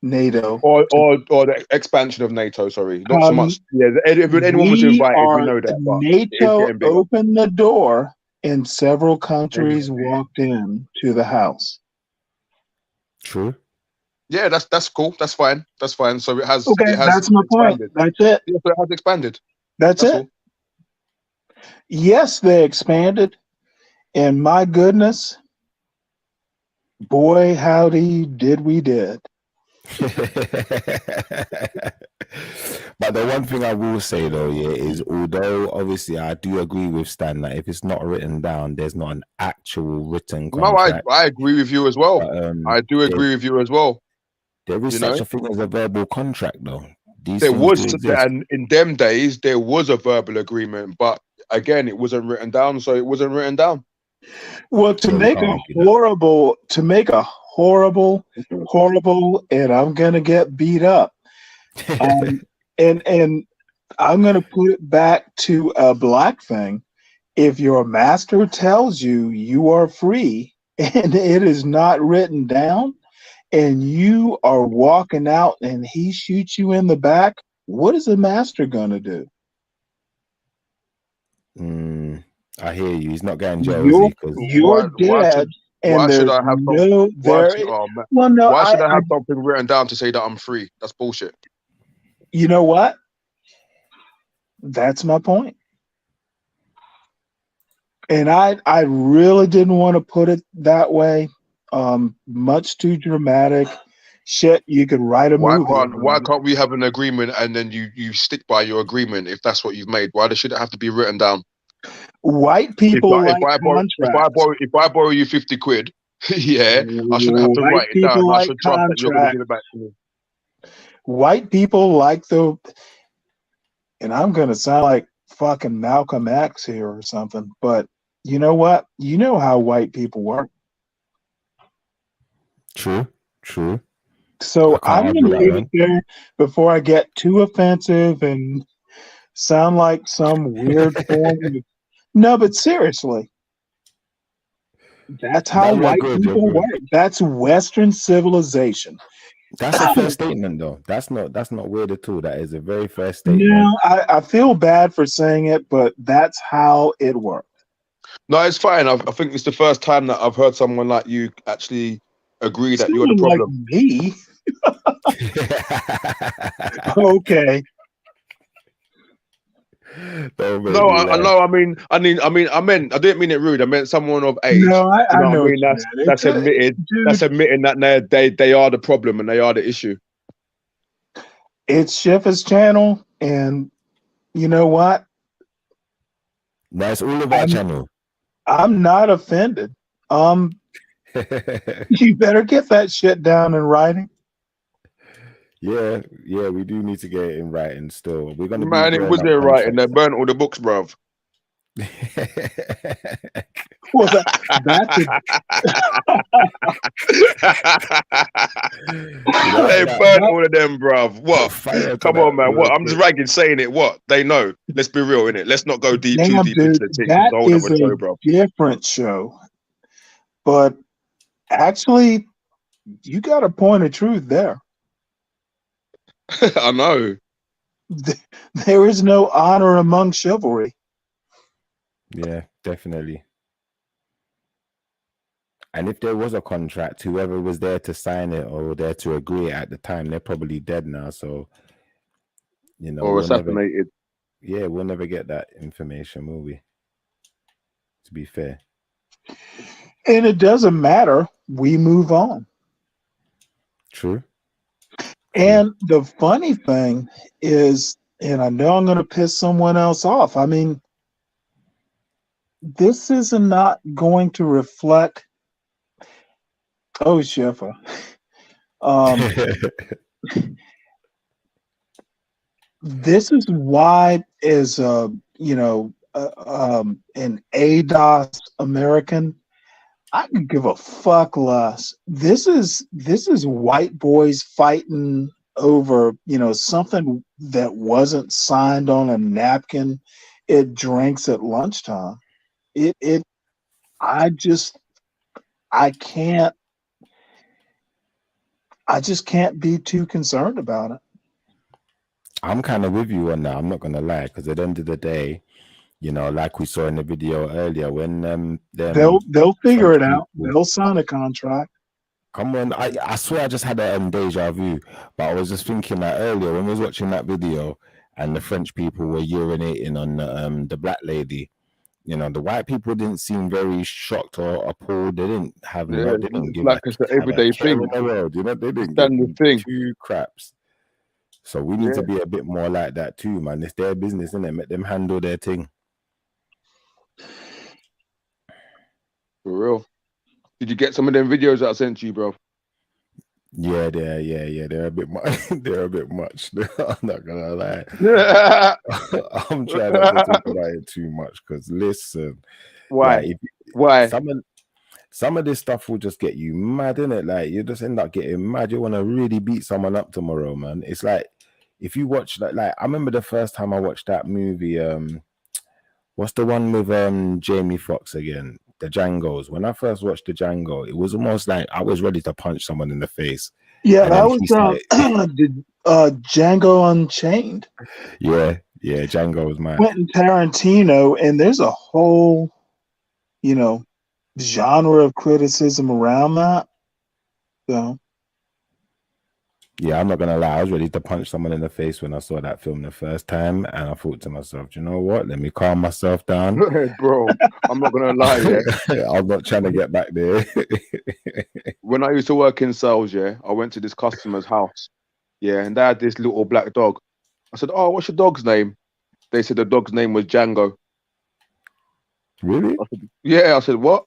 NATO.
Or the expansion of NATO, sorry. Not so much. Yeah, if anyone was invited, we know that. But it is
NATO
getting bigger.
opened the door and several countries walked in to the house.
True.
Yeah, that's cool. That's fine. That's fine. So it has.
Okay,
it has
that's my point.
expanded.
That's it.
Yeah, so it has expanded.
That's it.
all.
Yes, they expanded. And my goodness, boy, howdy, did we did.
But the one thing I will say though, yeah, is although obviously I do agree with Stan that if it's not written down, there's not an actual written
No,
contract.
I agree with you as well.
But,
I do agree with you as well.
There is
You
such
know?
a thing as a verbal contract though. These
There
things
was,
do exist.
and in them days, there was a verbal agreement, but again, it wasn't written down, so it wasn't written down.
Well, to
So we
make
can't
a
argue that.
horrible, and I'm gonna get beat up. And I'm gonna put it back to a black thing. If your master tells you you are free and it is not written down, and you are walking out and he shoots you in the back, what is the master gonna do?
I hear you. He's not getting jail,
You're,
is he? 'Cause
you're dead.
Why should I have
no there? Well, no.
Why should I have something written down to say that I'm free? That's bullshit.
You know what? That's my point. And I really didn't want to put it that way. Much too dramatic. Shit, you could write a movie.
Why can't we have an agreement and then you stick by your agreement if that's what you've made? Why should it have to be written down?
White people
if I borrow you 50 quid, yeah, I shouldn't have to
White
write it down.
people
I
like
should trust that you're going to give it back to me.
White people like and I'm gonna sound like fucking Malcolm X here or something, but you know what? You know how white people work.
True.
So I'm gonna leave it there before I get too offensive and sound like some weird form of... No, but seriously. That's how white people work. That's Western civilization.
That's a fair statement, though. That's not weird at all. That is a very fair statement.
No, I feel bad for saying it, but that's how it works.
No, it's fine. I think it's the first time that I've heard someone like you actually agree that you're the problem.
Like me. Okay.
No, I meant I didn't mean it rude. I meant someone of age.
No, I know.
What I mean? That's admitted. That's admitting that they are the problem and they are the issue.
It's Shiffa's channel, and you know what?
That's all of our channel.
I'm not offended. You better get that shit down in writing.
Yeah, we do need to get it in writing still. We're gonna
Man,
be
it was
drawing
there
up
right, and they burnt all the books, bruv.
Well, that's
They burnt all of them, bruv. What?
Fire to
Come on,
that
man. What? I'm
real
just ragging, saying it. What? They know. Let's be real, innit? Let's not go too
damn,
deep into
dude,
the thing.
that
Hold
is
on, show,
a
bro.
different show. But actually, you got a point of truth there.
I know.
There is no honor among chivalry.
Yeah, definitely. And if there was a contract, whoever was there to sign it or there to agree at the time, they're probably dead now. So, you know,
Or
we'll never,
assassinated.
we'll never get that information, will we? To be fair.
And it doesn't matter. We move on.
True.
And the funny thing is, and I know I'm going to piss someone else off. I mean, this is not going to reflect. Oh, Sheffer. This is why, as an ADOS American, I could give a fuck less. This is white boys fighting over, something that wasn't signed on a napkin at drinks at lunchtime. I just can't be too concerned about it.
I'm kind of with you on that. I'm not gonna lie, because at the end of the day, like we saw in the video earlier, when
they'll figure it out.
people-
They'll sign a contract.
Come on, I swear I just had a deja vu, but I was just thinking that earlier when we was watching that video and the French people were urinating on the black lady. The white people didn't seem very shocked or appalled. They didn't have
Yeah,
they didn't give
like
a,
it's an
have a
everyday
care
thing.
in the world. They didn't
Standard
give
thing.
two craps. So we need to be a bit more like that too, man. It's their business, innit? Let them handle their thing.
For real. Did you get some of them videos that I sent you, bro?
Yeah, they're a bit much. They're a bit much. I'm not gonna lie. I'm trying not to think about it too much because listen,
Why?
like,
Why?
Some of this stuff will just get you mad, innit? Like you just end up getting mad. You want to really beat someone up tomorrow, man. It's like if you watch like I remember the first time I watched that movie. What's the one with Jamie Foxx again? The Django's. When I first watched the Django, it was almost like I was ready to punch someone in the face.
Yeah,
And
that
then
was
he started-
Django Unchained.
yeah, Django was mad.
Quentin Tarantino, and there's a whole, genre of criticism around that. So
Yeah, I'm not gonna lie, I was ready to punch someone in the face when I saw that film the first time, and I thought to myself, you know what? Let me calm myself down.
Bro, I'm not gonna lie,
I'm not trying to get back there.
When I used to work in sales, I went to this customer's house, and they had this little black dog. I said, "Oh, what's your dog's name?" They said the dog's name was Django.
Really?
I said, yeah. I said, "What?"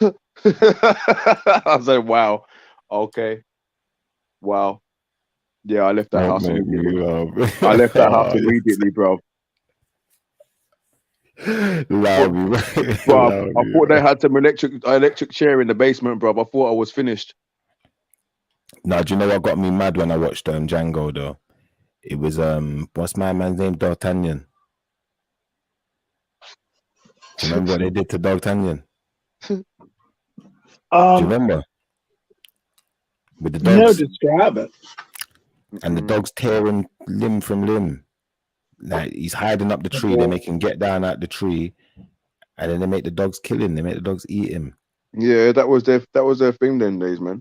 I said, "Wow, okay, wow." Yeah, I left that house immediately. I left that house immediately, bro.
Bro,
I thought they had some electric chair in the basement, bro. I thought I was finished.
No, do you know what got me mad when I watched Django though? It was what's my man's name? D'Artagnan. Do you remember what they did to D'Artagnan? Do you remember? With the dogs.
No, describe it.
And the dog's tearing limb from limb. Like he's hiding up the tree. They make him get down out the tree, and then they make the dogs kill him. They make the dogs eat him.
Yeah, that was their thing them days, man.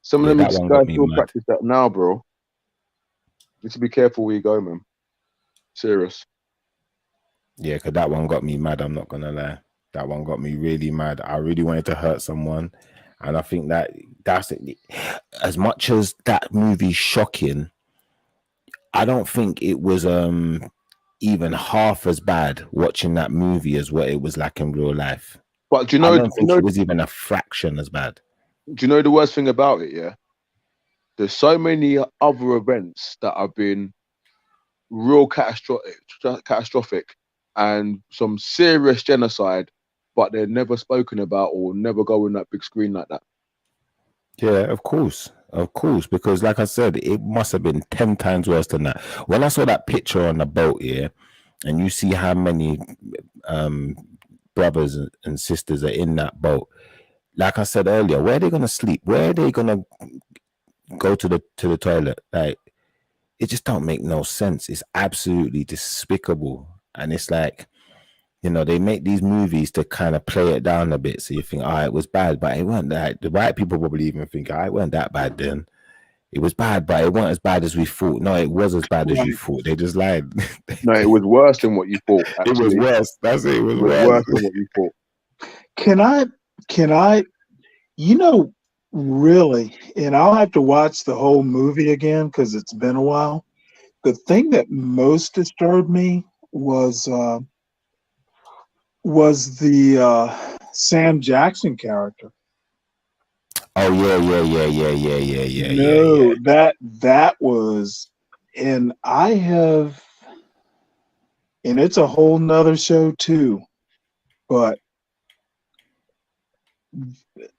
Some of them guys still practice that now, bro. You need to be careful where you go, man. Serious.
Yeah, because that one got me mad. I'm not gonna lie. That one got me really mad. I really wanted to hurt someone, and I think that's it. As much as that movie's shocking, I don't think it was even half as bad watching that movie as what it was like in real life.
But do you know?
I don't think it was even a fraction as bad.
Do you know the worst thing about it? Yeah, there's so many other events that have been real catastrophic and some serious genocide, but they're never spoken about or never go on that big screen like that.
Yeah, of course, because like I said, it must have been 10 times worse than that. When I saw that picture on the boat here, and you see how many brothers and sisters are in that boat, like I said earlier, where are they gonna sleep? Where are they gonna go to the toilet? Like, it just don't make no sense. It's absolutely despicable, and it's like, you know, they make these movies to kind of play it down a bit, so you think, it was bad, but it wasn't that. The white people probably even think, it wasn't that bad then. It was bad, but it wasn't as bad as we thought. No, it was as bad as you thought. They just lied.
No, it was worse than what you thought.
It was worse. That's it. It was
worse than what you thought.
Can I, really, and I'll have to watch the whole movie again because it's been a while. The thing that most disturbed me was the Sam Jackson character.
Oh yeah.
No, that was, and it's a whole nother show too, but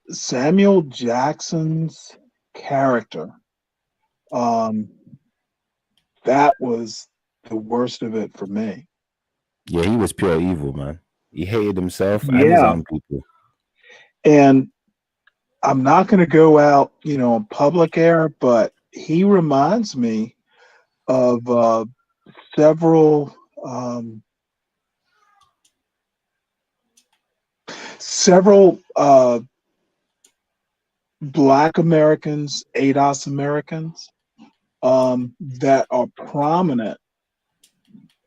Samuel Jackson's character, that was the worst of it for me.
Yeah, he was pure evil, man. He hated himself and his own people.
And I'm not going to go out, in public air, but he reminds me of several Black Americans, ADOS Americans, that are prominent,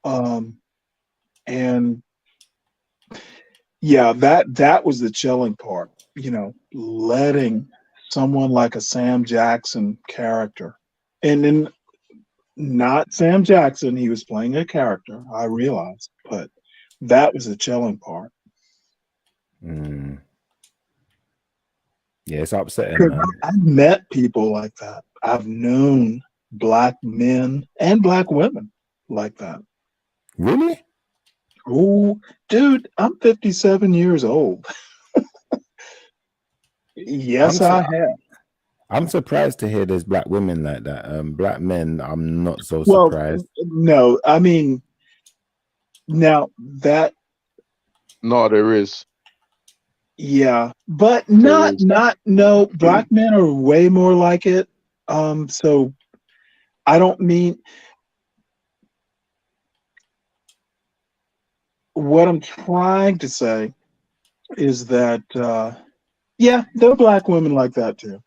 and yeah, that was the chilling part. Letting someone like a Sam Jackson character, and then not Sam Jackson, he was playing a character, I realized, but that was the chilling part.
Yeah, it's upsetting, man.
I've met people like that. I've known Black men and Black women like that.
Really?
Oh, dude, I'm 57 years old. Yes, I have.
I'm surprised to hear there's Black women like that. Black men, I'm not so surprised.
No, I mean, now that.
No, there is.
Yeah, but no, Black men are way more like it. So I don't mean, what I'm trying to say is that, yeah, there are Black women like that too.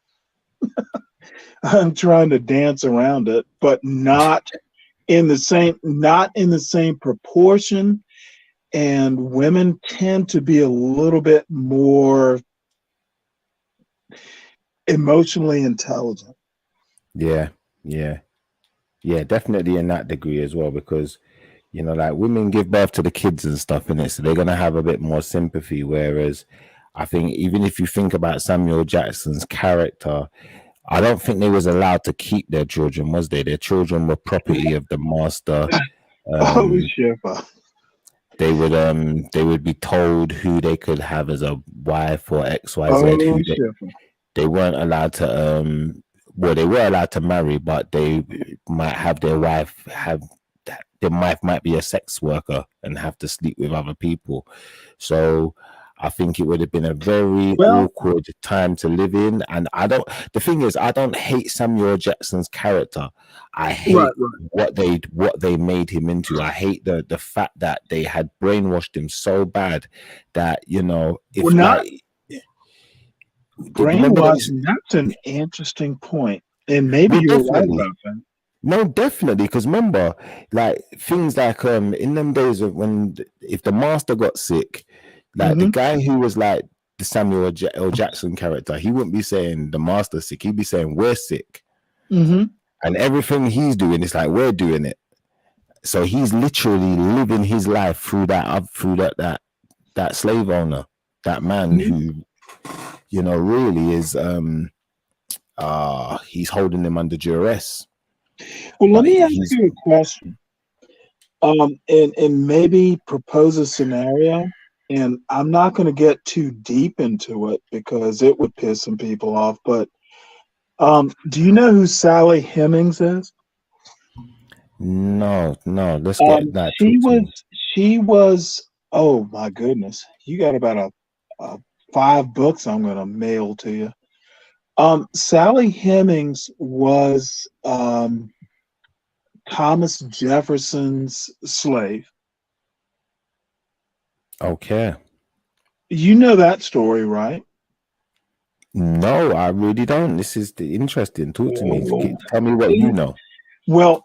I'm trying to dance around it, but not in the same proportion. And women tend to be a little bit more emotionally intelligent.
Yeah, definitely in that degree as well, because like women give birth to the kids and stuff, innit? So they're gonna have a bit more sympathy. Whereas I think even if you think about Samuel Jackson's character, I don't think they was allowed to keep their children, was they? Their children were property of the master. They would be told who they could have as a wife or XYZ. They weren't allowed to they were allowed to marry, but they might have their wife might be a sex worker and have to sleep with other people. So I think it would have been a very awkward time to live in. And the thing is, I don't hate Samuel Jackson's character. I hate what they made him into. I hate the fact that they had brainwashed him so bad that,
brainwashing, that's an interesting point. And maybe you're right about that.
No, definitely, because remember, like things like in them days of if the master got sick, like the guy who was like the Samuel L. Jackson character, he wouldn't be saying the master's sick, he'd be saying we're sick. And everything he's doing is like we're doing it. So he's literally living his life through that slave owner, that man who, really is he's holding them under duress.
Well, let
But
me ask
he's
you a question. And maybe propose a scenario. And I'm not going to get too deep into it because it would piss some people off. But do you know who Sally Hemings is?
no. Let's get that.
She
Talk to me.
was. Oh my goodness! You got about a 5 books I'm going to mail to you. Sally Hemings was Thomas Jefferson's slave.
Okay.
You know that story, right?
No, I really don't. This is interesting. Talk to me. Tell me what you know.
Well,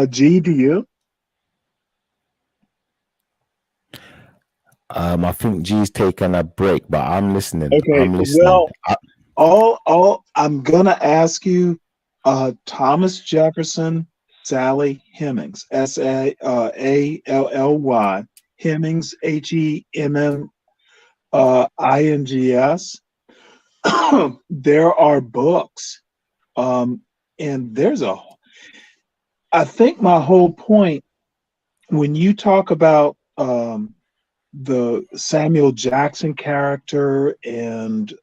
G, do you?
I think G's taking a break, but I'm listening.
Okay.
I'm listening.
Well, all I'm gonna ask you, Thomas Jefferson, Sally Hemings, Sally Hemings, Hemings. There are books, and I think my whole point when you talk about the Samuel Jackson character and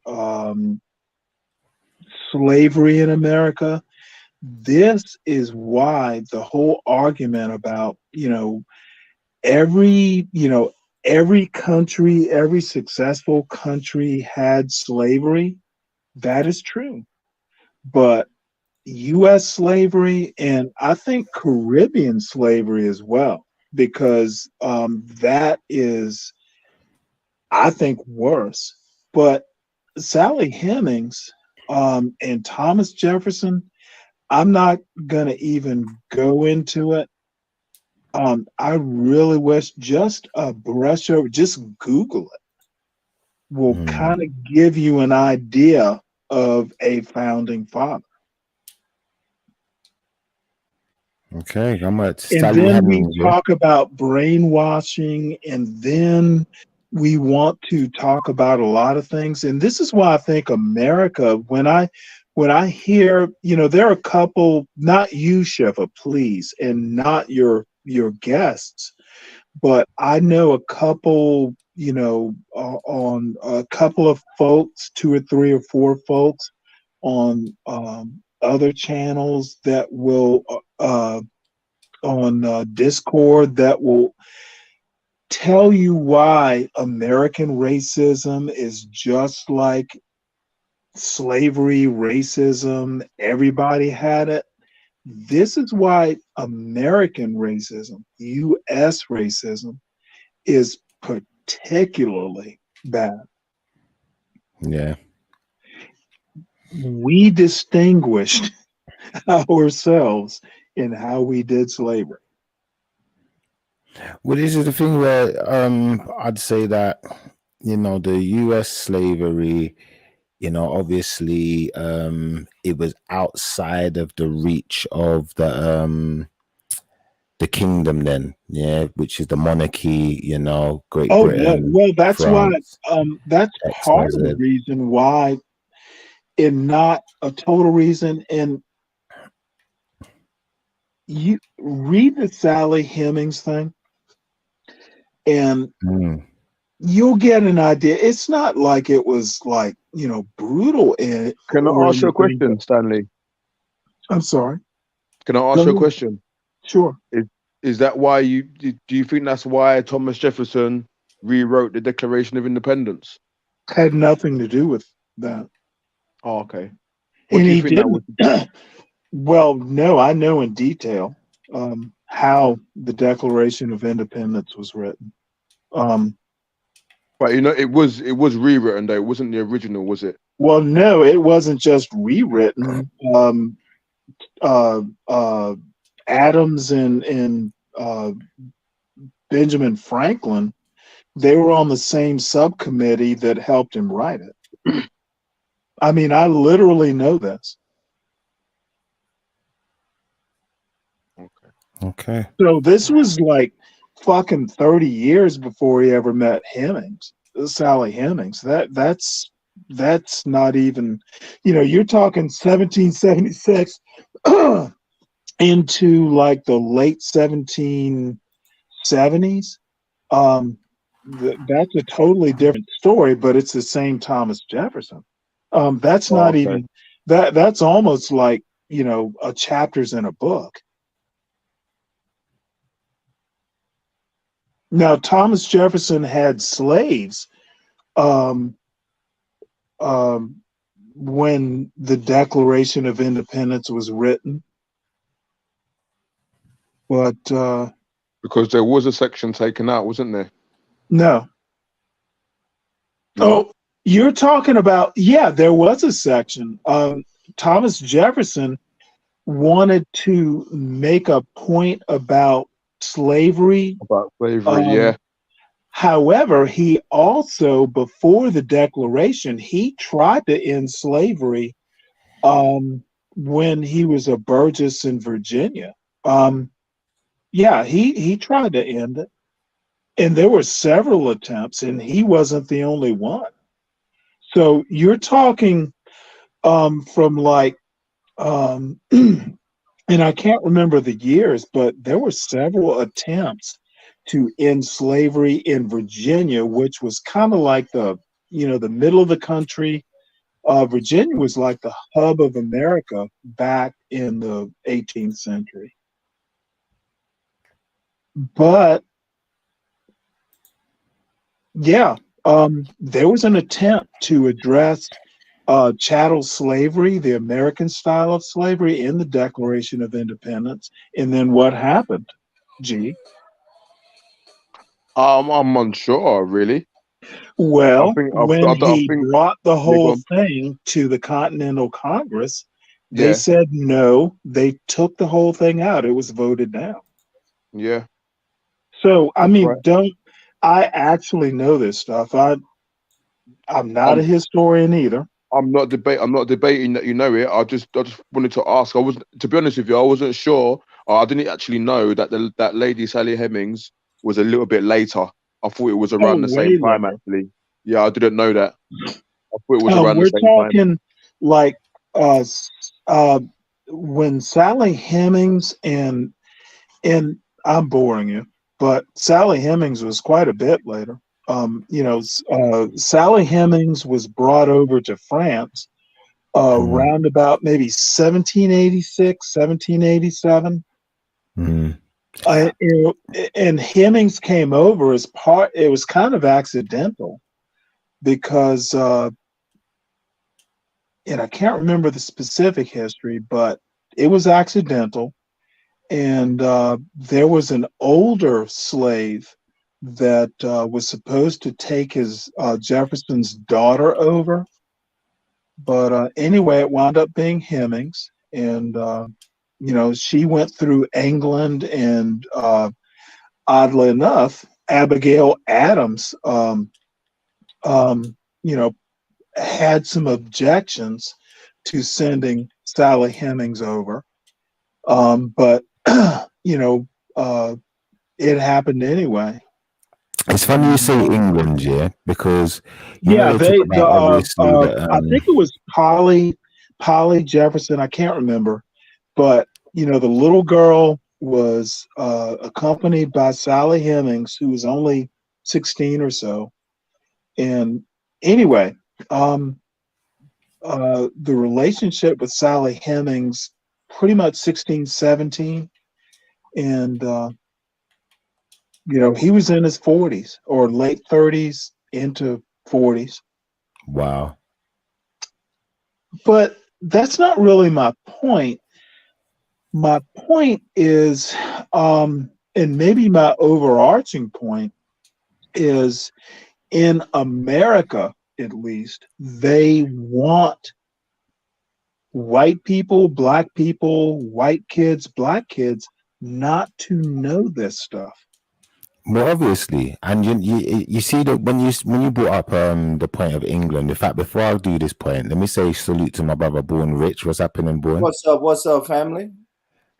slavery in America, this is why the whole argument about, every country, every successful country had slavery. That is true. But U.S. slavery, and I think Caribbean slavery as well, because that is, I think, worse. But Sally Hemings and Thomas Jefferson, I'm not going to even go into it. I really wish just a brush over, just Google it, will kind of give you an idea of a founding father.
Okay, I'm at
And
Sally
then we
Hemings.
talk about brainwashing, and then we want to talk about a lot of things. And this is why I think America, when I hear, there are a couple, not you, Shiva, please, and not your guests, but I know a couple, on a couple of folks, 2 or 3 or 4 folks on other channels that will on Discord that will tell you why American racism is just like slavery racism. Everybody had it. This is why American racism, U.S. racism, is particularly bad.
Yeah.
We distinguished ourselves in how we did slavery.
Well, this is the thing where I'd say that, the U.S. slavery, obviously it was outside of the reach of the kingdom then, which is the monarchy, Great Britain.
Well, that's
France,
why that's part of the reason why, and not a total reason. And you read the Sally Hemings thing, and you'll get an idea. It's not like it was like, brutal.
Can I ask you a question, Stanley?
I'm sorry.
Can I ask you a question?
Sure.
Is that why do you think that's why Thomas Jefferson rewrote the Declaration of Independence?
Had nothing to do with that.
Oh, okay. What
And
do you
he
think that was?
Well, no, I know in detail how the Declaration of Independence was written.
But it was rewritten though. It wasn't the original, was it?
Well, no, it wasn't just rewritten. Adams and Benjamin Franklin, they were on the same subcommittee that helped him write it. I mean, I literally know this.
Okay.
So this was like fucking 30 years before he ever met Hemings, Sally Hemings. That's that's not even, you're talking 1776 into like the late 1770s. That's a totally different story, but it's the same Thomas Jefferson. That's
Oh,
not
okay.
even that's almost like, a chapters in a book. Now, Thomas Jefferson had slaves when the Declaration of Independence was written, but
Because there was a section taken out, wasn't there?
no.
No.
Oh, you're talking about, yeah, there was a section. Thomas Jefferson wanted to make a point about slavery.
About slavery, yeah.
However, he also, before the Declaration, he tried to end slavery when he was a Burgess in Virginia. Yeah, he tried to end it. And there were several attempts, and he wasn't the only one. So you're talking from like, and I can't remember the years, but there were several attempts to end slavery in Virginia, which was kind of like the middle of the country. Virginia was like the hub of America back in the 18th century. But yeah, there was an attempt to address chattel slavery, the American style of slavery, in the Declaration of Independence. And then what happened, G?
I'm unsure, really.
Well,
I think
when he brought the
go
whole
on.
thing to the Continental Congress, they
Yeah.
said no. They took the whole thing out. It was voted down.
Yeah.
So, I
That's
mean,
right.
I actually know this stuff. I'm not a historian either.
I'm not debating that you know it. I just wanted to ask. To be honest with you, I wasn't sure. I didn't actually know that that lady Sally Hemings was a little bit later. I thought it was around the
Way
same time,
later.
actually. Yeah, I didn't know that. I thought it was around the
We're
same time.
talking like when Sally Hemings and I'm boring you, but Sally Hemings was quite a bit later. Sally Hemings was brought over to France around about maybe 1786, 1787.
Mm.
And Hemings came over as part. It was kind of accidental because, and I can't remember the specific history, but it was accidental. And there was an older slave that was supposed to take his Jefferson's daughter over. But anyway, it wound up being Hemings. And, she went through England, and oddly enough, Abigail Adams, had some objections to sending Sally Hemings over. But it happened anyway.
It's funny you say England, yeah, because
Yeah,
they talk about obviously that,
I think it was Polly Jefferson. I can't remember, but the little girl was accompanied by Sally Hemings, who was only 16 or so. And anyway, the relationship with Sally Hemings, pretty much 16, 17, and he was in his 40s or late 30s into 40s.
wow.
But that's not really my point. My point is, and maybe my overarching point is, in America, at least, they want white people, black people, white kids, black kids not to know this stuff.
Well, obviously, and you see that when you brought up the point of England. In fact, before I do this point, let me say salute to my brother Born Rich. What's happening, Born?
What's up, family?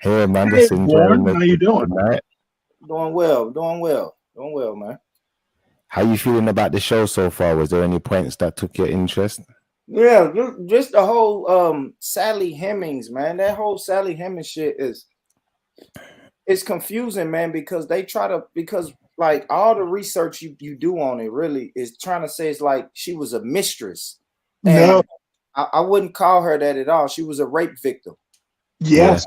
Hey man,
Hey,
just enjoying
Born, how you doing?
Doing well, man.
How you feeling about the show so far? Was there any points that took your interest?
Yeah, just the whole Sally Hemings, man. That whole Sally Hemings shit is confusing, man, because they try to, because like all the research you do on it really is trying to say it's like she was a mistress. And
No.
I wouldn't call her that at all. She was a rape victim.
Yes.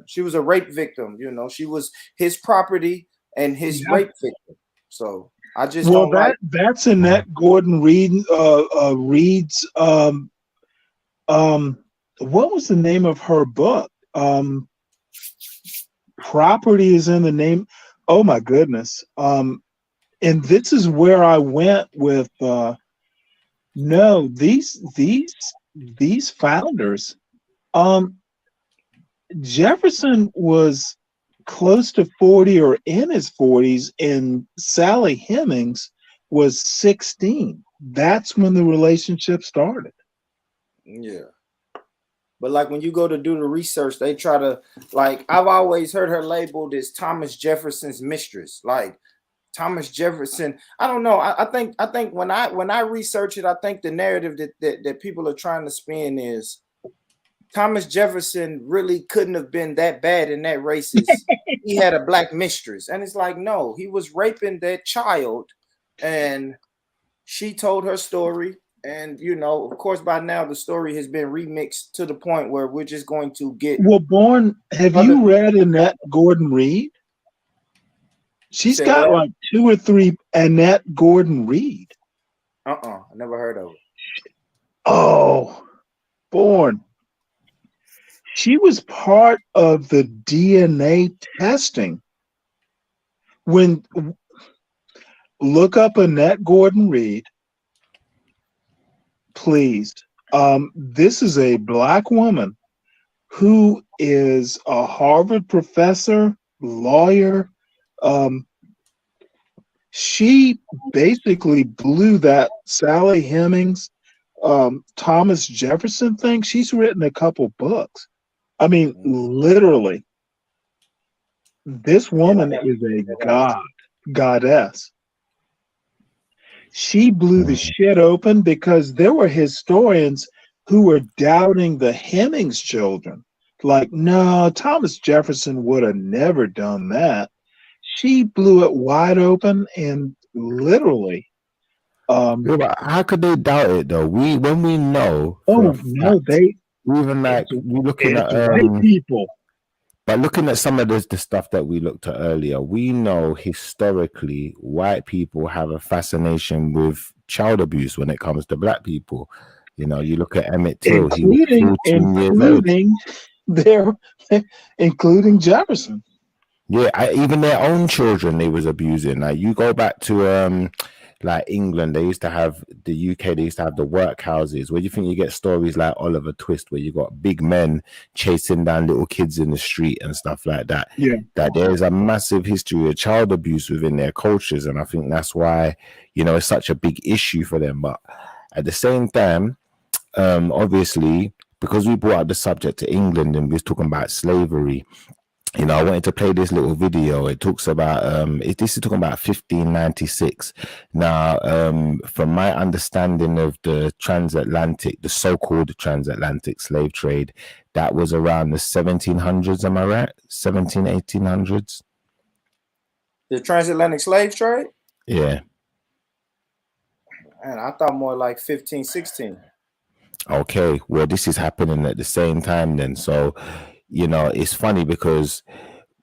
She was a rape victim. You know, she was his property and his rape victim. So I just
Well,
don't
that's Annette Gordon Reed's what was the name of her book? Property is in the name. Oh my goodness. And this is where I went with no, these founders. Jefferson was close to 40 or in his 40s, and Sally Hemings was 16. That's when the relationship started.
Yeah. But like when you go to do the research, they try to, like, I've always heard her labeled as Thomas Jefferson's mistress. Like Thomas Jefferson, I don't know. I think when I research it, I think the narrative that people are trying to spin is Thomas Jefferson really couldn't have been that bad and that racist. He had a black mistress. And it's like, no, he was raping that child. And she told her story. And, you know, of course, by now the story has been remixed to the point where we're just going to get.
Well, Born, have you read Annette Gordon Reed? She's got like 2 or 3 Annette Gordon Reed.
I never heard of it.
Oh, Born. She was part of the DNA testing. When look up Annette Gordon Reed, please. This is a black woman who is a Harvard professor, lawyer. She basically blew that Sally Hemings, Thomas Jefferson thing. She's written a couple books. I mean, literally, this woman is a goddess. She blew the shit open because there were historians who were doubting the Hemings children. Like, no, Thomas Jefferson would have never done that. She blew it wide open and literally.
Yeah, but how could they doubt it though? When we know.
Oh no, they
even like we're looking at
white people.
But looking at some of the stuff that we looked at earlier, we know historically white people have a fascination with child abuse when it comes to black people. You know, you look at Emmett Till,
including Jefferson.
Yeah, even their own children they was abusing. Like you go back to like England, they used to have the UK, they used to have the workhouses. Where do you think you get stories like Oliver Twist, where you got big men chasing down little kids in the street and stuff like that?
Yeah,
that there is a massive history of child abuse within their cultures, and I think that's why, you know, it's such a big issue for them. But at the same time, obviously, because we brought up the subject to England and we was talking about slavery, you know, I wanted to play this little video. It talks about this is talking about 1596. Now, from my understanding of the so-called transatlantic slave trade, that was around the 1700s. Am I right? 1800s.
The transatlantic slave trade?
Yeah.
Man, I thought more like 15, 16.
Okay, well, this is happening at the same time then. So, you know, it's funny because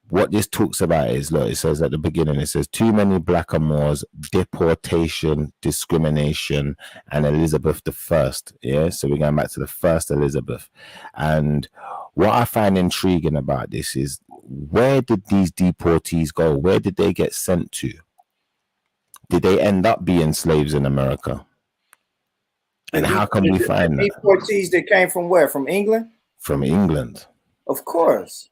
what this talks about is, look, it says at the beginning, it says too many blackamoors, deportation, discrimination, and Elizabeth I. Yeah, so we're going back to the first Elizabeth. And what I find intriguing about this is, where did these deportees go? Where did they get sent to? Did they end up being slaves in America? And how can we find that?
Deportees that came from where? From England?
From England.
Of course.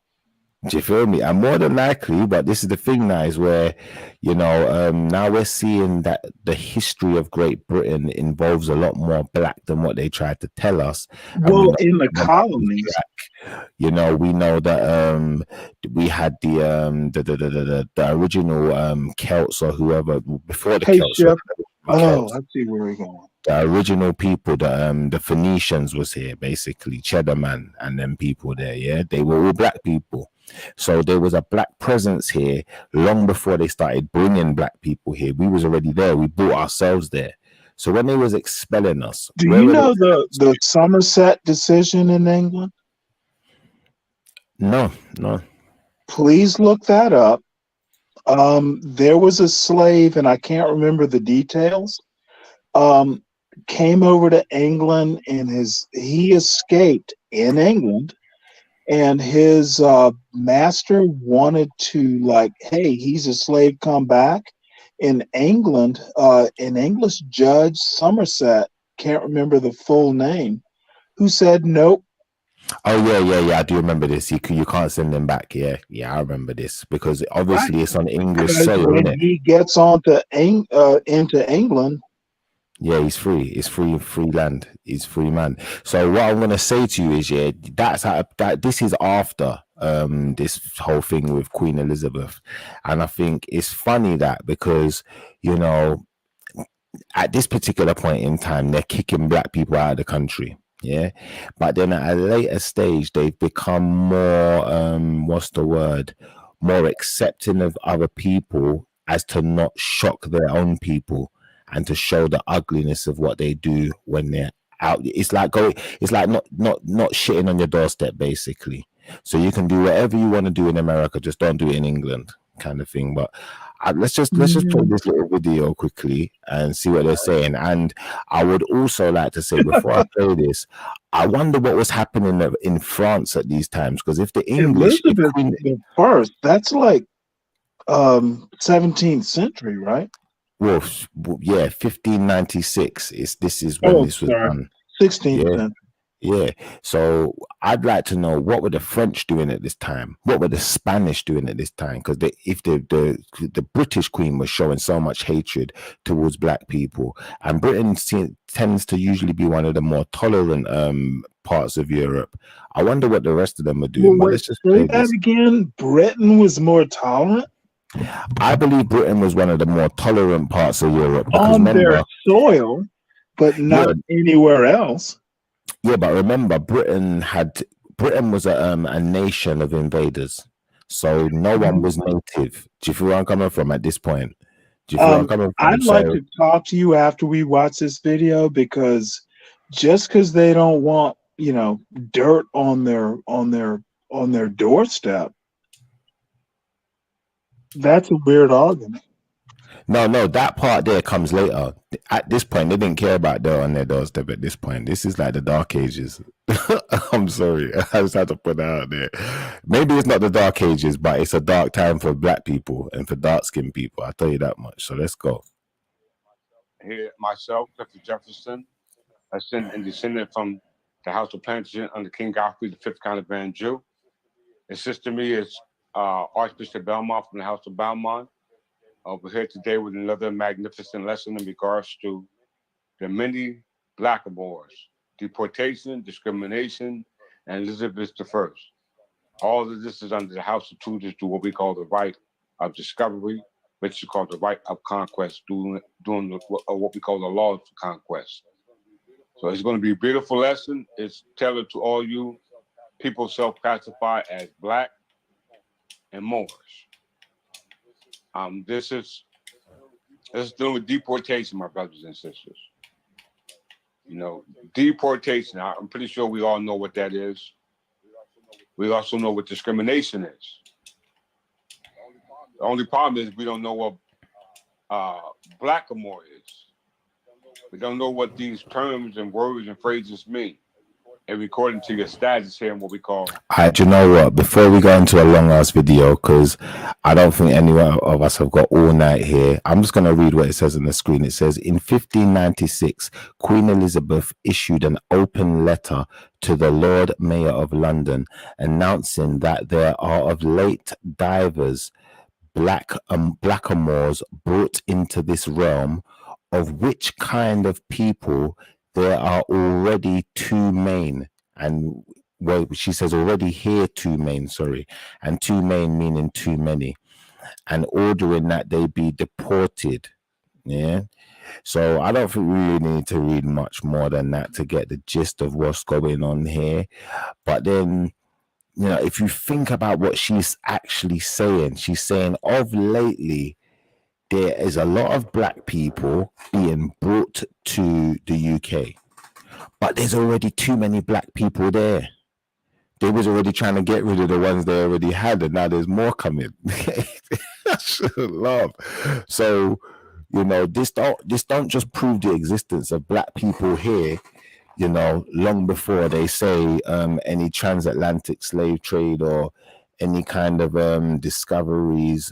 Do you feel me? And more than likely, but this is the thing now, is where, you know, now we're seeing that the history of Great Britain involves a lot more black than what they tried to tell us.
Well, in the colonies.
You know, we know that we had the original Celts or whoever before the
Hey,
Celts.
Chef.
The
Oh,
Celts,
I see where we're going.
the original people, the Phoenicians was here, basically Cheddar Man and them people there. Yeah, they were all black people. So there was a black presence here long before they started bringing black people here. We was already there. We brought ourselves there. So when they was expelling us,
Do
where
you
were
know
they?
the Somerset decision in England?
No.
Please look that up. There was a slave, and I can't remember the details. Came over to England, and he escaped in England, and his master wanted to, like, hey, he's a slave, come back. In England, an English judge, Somerset, can't remember the full name, who said nope.
Oh yeah. I do remember this. You can't send them back. Yeah, I remember this because obviously it's on English
Because
soil,
when
isn't it?
he gets into England,
Yeah, he's free. It's free land. He's free man. So what I'm gonna say to you is, yeah, that this is after this whole thing with Queen Elizabeth, and I think it's funny that because you know at this particular point in time they're kicking black people out of the country. Yeah, but then at a later stage they've become more more accepting of other people as to not shock their own people and to show the ugliness of what they do when they're out. It's like not shitting on your doorstep, basically. So you can do whatever you want to do in America, just don't do it in England, kind of thing. But let's just play this little video quickly and see what they're saying. And I would also like to say before I play this, I wonder what was happening in France at these times, because if the English,
Elizabeth the First, that's like 17th century, right?
well, yeah, 1596. This is when this was done.
16th
Yeah.
century.
Yeah, so I'd like to know what were the French doing at this time? What were the Spanish doing at this time? Because if the British Queen was showing so much hatred towards black people, and Britain tends to usually be one of the more tolerant parts of Europe. I wonder what the rest of them were doing.
Well,
But
wait,
let's just
say
play
that
this.
again. Britain was more tolerant
I believe Britain was one of the more tolerant parts of Europe because
on their
remember,
soil, but not anywhere else.
yeah, but remember, Britain was a nation of invaders, so no one was native. Do you feel where I'm coming from at this point? Do you feel where I'm coming from?
I'd like to talk to you after we watch this video, because just because they don't want, dirt on their doorstep, that's a weird argument.
No, that part there comes later. At this point, they didn't care about dirt on their doorstep at this point. This is like the Dark Ages. I'm sorry. I just had to put that out there. Maybe it's not the Dark Ages, but it's a dark time for black people and for dark-skinned people. I'll tell you that much. So let's go.
Here, myself, Clifford Jefferson, and descended from the House of Plantagenet under King Godfrey V kind of Van Jew. Assisting to me is Archbishop Belmont from the House of Belmont. We're here today with another magnificent lesson in regards to the many blackamoors, deportation, discrimination, and Elizabeth I. All of this is under the House of Tudors to what we call the right of discovery, which is called the right of conquest, doing what we call the laws of conquest. So it's going to be a beautiful lesson. It's tailored to all you people self-classify as black and Moors. This is dealing with deportation, my brothers and sisters. Deportation, I'm pretty sure we all know what that is. We also know what discrimination is. The only problem is we don't know what blackamoor is. We don't know what these terms and words and phrases mean. And according to your status here and what we call.
Do you know what? Before we go into a long ass video, because I don't think any of us have got all night here, I'm just going to read what it says on the screen. It says, in 1596, Queen Elizabeth issued an open letter to the Lord Mayor of London announcing that there are of late divers blackamoors brought into this realm, of which kind of people there are already two main. And well, she says already here too many, sorry, and too many meaning too many, and ordering that they be deported. Yeah. So I don't think we really need to read much more than that to get the gist of what's going on here. But then, you know, if you think about what she's actually saying, she's saying of lately, there is a lot of black people being brought to the UK, but there's already too many black people there. They was already trying to get rid of the ones they already had, and now there's more coming. I should laugh. So, you know, this don't just prove the existence of black people here, you know, long before they say any transatlantic slave trade or any kind of discoveries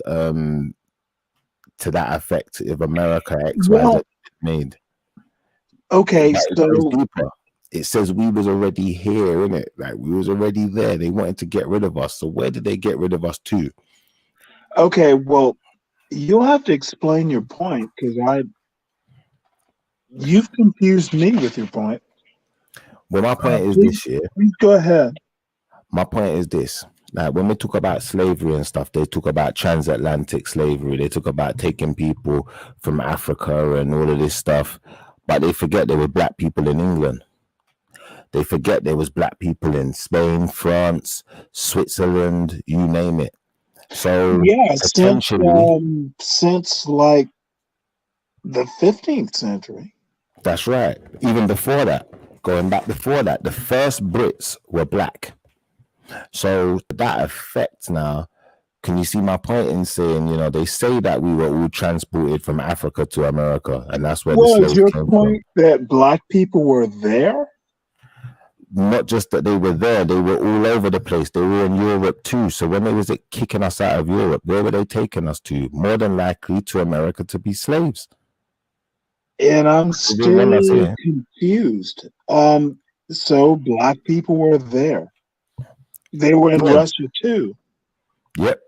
to that effect if America X, Y, Z made.
Okay,
But it goes deeper. It says we was already here, innit? Like we was already there. They wanted to get rid of us. So where did they get rid of us to?
Okay, well, you'll have to explain your point because you've confused me with your point.
Well, my point is this year.
Please go ahead.
My point is this. Like when we talk about slavery and stuff, they talk about transatlantic slavery. They talk about taking people from Africa and all of this stuff, but they forget there were black people in England. They forget there was black people in Spain, France, Switzerland, you name it. So
Yeah,
essentially,
since like the 15th century.
That's right. Even before that, going back before that, the first Brits were black. So that effect now, can you see my point in saying, you know, they say that we were all transported from Africa to America, and that's where the
Was
slaves
your
came
point that black people were there?
Not just that they were there, they were all over the place. They were in Europe too. So when they was kicking us out of Europe, where were they taking us to? More than likely to America to be slaves.
And I'm
Remember
still
saying,
confused. So black people were there. They were in
Yeah.
Russia too.
Yep.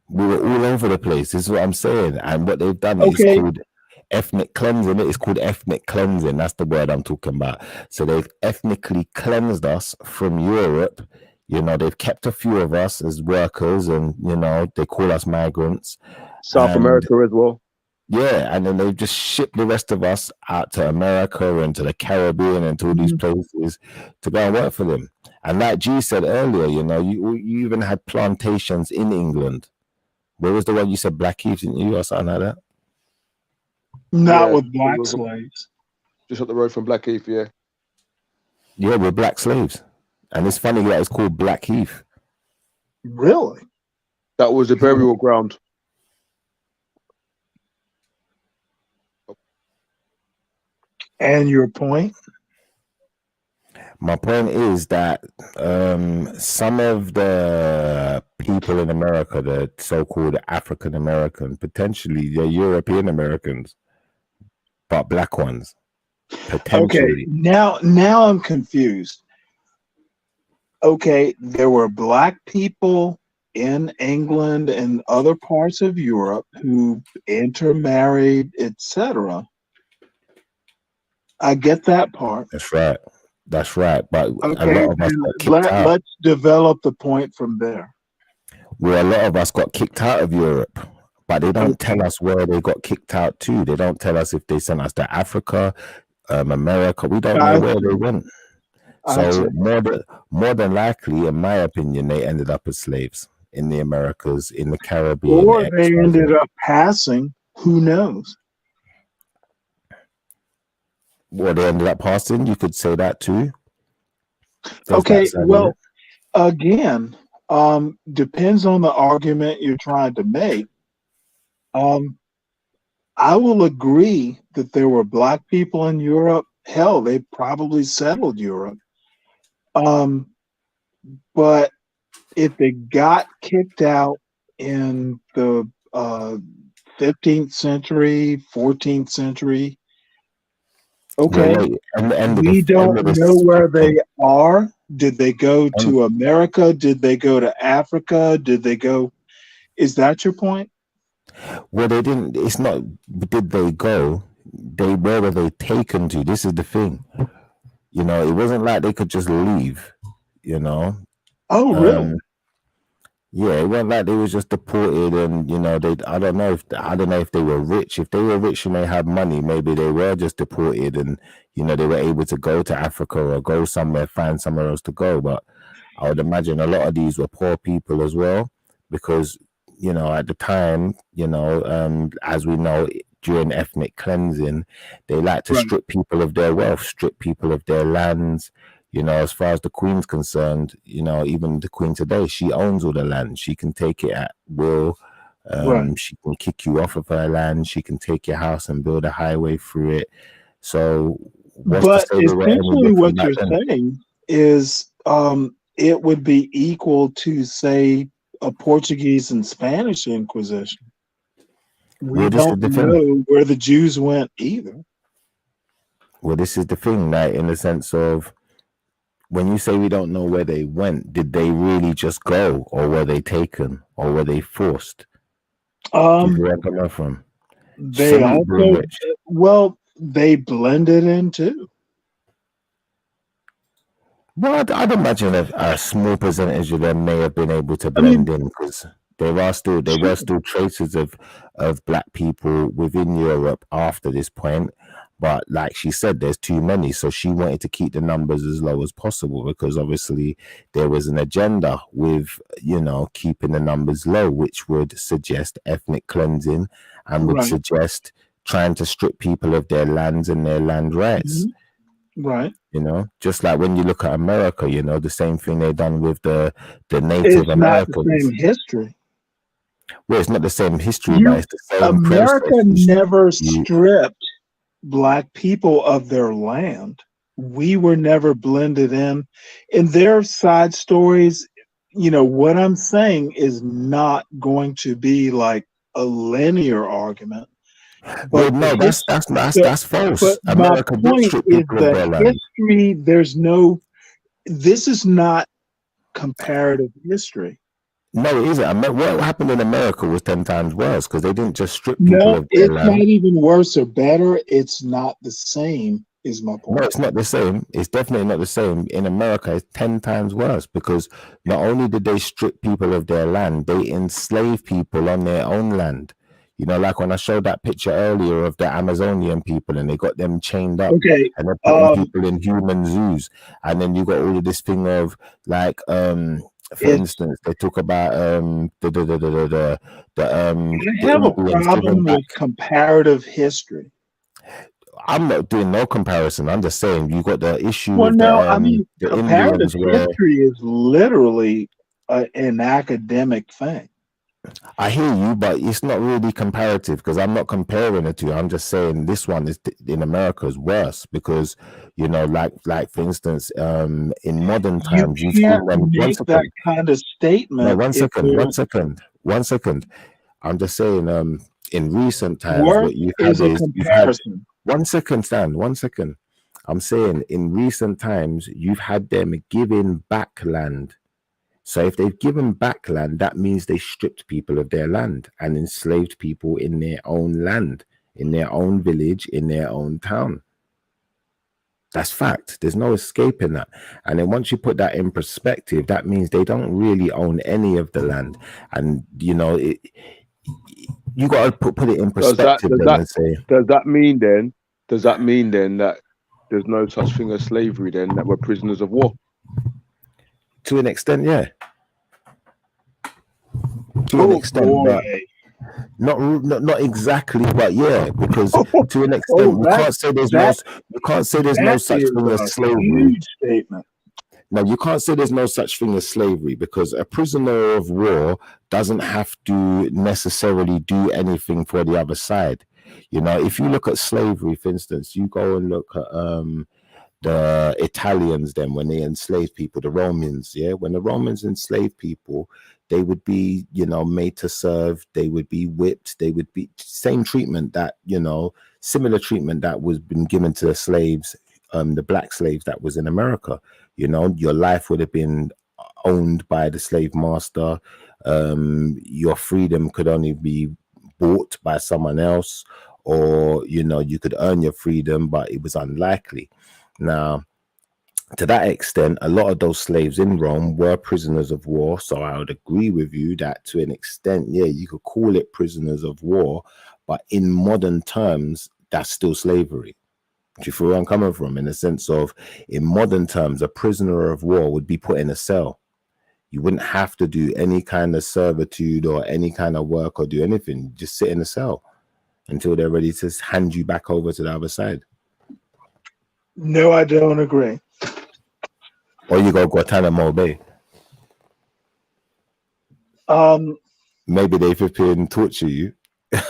We were all over the place. This is what I'm saying. And what they've done is
Okay.
called ethnic cleansing. It's called ethnic cleansing. That's the word I'm talking about. So they've ethnically cleansed us from Europe. You know, they've kept a few of us as workers, and you know, they call us migrants.
South
And
America as well.
yeah, and then they've just shipped the rest of us out to America and to the Caribbean and to all these places to go and work for them. And like G said earlier, you know, you even had plantations in England. Where was the one you said, Blackheath, didn't you, or something like that?
Not
Yeah,
with
it
black
was
slaves.
just up the road from Blackheath, yeah.
Yeah, we're black slaves. And it's funny that it's called Blackheath.
Really?
That was the burial ground.
And your point?
My point is that some of the people in America, the so-called African American, potentially they're European Americans, but black ones.
Okay,
Potentially.
now I'm confused. Okay, there were black people in England and other parts of Europe who intermarried, etc. I get that part.
That's right. That's right. But a
Okay,
lot of us
then
got kicked out.
let's develop the point from there.
Well, a lot of us got kicked out of Europe, but they don't tell us where they got kicked out to. They don't tell us if they sent us to Africa, America. We don't know
I
where they
see.
went.
I
So
see.
more than likely, in my opinion, they ended up as slaves in the Americas, in the Caribbean.
Or
X,
they
Y, Z.
ended up passing. Who knows?
Well, they ended up passing. You could say that too. There's
Okay,
that side of
well,
it.
again, depends on the argument you're trying to make. I will agree that there were black people in Europe. Hell, they probably settled Europe. But if they got kicked out in the 15th century, 14th century, okay,
Well, wait, and the end of
we
the end
don't
of the
know where
spectrum.
they are. Did they go
And
to America? Did they go to Africa? Did they go? Is that your point?
well, they didn't. It's not. Did they go? Where were they taken to? This is the thing. You know, it wasn't like they could just leave. You know.
Oh, really?
Yeah, it wasn't like they was just deported, and you know, I don't know if they were rich. If they were rich and they had money, maybe they were just deported, and you know, they were able to go to Africa or go somewhere, find somewhere else to go. But I would imagine a lot of these were poor people as well, because you know, at the time, you know, as we know, during ethnic cleansing, they like to strip people of their wealth, strip people of their lands. You know, as far as the Queen's concerned, you know, even the Queen today, she owns all the land. She can take it at will. She can kick you off of her land. She can take your house and build a highway through it. So,
but essentially, what you're saying is, it would be equal to, say, a Portuguese and Spanish Inquisition. We don't know where the Jews went either.
Well, this is the thing, like, in the sense of, when you say we don't know where they went, did they really just go, or were they taken, or were they forced? Where I come from?
They also, well, they blended in too.
Well, I'd imagine a small percentage of them may have been able to blend in, because there were still traces of black people within Europe after this point. But like she said, there's too many. So she wanted to keep the numbers as low as possible, because obviously there was an agenda with, you know, keeping the numbers low, which would suggest ethnic cleansing and would suggest trying to strip people of their lands and their land rights.
Right.
You know, just like when you look at America, you know, the same thing they done with the Native Americans.
It's not the same history.
Well, it's not the same history, but it's the same
America
process.
never stripped black people of their land. We were never blended in their side stories. You know, what I'm saying is not going to be like a linear argument.
Well, no, that's false.
But my point is that history, this is not comparative history.
No, it isn't. What happened in America was 10 times worse, because they didn't just strip people of their land.
It's not even worse or better. It's not the same, is my point.
No, it's not the same. It's definitely not the same. In America, it's 10 times worse, because not only did they strip people of their land, they enslaved people on their own land. You know, like when I showed that picture earlier of the Amazonian people, and they got them chained up, and they're putting people in human zoos, and then you got all of this thing of like, for instance, they talk about
I have a problem with comparative history.
I'm not doing no comparison. I'm just saying you got the issue.
Well,
with
no,
the,
I mean,
the
comparative
Indians
history is literally an academic thing.
I hear you, but it's not really comparative, because I'm not comparing the two. I'm just saying this one is in America is worse, because you know, like for instance, in modern times,
you can't make that kind of statement.
No, one second. I'm just saying, in recent times, what you've had is one second, Stan. 1 second. I'm saying in recent times, you've had them giving back land. So if they've given back land, that means they stripped people of their land and enslaved people in their own land, in their own village, in their own town. That's fact. There's no escaping that. And then once you put that in perspective, that means they don't really own any of the land. And, you know, you got to put it in perspective.
Does that mean then that there's no such thing as slavery then, that we're prisoners of war?
To an extent, yeah. To an extent, but not exactly, but yeah, because to an extent, you can't say there's no such thing as slavery. No, you can't say there's no such thing as slavery, because a prisoner of war doesn't have to necessarily do anything for the other side. You know, if you look at slavery, for instance, you go and look at the Italians, then when they enslaved people, the Romans, when the Romans enslaved people, they would be, you know, made to serve, they would be whipped, they would be same treatment that, you know, similar treatment that was been given to the slaves, the black slaves that was in America. You know, your life would have been owned by the slave master. Your freedom could only be bought by someone else, or, you know, you could earn your freedom, but it was unlikely. Now, to that extent, a lot of those slaves in Rome were prisoners of war. So I would agree with you that to an extent, yeah, you could call it prisoners of war, but in modern terms, that's still slavery. Do you feel where I'm coming from? In the sense of, in modern terms, a prisoner of war would be put in a cell. You wouldn't have to do any kind of servitude or any kind of work or do anything. Just sit in a cell until they're ready to hand you back over to the other side.
No, I don't agree.
Or you go Guantanamo Bay. Maybe they flipping torture you.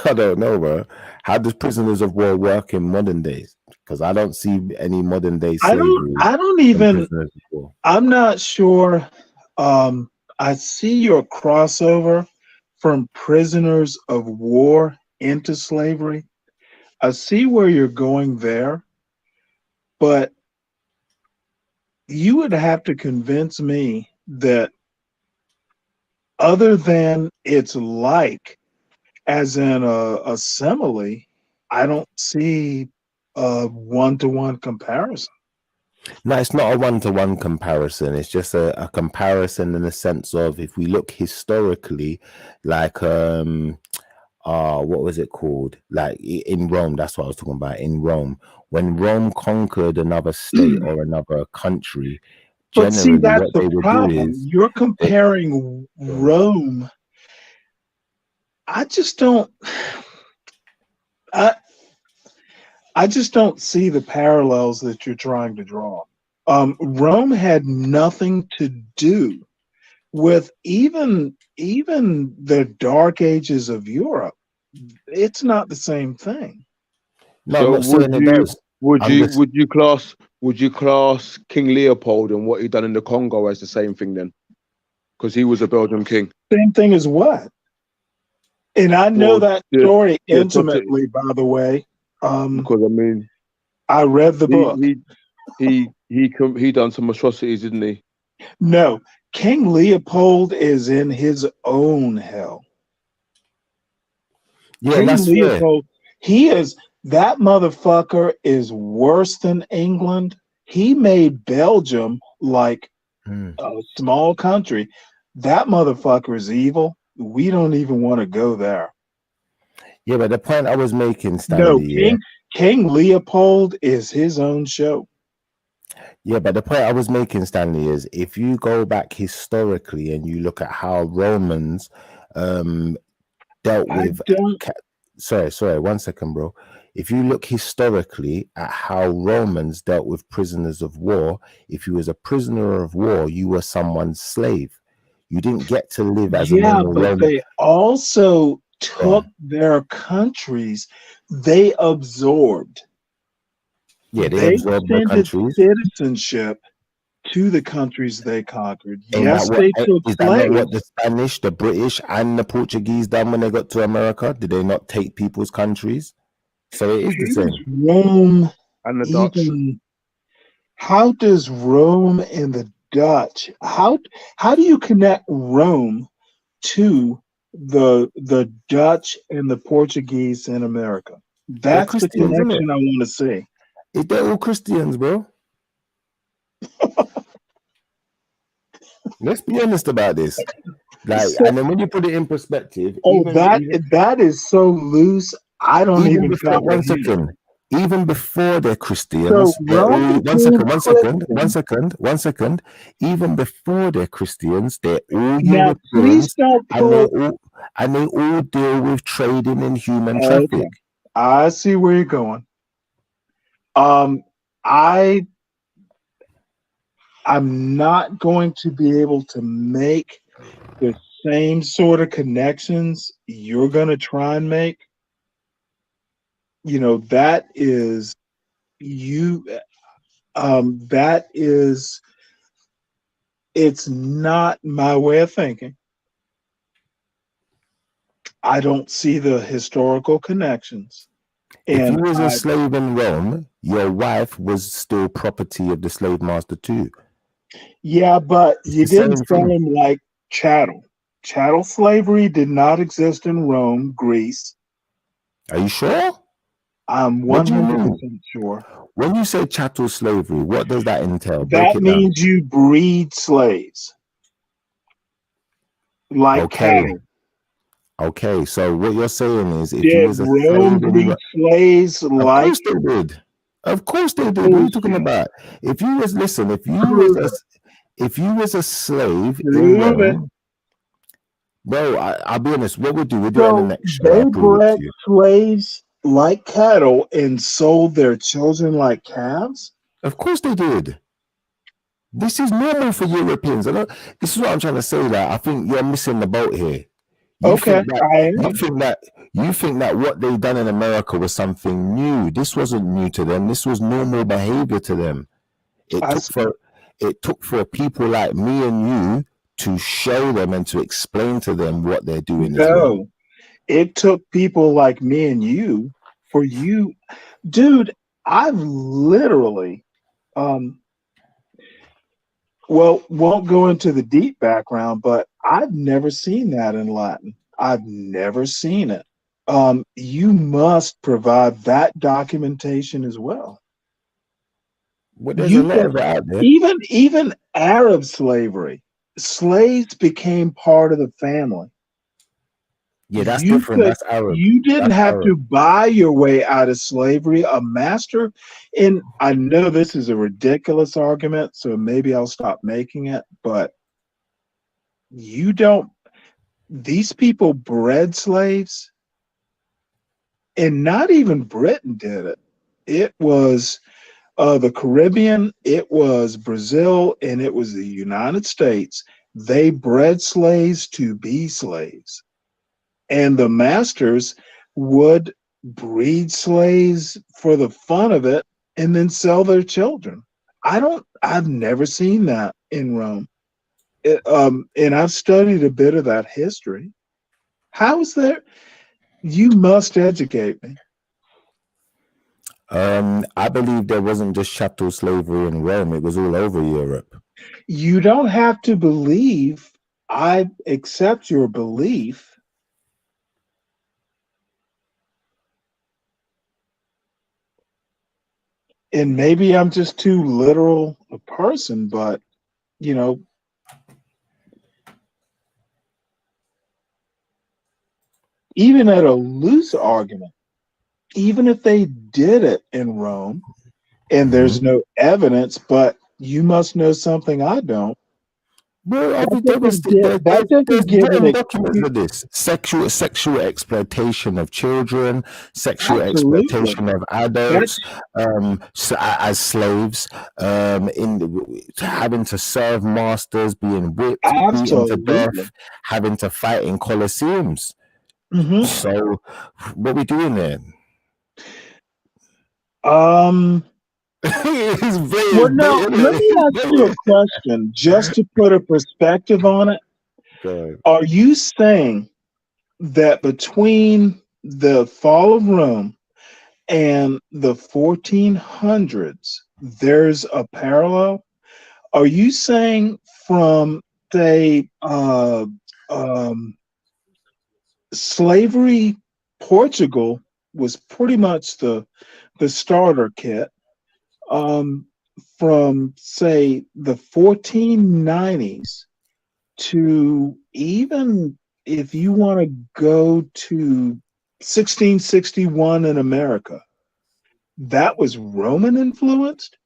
I don't know, bro. How does prisoners of war work in modern days? Because I don't see any modern day slavery.
I don't even. I'm not sure. I see your crossover from prisoners of war into slavery. I see where you're going there, but you would have to convince me that other than it's like, as in a simile, I don't see a one-to-one comparison.
No, it's not a one-to-one comparison. It's just a comparison in the sense of, if we look historically, like what was it called? Like in Rome, that's what I was talking about. In Rome, when Rome conquered another state or another country,
but see,
generally
that's
what they
the
would
problem.
do is
You're comparing Rome. I just don't. I just don't see the parallels that you're trying to draw. Rome had nothing to do with even the Dark Ages of Europe. It's not the same thing.
No,
So
I'm not saying it does.
would you class King Leopold and what he done in the Congo as the same thing then? Because he was a Belgian king.
Same thing as what? And I know that story intimately, by the way.
Because I mean,
I read the book.
He done some atrocities, didn't he?
No, King Leopold is in his own hell.
Yeah,
King
that's
Leopold, that motherfucker is worse than England. He made Belgium like a small country. That motherfucker is evil. We don't even want to go there.
Yeah, but the point I was making, Stanley,
No, King Leopold is his own show.
Yeah, but the point I was making, Stanley, is if you go back historically and you look at how Romans dealt with. Sorry, 1 second, bro. If you look historically at how Romans dealt with prisoners of war, if you was a prisoner of war, you were someone's slave. You didn't get to live as a normal Roman.
They also took their countries. They absorbed.
Yeah, they absorbed their countries.
Citizenship to the countries they conquered.
Is
Yes, they took
is that not
slaves.
what the Spanish, the British, and the Portuguese done when they got to America? Did they not take people's countries? So it is the same.
Rome
and the Dutch.
How does Rome and the Dutch? How do you connect Rome to the Dutch and the Portuguese in America? That's the connection I want to see.
They're all Christians, bro. Let's be honest about this. Like, and then when you put it in perspective,
that is so loose. I don't even
before, one second. Even before they're Christians,
So
they're all,
Rome
one second. Even before they're Christians, they're all
Now, please
Europeans,
don't
and they all deal with trading in human traffic.
Okay. I see where you're going. I'm not going to be able to make the same sort of connections you're going to try and make. You know, that is it's not my way of thinking. I don't see the historical connections.
If you was a slave in Rome, your wife was still property of the slave master too.
Yeah, but you
the same
didn't sell
thing.
them like chattel. Chattel slavery did not exist in Rome, Greece.
Are you sure?
I'm
What do you
100%
mean?
sure.
When you say chattel slavery, what does that entail? Break
That
it down.
means you breed slaves like
Okay.
cattle.
Okay. So what you're saying is, if you
Did
was a
Rome
slave in
breed slaves
of
like?
course they did. Of course they did. What are you talking about? If you was a slave in
Prove it.
Rome, bro, I'll be honest. What we'll do, we'll do it in the
So
next show.
they
I'll prove it
bred
to you.
slaves like cattle and sold their children like calves?
Of course they did. This is normal for Europeans. This is what I'm trying to say. That I think you're missing the boat here.
Okay, I am.
You think that what they done in America was something new. This wasn't new to them. This was normal behavior to them. It took for people like me and you to show them and to explain to them what they're doing is wrong.
No, it took people like me and you for you, dude. I've literally, well, won't go into the deep background, but I've never seen that in Latin. I've never seen it. You must provide that documentation as well.
Well, there's a lot of it out there.
Even Arab slavery, slaves became part of the family.
Yeah, that's different. That's Arab.
You didn't
That's
have
Arab.
to buy your way out of slavery. A master, and I know this is a ridiculous argument, so maybe I'll stop making it, but you don't, these people bred slaves, and not even Britain did it. It was the Caribbean, it was Brazil, and it was the United States. They bred slaves to be slaves. And the masters would breed slaves for the fun of it and then sell their children. I've never seen that in Rome. And I've studied a bit of that history. How is there? You must educate me.
I believe there wasn't just chattel slavery in Rome. It was all over Europe.
You don't have to believe. I accept your belief. And maybe I'm just too literal a person, but you know, even at a loose argument, even if they did it in Rome and there's no evidence, but you must know something I don't.
Well,
That
there's
doesn't give
written
an
documents of this sexual exploitation of children, sexual
Absolutely.
exploitation of adults, as slaves, having to serve masters, being whipped, beaten to
Absolutely.
death, having to fight in colosseums.
Mhm.
So, what we doing there?
Well, now let me ask you a question, just to put a perspective on it. Are you saying that between the fall of Rome and the 1400s, there's a parallel? Are you saying from, say, slavery, Portugal was pretty much the starter kit? From, say, the 1490s to even if you want to go to 1661 in America, that was Roman influenced?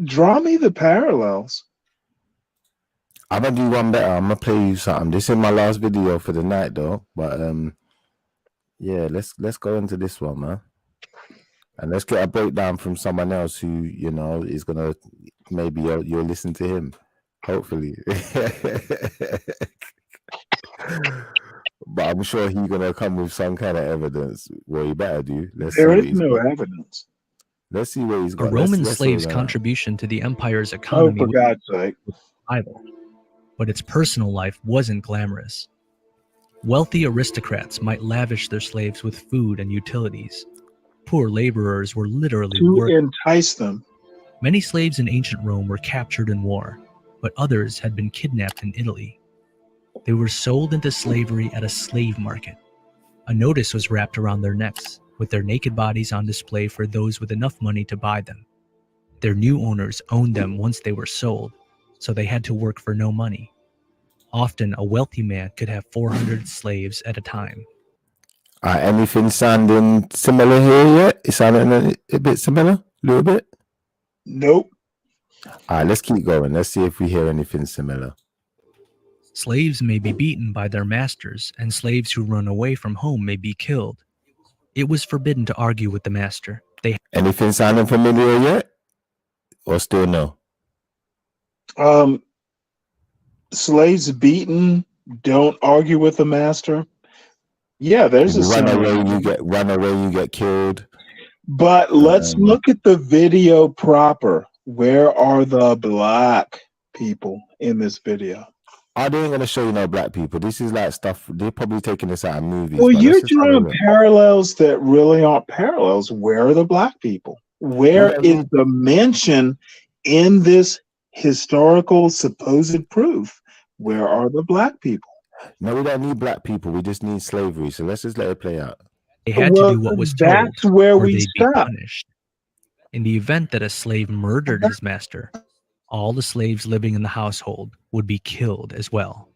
Draw me the parallels.
I'm gonna do one better. I'm gonna play you something. This is my last video for the night, though. But yeah, let's go into this one, man. And let's get a breakdown from someone else who, you know, is gonna, maybe you'll listen to him, hopefully. But I'm sure he's gonna come with some kind of evidence. Well, you better do. Let's see
There
what
is
he's
no
got.
evidence.
Let's see what he's
A
got.
Roman
Let's
slave's
see,
contribution to the empire's
Oh,
economy
for
was
God's sake.
survival, but its personal life wasn't glamorous. Wealthy aristocrats might lavish their slaves with food and utilities. Poor laborers were literally
To
worked.
entice them.
Many slaves in ancient Rome were captured in war, but others had been kidnapped in Italy. They were sold into slavery at a slave market, A notice was wrapped around their necks, with their naked bodies on display for those with enough money to buy them. Their new owners owned them once they were sold, so they had to work for no money. Often, a wealthy man could have 400 slaves at a time.
Anything sounding similar here yet? It sounding a bit similar? A little bit?
Nope.
All right, let's keep going. Let's see if we hear anything similar.
Slaves may be beaten by their masters, and slaves who run away from home may be killed. It was forbidden to argue with the master.
Anything sounding familiar yet? Or still no?
Slaves beaten, don't argue with the master. Yeah, there's a
run
similar.
away, you get killed.
But let's look at the video proper. Where are the black people in this video?
They ain't gonna show you no black people. This is like stuff they're probably taking this out of movies.
Well,
but
you're
let's just have a
drawing
look.
parallels that really aren't parallels. Where are the black people? Where is the mention in this historical supposed proof? Where are the black people?
No, we don't need black people. We just need slavery. So let's just let it play out.
They had to do what was told,
that's where
or
we
they'd be
stop.
punished. In the event that a slave murdered his master, all the slaves living in the household would be killed as well.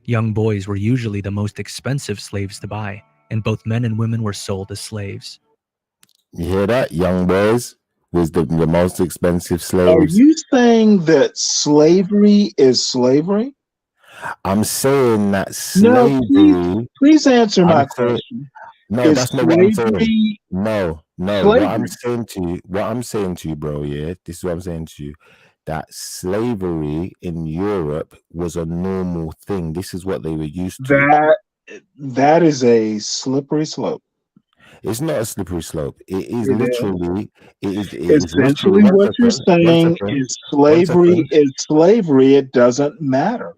Young boys were usually the most expensive slaves to buy, and both men and women were sold as slaves.
You hear that? Young boys was the most expensive
Are
slaves.
you saying that slavery is slavery?
I'm saying that
No,
slavery.
please answer my
I'm saying-
question.
No,
Is
that's not what I'm saying.
slavery
No. What
slavery?
I'm saying to you, bro, yeah, this is what I'm saying to you. That slavery in Europe was a normal thing. This is what they were used to.
That is a slippery slope.
It's not a slippery slope. It is
It is.
literally. It is
Essentially,
literally.
what you're saying is slavery is slavery. It doesn't matter.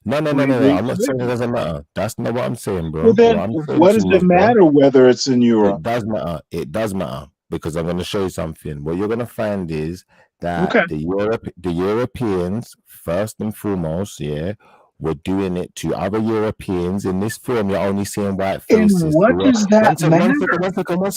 No.
Slavery
I'm not
is
saying it doesn't matter. That's not what I'm saying, bro.
Well, then,
What I'm saying
what
to
does
you
it
is, bro,
matter whether it's in Europe?
It does matter. It does matter because I'm going to show you something. What you're going to find is that
Okay.
the Europeans, first and foremost, yeah, were doing it to other Europeans. In this film, you're only seeing white
And
faces.
what does that matter?
One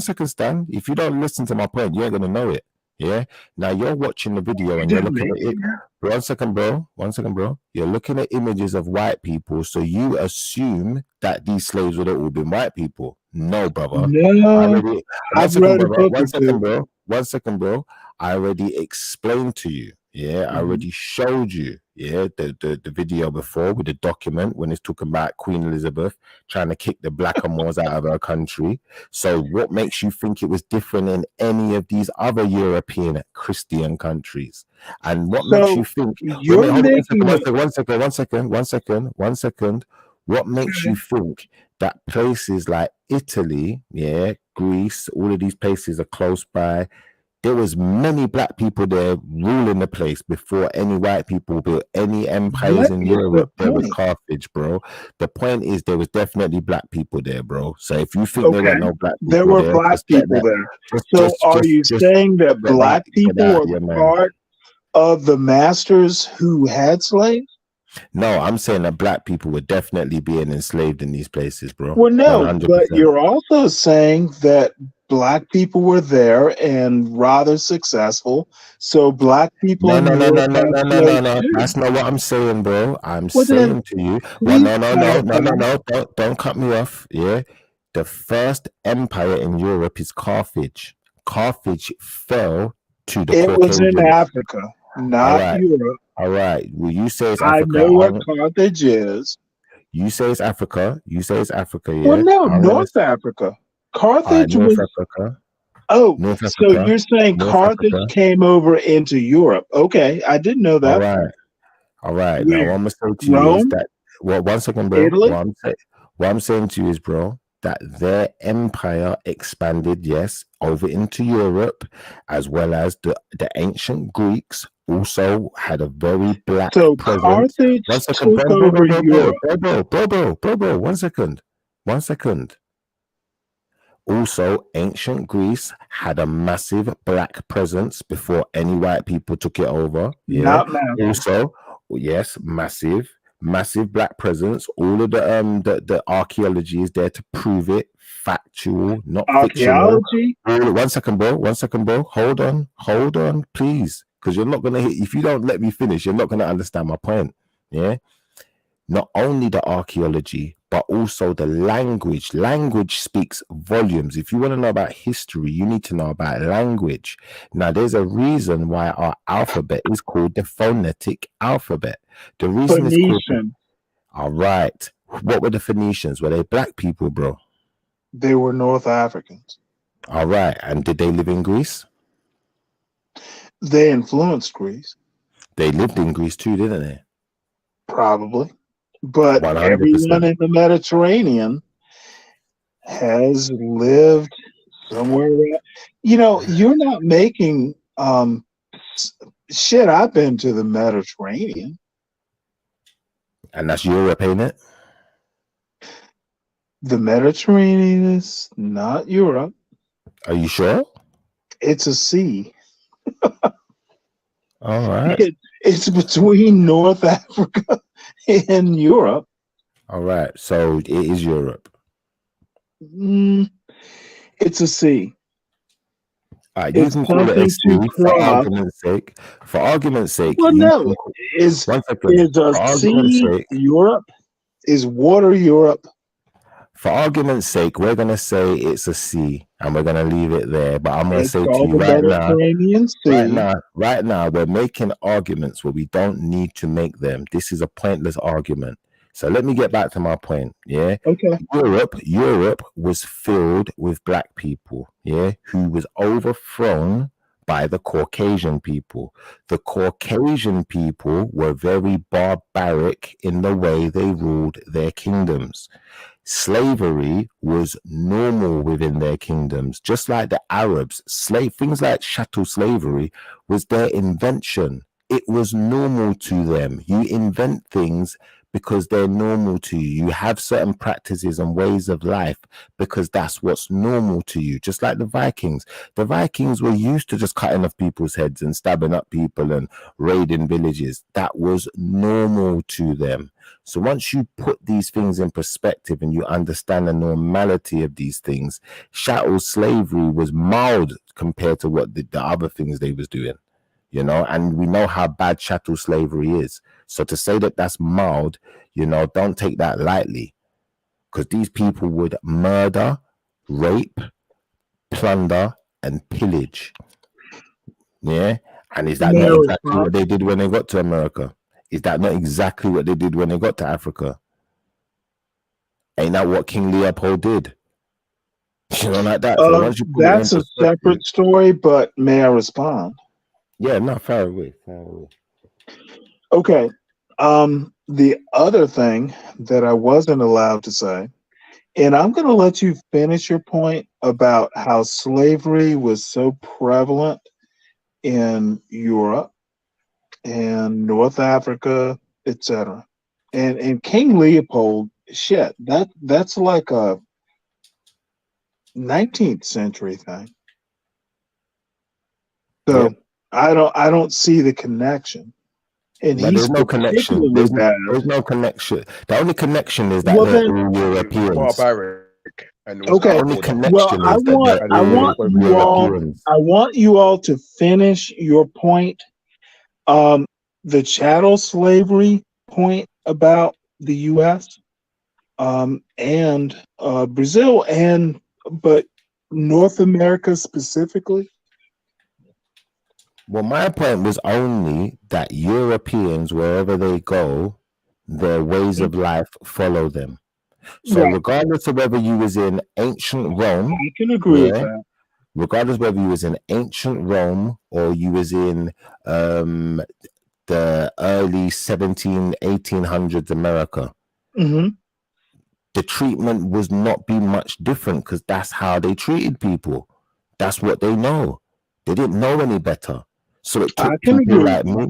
second, Stan. If you don't listen to my point, you ain't going to know it. Yeah. Now you're watching the video and you're looking at it. One second, bro. You're looking at images of white people, so you assume that these slaves would have all been white people. No, brother.
No, I've read a book or two.
One second, bro. I already explained to you. Yeah, I already showed you. Yeah, the video before with the document when it's talking about Queen Elizabeth trying to kick the blackamoors out of her country. So what makes you think it was different in any of these other European Christian countries? And what makes you think one second. What makes you think that places like Italy, yeah, Greece, all of these places are close by? There was many black people there ruling the place before any white people built any empires in Europe. There was Carthage, bro. The point is there was definitely black people there, bro. So if you think there were no black people
There were black people there. So are you saying that black people were part of the masters who had slaves?
No, I'm saying that black people were definitely being enslaved in these places, bro.
Well, no,
100%.
but you're also saying that black people were there and rather successful. So black people.
No.
too.
That's not what I'm saying, bro. I'm
Well, then,
saying to you.
please
No. Don't cut me off. Yeah. The first empire in Europe is Carthage. Carthage fell to the
It was in
Caucasians.
Africa, not Europe.
All right. Well, you say it's
I
Africa.
know what Carthage is.
You say it's Africa. Yeah.
Well, no, North Africa. Carthage
North
was.
Africa.
Oh,
North
so
Africa.
you're saying
North
Carthage
Africa.
came over into Europe? Okay, I didn't know that.
All right.
Where?
Now, what I'm saying to you is
Rome?
that. Well, one second, bro.
Italy?
What I'm saying to you is, bro, that their empire expanded, yes, over into Europe, as well as the ancient Greeks also had a very black
So
presence.
Carthage
One second,
took
bro.
over Europe.
Bro. One second. Also, ancient Greece had a massive black presence before any white people took it over. Yeah.
Not massive.
Also, yes, massive. massive black presence. All of the archaeology is there to prove it. Factual, not fictional.
Archaeology?
One second, bro. Hold on, please. Because you're not gonna hit. If you don't let me finish, you're not gonna understand my point. Yeah. Not only the archaeology, but also the language. Language speaks volumes. If you want to know about history, you need to know about language. Now, there's a reason why our alphabet is called the phonetic alphabet. The reason it's called.
Phoenician.
All right. What were the Phoenicians? Were they black people, bro?
They were North Africans.
All right. And did they live in Greece?
They influenced Greece.
They lived in Greece too, didn't they?
Probably. But
100%.
everyone in the Mediterranean has lived somewhere around. You know, you're not making shit. I've been to the Mediterranean.
And that's Europe, ain't it?
The Mediterranean is not Europe.
Are you sure?
It's a sea.
All right.
It's between North Africa and Europe.
All right. So it is Europe.
It's a sea.
You can call it a sea for argument's sake. For argument's sake.
Well, no. Is a sea Europe? Is water Europe?
For argument's sake, we're going to say it's a sea and we're going to leave it there. But I'm going to say to you right now, we're making arguments where we don't need to make them. This is a pointless argument. So let me get back to my point. Yeah.
Okay.
Europe was filled with black people. Yeah. Who was overthrown by the Caucasian people. The Caucasian people were very barbaric in the way they ruled their kingdoms. Slavery was normal within their kingdoms, just like the Arabs. Things like chattel slavery was their invention. It was normal to them. You invent things because they're normal to you. You have certain practices and ways of life because that's what's normal to you. Just like the Vikings. The Vikings were used to just cutting off people's heads and stabbing up people and raiding villages. That was normal to them. So once you put these things in perspective and you understand the normality of these things, chattel slavery was mild compared to what the other things they was doing, you know, and we know how bad chattel slavery is. So to say that that's mild, you know, don't take that lightly, because these people would murder, rape, plunder, and pillage. Yeah. And is that not exactly what they did when they got to America? Is that not exactly what they did when they got to Africa? Ain't that what King Leopold did? You know, like that. So
that's a separate story, but may I respond?
Yeah, no, far away.
Okay. The other thing that I wasn't allowed to say, and I'm going to let you finish your point about how slavery was so prevalent in Europe and North Africa, etc. And King Leopold, shit, that's like a 19th century thing. So yeah. I don't see the connection. And
there's no connection. There's no connection. The only connection is that they're all Europeans.
Barbaric.
Okay.
The only connection
I want you all to finish your point. The chattel slavery point about the U.S. And Brazil, but North America specifically.
Well, my point was only that Europeans, wherever they go, their ways of life follow them. So regardless of whether you was in ancient Rome,
I can agree with that.
Regardless whether you was in ancient Rome or you was in the early 1800s America, the treatment was not be much different because that's how they treated people. That's what they know. They didn't know any better. So it took people like me.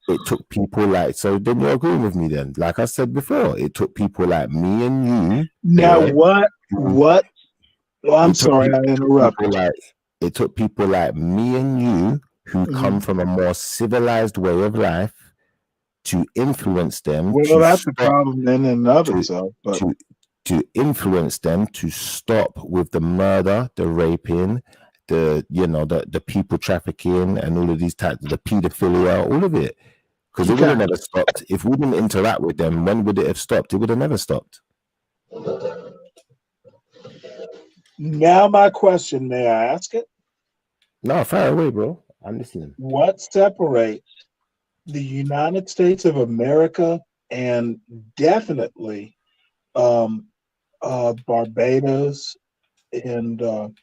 It took people like, so then you're agreeing with me then. Like I said before, it took people like me and you.
Now what? Well, I'm sorry, I interrupted.
It took people like me and you who come from a more civilized way of life to influence them.
Well,
to
that's a
stop,
problem in and of
to,
itself. But
to influence them to stop with the murder, the raping, the people trafficking, and all of these types, the pedophilia, all of it. Because it would have never stopped if we didn't interact with them. When would it have stopped? It would have never stopped.
now my question, may I ask it?
No, fire away, bro. I'm listening.
What separates the United States of America and definitely Barbados and the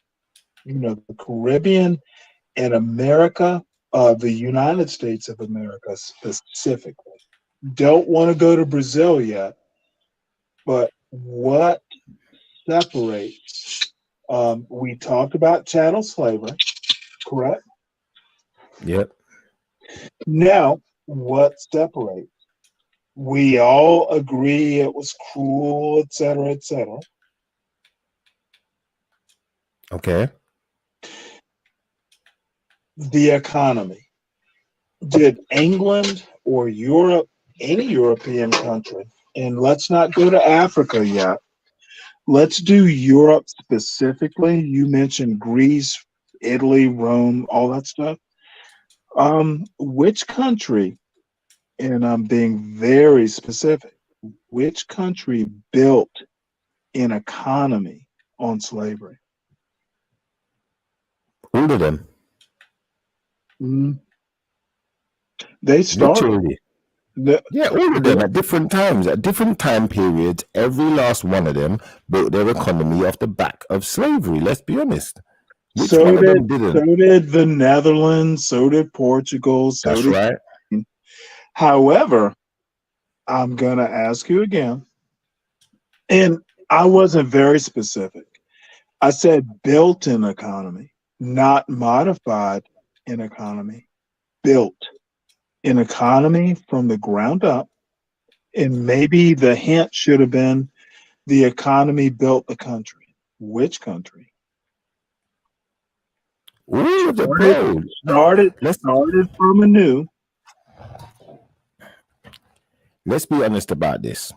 Caribbean and America, the United States of America specifically? Don't want to go to Brazil yet, but what separates? We talked about chattel slavery, correct?
Yep.
Now, what separates? We all agree it was cruel, et cetera, et cetera.
Okay.
The economy. Did England or Europe, any European country, and let's not go to Africa yet. Let's do Europe specifically. You mentioned Greece, Italy, Rome, all that stuff. Which country, and I'm being very specific, which country built an economy on slavery?
All of them.
They started.
Literally. All of them at different times, at different time periods. Every last one of them built their economy off the back of slavery. Let's be honest. Which
So
one of them
did,
didn't?
so did the Netherlands, so did Portugal, so
That's
did
right.
Spain. However, I'm going to ask you again, and I wasn't very specific. I said built an economy, not modified an economy. Built an economy from the ground up, and maybe the hint should have been the economy built the country. Which country?
All of the bro.
Started from anew.
Let's be honest about this.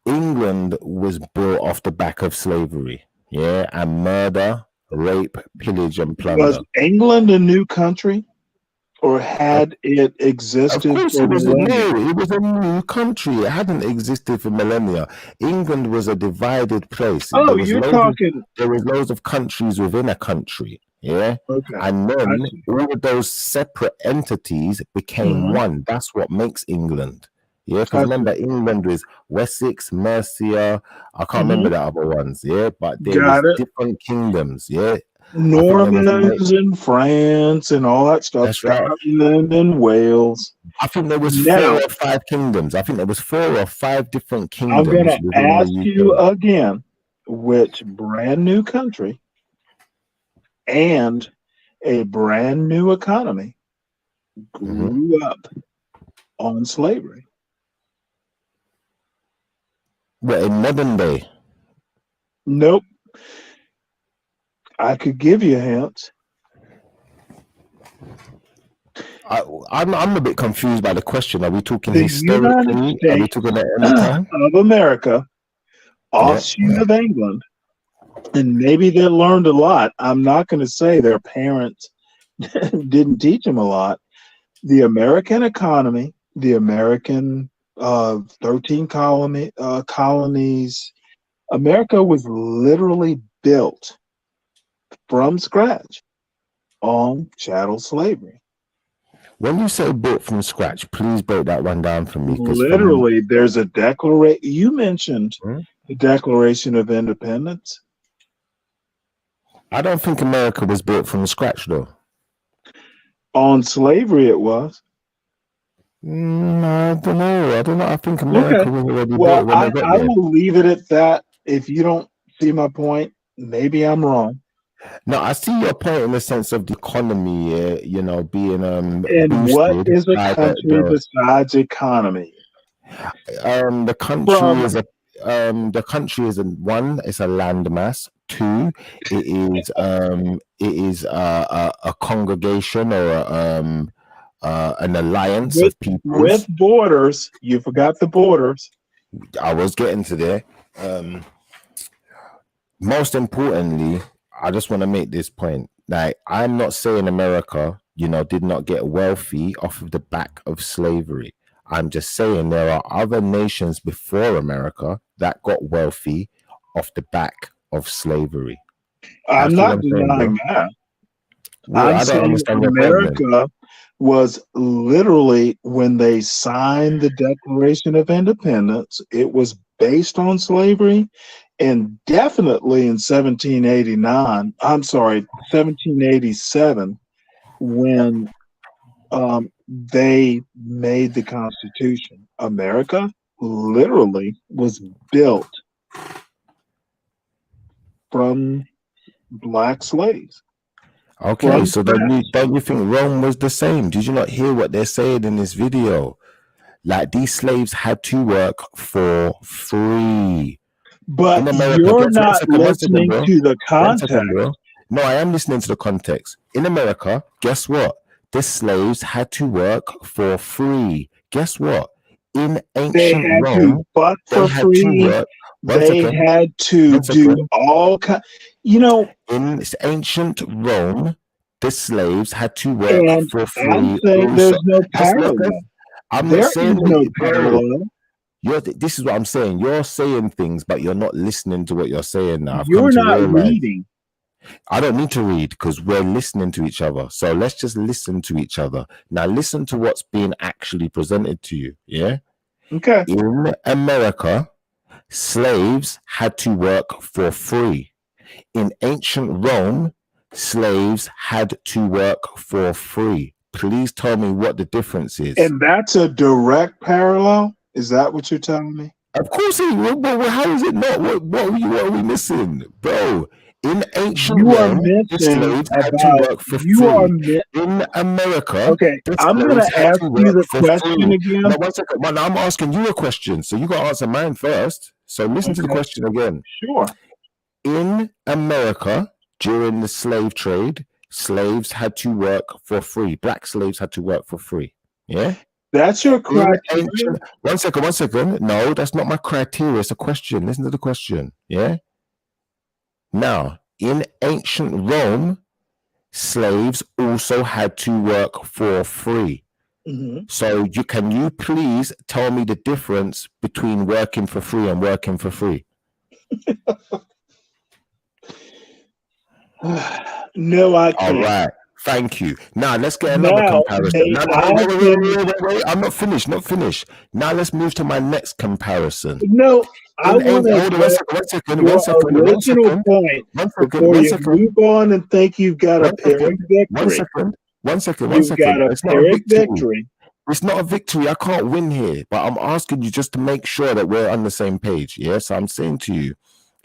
England was built off the back of slavery, yeah, and murder, rape, pillage, and plunder.
Was England a new country, or had it existed
Of course,
for
it was
millennia?
it was a new country. It hadn't existed for millennia. England was a divided place.
Oh,
There was
you're
loads
talking.
there was loads of countries within a country. Yeah.
Okay.
And
I
then
see.
all of those separate entities became
Mhm.
one. That's what makes England. Yeah,
I
because
see.
remember, England was Wessex, Mercia. I can't remember the other ones. Yeah, but there
Got
was
it.
different kingdoms. Yeah,
Normans in France and all that stuff.
That's right.
Scotland and Wales.
I think there was
Now,
4 or 5 kingdoms. I think there was 4 or 5 different
I'm
kingdoms
going to
within
ask
the
you
UK.
again, which brand new country and a brand new economy grew up on slavery?
Well, in modern day,
Nope. I could give you hints.
I'm a bit confused by the question. Are we talking
The
historically?
United
Are we
States
talking at any time?
of America, offshoot of England, and maybe they learned a lot. I'm not going to say their parents didn't teach them a lot. The American economy, the American 13 colonies, America was literally built from scratch on chattel slavery.
When you say built from scratch, please break that one down for me. 'Cause
Literally, there's a declaration. You mentioned the Declaration of Independence.
I don't think America was built from scratch, though.
On slavery, it was.
I don't know. I think America was already
Well,
built when they got
I
there.
will leave it at that. If you don't see my point, maybe I'm wrong.
No, I see your point in the sense of the economy, being
And
boosted
what is a
by
country besides economy?
the country is one, it's a landmass. 2, it is a congregation or an alliance
with
of peoples.
with borders. You forgot the borders.
I was getting to there. Most importantly, I just want to make this point. Like, I'm not saying America, did not get wealthy off of the back of slavery. I'm just saying there are other nations before America that got wealthy off the back of slavery.
I'm
That's all
not
I'm saying,
denying
bro.
that.
Well,
I'm
I don't
saying
understand your problem.
America was literally, when they signed the Declaration of Independence, it was based on slavery, and definitely in 1787, when they made the Constitution. America literally was built from black slaves.
Okay,
From
so don't you think Rome was the same? Did you not hear what they're saying in this video? Like, these slaves had to work for free.
But
In America,
you're
guess
not
one second,
listening
bro.
to the
One second,
context.
bro. No, I am listening to the context. In America, guess what? The slaves had to work for free. Guess what? In
They
ancient
had to
Rome,
butt
they
for
had to
free.
work. One
They
second.
had to
One
do
second.
all kind.
In ancient Rome, the slaves had to work
And
for
I'm
free.
saying
Also,
there's no
just look,
parallel.
I'm
There
not
is
saying
no
that, bro.
parallel.
This is what I'm saying. You're saying things, but you're not listening to what you're saying now. I've come
You're
to
not
realize.
reading.
I don't need to read because we're listening to each other. So let's just listen to each other. Now listen to what's being actually presented to you. Yeah.
Okay.
In America, slaves had to work for free. In ancient Rome, slaves had to work for free. Please tell me what the difference is.
And that's a direct parallel? Is that what you're telling me?
Of course it is. Well, how is it not? What are we missing? Bro, in ancient
You are
Rome, the
missing
slaves had to
about
work for
you are
free. In America,
okay.
the
I'm gonna
slaves had
ask
to
you
work
the
for
question
free.
again.
No, one second. Man, I'm asking you a question, so you got to answer mine first. So listen to the
Okay.
question again.
Sure.
In America, during the slave trade, slaves had to work for free. Black slaves had to work for free. Yeah?
That's your
In
criteria.
ancient, one second. No, that's not my criteria. It's a question. Listen to the question. Yeah. Now, in ancient Rome, slaves also had to work for free.
Mhm.
So can you please tell me the difference between working for free and working for free?
No, I
All
can't.
right. Thank you. Now let's get another
Now,
comparison.
may
No,
I finish?
wait. I'm not finished. Not finished. Now let's move to my next comparison.
No, I want to
Hold on,
address your original point before you move on and think you've got a Pyrrhic victory.
One second.
You've got a
It's not a
Pyrrhic
victory.
victory.
It's not a victory. I can't win here, but I'm asking you just to make sure that we're on the same page. Yes, I'm saying to you,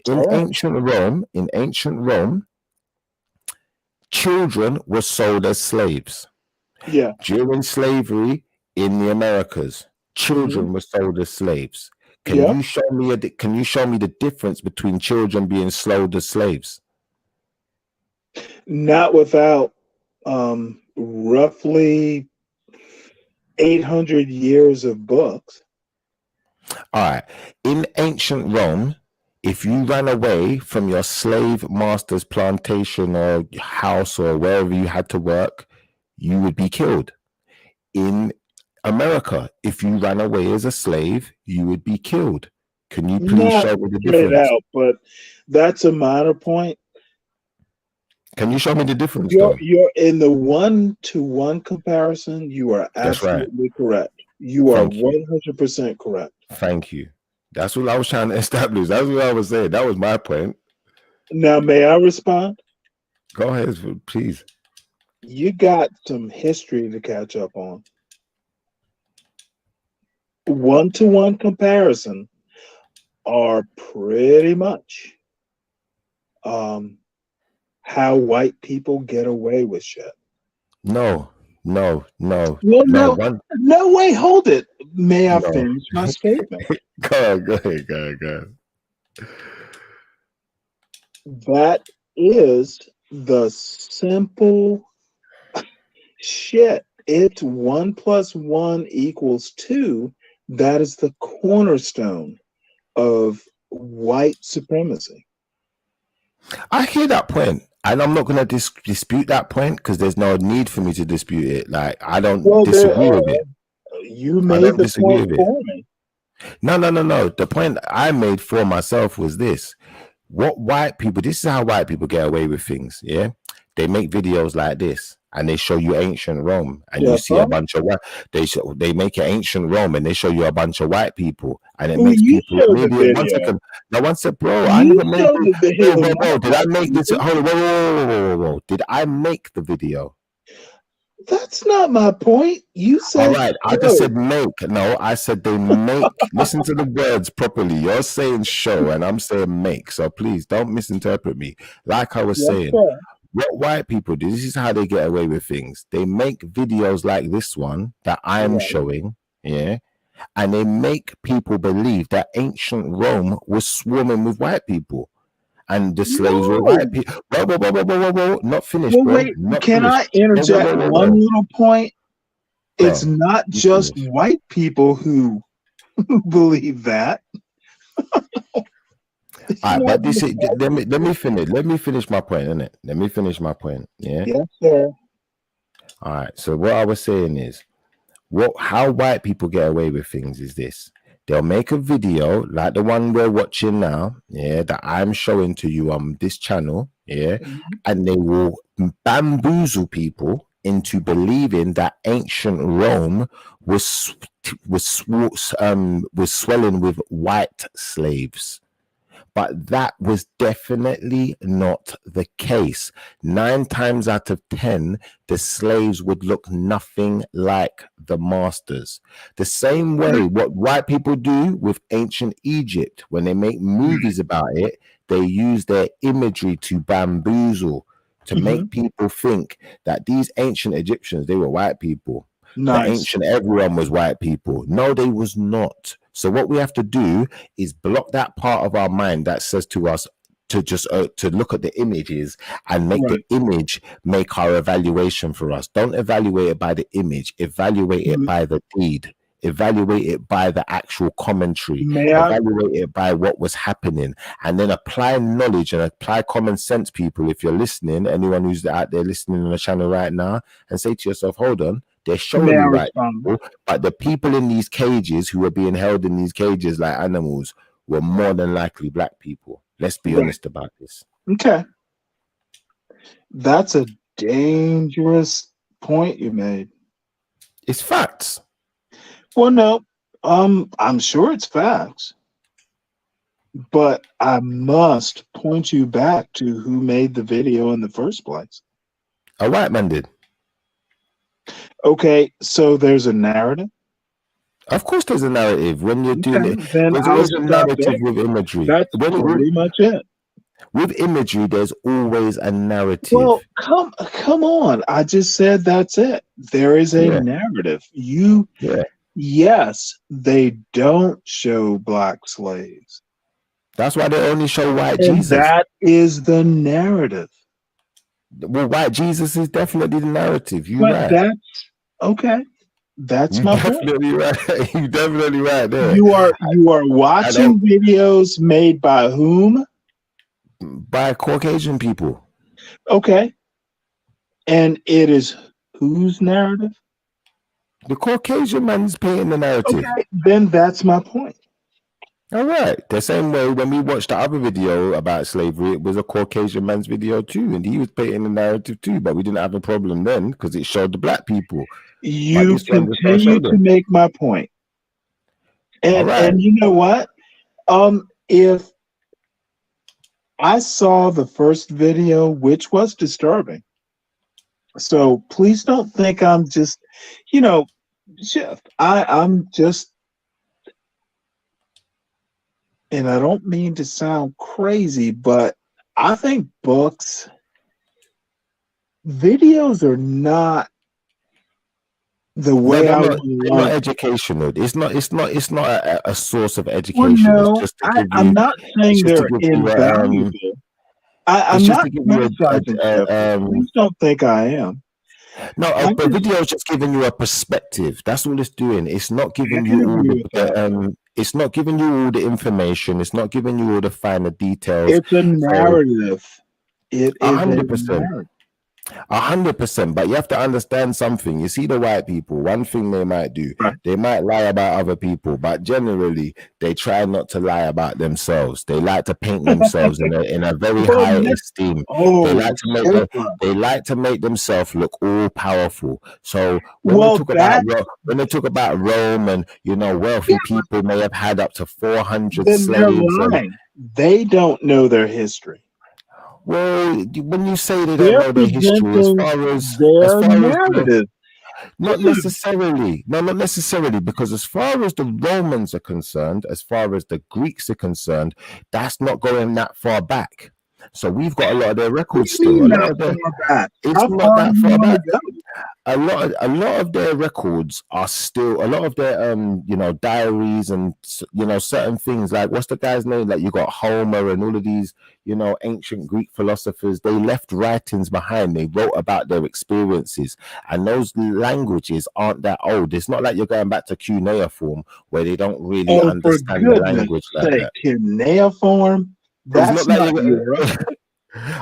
in ancient Rome, children were sold as slaves.
Yeah.
During slavery in the Americas, children were sold as slaves. Can you show me the difference between children being sold as slaves?
Not without roughly 800 years of books.
All right. In ancient Rome, if you ran away from your slave master's plantation or house or wherever you had to work, you would be killed. In America, if you ran away as a slave, you would be killed. Can you please
Not
show me the
straight
difference?
out, but that's a minor point.
Can you show me the difference,
You're
though?
in the 1-to-1 comparison. You are
That's right.
absolutely correct. You are
Thank you.
100% correct.
Thank you. That's what I was trying to establish. That's what I was saying. That was my point.
Now, may I respond?
Go ahead, please.
You got some history to catch up on. 1-to-1 comparison are pretty much how white people get away with shit.
No.
Well, no way. Hold it. May I finish my statement?
Go ahead.
That is the simple shit it's 1 + 1 = 2. That is the cornerstone of white supremacy.
I hear that point, and I'm not going to dispute that point because there's no need for me to dispute it. Like, I don't disagree with it.
You
I
made
don't
the
disagree
point
with it.
for me.
No. The point I made for myself was this. What white people, this is how white people get away with things, yeah? They make videos like this, and they show you ancient Rome, and you see a bunch of white, they make it ancient Rome, and they show you a bunch of white people, and it
Well,
makes
you
people
showed the
immediate. One
video.
second. Now, one sec, bro. I
You
never made
showed the
it.
video.
Whoa. Did I make this? Hold on, whoa. Did I make the video?
That's not my point. You said
All right, I just said make. No, I said they make. Listen to the words properly. You're saying show, and I'm saying make. So please don't misinterpret me. Like I was
Yes,
saying,
sir.
what white people do, this is how they get away with things. They make videos like this one that I'm
Right.
showing, yeah, and they make people believe that ancient Rome was swarming with white people. And the slaves were white people. Whoa. Not finished,
Well,
bro.
wait,
Not
can
finished.
I interject one little point? It's
Go.
not
You
just
finish.
white people who believe that.
All right, but this is, let me finish my point, innit? Let me finish my point. Yeah.
Yes, sir.
All right. So what I was saying is, how white people get away with things is this: they'll make a video like the one we're watching now, yeah, that I'm showing to you on this channel, yeah, and they will bamboozle people into believing that ancient Rome was swelling with white slaves. But that was definitely not the case. 9 times out of 10, the slaves would look nothing like the masters. The same way what white people do with ancient Egypt, when they make movies about it, they use their imagery to bamboozle, to make people think that these ancient Egyptians, they were white people.
Nice.
The ancient everyone was white people. No, they was not. So what we have to do is block that part of our mind that says to us to just to look at the images and make the image make our evaluation for us. Don't evaluate it by the image. Evaluate it by the deed. Evaluate it by the actual commentary. Evaluate it by what was happening, and then apply knowledge and apply common sense, people. If you're listening, anyone who's out there listening on the channel right now, and say to yourself, hold on, they're showing me right people, but the people in these cages who are being held in these cages like animals were more than likely black people. Let's be honest about this.
Okay. That's a dangerous point you made.
It's facts.
Well, no, I'm sure it's facts, but I must point you back to who made the video in the first place.
A white man did.
Okay, so there's a narrative.
Of course, there's a narrative when you're doing it.
Then
There's
I'll
always a
stop
narrative
there.
with imagery.
That's pretty much it.
With imagery, there's always a narrative.
Well, come on. I just said that's it. There is a narrative. Yes, they don't show black slaves.
That's why they only show white
And
Jesus.
that is the narrative.
Well, white Jesus is definitely the narrative. You're
But
right.
that's okay. That's
You're
my point.
definitely right. You're definitely right there.
You are watching videos made by whom?
By Caucasian people.
Okay. And it is whose narrative?
The Caucasian man's painting the narrative.
Okay, then that's my point.
All right. The same way when we watched the other video about slavery, it was a Caucasian man's video too, and he was painting the narrative too, but we didn't have a problem then because it showed the black people.
You continue to make my point. And you know what? If I saw the first video, which was disturbing, so please don't think I'm just, Jeff, I'm just, and I don't mean to sound crazy, but I think videos are not the way I would
it's not educational. It's not a source of
Well,
education.
no,
It's just to give
I'm
you,
not saying
it's just to
they're
give you,
invaluable. I'm
it's just
not
to give you
criticizing Jeff. Please don't think I am.
No,
I
the
can,
video is just giving you a perspective. That's all it's doing. It's not
I
giving
can
you all
agree with that.
it's not giving you all the information. It's not giving you all the finer details.
It's a
So
narrative. It is a
100%.
narrative.
100%, but you have to understand something. You see, the white people, one thing they might do,
Right.
they might lie about other people, but generally they try not to lie about themselves. They like to paint themselves in a very
Well,
high
Nick,
esteem. They
oh,
like to make
so fun.
they like to make themselves look all powerful. So when
Well,
they talk about
that
when they talk about Rome and wealthy
yeah,
people may have had up to 400
then they're
slaves and
lying. They don't know their history.
well, when you say they don't
They're
know their history, as
presenting
far as
their narrative.
not
Dude,
necessarily. No, not necessarily, because as far as the Romans are concerned, as far as the Greeks are concerned, that's not going that far back. So we've got a lot of their
what
records
do you
still.
mean
A
not
lot of their
far back?
it's
How
not
far do
that
you
far
want
back.
to go?
A lot of their records are still a lot of their diaries and certain things, like what's the guy's name, like you got Homer and all of these ancient Greek philosophers. They left writings behind. They wrote about their experiences, and those languages aren't that old. It's not like you're going back to cuneiform where they don't really
Oh, for
understand the
goodness
language like
sake,
that.
cuneiform?
It's not
That's
like
not Europe.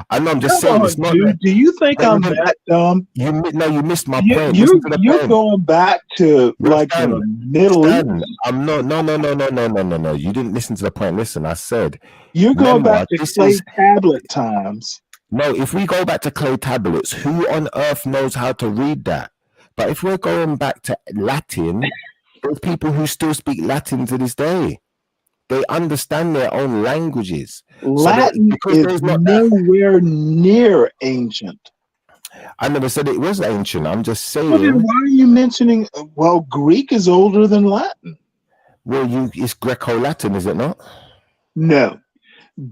I know, I'm just
Come
saying
on,
it's not like
dude. Do you think I'm that dumb?
you missed my
You
point.
you
Listen to the
you're
point.
going back to like the Middle
Stan,
East.
I'm not. No. You didn't listen to the point. Listen, I said,
You're going
remember,
back to
this
clay
is
tablet times.
no. If we go back to clay tablets, who on earth knows how to read that? But if we're going back to Latin, there's people who still speak Latin to this day. They understand their own languages.
Latin
Because
is
there's not that.
nowhere near ancient.
I never said it was ancient. I'm just
Well, then
saying.
why are you mentioning? Well, Greek is older than Latin.
Well, it's Greco-Latin, is it not?
No,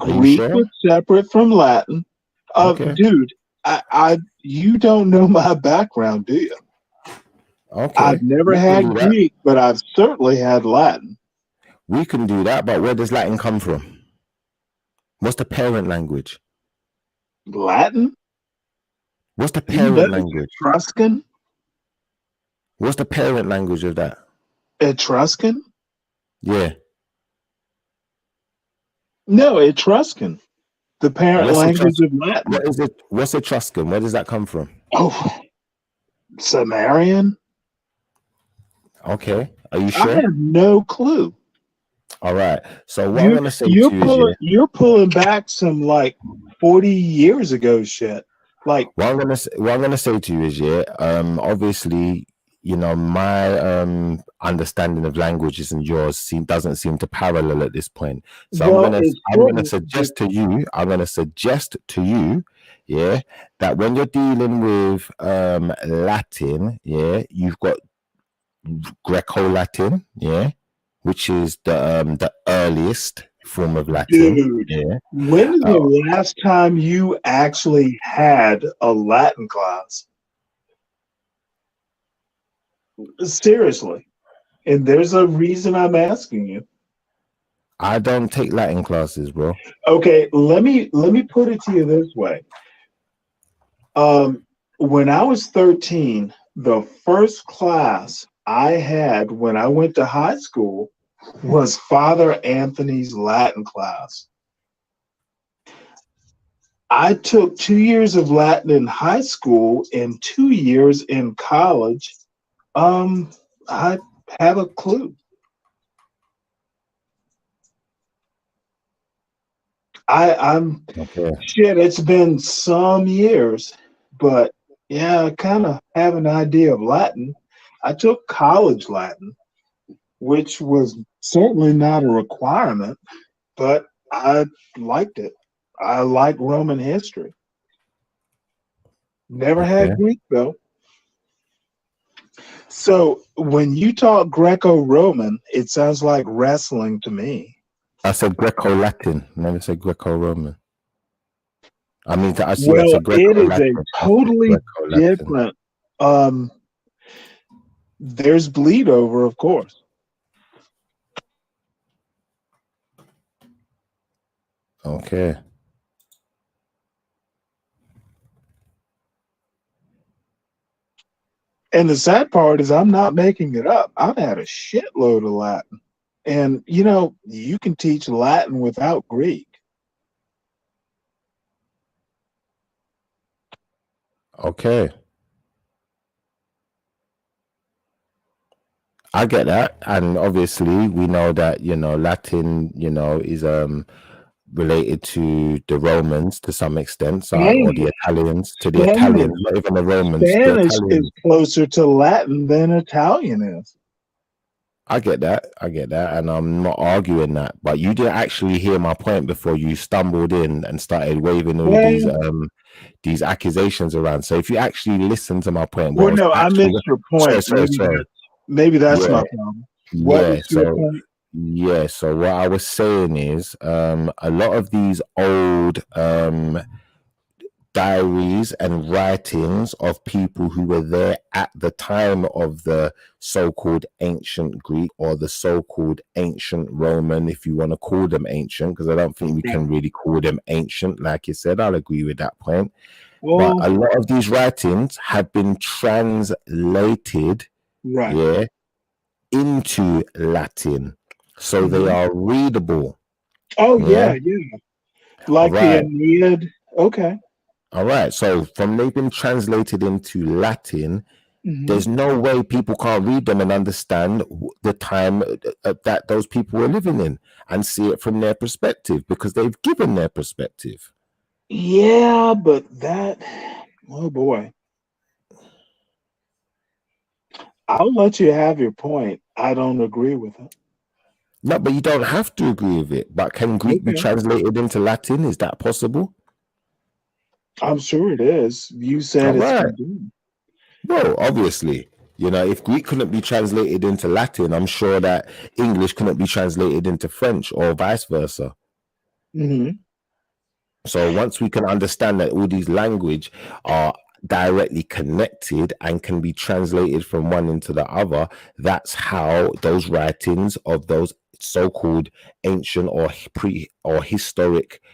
Are you
Greek
sure?
was separate from Latin.
Okay.
Dude, you don't know my background, do you?
Okay.
I've never
We can
had
do that.
Greek, but I've certainly had Latin.
We can do that, but where does Latin come from? What's the parent language?
Latin?
What's the
You
parent
know,
language?
Etruscan?
What's the parent language of that?
Etruscan?
Yeah.
No, Etruscan. The parent
What's
language
Etruscan?
of Latin.
What is it? What's Etruscan? Where does that come from?
Oh, Sumerian?
Okay. Are you
I
sure?
have no clue.
All right. So what I'm gonna say to you is,
You're pulling back some like 40 years ago shit. Like
what I'm gonna say to you is, obviously, my understanding of languages and yours doesn't seem to parallel at this point. So
well,
I'm gonna suggest to you, yeah, that when you're dealing with Latin, yeah, you've got Greco-Latin, yeah, which is the earliest form of Latin.
dude,
Yeah.
when is the last time you actually had a Latin class? Seriously. And there's a reason I'm asking you.
I don't take Latin classes, bro.
Okay, let me put it to you this way. When I was 13, the first class I had when I went to high school was Father Anthony's Latin class. I took 2 years of Latin in high school and 2 years in college. I have a clue. I'm
Okay.
shit, it's been some years, but yeah, I kind of have an idea of Latin. I took college Latin, which was certainly not a requirement, but I liked it. I like Roman history. Never had
Okay.
Greek though. So when you talk Greco-Roman, it sounds like wrestling to me.
I said Greco-Latin. Never said Greco-Roman. I mean, I
Well,
said
it is
Greco-Latin.
a totally different. There's bleed over, of course.
Okay.
And the sad part is I'm not making it up. I've had a shitload of Latin. And, you know, you can teach Latin without Greek.
Okay. I get that. And obviously we know that, you know, Latin, you know, is related to the Romans to some extent, so, or the Italians, to the Italians, not even the Romans, the
Spanish is
Italians.
closer to Latin than Italian is.
I get that, and I'm not arguing that, but you didn't actually hear my point before you stumbled in and started waving all these accusations around. So if you actually listen to my point,
Well, no, I missed your point.
Sorry.
Maybe that's
Yeah.
my problem. What was your point?
Yeah, so what I was saying is a lot of these old diaries and writings of people who were there at the time of the so-called ancient Greek or the so-called ancient Roman, if you want to call them ancient, because I don't think we can really call them ancient. Like you said, I'll agree with that point.
Well,
but a lot of these writings have been translated into Latin, so they are readable.
Oh yeah. Like the Aeneid. Okay.
All right. So from they've been translated into Latin, there's no way people can't read them and understand the time that those people were living in and see it from their perspective, because they've given their perspective.
Yeah, but that, oh boy. I'll let you have your point. I don't agree with it.
No, but you don't have to agree with it. But can Greek be translated into Latin? Is that possible?
I'm sure it is. You said it's
Well, obviously, you know, if Greek couldn't be translated into Latin, I'm sure that English couldn't be translated into French or vice versa. So once we can understand that all these language are directly connected and can be translated from one into the other, that's how those writings of those so-called ancient or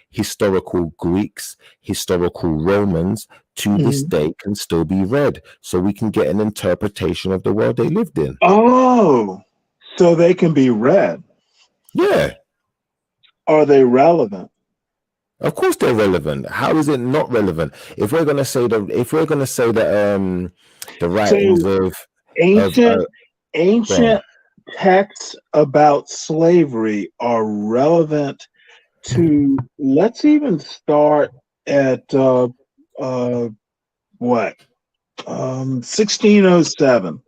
historical Greeks, historical Romans to this day can still be read, so we can get an interpretation of the world they lived in.
Oh, so they can be read.
Yeah.
Are they relevant?
Of course they're relevant. How is it not relevant? If we're gonna say that, the writings of
ancient texts about slavery are relevant to, let's even start at 1607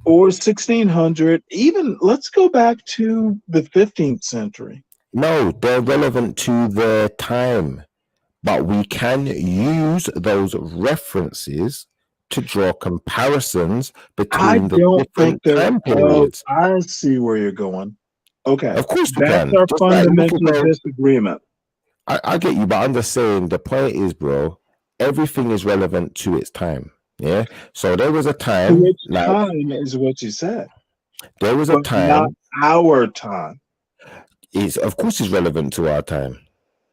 or 1600, even let's go back to the 15th century.
No, they're relevant to their time, but we can use those references to draw comparisons between the different time periods.
I see where you're going. Okay.
Of course we
That's
can.
our
Just like we
fundamental
can go-
disagreement.
I get you, but I'm just saying the point is, bro, everything is relevant to its time. Yeah. So there was a time.
To its time is what you said.
There was a
But
time.
not our time.
Is of course is relevant to our time.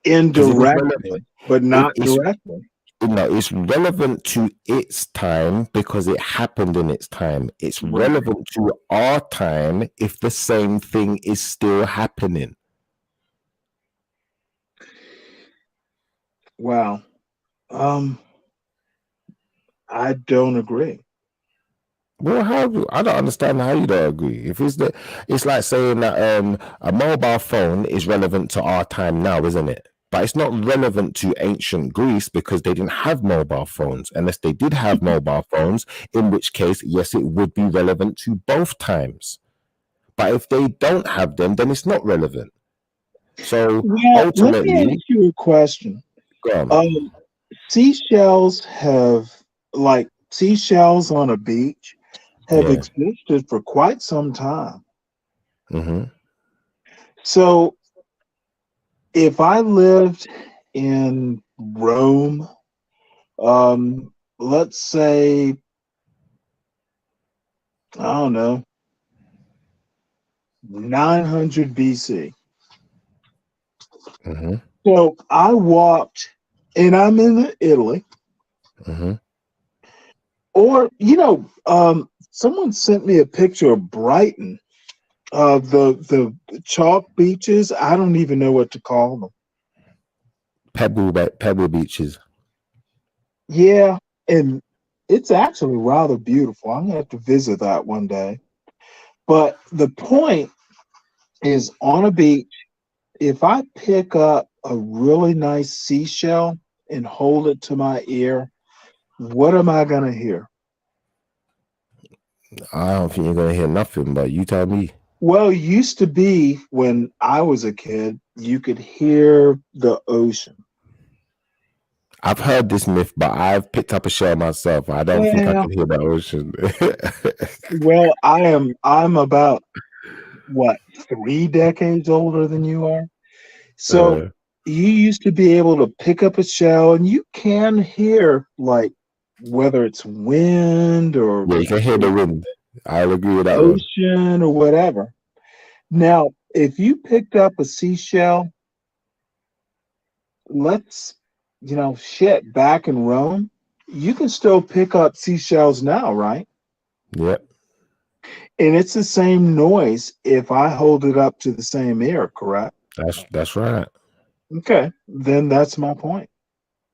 Indirectly, but not directly.
No, it's relevant to its time because it happened in its time. It's relevant to our time if the same thing is still happening.
Wow. I don't agree.
Well, I don't understand how you don't agree. If it's like saying that a mobile phone is relevant to our time now, isn't it? But it's not relevant to ancient Greece because they didn't have mobile phones. Unless they did have mobile phones, in which case, yes, it would be relevant to both times. But if they don't have them, then it's not relevant. So ultimately,
let me ask you a question.
Go on.
Seashells on a beach have existed for quite some time. So if I lived in Rome, let's say, I don't know, 900 BC. So I walked, and I'm in Italy, Or, someone sent me a picture of Brighton, of the chalk beaches. I don't even know what to call them.
Pebble beaches.
Yeah, and it's actually rather beautiful. I'm gonna have to visit that one day. But the point is, on a beach, if I pick up a really nice seashell and hold it to my ear, what am I gonna hear?
I don't think you're gonna hear nothing, but you tell me.
Well, it used to be when I was a kid, you could hear the ocean.
I've heard this myth, but I've picked up a shell myself. I don't think I
Yeah.
can hear the ocean.
Well, I'm about 3 decades older than you are. So you used to be able to pick up a shell and you can hear, like, whether it's wind or
Yeah, you can hear the wind. I agree with that one.
ocean or whatever. Now, if you picked up a seashell, back in Rome, you can still pick up seashells now, right?
Yep.
And it's the same noise if I hold it up to the same ear, correct?
That's right.
Okay, then that's my point.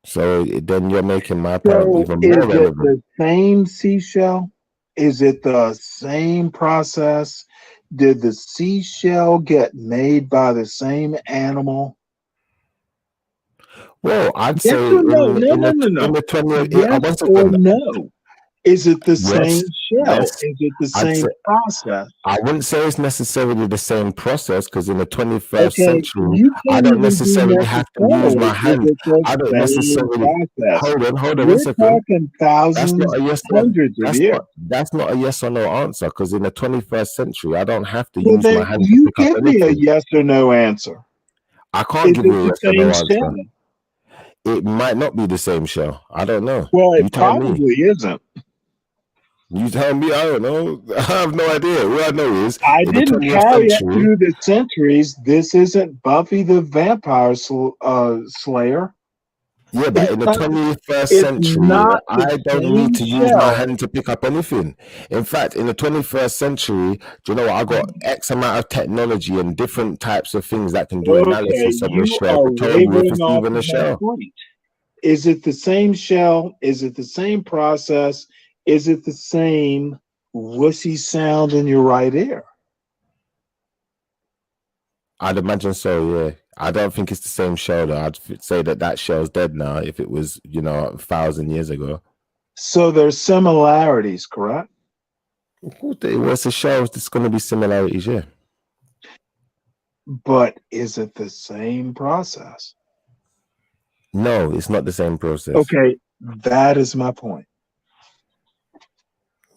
So then you're making my point
So
even
is
more
it
relevant.
the same seashell? Is it the same process? Did the seashell get made by the same animal?
Well, I'd
Yes
say
or no?
in
No.
the 20
Yes
once
or
again,
no? Is it the same
yes,
shell?
yes.
Is it the
I'd
same
say
process?
I wouldn't say it's necessarily the same process because in the 21st
Okay,
century,
you
I
can't
don't
even do
necessarily have to use my
necessarily if
hand.
it's the
I don't
same
necessarily
process.
hold on 1
We're
second.
talking
That's
thousands,
not a yes or
hundreds of years.
that's not a yes or no answer because in the 21st century, I don't have to
Well,
use my
then
hand to
you
pick up
give me a
anything.
yes or no answer.
I can't
Is
give
it
you a
the
yes or no
same
answer.
shell?
It might not be the same show. I don't know.
Well,
You
it
tell me.
probably isn't.
You tell me. I don't know. I have no idea. All I know is
I
in the
didn't
20th
carry it
century.
through the centuries. This isn't Buffy the Vampire Slayer.
Yeah, but
It's
in the
not.
21st
It's
century,
not the
I don't
same
need to use my
shell.
hand to pick up anything. In fact, in the 21st century, do you know what? I got X amount of technology and different types of things that can do
Okay,
analysis of the
you
shell
are
to tell you if
wavering
it's
off
even a
of my
shell.
point. Is it the same shell? Is it the same process? Is it the same whooshy sound in your right ear?
I'd imagine so, yeah. I don't think it's the same shell though. I'd say that shell's dead now if it was, 1,000 years ago.
So there's similarities, correct?
It was a shell, there's going to be similarities, yeah.
But is it the same process?
No, it's not the same process.
Okay, that is my point.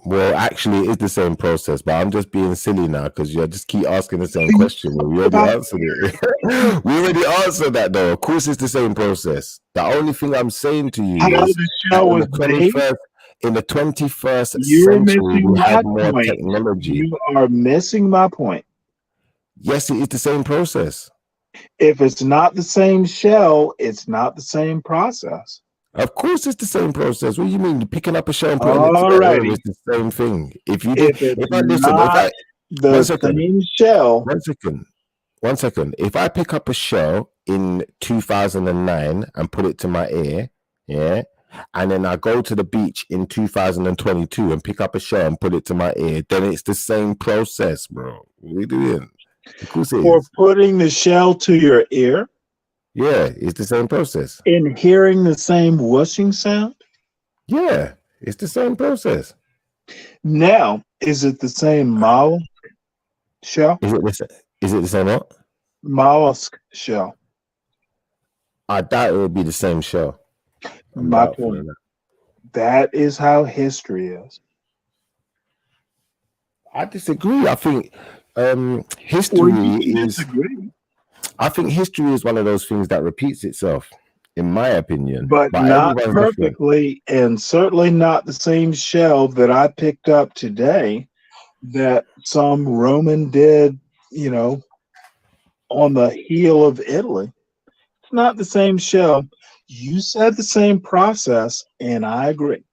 Well, actually, it is the same process, but I'm just being silly now because you just keep asking the same question. We already answered it. We already answered that, though. Of course, it's the same process. The only thing I'm saying to you
How
is
the
that
shell was made?
in the 21st
You're
century,
missing
we
my
have more
point.
technology.
You are missing my point.
Yes, it is the same process.
If it's not the same shell, it's not the same process.
Of course, it's the same process. What do you mean? Picking up a shell and putting it to the air
Alrighty.
is the same thing. If you
If
did,
it's
if I listen,
not the
one second.
same shell,
1 second. If I pick up a shell in 2009 and put it to my ear, yeah, and then I go to the beach in 2022 and pick up a shell and put it to my ear, then it's the same process, bro. What are you doing? Of course it
for
is.
putting the shell to your ear
Yeah, it's the same process.
and hearing the same whooshing sound?
Yeah, it's the same process.
Now, is it the same mollusk shell?
Is it the same what?
Mollusk shell.
I doubt it would be the same shell. I'm
My
doubtful
point.
of that.
That is how history is.
I disagree. I think
Well,
history
you can
is.
disagree,
I think history is one of those things that repeats itself, in my opinion.
but not
everyone's different.
perfectly, and certainly not the same shell that I picked up today that some Roman did, on the heel of Italy. It's not the same shell. You said the same process, and I agree.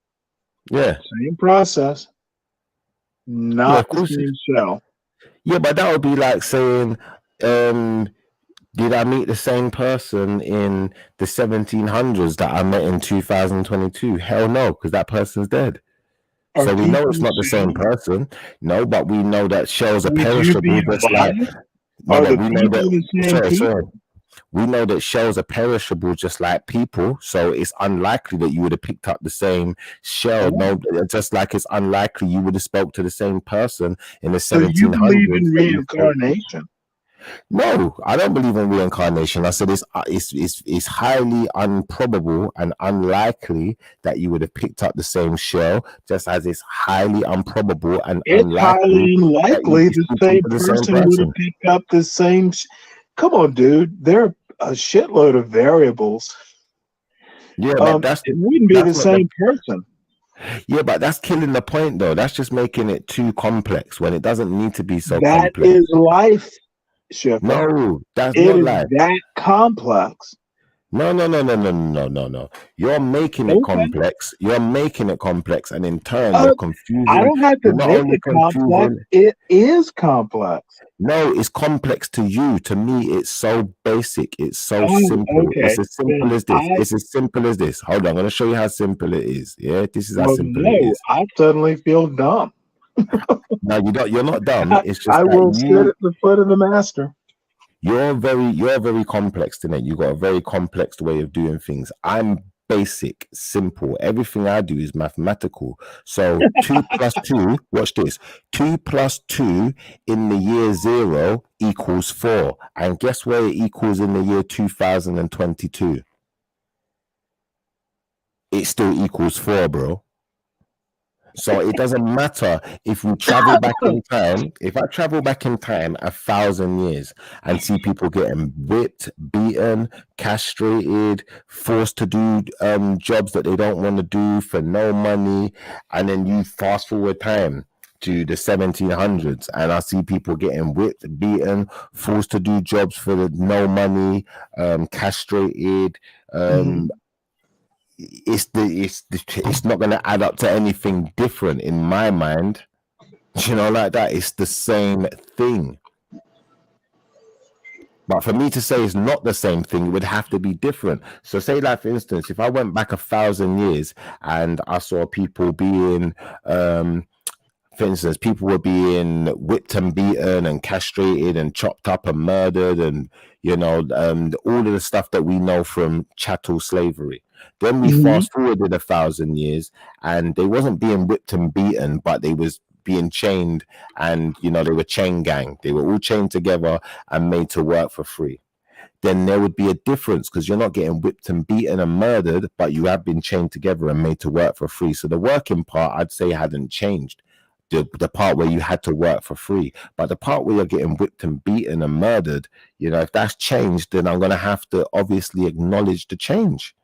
Yeah.
Same process,
Yeah,
not
of
the
course.
same shell.
Yeah, but that would be like saying, did I meet the same person in the 1700s that I met in 2022? Hell no, because that person's dead.
Are
So we know
people
it's not the same
shells?
person. No, but we know that shells are
Would you
perishable,
be
just like
biased?
no,
Are
but
the
we know
people the
that
same people?
we know that shells are perishable just like people, so it's unlikely that you would have picked up the same shell. No, just like it's unlikely you would have spoke to the same person in the
So you believe
1700s
in
that you spoke to.
reincarnation?
No, I don't believe in reincarnation. I said it's highly improbable and unlikely that you would have picked up the same shell, just as it's highly improbable and
It's highly
unlikely that you'd
unlikely
be
the
speaking
same
to the same
person would have
person.
picked up the same. Come on, dude. There are a shitload of variables.
Yeah, but
It wouldn't be the
that's not the
same person.
yeah, but that's killing the point though. That's just making it too complex when it doesn't need to be so
That
complex.
is life, Shifter.
No, that's
It
not
is
life.
that complex.
No. You're making it complex. You're making it complex, and in turn, you're confusing.
I don't have to
You're not
make
only
it complex.
confusing.
It is complex.
No, it's complex to you. To me, it's so basic. It's so
Oh,
simple.
okay.
It's as simple
Then
as this. It's as simple as this. Hold on, I'm going to show you how simple it is. Yeah, this is how
Well,
simple it
no,
is.
I suddenly feel dumb.
No, you don't. You're not dumb. It's just
I
that
will sit at the foot of the master.
you're very complex, innit? You got a very complex way of doing things. I'm basic, simple. Everything I do is mathematical. So 2 plus 2, watch this. 2 plus 2 in the year 0 equals 4. And guess where it equals in the year 2022? It still equals 4, bro. So it doesn't matter if we travel back in time. If I travel back in time 1,000 years and see people getting whipped, beaten, castrated, forced to do jobs that they don't want to do for no money, and then you fast forward time to the 1700s and I see people getting whipped, beaten, forced to do jobs for no money, castrated, it's not going to add up to anything different in my mind, you know, like that. It's the same thing, but for me to say it's not the same thing, it would have to be different. So say, like, for instance, if I went back 1,000 years and I saw people being for instance, people were being whipped and beaten and castrated and chopped up and murdered, and you know, all of the stuff that we know from chattel slavery. Then we fast forwarded 1,000 years, and they wasn't being whipped and beaten, but they was being chained, and you know, they were chain gang. They were all chained together and made to work for free. Then there would be a difference because you're not getting whipped and beaten and murdered, but you have been chained together and made to work for free. So the working part, I'd say, hadn't changed. The part where you had to work for free, but the part where you're getting whipped and beaten and murdered, you know, if that's changed, then I'm going to have to obviously acknowledge the change.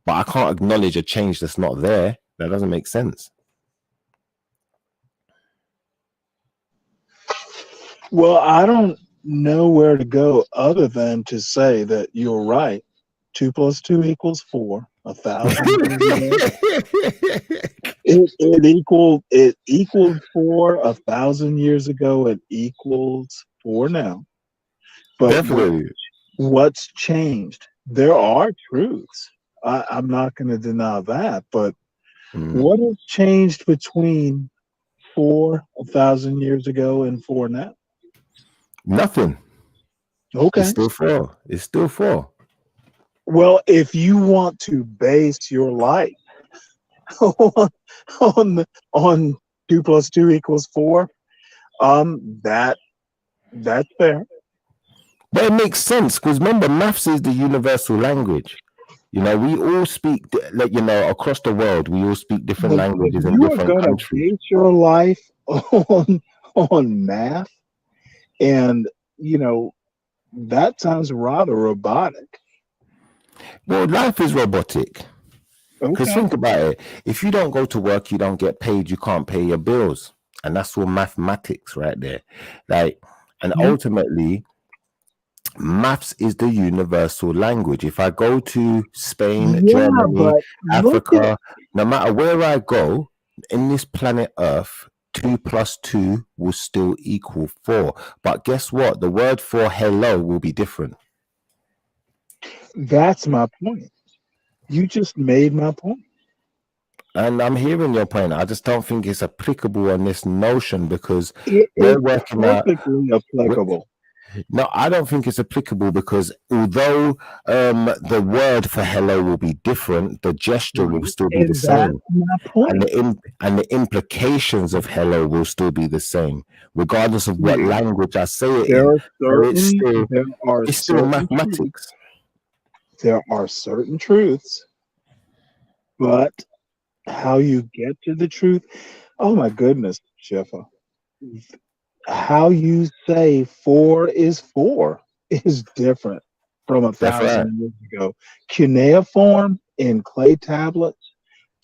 But I can't acknowledge a change that's not there. That doesn't make sense.
Well, I don't know where to go other than to say that you're right. 2 plus 2 equals 4. 1,000 it equaled 4 1,000 years ago. It equals 4 now. But
definitely,
what's changed? There are truths. I'm not going to deny that. But what has changed between 4 1,000 years ago and 4 now?
Nothing.
Okay.
It's still 4. It's still 4.
Well, if you want to base your life on 2 plus 2 equals 4, that's fair.
But it makes sense because remember, maths is the universal language. You know, we all speak, like, you know, across the world, we all speak different languages in different countries.
You are going to base your life on math, and you know that sounds rather robotic.
Well, life is robotic. Because think about it. If you don't go to work, you don't get paid, you can't pay your bills. And that's all mathematics right there. Like, and ultimately, Maths is the universal language. If I go to Spain,
Yeah,
Germany,
but look at
Africa, no matter where I go in this planet Earth, 2 plus 2 will still equal 4. But guess what? The word for hello will be different.
that's my point. You just made my point.
And I'm hearing your point. I just don't think it's applicable on this notion because
It
we're
is
working out.
perfectly applicable.
No, I don't think it's applicable because although the word for hello will be different, the gesture will still be
And
the
that's
same,
my point.
and the implications of hello will still be the same, regardless of what
Yeah.
language I say it
There
in.
are
So it's
certain
still
truths.
mathematics.
There are certain truths, but how you get to the truth, oh my goodness, Sheffa. How you say 4 is 4 is different from
That's right.
1,000 years ago. Cuneiform in clay tablets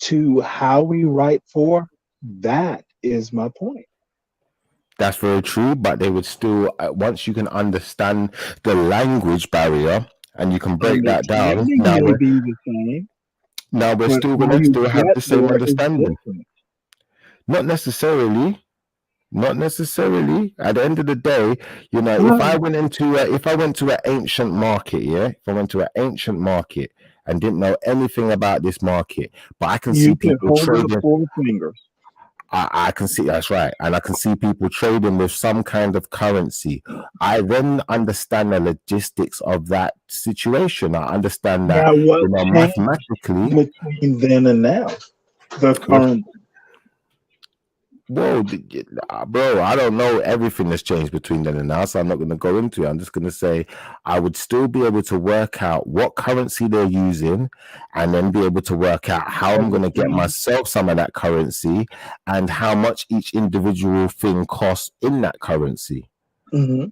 to how we write 4, that is my point.
That's very true, but they would still, once you can understand the language barrier and you can break that down,
Understanding
now
may
we're,
be the same,
now we're
but
still
how
going to
you
still have
get
the same
there is
understanding.
different.
Not necessarily. Not necessarily. At the end of the day, you know, if I went to an ancient market, yeah, if I went to an ancient market and didn't know anything about this market, but I can see
You can
people
hold up
trading.
4 fingers.
I can see that's right, and I can see people trading with some kind of currency. I then understand the logistics of that situation. I understand that,
Now, what
you know,
changed
mathematically,
between then and now? The current.
Whoa, bro, I don't know everything that's changed between then and now, so I'm not going to go into it. I'm just going to say I would still be able to work out what currency they're using and then be able to work out how I'm going to get myself some of that currency and how much each individual thing costs in that currency.
Mm-hmm.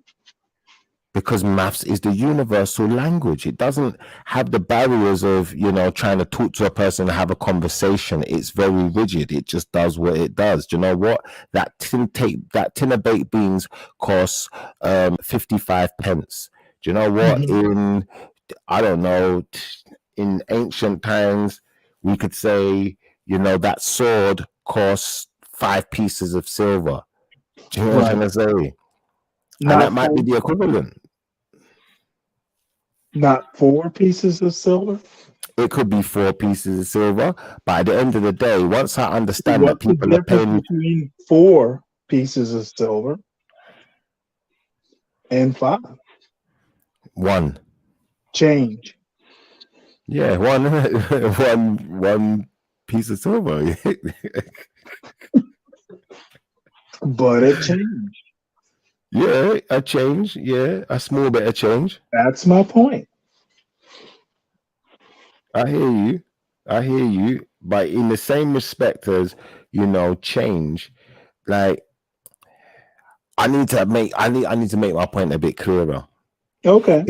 Because maths is the universal language. It doesn't have the barriers of, you know, trying to talk to a person and have a conversation. It's very rigid. It just does what it does. Do you know what? That tin of baked beans costs 55 pence. Do you know what?
Mm-hmm.
I don't know, in ancient times, we could say, you know, that sword costs 5 pieces of silver. Do you know what I'm trying to say? And that might be the equivalent.
Not 4 pieces of silver?
It could be 4 pieces of silver, but at the end of the day, once I understand
What's
that people
the
are paying
difference between 4 pieces of silver and 5?
1.
Change.
Yeah, one piece of silver.
But it changed.
Yeah, a change. Yeah, a small bit of change.
That's my point.
I hear you. But in the same respect as, you know, change, like I need to make my point a bit clearer.
Okay.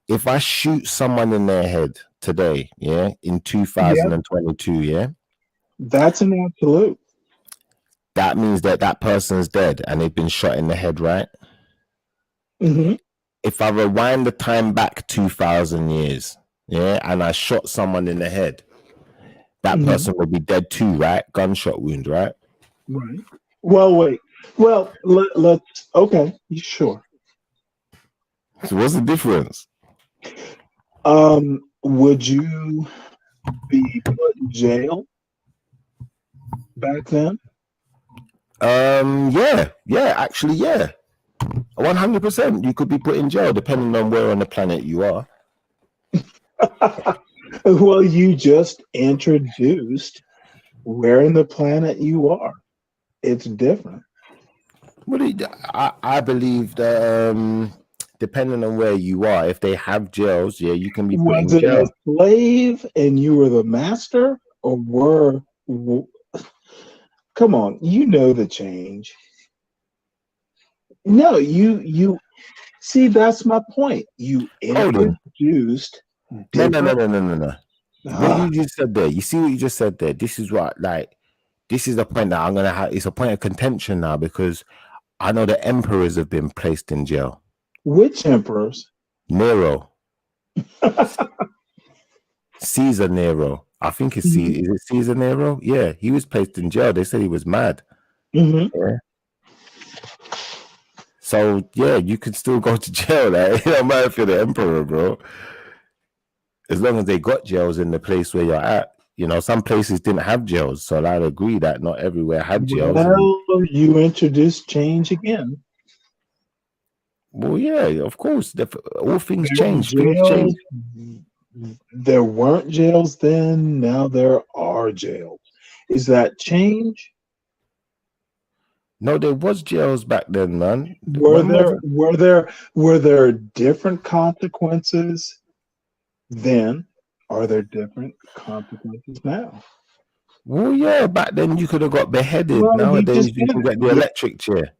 If I shoot someone in their head today, yeah, in 2022, yeah,
that's an absolute.
That means that person's dead and they've been shot in the head, right?
Mm-hmm.
If I rewind the time back 2,000 years, yeah, and I shot someone in the head, that person would be dead too, right? Gunshot wound, right?
Right. Well, wait. Well, let's. Okay, sure.
So what's the difference?
Would you be put in jail back then?
Yeah, actually, yeah. 100%. You could be put in jail depending on where on the planet you are.
Well, you just introduced where in the planet you are. It's different.
Well, I believe that depending on where you are, if they have jails, yeah, you can be put in jail.
Was it a slave and you were the master, or were? Come on, you know the change. No, you see, that's my point. You introduced.
No. What you just said there, you see what you just said there? This is what, like, this is the point that I'm going to have. It's a point of contention now because I know the emperors have been placed in jail.
Which emperors?
Nero. Caesar Nero. I think it's is it Caesar Nero? Yeah, he was placed in jail. They said he was mad.
Mhm.
Yeah. So yeah, you could still go to jail. Like, it don't matter if you're the emperor, bro. As long as they got jails in the place where you're at. You know, some places didn't have jails, so I'd agree that not everywhere had jails.
Well, you introduced change again.
Well, yeah, of course. All things
There
change.
were
Things change.
jails. There weren't jails then. Now there are jails. Is that change?
No, there was jails back then, man.
Were
When
were there different consequences then? Are there different consequences now?
Well, yeah, back then you could have got beheaded.
Well, you
Nowadays
just
you
did
can
it.
get the electric chair.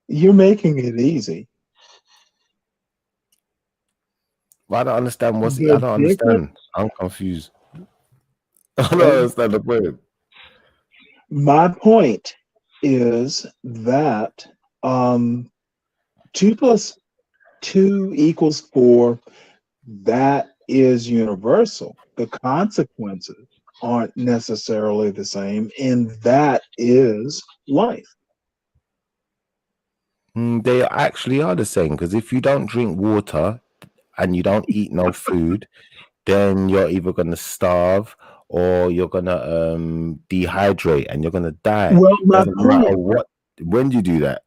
You're making it easy.
But I don't understand I
The
don't
difference.
understand. I'm confused. I don't understand the point.
My point is that 2 plus 2 equals 4. That is universal. The consequences aren't necessarily the same, and that is life.
They actually are the same, because if you don't drink water and you don't eat no food, then you're either gonna starve or you're gonna dehydrate and you're gonna die.
Well, my
Doesn't matter
point.
what. When do you do that?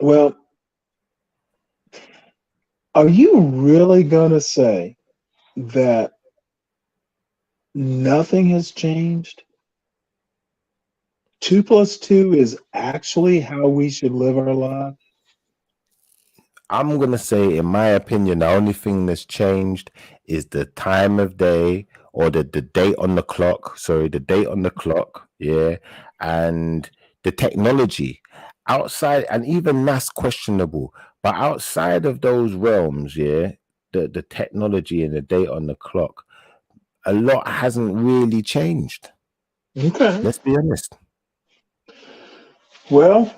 Well, are you really going to say that nothing has changed? 2 plus 2 is actually how we should live our lives?
I'm gonna say, in my opinion, the only thing that's changed is the time of day, or the date on the clock. Sorry, the date on the clock. Yeah, and the technology. Outside, and even that's questionable. But outside of those realms, yeah, the technology and the date on the clock, a lot hasn't really changed.
Okay.
Let's be honest.
Well,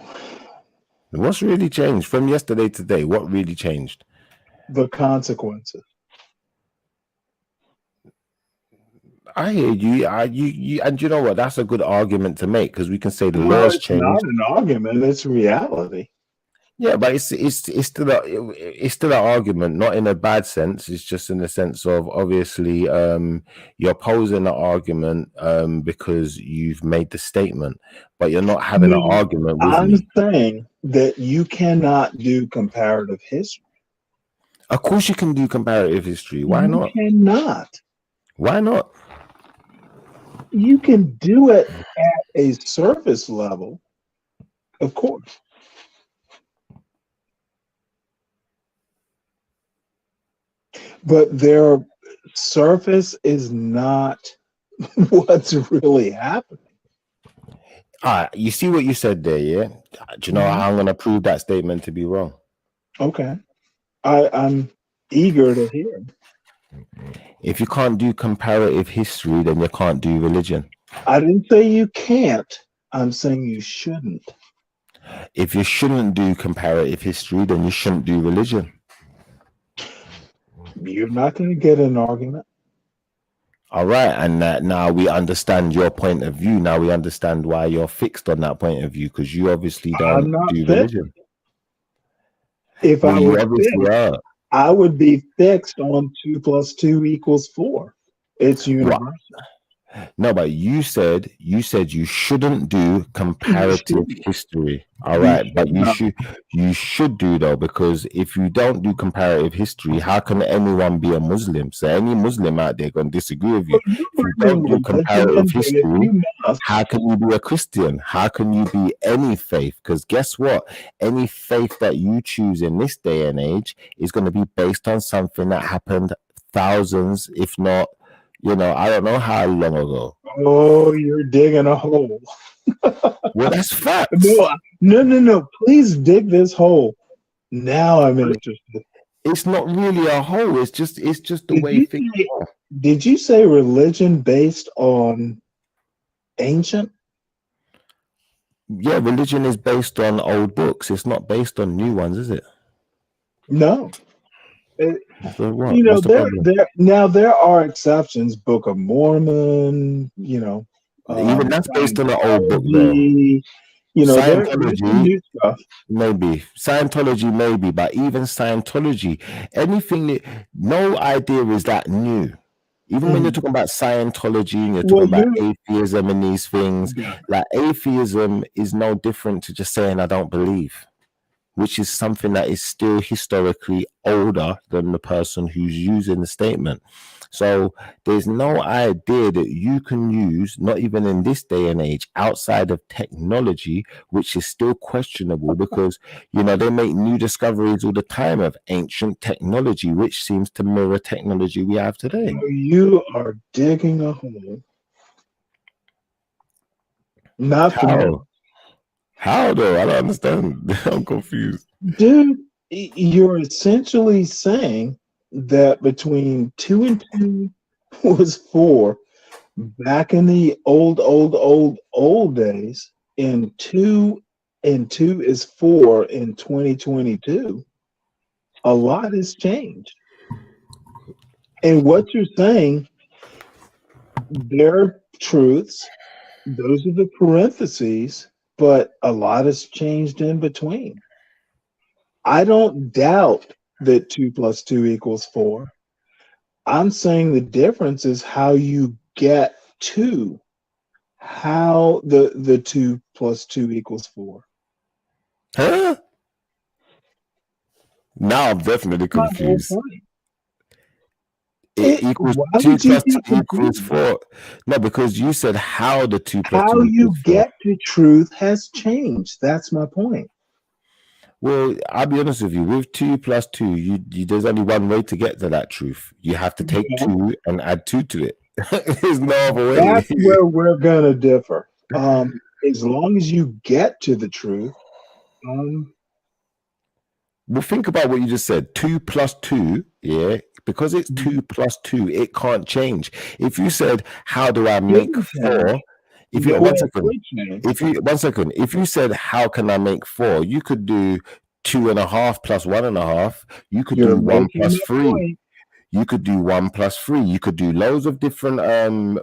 What's really changed from yesterday to today? What really changed?
the consequences.
I hear you. And you know what? That's a good argument to make, because we can say the
Well,
laws
it's
changed.
not an argument, it's reality.
Yeah, but it's still an argument, not in a bad sense. It's just in the sense of, obviously, you're posing an argument because you've made the statement, but you're not having an
No,
argument with
I'm
me.
saying that you cannot do comparative history.
Of course, you can do comparative history. Why
You
not?
cannot.
Why not?
You can do it at a surface level, of course. But their surface is not what's really happening.
All right, you see what you said there, yeah? Do you know how I'm going to prove that statement to be wrong?
Okay. I'm eager to hear.
If you can't do comparative history, then you can't do religion.
I didn't say you can't. I'm saying you shouldn't.
If you shouldn't do comparative history, then you shouldn't do religion.
You're not going to get an argument.
All right, and now we understand your point of view. Now we understand why you're fixed on that point of view, because you obviously
I'm
don't
not
do
fixed.
religion.
If
Well,
I
you
was
obviously
fixed,
are.
I would be fixed on 2 plus 2 equals 4. It's
What?
universal.
No, but you said you shouldn't do comparative
shouldn't.
history. All
You
right, but
should not.
you should do, though, because if you don't do comparative history, how can anyone be a Muslim? So any Muslim out there gonna disagree with you. If you don't do comparative history, how can you be a Christian? How can you be any faith? Because guess what? Any faith that you choose in this day and age is going to be based on something that happened thousands, if not, I don't know how long ago.
Oh, you're digging a hole.
Well, that's facts.
No. Please dig this hole. Now I'm interested.
It's not really a hole. It's just the way things are.
Did you say religion based on ancient?
Yeah, religion is based on old books. It's not based on new ones, is it?
No.
So what?
You know,
What's the problem?
there are exceptions. Book of Mormon, you know,
Even that's based on an old book, though.
Scientology, you know, there's some
Scientology,
new stuff.
maybe. Scientology, maybe. But even Scientology, anything that, no idea is that new. Even when you're talking about Scientology and you're talking about atheism and these things, like atheism is no different to just saying I don't believe, which is something that is still historically older than the person who's using the statement. So there's no idea that you can use, not even in this day and age, outside of technology, which is still questionable because, you know, they make new discoveries all the time of ancient technology, which seems to mirror technology we have today.
So you are digging a hole. Not for me.
How though? I don't understand. I'm confused.
Dude, you're essentially saying that between 2 and 2 was 4 back in the old days, and 2 and 2 is 4 in 2022. A lot has changed. And what you're saying, there are truths, those are the parentheses, but a lot has changed in between. I don't doubt that 2 plus 2 equals 4. I'm saying the difference is how you get to how the 2 plus 2 equals 4.
Huh? Now I'm definitely confused. It equals 2 plus 2 equals 4. No, because you said how the 2 plus 2
How
equals
you
4.
get to truth has changed. That's my point.
Well, I'll be honest with you. With 2 plus 2, you there's only one way to get to that truth. You have to take 2 and add 2 to it. There's no other way.
That's where we're gonna differ. As long as you get to the truth,
well, think about what you just said. 2 plus 2, yeah, because it's 2 plus 2, it can't change. If you said, how do I make 4? If you one second, if you said, how can I make 4? You could do 2.5 plus 1.5. You could do 1 plus 3. You could do 1 plus 3. You could do loads of different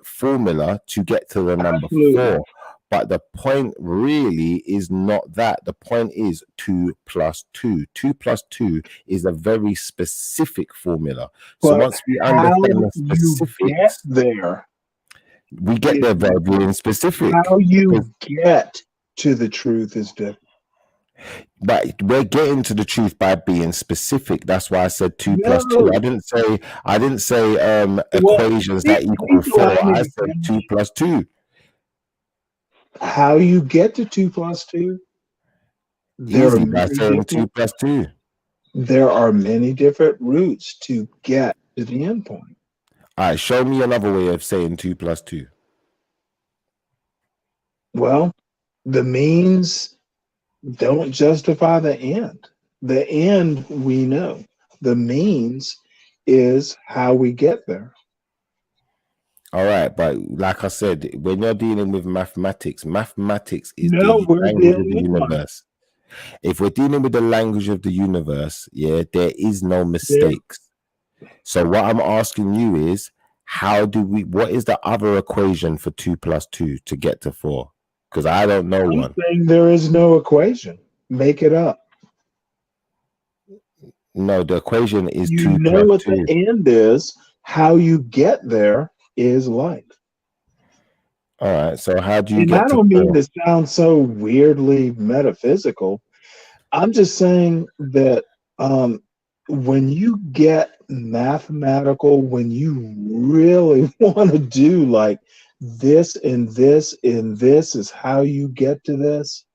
formula to get to the number 4. But the point really is not that. The point is 2 plus 2. 2 plus 2 is a very specific formula. So once we understand the specifics,
there,
we get there by being specific.
How you get to the truth is different.
But we're getting to the truth by being specific. That's why I said 2 plus 2. I didn't say equations that equal 4. I said 2 plus 2.
How you get to 2 plus 2?
Easy, by saying 2 plus 2.
There are many different routes to get to the end point.
All right, show me another way of saying 2 plus 2.
Well, the means don't justify the end. The end we know. The means is how we get there.
All right, but like I said, when you're dealing with mathematics is the language of the universe. If we're dealing with the language of the universe, yeah, there is no mistakes. So what I'm asking you is, what is the other equation for 2 plus 2 to get to 4? Because I don't know one.
I'm saying there is no equation. Make it up.
No, the equation is 2 plus 2.
You know what the end is. How you get there is life.
All right, so how do you
and
get
I
to
don't mean
4?
to sound so weirdly metaphysical. I'm just saying that when you get mathematical, when you really want to do like this and this and this is how you get to this,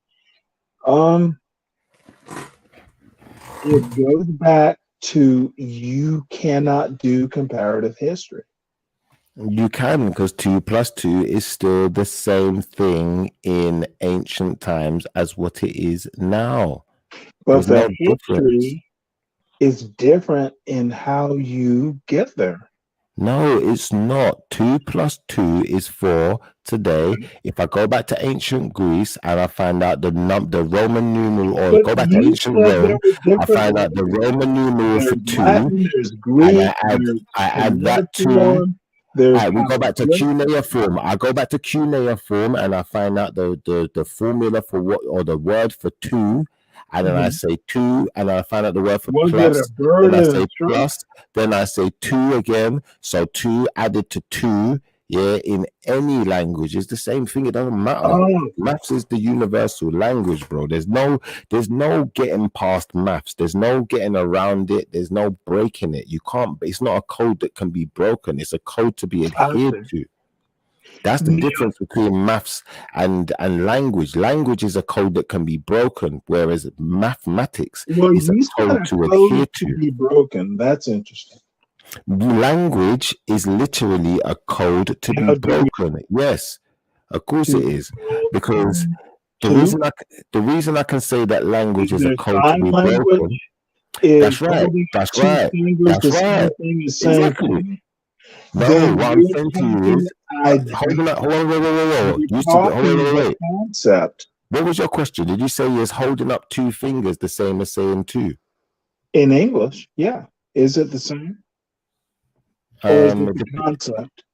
it goes back to you cannot do comparative history.
You can, because 2 plus 2 is still the same thing in ancient times as what it is now.
But
There's
the history is different in how you get there.
No, it's not. 2 plus 2 is 4 today. If I go back to ancient Greece and I find out the Roman numeral, or
But
go back to
you
ancient
said there
Rome,
were
I
different
find out the
languages.
Roman numeral for
There's
2,
Latin, there's
and
Greek,
I
there's
add that to.
cuneiform, there's
We go back to
hieroglyphic.
cuneiform. I go back to cuneiform and I find out the formula for what, or the word for 2, and then I
Mhm.
say 2, and I find out the word for
Was it
plus.
a bird
Then I
and
say
a tree?
plus. Then I say 2 again. So 2 added to 2. Yeah, in any language, it's the same thing. It doesn't matter.
Oh,
Maths is the universal language, bro. There's no getting past maths. There's no getting around it. There's no breaking it. You can't. It's not a code that can be broken. It's a code to be
I
adhered
see.
to. That's the
Now,
difference between maths and language. Language is a code that can be broken, whereas mathematics
well,
is a
you said
code
a
to
code
adhere
to
to.
be broken. That's interesting.
Language is literally a code to be
Now, do you
broken. Yes, of course it is, because the
two?
reason I can say that language is a
Either
code to
sign
be broken.
language is
That's right.
holding up
That's
two
right.
fingers,
That's
the same
right.
thing as saying
Exactly.
two.
No,
Then
what I'm
you're
saying to you
talking
is,
idea.
hold on, whoa.
You're
You said,
talking the
wait.
concept
What was your question? Did you say is holding up 2 fingers the same as saying 2?
in English. Yeah. Is it the same? Or is it the concept?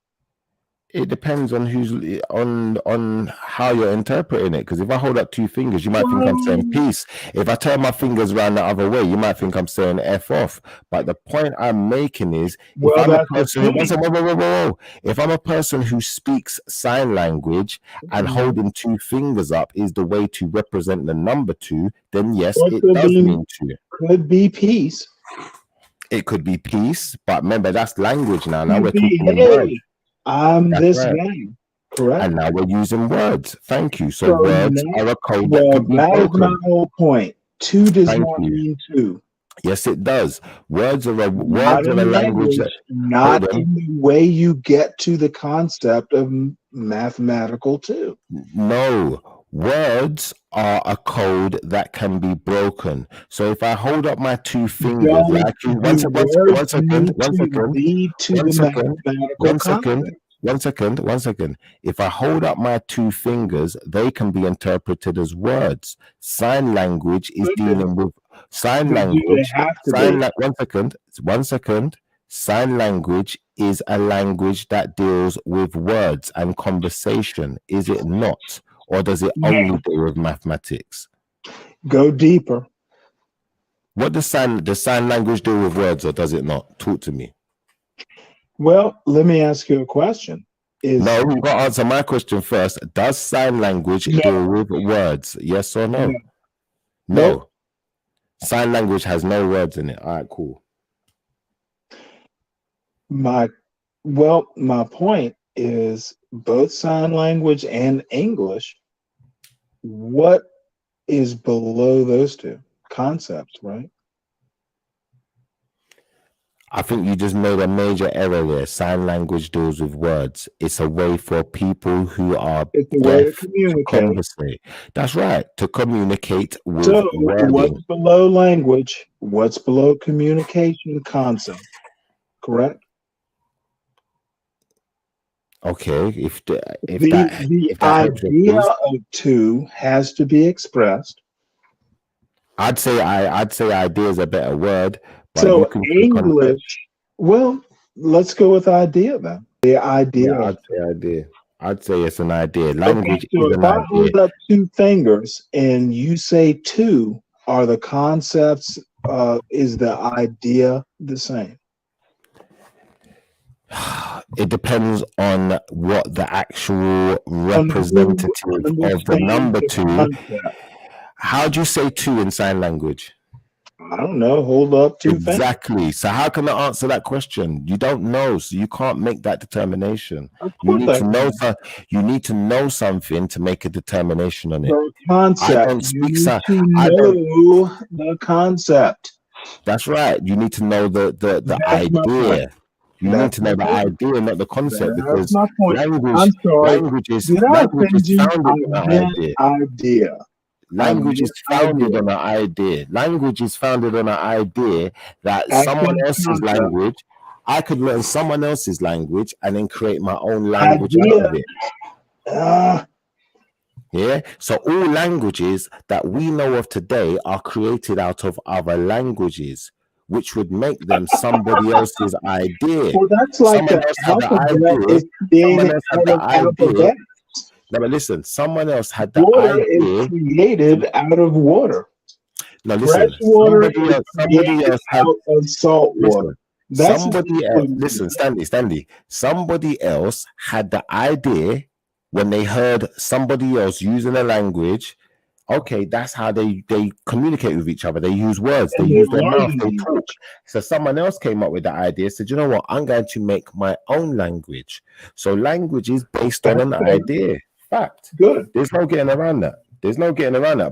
It depends on who's on how you're interpreting it. Because if I hold up 2 fingers, you might think I'm saying peace. If I turn my fingers around the other way, you might think I'm saying F off. But the point I'm making is,
Well,
if I'm a
that's the
person who,
thing.
whoa. If I'm a person who speaks sign language and holding 2 fingers up is the way to represent the number 2, then yes,
What
it
could
does
be,
mean 2.
could be peace.
It could be peace, but remember that's language now. Now we're
Could be,
talking in words.
hey, I'm
That's
this
right.
guy. Correct.
And now we're using words. Thank you. So
So
words
now,
are a code
well,
that can be
that is my
broken.
whole point. 2 does
Thank
not
you.
mean 2.
Yes, it does. Words are a
Not in
language that,
not
hold on.
in the way you get to the concept of mathematical 2.
No, words are a code that can be broken. So if I hold up my 2 fingers,
Don't
like you,
the words need to lead to the mathematical concept.
One second. If I hold up my 2 fingers, they can be interpreted as words. Sign language is dealing with sign
But do they
language.
have to be?
One second. Sign language is a language that deals with words and conversation, is it not? Or does it only deal with mathematics?
Go deeper.
What does sign language deal with words, or does it not? Talk to me.
Well, let me ask you a question.
No, you've got to answer my question first. Does sign language deal with words? Yes or no? No. Sign language has no words in it. All right, cool.
My point is both sign language and English. What is below those 2 concepts, right?
I think you just made a major error there. Sign language deals with words. It's a way for people who are
It's a way to
deaf to
communicate.
conversate. That's right, to communicate with
So
wording.
what's below language? What's below communication concept? Correct?
Okay, if
The
that helps your
idea
cause.
of 2 has to be expressed.
I'd say idea is a better word, but you
So
can speak on
English, well, let's go with idea then. The idea.
Yeah, I'd say idea. I'd say it's an idea.
Okay,
Language
so
is
if
an
I
idea.
hold up 2 fingers and you say 2, are the concepts, is the idea the same?
It depends on what the actual representative of the number 2. How do you say 2 in sign language?
I don't know. Hold up 2 fingers.
Exactly. So how can I answer that question? You don't know, so you can't make that determination.
Of
You
course
need
I
to know.
can.
You need to know something to make a determination on it.
The concept.
I don't
You
speak.
need
I
to
don't.
know the concept.
That's right. You need to know the
That's my point.
idea. You need
That's
to
my
know the
point.
idea, not the concept,
That's
because
my point.
language,
I'm sorry.
language is
Did I
language
offend
is
you?
founded on
I
an
meant
idea.
idea.
Language is founded
idea.
on an idea. Language is founded on an idea that
I
someone
said
else's
concept.
language. I could learn someone else's language and then create my own language out of it. Yeah. So all languages that we know of today are created out of other languages, which would make them somebody else's idea.
Well, that's like
Someone
the
else had the
alphabet
idea.
is created
Someone else had
out
the
of
idea.
alphabet.
No, but listen, someone else had the
Water
idea.
is created out of water.
No, listen,
Fresh water
somebody
is
else had
out of salt water. That's
somebody else. Listen, Standy. Somebody else had the idea when they heard somebody else using a language. Okay, that's how they communicate with each other. They use words. They use their mouth. They talk. So someone else came up with the idea. Said, you know what? I'm going to make my own language. So language is based on an idea. Fact.
Good.
There's no getting around that.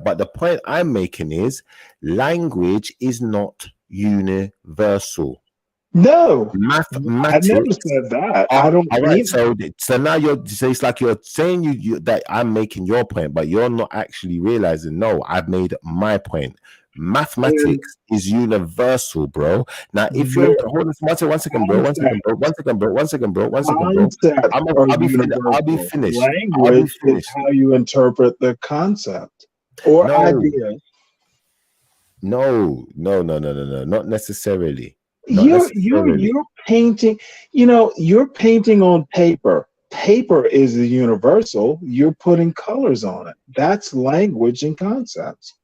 But the point I'm making is language is not universal.
No,
mathematics.
I never said that. I don't.
All right. So now it's like you're saying you that I'm making your point, but you're not actually realizing. No, I've made my point. Mathematics is universal, bro. Now, if you're hold on, one second, bro. I'll be finished.
Language is how you interpret the concept or idea.
No, not necessarily.
You're painting. You're painting on paper. Paper is the universal. You're putting colors on it. That's language and concepts.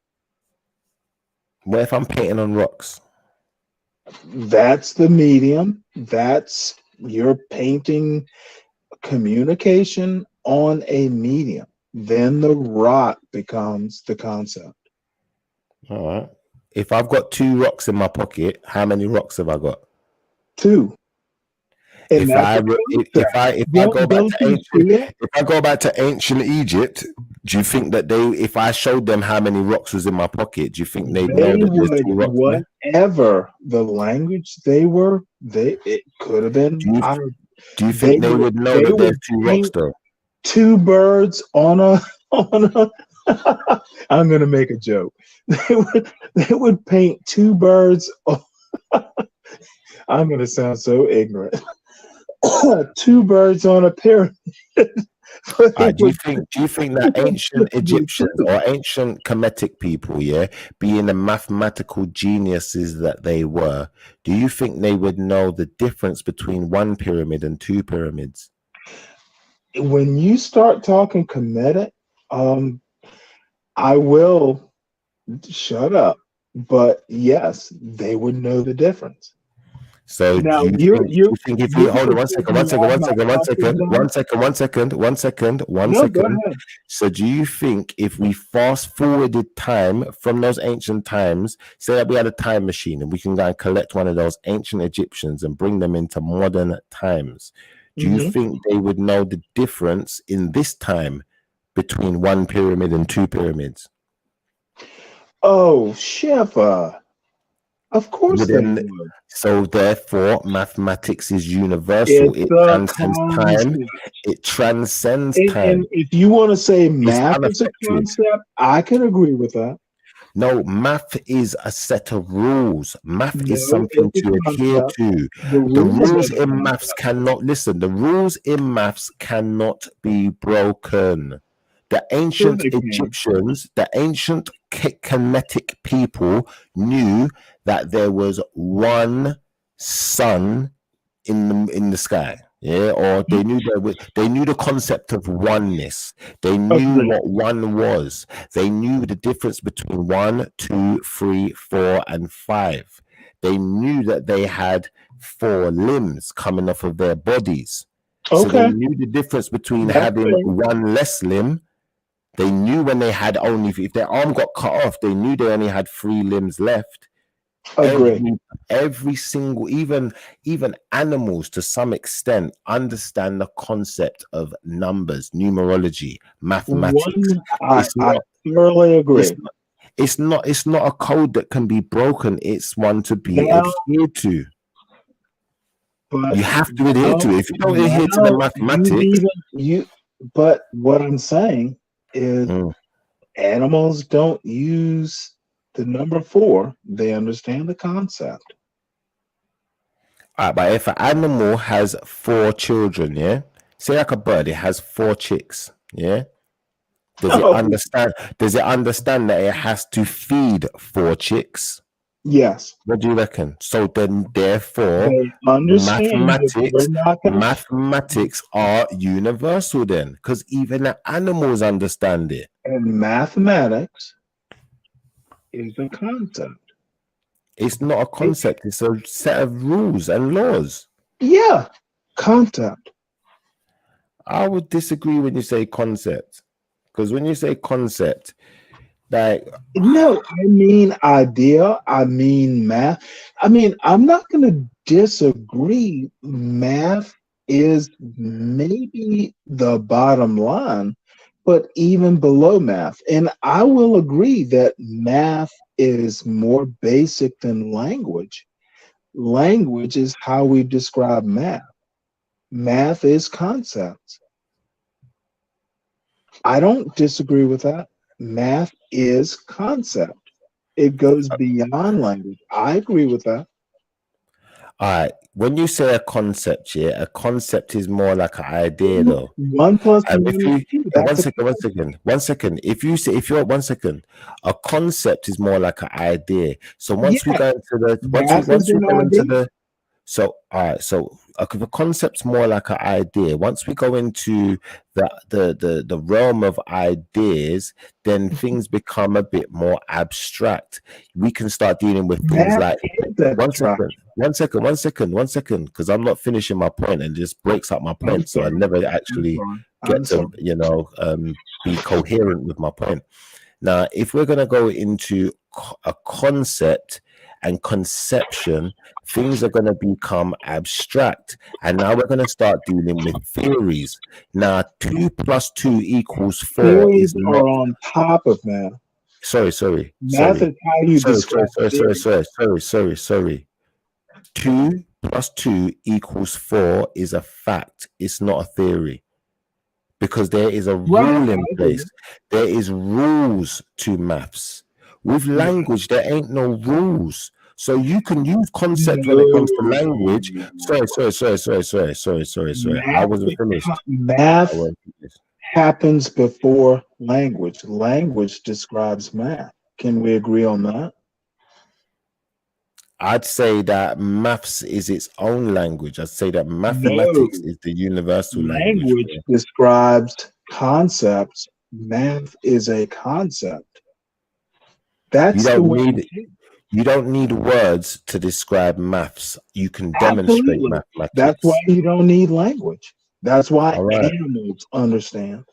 What if I'm painting on rocks?
That's the medium. You're painting communication on a medium. Then the rock becomes the concept.
All right. If I've got 2 rocks in my pocket, how many rocks have I got?
2.
If I go back to ancient Egypt, do you think that if I showed them how many rocks was in my pocket, do you think they'd know that there's 2 rocks?
Whatever the language it could have been.
Do you think they would know that there's 2 rocks though?
2 birds on a I'm gonna make a joke. They would paint 2 birds. I'm gonna sound so ignorant. 2 birds on a pyramid.
Do you think that ancient Egyptians or ancient Kemetic people, being the mathematical geniuses that they were, do you think they would know the difference between 1 pyramid and 2 pyramids?
When you start talking Kemetic, I will shut up. But yes, they would know the difference.
So now you think if you hold on one second. So do you think if we fast forwarded time from those ancient times, say that we had a time machine and we can go and collect one of those ancient Egyptians and bring them into modern times, do you think they would know the difference in this time between 1 pyramid and 2 pyramids?
Oh, Shefa. Of course they would.
So therefore, mathematics is universal. It transcends time. It transcends time.
And if you want to say math is a concept, I can agree with that.
No, math is a set of rules. Math is something to adhere to. The rules in maths cannot The rules in maths cannot be broken. The ancient Egyptians, the ancient Kemetic people knew that there was 1 sun in the sky, or they knew the concept of oneness. They knew what 1 was. They knew the difference between 1, 2, 3, 4, and 5. They knew that they had 4 limbs coming off of their bodies. So they knew the difference between having 1 less limb. They knew when they had if their arm got cut off, they knew they only had 3 limbs left. Every single, even animals to some extent understand the concept of numbers, numerology, mathematics.
I thoroughly agree.
It's not a code that can be broken. It's one to be adhered to. But you have to adhere to it. If you don't adhere to the mathematics,
but what I'm saying is animals don't use the number 4. They understand the concept.
But if an animal has 4 children, yeah, say like a bird, it has 4 chicks, yeah. Does it
Oh.
understand? Does it understand that it has to feed 4 chicks?
Yes.
What do you reckon? So then, therefore,
They understand that we're not gonna-
mathematics are universal. Then, because even the animals understand it.
And mathematics is a concept.
It's not a concept. It's a set of rules and laws.
Yeah, concept.
I would disagree when you say concept, because when you say concept, like
No, I mean idea. I mean math. I mean, I'm not going to disagree. Math is maybe the bottom line, but even below math. And I will agree that math is more basic than language. Language is how we describe math. Math is concepts. I don't disagree with that. Math is concept. It goes beyond language. I agree with that.
all right, when you say a concept, yeah, a concept is more like an idea, though.
1 plus
And
1
if
is
you
2.
one
That's a
second, one second. If you're 1 second, a concept is more like an idea. So once we
Yeah.
go into the
Math
once
is
we
an
go into
idea.
the so all right, so the concept's more like an idea. Once we go into the realm of ideas, then things become a bit more abstract. We can start dealing with things
Math
like
is abstract.
one second, because I'm not finishing my point and it just breaks up my point. So I
sorry.
never actually
I'm
get to be coherent with my point. Now, if we're going to go into a concept and conception, things are going to become abstract, and now we're going to start dealing with theories. Now, 2 plus 2 equals 4
Theories
is not.
are on top of math.
Sorry.
Math is how you describe
Sorry. 2 plus 2 equals 4 is a fact. It's not a theory. Because there is a rule in place. There is rules to maths. With language, there ain't no rules. So you can use concept when it comes to language. Sorry. I wasn't finished.
Math happens before language. Language describes math. Can we agree on that?
I'd say that maths is its own language. I'd say that mathematics is the universal language.
Language describes concepts. Math is a concept. That's the way.
You don't need words to describe maths. You can demonstrate
Absolutely.
mathematics.
That's why you don't need language. That's why
All right.
animals understand.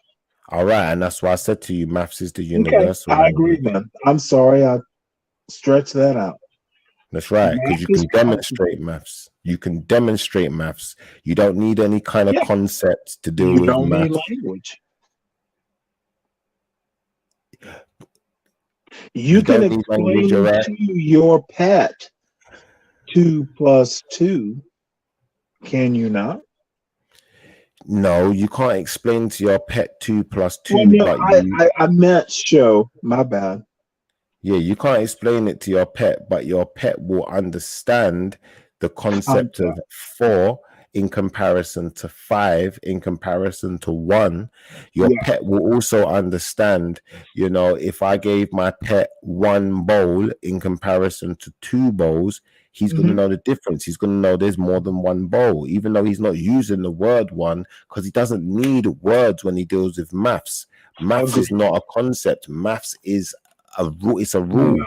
All right, and that's why I said to you, maths is the
Okay,
universal
I agree,
language.
man. I'm sorry I stretched that out.
That's right, because you
Math is
can demonstrate maths. You can demonstrate maths. You don't need any kind of concepts to deal
You
with
don't need
maths.
language. You can
don't need language,
explain
you're right.
to your pet 2 plus 2. Can you not?
No, you can't explain to your pet 2 plus 2,
Well, no,
but
I meant show. My bad.
yeah, you can't explain it to your pet, but your pet will understand the concept of 4 in comparison to 5, in comparison to 1. Your pet will also understand, if I gave my pet 1 bowl in comparison to 2 bowls, he's going to know the difference. He's going to know there's more than 1 bowl, even though he's not using the word 1, because he doesn't need words when he deals with maths. Maths is not a concept. Maths is a rule. It's a rule.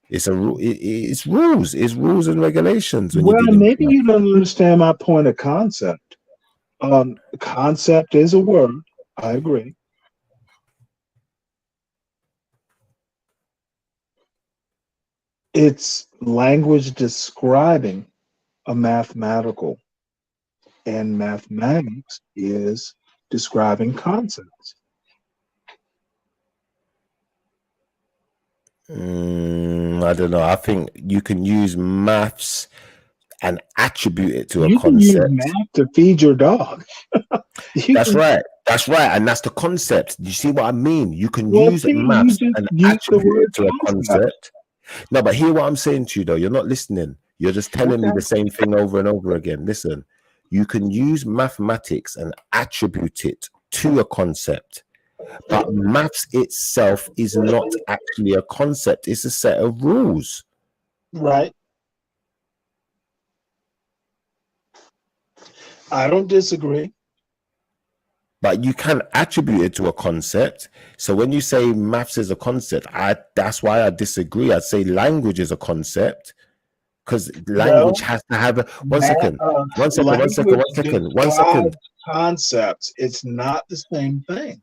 It's a rule. It's rules. It's rules and regulations.
Well, maybe you don't understand my point of concept. Concept is a word. I agree. It's language describing a mathematical, and mathematics is describing concepts.
I don't know. I think you can use maths and attribute it to a
You can use
concept.
math to feed your dog.
That's right. That's right. And that's the concept. You see what I mean? You can
Well,
use
see, you
maths
just
and
use the
attribute
word
it to a
concept.
concept. No, but hear what I'm saying to you, though. You're not listening. You're just telling me
Okay.
the same thing over and over again. Listen, you can use mathematics and attribute it to a concept, but maths itself is not actually a concept. It's a set of rules.
Right. I don't disagree.
But you can attribute it to a concept. So when you say maths is a concept, that's why I disagree. I'd say language is a concept, because language has to have a one second.
Concepts. It's not the same thing.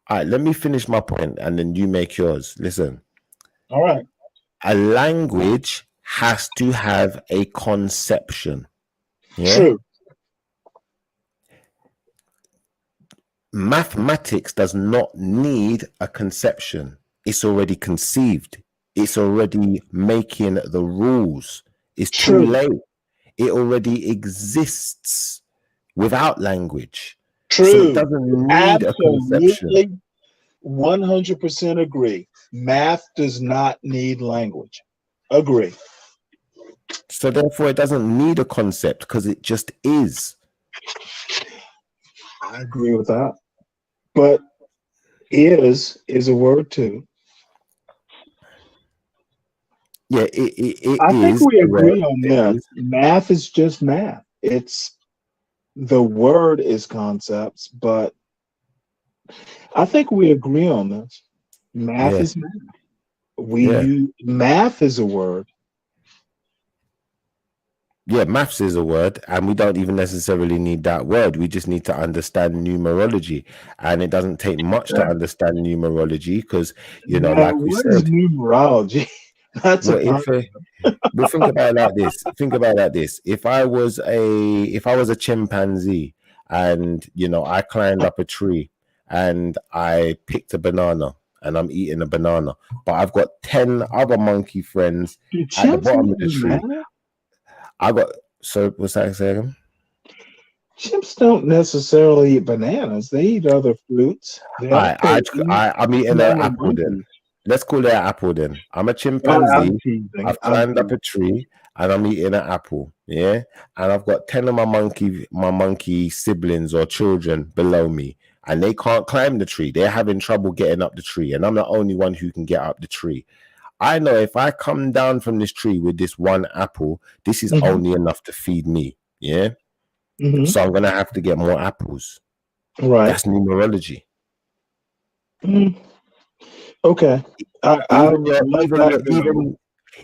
All right, let me finish my point and then you make yours. Listen.
All right.
A language has to have a conception. Yeah?
True.
Mathematics does not need a conception. It's already conceived. It's already making the rules. It's too late. It already exists without language.
True.
So it doesn't need a conception.
Absolutely. 100% agree. Math does not need language. Agree.
So therefore, it doesn't need a concept because it just is.
I agree with that. But is a word too.
Yeah, it
I think
is
we agree
correct.
on
It
this.
is.
Math is just math. It's the word is concepts, but I think we agree on this. Math
Yeah.
is math. We
Yeah.
use math is a word.
Yeah, maths is a word, and we don't even necessarily need that word. We just need to understand numerology, and it doesn't take much to understand numerology because, you know,
Now,
like we
what is
said,
numerology? That's
well,
a
well, think about it like this. Think about it like this. If I was a chimpanzee, and you know, I climbed up a tree and I picked a banana, and I'm eating a banana, but I've got 10 other monkey friends
Do
at the
chimps
bottom
eat
of the tree.
banana?
So what's that saying?
Chimps don't necessarily eat bananas. They eat other fruits. They also eat
I'm eating an
smaller
apple then.
monkeys.
Let's call it an apple then. I'm a
I'm
chimpanzee.
teasing.
I've
I'm
climbed up
teasing.
a tree and I'm eating an apple. Yeah. And I've got 10 of my monkey siblings or children below me. And they can't climb the tree. They're having trouble getting up the tree. And I'm the only one who can get up the tree. I know if I come down from this tree with this one apple, this is only enough to feed me. Yeah. So I'm gonna have to get more apples.
Right.
That's numerology.
Okay.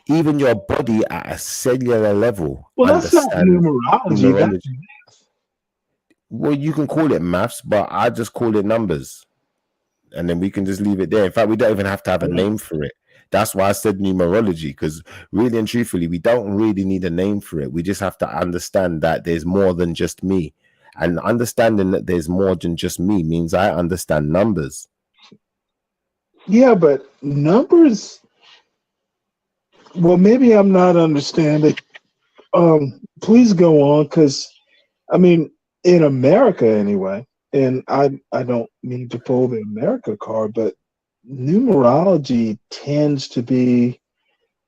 Even your body at a cellular level.
Well, that's not numerology. That's
Well, you can call it maths, but I just call it numbers. And then we can just leave it there. In fact, we don't even have to have a name for it. That's why I said numerology, because really and truthfully, we don't really need a name for it. We just have to understand that there's more than just me. And understanding that there's more than just me means I understand numbers.
Yeah, but numbers. Well, maybe I'm not understanding. Please go on, because I mean, in America anyway, and I don't mean to pull the America card, but numerology tends to be,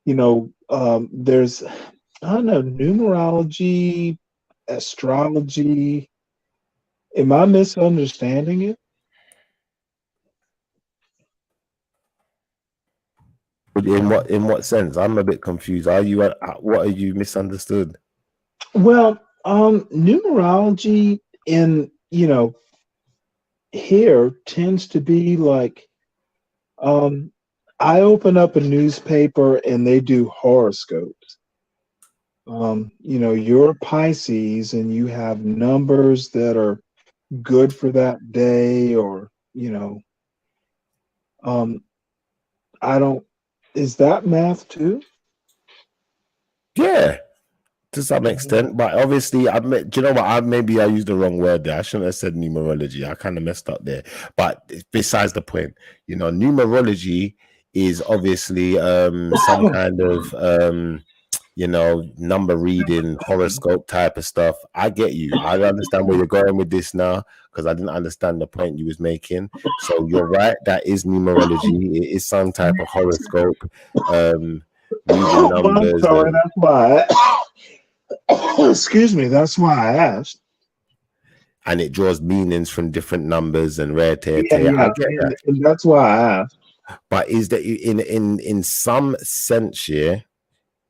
there's, I don't know, numerology, astrology. Am I misunderstanding it?
In what sense? I'm a bit confused. What are you misunderstood?
Well, numerology in, here tends to be like, I open up a newspaper and they do horoscopes. You're a Pisces and you have numbers that are good for that day, or, is that math too?
Yeah, to some extent, but obviously, do you know what? Maybe I used the wrong word there. I shouldn't have said numerology. I kind of messed up there. But besides the point, numerology is obviously some kind of number reading, horoscope type of stuff. I get you. I understand where you're going with this now, because I didn't understand the point you was making. So you're right. That is numerology. It is some type of horoscope. reading
Well, I'm
numbers
sorry.
and
That's why. Excuse me. That's why I asked.
it draws meanings from different numbers and rare tear.
Yeah,
I get
and,
that.
and that's why I asked.
But is that in some sense, yeah,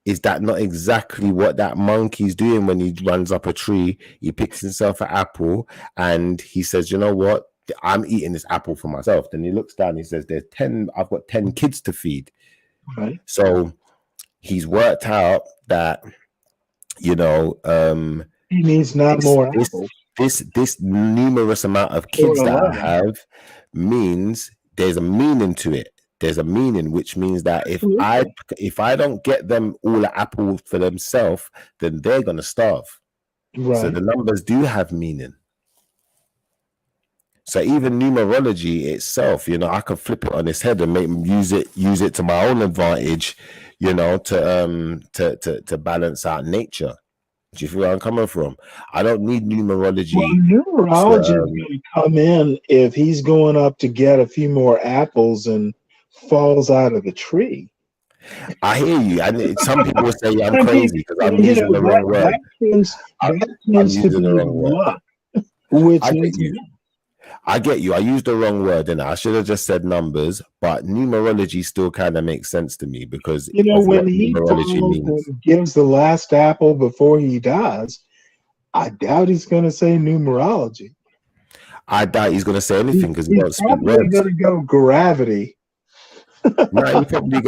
is that not exactly what that monkey's doing when he runs up a tree? He picks himself an apple and he says, you know what? I'm eating this apple for myself. Then he looks down, he says, I've got 10 kids to feed.
Right.
So he's worked out that, you know,
He needs nine more apples.
this numerous amount of kids that I have means there's a meaning to it. There's a meaning, which means that if I don't get them all an apple for themselves, then they're gonna starve.
Right.
So the numbers do have meaning. So even numerology itself, you know, I can flip it on its head and use it to my own advantage, you know, to balance out nature. Do you feel where I'm coming from? I don't need numerology.
Well, numerology is going to come in if he's going up to get a few more apples and falls out of the tree.
I hear you. And some people will say I'm crazy because I'm using the wrong word.
That tends to be luck, which
I get you. I used the wrong word, and I should have just said numbers, but numerology still kind of makes sense to me because
you know when he gives the last apple before he dies, I doubt he's going to say numerology.
I doubt he's going to say anything because he
he's
don't speak
probably
words.
going to go gravity.
No, you're probably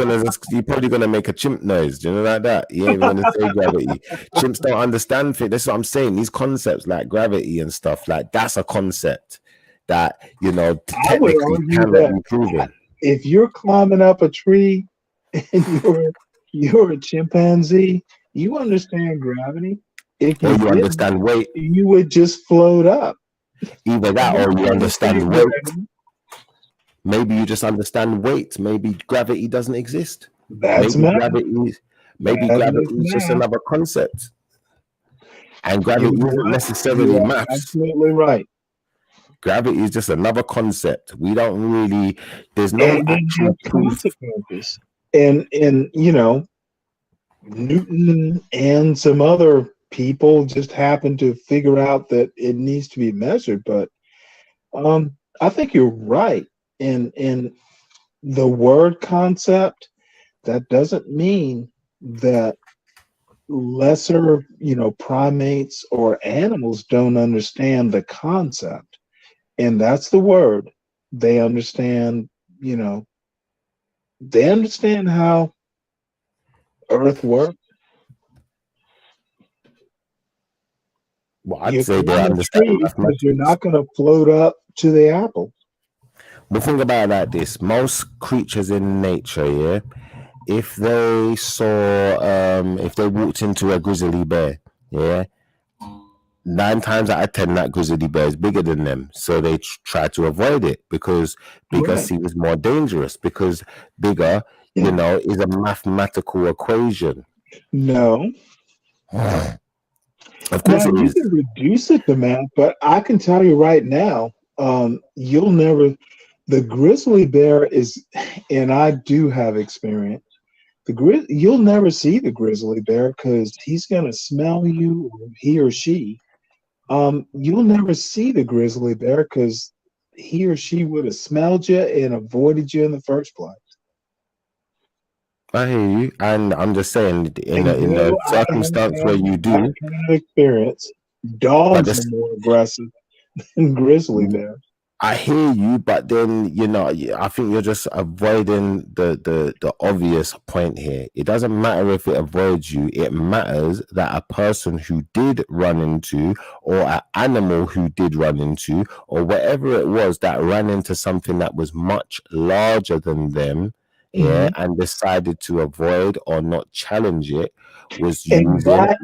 gonna make a chimp noise, do you know, like that. He ain't even gonna say gravity. Chimps don't understand things. That's what I'm saying. These concepts like gravity and stuff, like that's a concept that, you know, technically cannot be proven.
If you're climbing up a tree and you're a chimpanzee, you understand gravity. If you
you understand weight,
you would just float up.
Either that or you understand weight. Maybe you just understand weight. Maybe gravity doesn't exist. Maybe gravity is just another concept. And gravity isn't necessarily maths.
Absolutely right.
Gravity is just another concept. We don't really. There's no actual
consequences. And you know, Newton and some other people just happen to figure out that it needs to be measured. But I think you're right. In the word concept, that doesn't mean that lesser, you know, primates or animals don't understand the concept. And that's the word. They understand, you know, they understand how Earth works.
Well, I'd say they understand
because you're not going to float up to the apple.
But think about it like this: most creatures in nature, yeah, if they walked into a grizzly bear, yeah, 9 times out of 10 that grizzly bear is bigger than them, so they try to avoid it because bigger seems more dangerous. Because bigger, you know, is a mathematical equation.
No.
Of course
now,
it is.
You can reduce it to math, but I can tell you right now, you'll never. The grizzly bear is, and I do have experience. You'll never see the grizzly bear because he's gonna smell you, or he or she. You'll never see the grizzly bear because he or she would have smelled you and avoided you in the first place.
I hear you, and I'm just saying, in the circumstance where you do
experience, dogs are more aggressive than grizzly bears.
I hear you, but then, you know, I think you're just avoiding the obvious point here. It doesn't matter if it avoids you. It matters that a person who did run into, or an animal who did run into, or whatever it was that ran into something that was much larger than them, and decided to avoid or not challenge it, was using that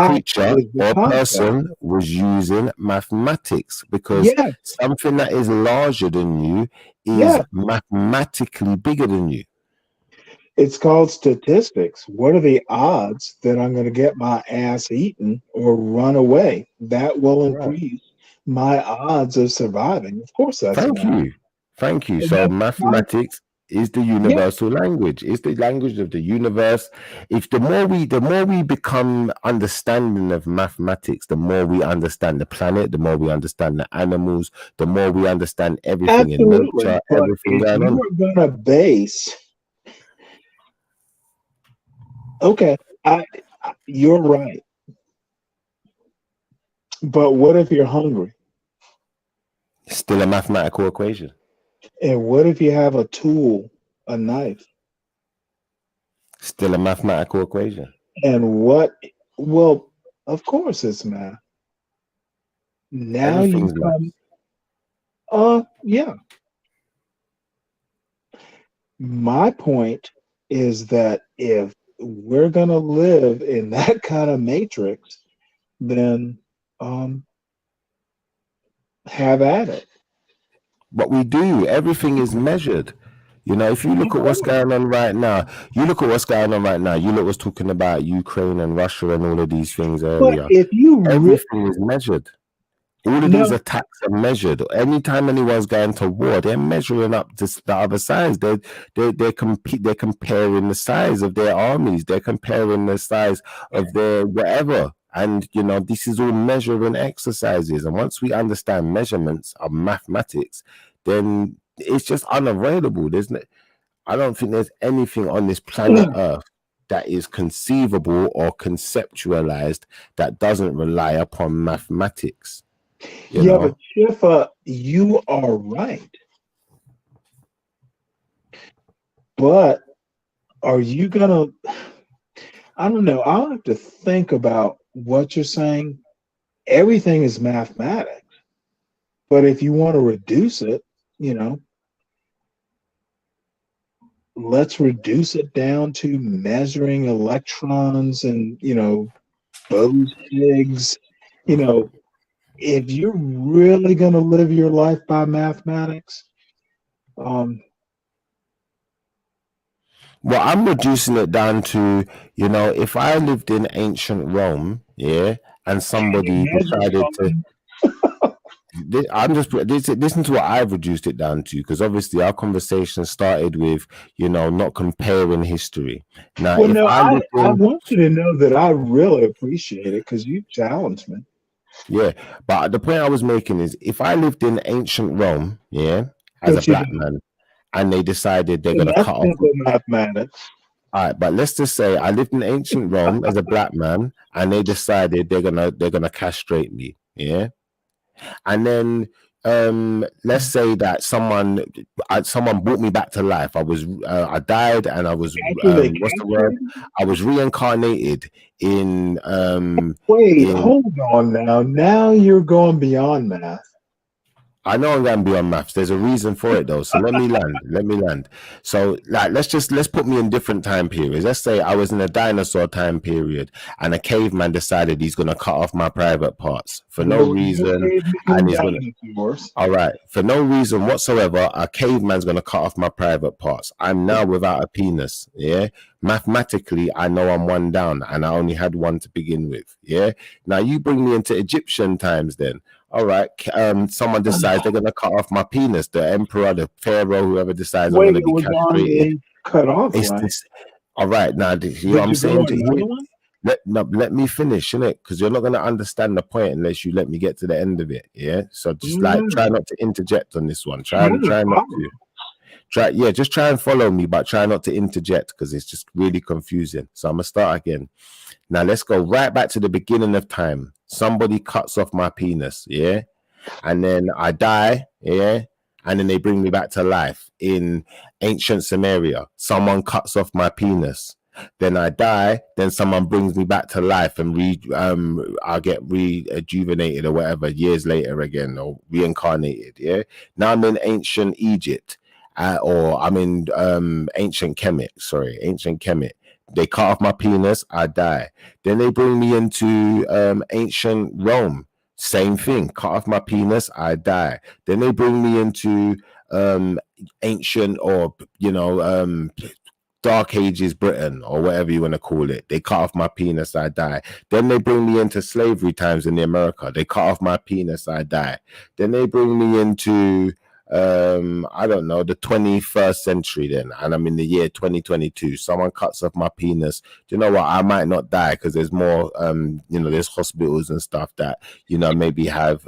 creature or person was using mathematics, because something that is larger than you is mathematically bigger than you.
It's called statistics. What are the odds that I'm going to get my ass eaten or run away? That will increase my odds of surviving. Of course, that's
Thank you. So mathematics is the universal language. It's the language of the universe. If the more we become understanding of mathematics, the more we understand the planet, the more we understand the animals, the more we understand everything in
Absolutely.
nature,
But
everything
if
going on.
you are gonna base, okay, you're right. But what if you're hungry?
Still a mathematical equation.
And what if you have a tool, a knife?
Still a mathematical equation.
And what? Well, of course it's math. Now you
Everything's math.
come. Yeah. My point is that if we're gonna live in that kind of matrix, then have at it.
But we do. Everything is measured. You know, if you look at what's going on right now, you look what's talking about Ukraine and Russia and all of these things earlier.
But if you
everything is measured. All of these attacks are measured. Anytime anyone's going to war, they're measuring up to the other sides. They're comparing the size of their armies. They're comparing the size of their whatever. And you know, this is all measuring exercises. And once we understand measurements of mathematics, then it's just unavoidable. I don't think there's anything on this planet Earth that is conceivable or conceptualized that doesn't rely upon mathematics. You know?
But Shifa, you are right. But are you gonna? I don't know. I'll have to think about what you're saying. Everything is mathematics, but if you want to reduce it, you know, let's reduce it down to measuring electrons and, you know, Bose-Higgs. You know, if you're really going to live your life by mathematics,
well, I'm reducing it down to, you know, if I lived in ancient Rome, yeah, and somebody decided to, I'm just listen to what I've reduced it down to, because obviously our conversation started with, you know, not comparing history. Now,
well,
if
no, I
in,
want you to know that I really appreciate it because you challenged me.
Yeah, but the point I was making is, if I lived in ancient Rome, yeah, as a black man, and they decided they're gonna cut off
mathematics.
All right, but let's just say I lived in ancient Rome as a black man, and they decided they're gonna castrate me, yeah, and then let's say that someone brought me back to life. I died, and I was what's the word? I was reincarnated in
Hold on now. Now you're going beyond math.
I know I'm going beyond maths. There's a reason for it though. So let me land. So like, let's put me in different time periods. Let's say I was in a dinosaur time period and a caveman decided he's going to cut off my private parts for no reason. And he's going to, all right, for no reason whatsoever, a caveman's going to cut off my private parts. I'm now without a penis. Yeah. Mathematically, I know I'm one down and I only had one to begin with. Yeah. Now you bring me into Egyptian times then. All right. Someone decides they're going to cut off my penis. The emperor, the pharaoh, whoever decides I'm going to be castrated.
Cut off.
All right. Now, you know what I'm saying? Let me finish, innit? Because you're not going to understand the point unless you let me get to the end of it. Yeah. So just try not to interject on this one. Try not to. Just try and follow me, but try not to interject because it's just really confusing. So I'm going to start again. Now, let's go right back to the beginning of time. Somebody cuts off my penis, yeah? And then I die, yeah? And then they bring me back to life in ancient Samaria. Someone cuts off my penis. Then I die, then someone brings me back to life and I'll get rejuvenated or whatever years later again, or reincarnated, yeah? Now I'm in ancient Egypt, or I'm in ancient Kemet. They cut off my penis, I die. Then they bring me into ancient Rome. Same thing, cut off my penis, I die. Then they bring me into ancient or, Dark Ages Britain or whatever you want to call it. They cut off my penis, I die. Then they bring me into slavery times in America. They cut off my penis, I die. Then they bring me into I don't know, the 21st century then, and I'm in the year 2022, someone cuts off my penis, do you know what? I might not die because there's more, there's hospitals and stuff that, maybe have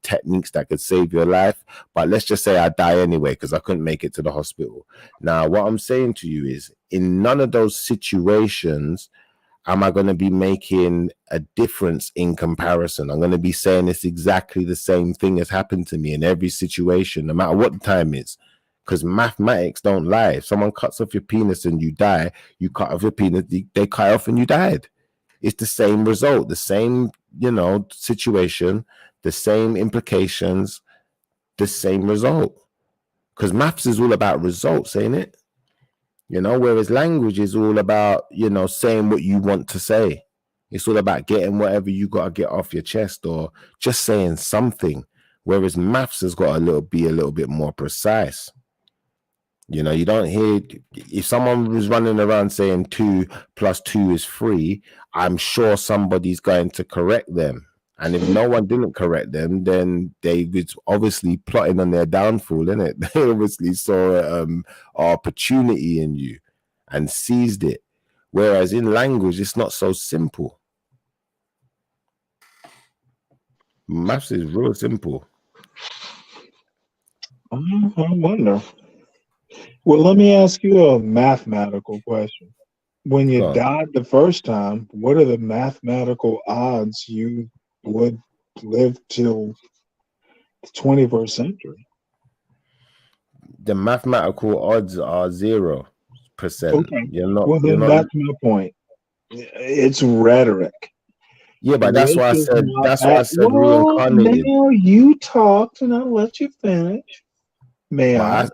techniques that could save your life. But let's just say I die anyway because I couldn't make it to the hospital. Now, what I'm saying to you is, in none of those situations am I going to be making a difference in comparison. I'm going to be saying it's exactly the same thing has happened to me in every situation, no matter what the time is, because mathematics don't lie. If someone cuts off your penis and you die, you cut off your penis, they cut off and you died. It's the same result, the same, situation, the same implications, the same result. Because maths is all about results, ain't it? Whereas language is all about, saying what you want to say. It's all about getting whatever you got to get off your chest or just saying something. Whereas maths has got be a little bit more precise. You don't hear, if someone was running around saying 2 + 2 is 3, I'm sure somebody's going to correct them. And if no one didn't correct them, then they was obviously plotting on their downfall, innit? They obviously saw an opportunity in you and seized it. Whereas in language, it's not so simple. Maths is real simple.
I wonder. Well, let me ask you a mathematical question. When you died the first time, what are the mathematical odds you would live till the 21st century?
The mathematical odds are 0%.
Okay.
You're
Then
not.
that's my point. It's rhetoric.
Yeah, but that's why I said. That's why I said reincarnated.
Now you talked, and I'll let you finish. May I?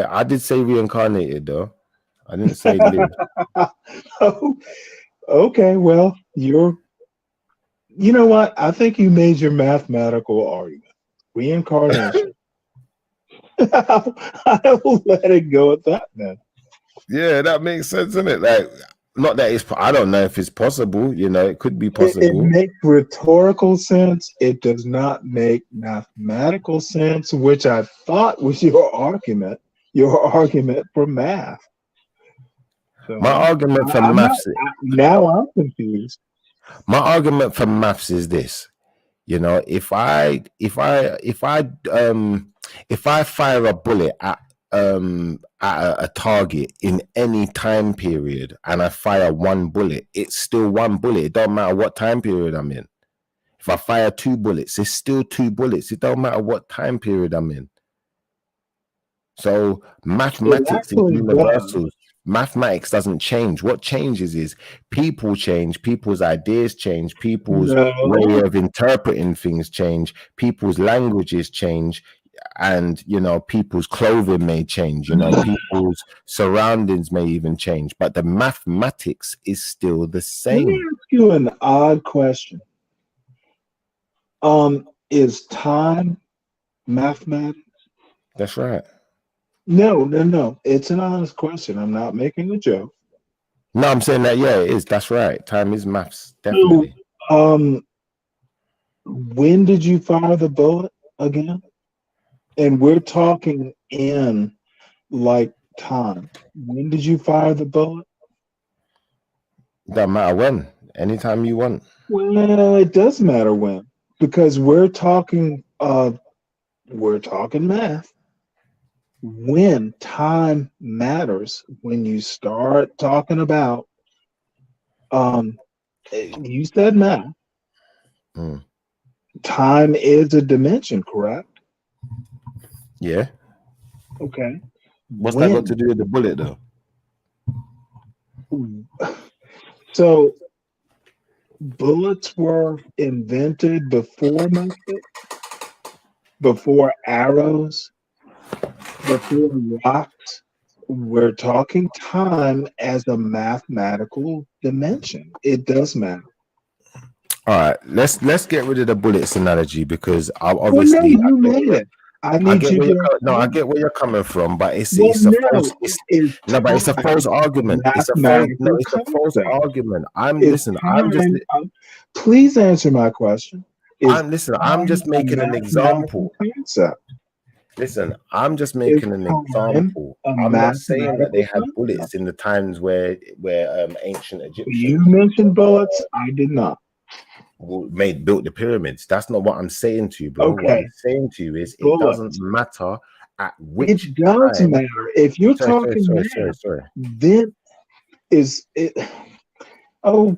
I did say reincarnated though. I didn't say live.
Oh, okay. Well, you know what? I think you made your mathematical argument. Reincarnation. I will let it go at that then.
Yeah, that makes sense, doesn't it? Like, not that it's, I don't know if it's possible, it could be possible.
It makes rhetorical sense. It does not make mathematical sense, which I thought was your argument for math. So
my argument for maths.
Now I'm confused.
My argument for maths is this: if I fire a bullet at a target in any time period and I fire one bullet, it's still one bullet. It don't matter what time period I'm in. If I fire 2 bullets, it's still 2 bullets. It don't matter what time period I'm in. So mathematics is universal. Mathematics doesn't change. What changes is people change, people's ideas change, people's way of interpreting things change, people's languages change, and people's clothing may change, people's surroundings may even change, but the mathematics is still the same.
Let me ask you an odd question. Is time mathematics?
That's right.
No. It's an honest question. I'm not making a joke.
No, I'm saying that, yeah, it is. That's right. Time is maths, definitely.
So, when did you fire the bullet again? And we're talking in like time. When did you fire the bullet?
Doesn't matter when. Anytime you want.
Well, it does matter when, because we're talking math. When time matters, when you start talking about, you said math. Time is a dimension, correct?
Yeah.
Okay.
What's that got to do with the bullet, though?
So, bullets were invented before muskets, before arrows, before rocks. We're talking time as a mathematical dimension. It does matter.
All right, let's get rid of the bullets analogy because obviously
you made it. I get
where you're coming from, but it's a false argument. It's a false argument.
Please answer my question.
I'm just making an example. Listen, I'm just making an example. I'm not saying that they had bullets in the times where ancient Egyptians.
You mentioned bullets. I did not.
Built the pyramids. That's not what I'm saying to you, bro.
Okay.
What I'm saying to you is it doesn't matter at which
It does
time.
matter. If you're talking
sorry.
then is it? Oh,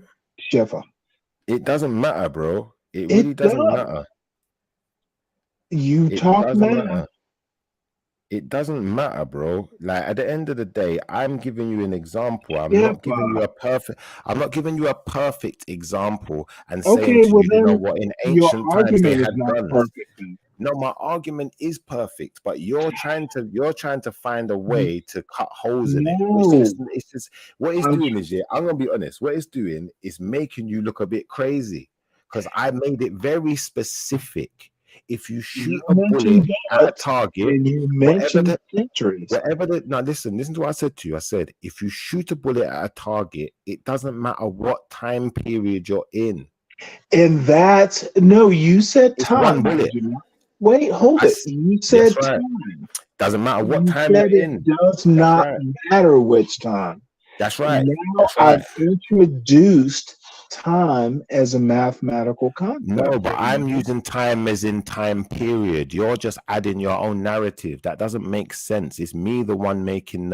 Sheffer.
It doesn't matter, bro. It really doesn't matter.
You talk matter.
It doesn't matter, bro. Like at the end of the day, I'm giving you an example. I'm not giving you a perfect example and saying to you, you know what, in ancient times they had guns. No, my argument is perfect, but you're trying to find a way to cut holes in it. It's just what it's doing is, I'm gonna be honest, what it's doing is making you look a bit crazy because I made it very specific. If you shoot a bullet at a target,
and you mentioned centuries.
Now listen to what I said to you. I said, if you shoot a bullet at a target, it doesn't matter what time period you're in.
And that's you said
it's
time.
One bullet.
Wait, hold it. You said
right.
time.
Doesn't matter what time you're in.
It does not matter which time.
That's right.
Now I've introduced time as a mathematical concept.
No, but I'm using time as in time period. You're just adding your own narrative. That doesn't make sense. It's me the one making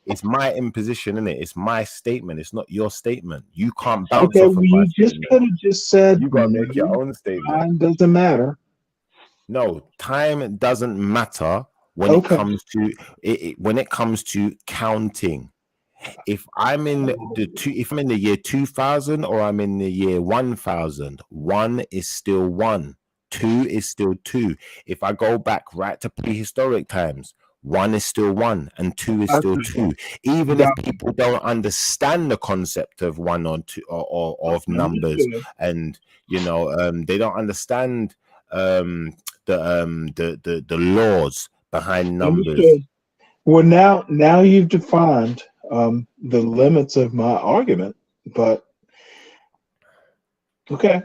it's my imposition, isn't it? It's my statement. It's not your statement. You can't bounce off of
you just could have just said
you gotta make your own statement.
Time doesn't matter.
No, time doesn't matter when it comes to when it comes to counting. If I'm in the year 2000 or I'm in the year 1000, 1 is still 1, 2 is still 2. If I go back right to prehistoric times, 1 is still 1 and 2 is still 2. Even if people don't understand the concept of 1 or 2 or of numbers, and they don't understand the laws behind numbers.
Well, now you've defined the limits of my argument, but okay.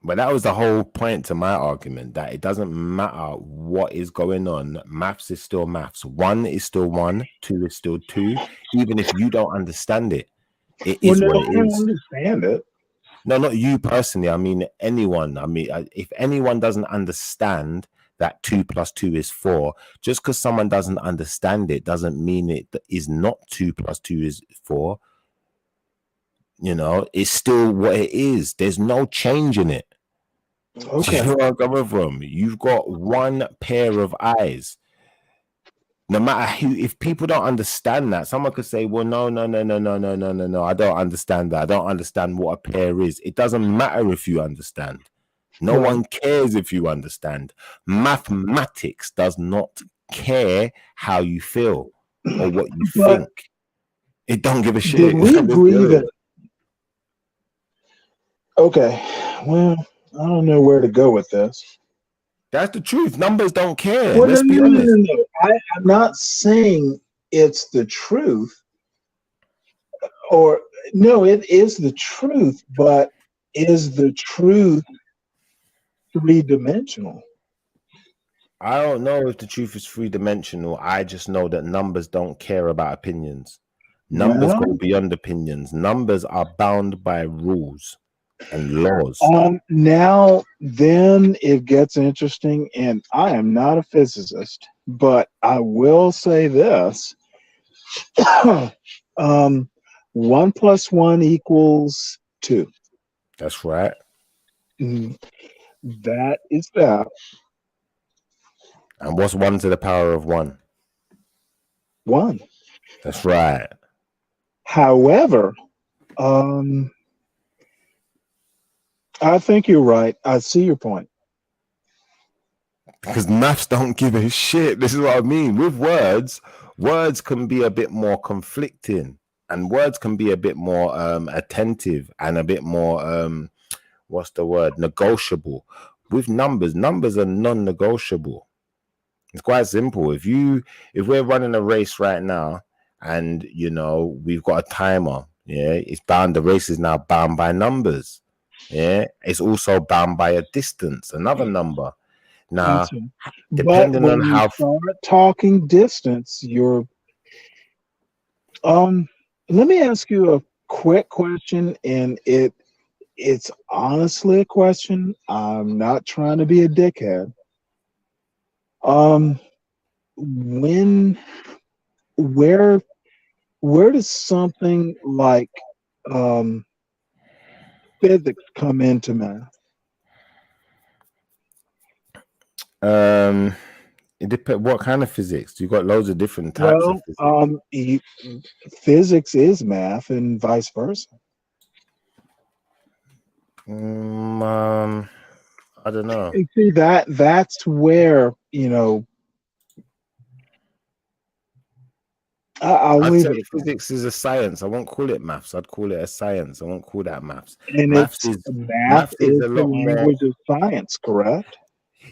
But that was the whole point to my argument, that it doesn't matter what is going on. Maths is still maths. 1 is still 1, 2 is still 2. Even if you don't understand it, it is what it is.
I understand it.
No, not you personally. I mean, anyone. I mean, if anyone doesn't understand that 2 + 2 is 4, just because someone doesn't understand it doesn't mean it is not 2 + 2 is 4. It's still what it is. There's no change in it.
Okay.
You know where I'm coming from? You've got one pair of eyes. No matter who, if people don't understand that, someone could say, well, no, I don't understand that. I don't understand what a pair is. It doesn't matter if you understand. No one cares if you understand. Mathematics does not care how you feel or what you think. It don't give a shit.
Did we agree that? Okay, well, I don't know where to go with this.
That's the truth. Numbers don't care.
Well,
Let's be honest.
No. I'm not saying it's the truth. Or, no, it is the truth, but is the truth three-dimensional?
I don't know if the truth is three-dimensional. I just know that numbers don't care about opinions. Numbers go beyond opinions. Numbers are bound by rules and laws.
Now, then it gets interesting, and I am not a physicist, but I will say this. 1 + 1 = 2.
That's right.
That is that.
And what's 1 to the power of 1?
1.
That's right.
However, I think you're right. I see your point.
Because maths don't give a shit. This is what I mean. With words can be a bit more conflicting, and words can be a bit more attentive and a bit more negotiable. With numbers are non-negotiable. It's quite simple. If we're running a race right now and we've got a timer, the race is now bound by numbers. Yeah, it's also bound by a distance, another number. Now,
Gotcha. But
depending on
when you
how
start talking distance, you're let me ask you a quick question, and it's honestly a question. I'm not trying to be a dickhead. When where does something like physics come into math?
it depends what kind of physics. You got loads of different types of
Well,
physics.
physics is math and vice versa.
I don't know.
And see that's where, I'll
I'd
leave
say
it at that.
physics is a science. I won't call it maths. I'd call it a science. I won't call that maths.
And
Maths
it's
is
math
a
is the
lot more.
language of science, correct?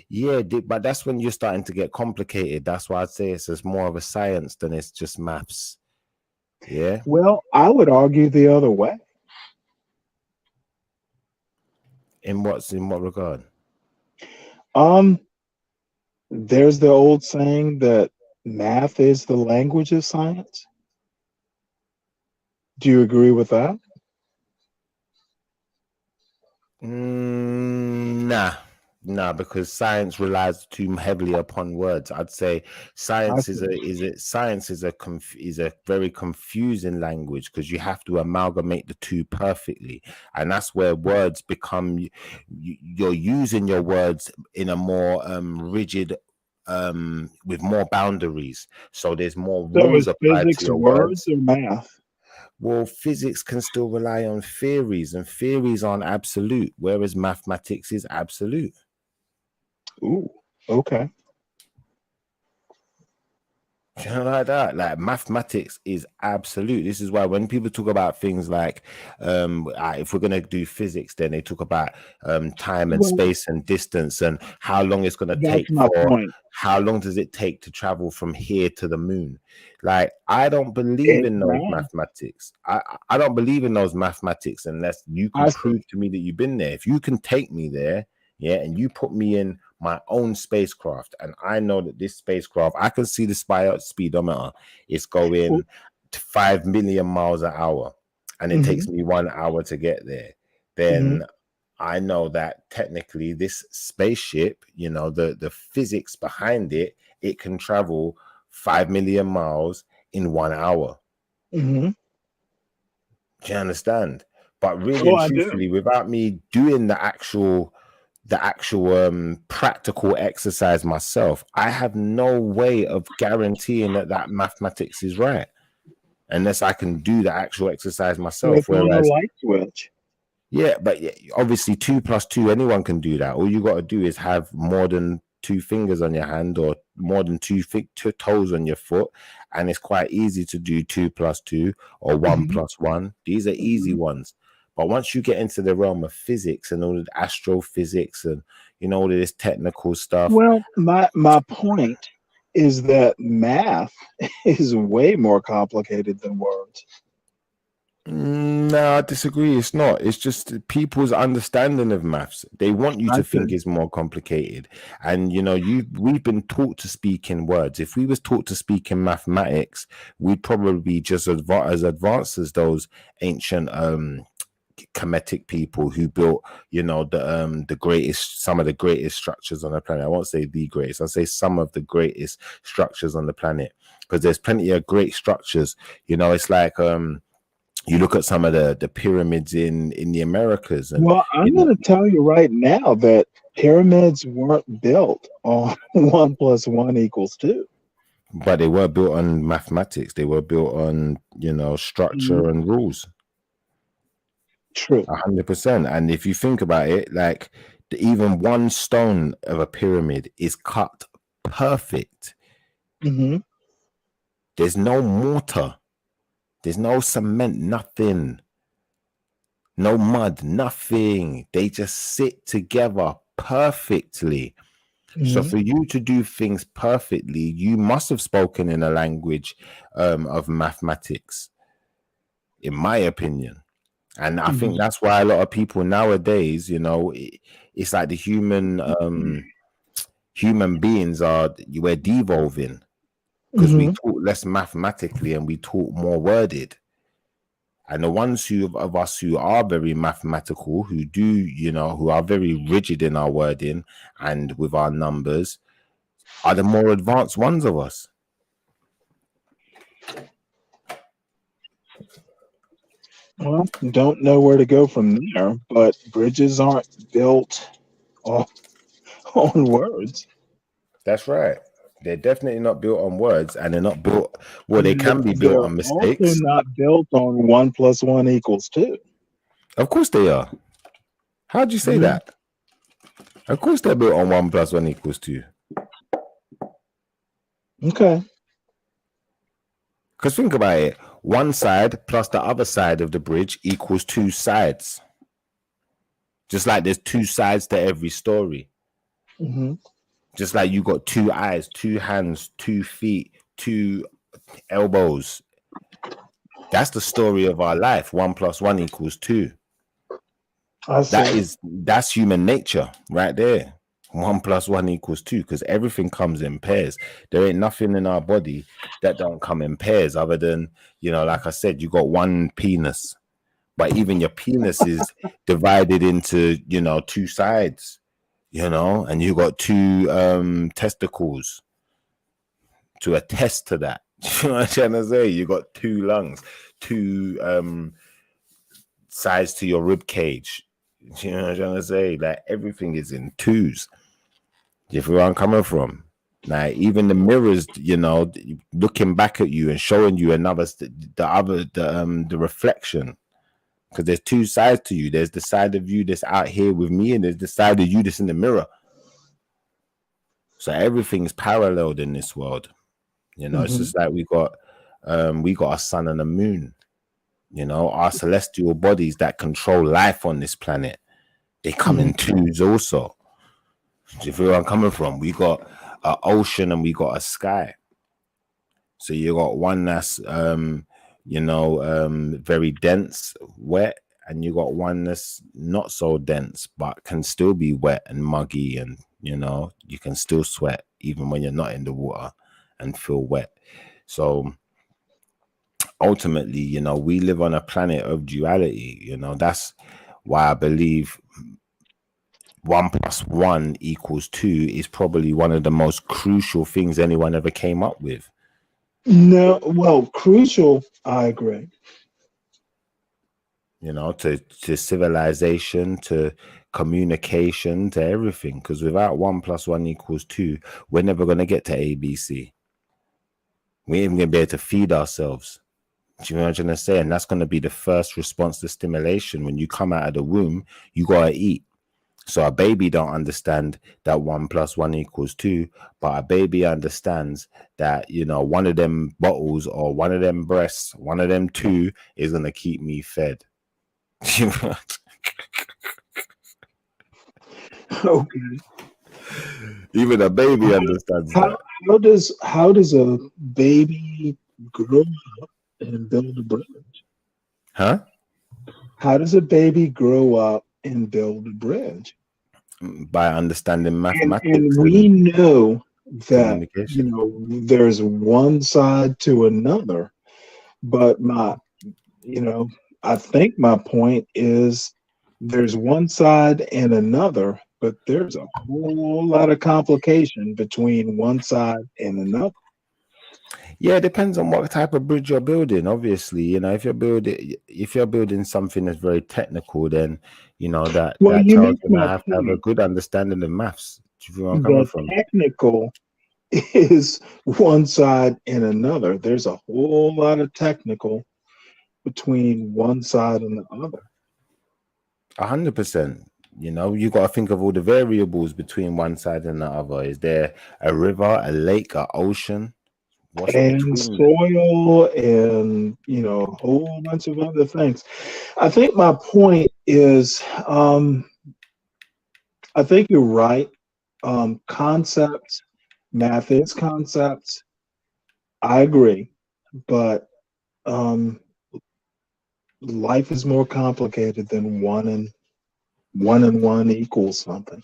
Yeah, but that's when you're starting to get complicated. That's why I'd say it's more of a science than it's just maths. Yeah.
Well, I would argue the other way.
In what regard?
There's the old saying that math is the language of science. Do you agree with that?
Nah, because science relies too heavily upon words. I'd say science is a very confusing language because you have to amalgamate the two perfectly, and that's where words become. You're using your words in a more rigid, with more boundaries. So there's more
So
rules
is
applied
physics
to your
words
words.
or math?
Well, physics can still rely on theories, and theories aren't absolute, whereas mathematics is absolute.
Ooh, okay.
You know, like that. Like mathematics is absolute. This is why when people talk about things like, if we're gonna do physics, then they talk about time and
Well,
space and distance and how long it's gonna
that's
take
my
for.
point.
How long does it take to travel from here to the moon? Like, I don't believe in those
Right.
mathematics. I don't believe in those mathematics unless you can
I see.
prove to me that you've been there. If you can take me there, yeah, and you put me in my own spacecraft, and I know that this spacecraft, I can see the speedometer, it's going to 5 million miles an hour, and it takes me 1 hour to get there, then I know that technically this spaceship, the physics behind it, it can travel 5 million miles in 1 hour.
Mm-hmm.
Do you understand? But really
Oh,
and
I do.
truthfully, without me doing the actual practical exercise myself, I have no way of guaranteeing that mathematics is right unless I can do the actual exercise myself.
Flip on a
Whereas,
light switch.
yeah, but obviously 2 + 2, anyone can do that. All you got to do is have more than 2 fingers on your hand or more than 2 toes on your foot, and it's quite easy to do 2 + 2 or 1 + 1. These are easy ones. But once you get into the realm of physics and all the astrophysics and all of this technical stuff,
Well, my point is that math is way more complicated than words.
no, I disagree. It's not. It's just people's understanding of maths. They want you
I
to think
see.
it's more complicated. And we've been taught to speak in words. If we was taught to speak in mathematics, we'd probably be just as advanced as those ancient Kemetic people who built, the greatest, some of the greatest structures on the planet. I won't say the greatest, I'll say some of the greatest structures on the planet, because there's plenty of great structures. It's like you look at some of the pyramids in the Americas, and
Well, I'm going to tell you right now that pyramids weren't built on 1 + 1 = 2.
but they were built on mathematics. They were built on structure and rules.
True.
100%. And if you think about it, like even one stone of a pyramid is cut perfect. There's no mortar, there's no cement, nothing, no mud, nothing. They just sit together perfectly. So for you to do things perfectly, you must have spoken in a language of mathematics, in my opinion. And I think that's why a lot of people nowadays, you know, it's like the human beings we're devolving because we talk less mathematically and we talk more worded. And the ones of us who are very mathematical, who do, you know, who are very rigid in our wording and with our numbers, are the more advanced ones of us.
Well, don't know where to go from there, but bridges aren't built on words.
That's right. They're definitely not built on words, and they're not built. Well, they can be built on mistakes.
Also not built on 1 + 1 = 2.
Of course they are. How'd you say that? Of course they're built on 1 + 1 = 2.
Okay.
Because think about it. One side plus the other side of the bridge equals 2 sides. Just like there's 2 sides to every story. Just like you got 2 eyes, 2 hands, 2 feet, 2 elbows. That's the story of our life. 1 + 1 = 2. That's human nature right there. 1 + 1 = 2, because everything comes in pairs. There ain't nothing in our body that don't come in pairs, other than, you know, like I said, you got 1 penis, but even your penis is divided into, you know, 2 sides, you know, and you got 2 testicles to attest to that. You know what I'm trying to say? You got 2 lungs, 2 sides to your rib cage. You know what I'm trying to say? Like everything is in 2s. If where I'm coming from, like even the mirrors, you know, looking back at you and showing you the reflection, because there's 2 sides to you. There's the side of you that's out here with me, and there's the side of you that's in the mirror. So everything's paralleled in this world. You know, it's just like we got a sun and a moon. You know, our celestial bodies that control life on this planet, they come in 2s also. Do you feel where I'm coming from? We got an ocean and we got a sky. So you got one that's very dense, wet, and you got one that's not so dense but can still be wet and muggy, and you know, you can still sweat even when you're not in the water and feel wet. So ultimately, you know, we live on a planet of duality. You know, that's why I believe 1 + 1 = 2 is probably one of the most crucial things anyone ever came up with.
No, well, crucial, I agree.
You know, to civilization, to communication, to everything. Because without 1 + 1 = 2, we're never going to get to ABC. We ain't even going to be able to feed ourselves. Do you know what I'm trying to say? And that's going to be the first response to stimulation. When you come out of the womb, you got to eat. So a baby don't understand that 1 + 1 = 2, but a baby understands that, you know, one of them bottles or one of them breasts, one of them 2 is going to keep me fed.
Okay.
Even a baby understands that.
How does a baby grow up and build a bridge?
Huh?
How does a baby grow up and build a bridge?
By understanding mathematics.
And we know that, you know, there's one side to another, but I think my point is there's one side and another, but there's a whole lot of complication between one side and another.
Yeah, it depends on what type of bridge you're building. Obviously, you know, if you're building something that's very technical, then you know that child's gonna have to have a good understanding of maths. Do you feel where I'm coming from?
Technical is one side and another. There's a whole lot of technical between one side and the other.
100%. You know, you got to think of all the variables between one side and the other. Is there a river, a lake, an ocean?
And soil, and you know, a whole bunch of other things. I think my point is, I think you're right. Concepts, math is concepts. I agree, but life is more complicated than one and one equals something.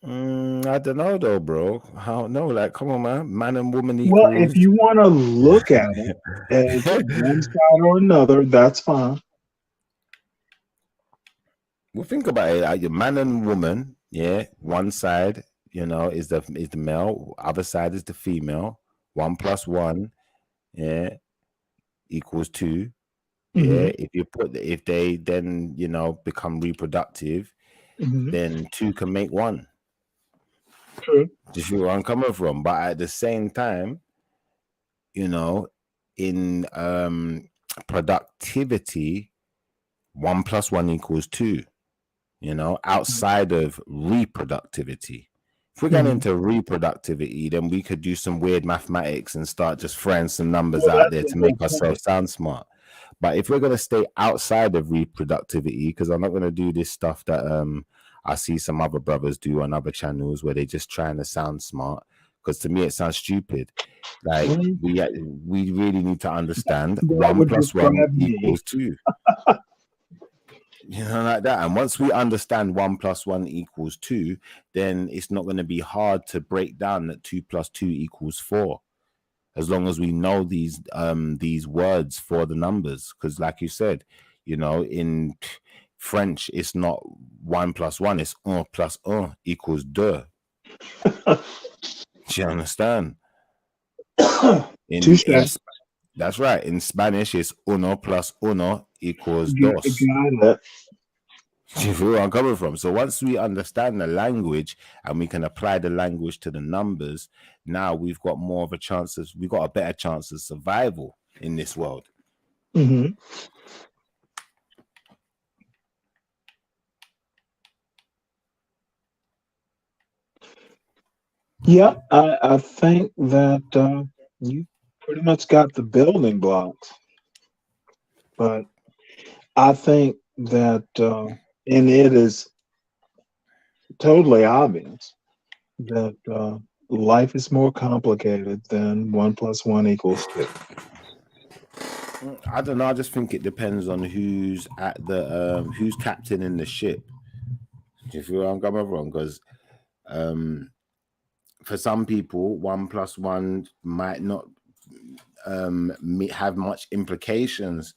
I don't know though, bro. I don't know. Like, come on, man and woman
Well,
equals.
if you want to look at it as one side or another, that's fine.
Well, think about it. Like, your man and woman, yeah. One side, is the male. Other side is the female. 1 + 1, yeah, equals 2. Yeah. If they then become reproductive, then 2 can make 1.
True.
Do you see where I'm coming from? But at the same time, in productivity, 1 + 1 equals 2. Outside of reproductivity. If we're going into reproductivity, then we could do some weird mathematics and start just throwing some numbers out there to make ourselves sound smart. But if we're going to stay outside of reproductivity, because I'm not going to do this stuff that I see some other brothers do on other channels where they're just trying to sound smart, because to me it sounds stupid. Like, we really need to understand 1 + 1 equals 2. Like that. And once we understand 1 + 1 equals 2, then it's not going to be hard to break down that 2 + 2 equals 4, as long as we know these words for the numbers. Because like you said, in French, it's not 1 + 1, it's 1 + 1 equals 2. Do you understand? That's right. In Spanish, it's 1 + 1 equals 2.
Got it.
You feel where I'm coming from? So once we understand the language and we can apply the language to the numbers, now we've got a better chance of survival in this world.
Yeah, I think that you pretty much got the building blocks, but I think that, and it is totally obvious that life is more complicated than 1 + 1 equals 2.
I don't know. I just think it depends on who's at the who's captain in the ship. Do you feel where I'm coming from? Because for some people, 1 + 1 might not have much implications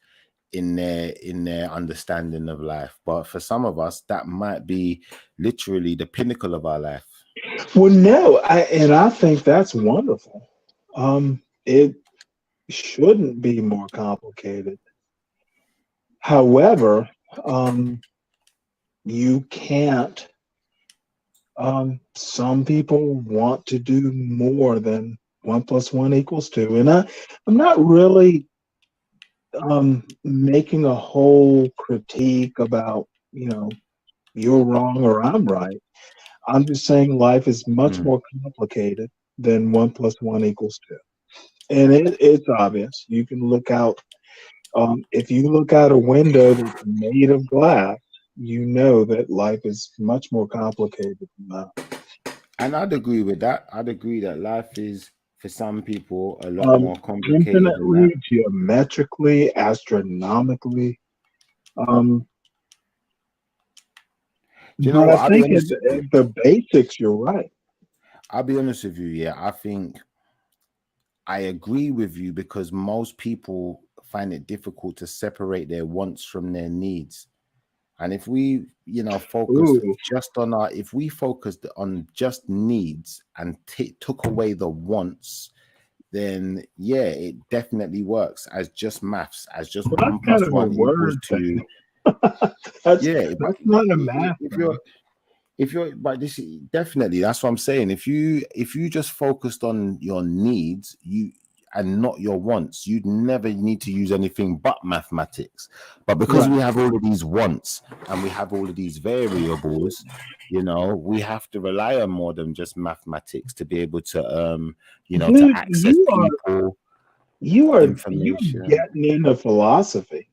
in their understanding of life, but for some of us, that might be literally the pinnacle of our life.
Well, no, I think that's wonderful. It shouldn't be more complicated. However, you can't. Some people want to do more than 1 + 1 equals 2, and I'm not really making a whole critique about you're wrong or I'm right. I'm just saying life is much more complicated than 1 + 1 equals 2, and it's obvious. You can look out. If you look out a window that's made of glass, you know that life is much more complicated than that.
And I'd agree with that. I'd agree that life is, for some people, a lot more complicated than
Infinitely,
that.
geometrically, astronomically.
Do you know
But
what?
I think at the basics, you're right.
I'll be honest with you. Yeah, I think I agree with you, because most people find it difficult to separate their wants from their needs. And if we, focused if we focused on just needs and took away the wants, then yeah, it definitely works as just maths, as just 1 + 1 equals 2.
That's not a math.
But this definitely, that's what I'm saying. If you just focused on your needs, and not your wants, you'd never need to use anything but mathematics. But because we have all of these wants and we have all of these variables, we have to rely on more than just mathematics to be able to to access people.
You're
information.
getting into philosophy.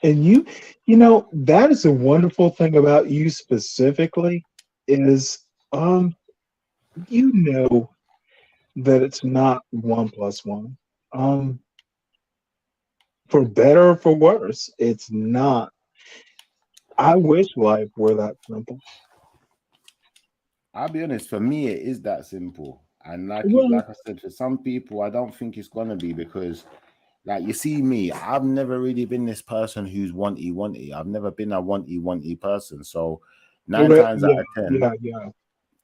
And that is a wonderful thing about you specifically is that it's not 1 + 1. for better or for worse, it's not. I wish life were that simple.
I'll be honest, for me, it is that simple. And
Well,
like I said, for some people, I don't think it's gonna be because, like, you see me, I've never really been this person who's wanty. I've never been a wanty person. So 9 times out of 10,
yeah.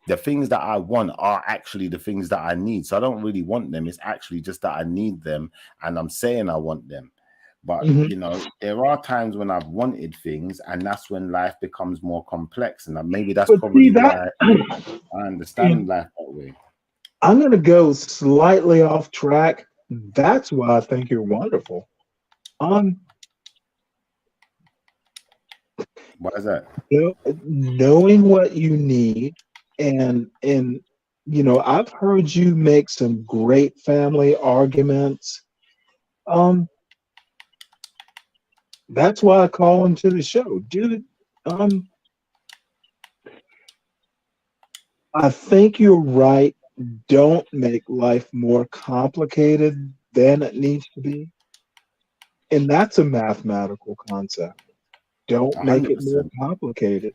the things that I want are actually the things that I need. So I don't really want them. It's actually just that I need them, and I'm saying I want them. But
Mhm.
you know, there are times when I've wanted things, and that's when life becomes more complex. And maybe that's
But
probably
see that
why I understand life that way.
I'm going to go slightly off track. That's why I think you're wonderful.
Why is that?
Knowing what you need, and you know, I've heard you make some great family arguments. That's why I call him to the show, dude. I think you're right. Don't make life more complicated than it needs to be. And that's a mathematical concept. Don't make it more
100%.
complicated.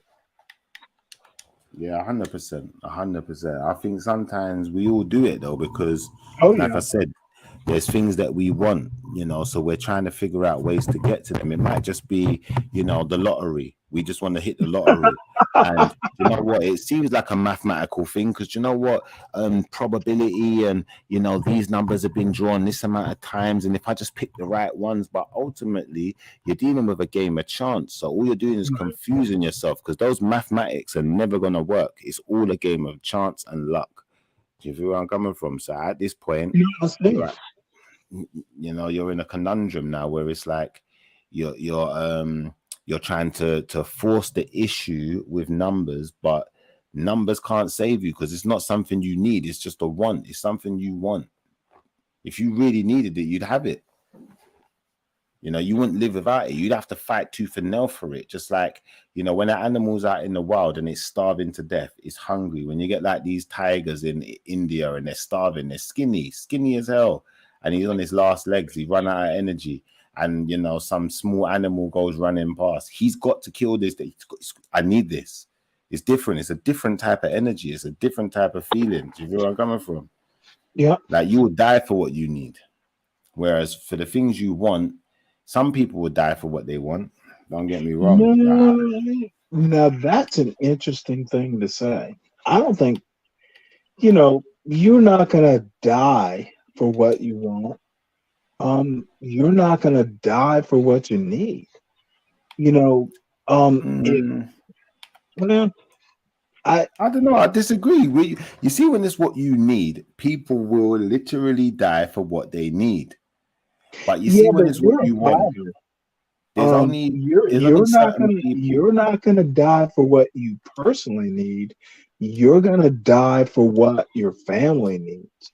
Yeah, 100%. 100%. I think sometimes we all do it though, because like
yeah.
I said, there's things that we want, you know, so we're trying to figure out ways to get to them. It might just be, you know, the lottery. We just want to hit the lottery. And you know what? It seems like a mathematical thing because you know what? Probability and, you know, these numbers have been drawn this amount of times. And if I just pick the right ones, but ultimately you're dealing with a game of chance. So all you're doing is confusing yourself because those mathematics are never going to work. It's all a game of chance and luck. Do you feel where I'm coming from? So at this point, you know, you're in a conundrum now where it's like you're trying to force the issue with numbers, but numbers can't save you because it's not something you need. It's just a want. It's something you want. If you really needed it, you'd have it. You know, you wouldn't live without it. You'd have to fight tooth and nail for it. Just like, you know, when an animal's out in the wild and it's starving to death, it's hungry. When you get like these tigers in India and they're starving, they're skinny as hell. And he's on his last legs. He run out of energy. And, you know, some small animal goes running past. He's got to kill this. I need this. It's different. It's a different type of energy. It's a different type of feeling. Do you feel where I'm coming from?
Yeah. Like
you will die for what you need. Whereas for the things you want, some people would die for what they want. Don't get me wrong.
Now that's an interesting thing to say. I don't think, you know, you're not going to die for what you want. You're not going to die for what you need. You know, well, I
don't know. I disagree. You see, when it's what you need, people will literally die for what they need. But you see, when it's what you want,
you're not gonna die for what you personally need. You're gonna die for what your family needs.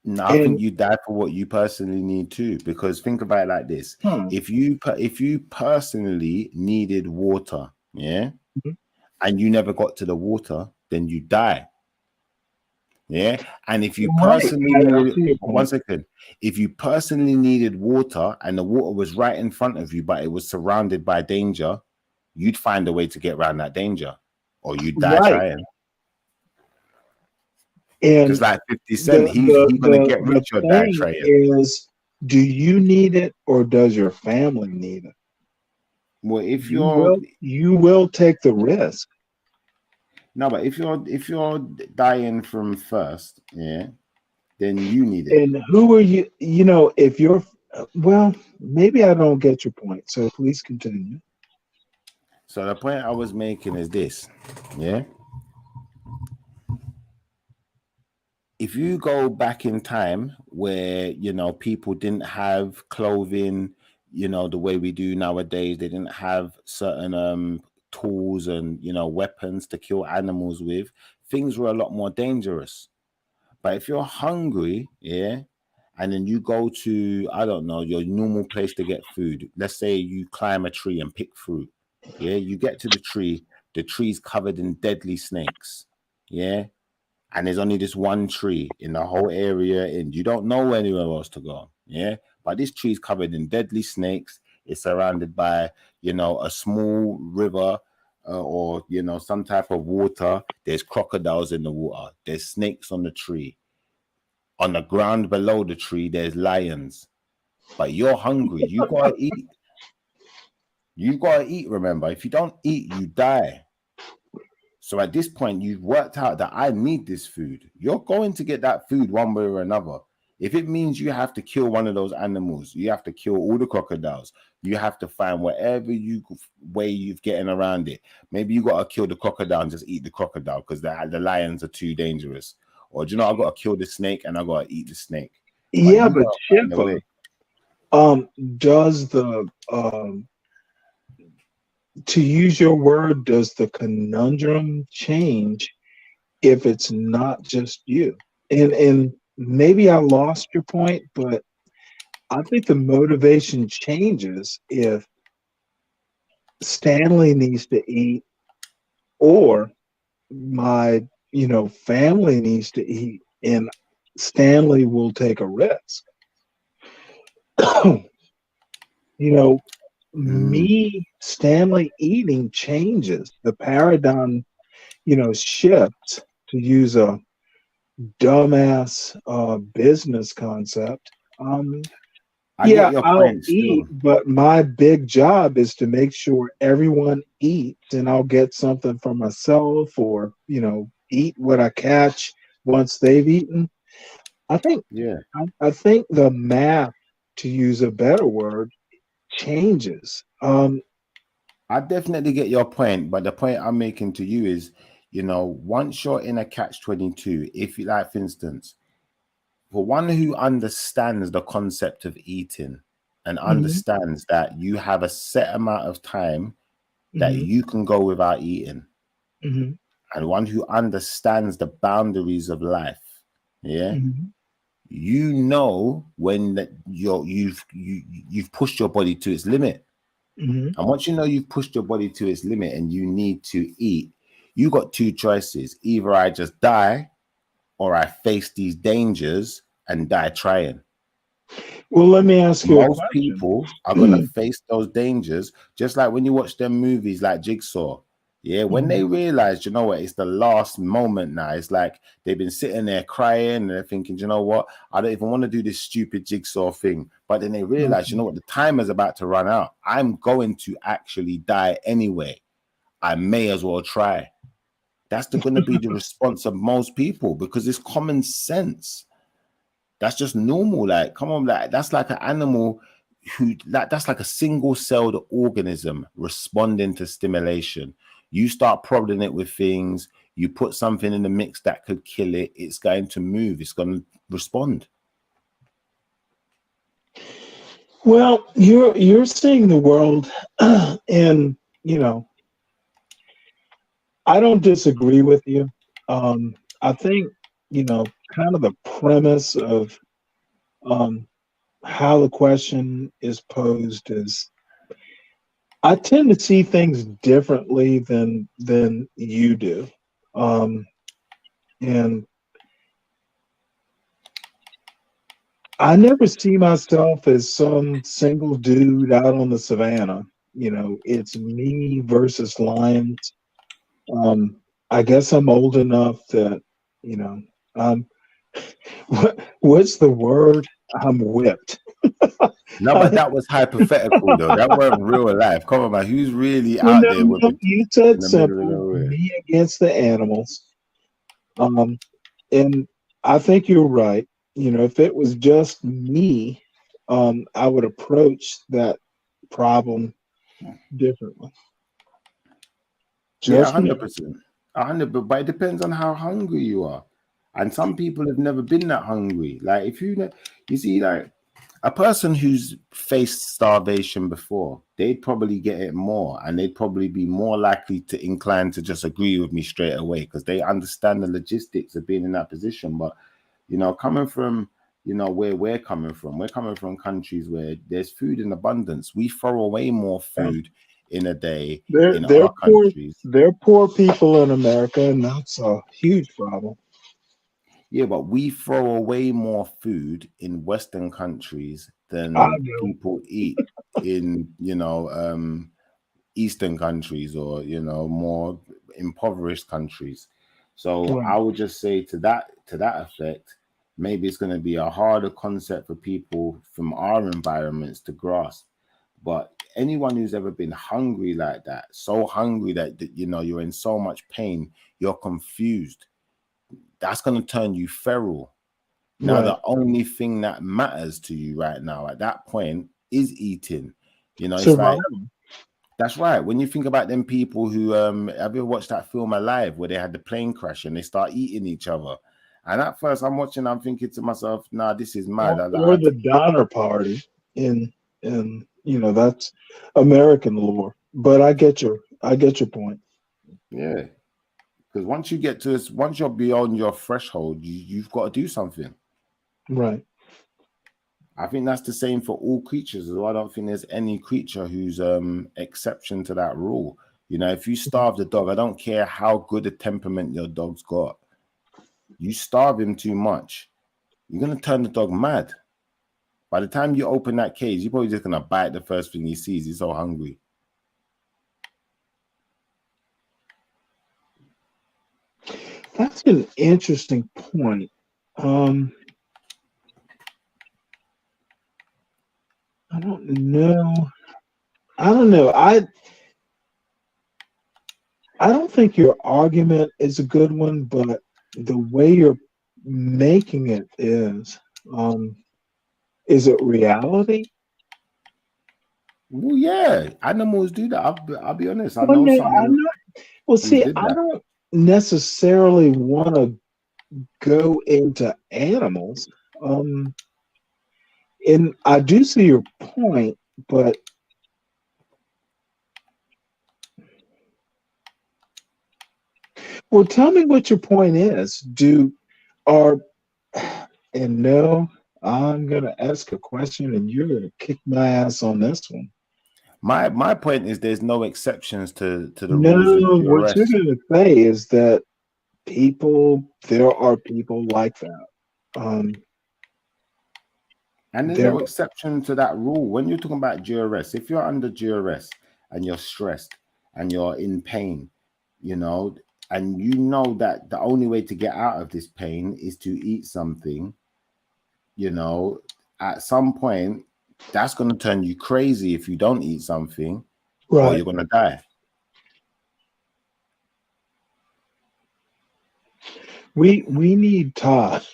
No, I think you die for what you personally need too. Because think about it like this: if you personally needed water, yeah, and you never got to the water, then you die. Yeah, and if you personally if you personally needed water and the water was right in front of you, but it was surrounded by danger, you'd find a way to get around that danger, or you'd die trying.
And
just like 50 Cent, he's gonna get rich or die trying.
Is, do you need it or does your family need it?
Well, if
you will take the risk.
No, but if you're dying from thirst, yeah, then you need it.
And who are you? You know, if you're, well, maybe I don't get your point. So please continue.
So the point I was making is this, yeah. If you go back in time where, you know, people didn't have clothing, you know, the way we do nowadays, they didn't have certain tools and, you know, weapons to kill animals with, things were a lot more dangerous. But if you're hungry, yeah, and then you go to, I don't know, your normal place to get food, let's say you climb a tree and pick fruit, yeah, you get to the tree's covered in deadly snakes, yeah, and there's only this one tree in the whole area and you don't know anywhere else to go, yeah, but this tree's covered in deadly snakes. It's surrounded by, you know, a small river or, you know, some type of water. There's crocodiles in the water. There's snakes on the tree. On the ground below the tree, there's lions. But you're hungry. You gotta eat. You gotta eat, remember. If you don't eat, you die. So at this point, you've worked out that I need this food. You're going to get that food one way or another. If it means you have to kill one of those animals, you have to kill all the crocodiles. You have to find whatever way you've getting around it. Maybe you gotta kill the crocodile and just eat the crocodile because the lions are too dangerous. Or do you know I gotta kill the snake and I gotta eat the snake?
Yeah, but Shifra, does the to use your word, does the conundrum change if it's not just you? And maybe I lost your point, but I think the motivation changes if Stanley needs to eat or my, you know, family needs to eat, and Stanley will take a risk. You know, me, Stanley eating changes. The paradigm, you know, shifts, to use a dumbass business concept. Yeah, I'll eat, but my big job is to make sure everyone eats, and I'll get something for myself, or, you know, eat what I catch once they've eaten. I think, I think the math, to use a better word, changes.
I definitely get your point, but the point I'm making to you is, you know, once you're in a catch-22, if you like, for instance, for one who understands the concept of eating and understands that you have a set amount of time that you can go without eating, and one who understands the boundaries of life, you know when that you've pushed your body to its limit. And once you know you've pushed your body to its limit and you need to eat, you got two choices. Either I just die or I face these dangers and die trying.
Well, let me ask you.
Most people are going to face those dangers, just like when you watch them movies like Jigsaw. Yeah, when they realize, you know what, it's the last moment now. It's like they've been sitting there crying and they're thinking, you know what, I don't even want to do this stupid Jigsaw thing. But then they realize, you know what, the time is about to run out. I'm going to actually die anyway. I may as well try. That's going to be the response of most people because it's common sense. That's just normal. Like, come on, like that's like an animal who that's like a single-celled organism responding to stimulation. You start prodding it with things, you put something in the mix that could kill it, it's going to move, it's going to respond.
Well, you're seeing the world, and you know, I don't disagree with you. I think, you know, kind of the premise of how the question is posed is, I tend to see things differently than you do, and I never see myself as some single dude out on the savannah. You know, it's me versus lions. I guess I'm old enough that, you know, what's the word? I'm whipped.
No, but that was hypothetical though. That wasn't real life. Come on, man. Who's really out there with it?
You said simple, me against the animals. And I think you're right. You know, if it was just me, I would approach that problem differently.
Yeah, 100%. 100%. But it depends on how hungry you are. And some people have never been that hungry. Like if you see, like a person who's faced starvation before, they'd probably get it more, and they'd probably be more likely to incline to just agree with me straight away because they understand the logistics of being in that position. But you know, coming from, you know, where we're coming from countries where there's food in abundance. We throw away more food in a day in our countries.
There are poor people in America, and that's a huge problem.
Yeah, but we throw away more food in Western countries than
I do.
people eat in, Eastern countries or, more impoverished countries. So
Right.
I would just say to that effect, maybe it's going to be a harder concept for people from our environments to grasp. But anyone who's ever been hungry like that, so hungry that you're in so much pain, you're confused, that's going to turn you feral. Now,
Right.
the only thing that matters to you right now at that point is eating. It's like,
Survival.
that's right. When you think about them people who have you ever watched that film Alive where they had the plane crash and they start eating each other? And at first I'm watching, I'm thinking to myself, nah, this is mad.
Or the Donner Party in that's American lore. But I get your point.
Yeah. Because once you're beyond your threshold, you've got to do something.
Right.
I think that's the same for all creatures as well. I don't think there's any creature who's exception to that rule. If you starve the dog, I don't care how good a temperament your dog's got. You starve him too much, you're going to turn the dog mad. By the time you open that cage, you're probably just going to bite the first thing he sees. He's so hungry.
That's an interesting point. I don't know. I don't think your argument is a good one, but the way you're making it is it reality?
Well, yeah, animals do that. I'll be honest. I
Well,
know
no,
someone
well,
who
see,
did
I
that.
don't necessarily want to go into animals. And I do see your point, but well, tell me what your point is. And no, I'm gonna ask a question, and you're gonna kick my ass on this one.
My point is there's no exceptions to the
No,
rules of
what you're
GRS.
gonna say is that there are people like that.
And there's
There,
no exception to that rule. When you're talking about GRS, if you're under GRS and you're stressed and you're in pain, and you know that the only way to get out of this pain is to eat something, at some point, that's going to turn you crazy if you don't eat something, or
right.
you're going to die.
We need Tosh,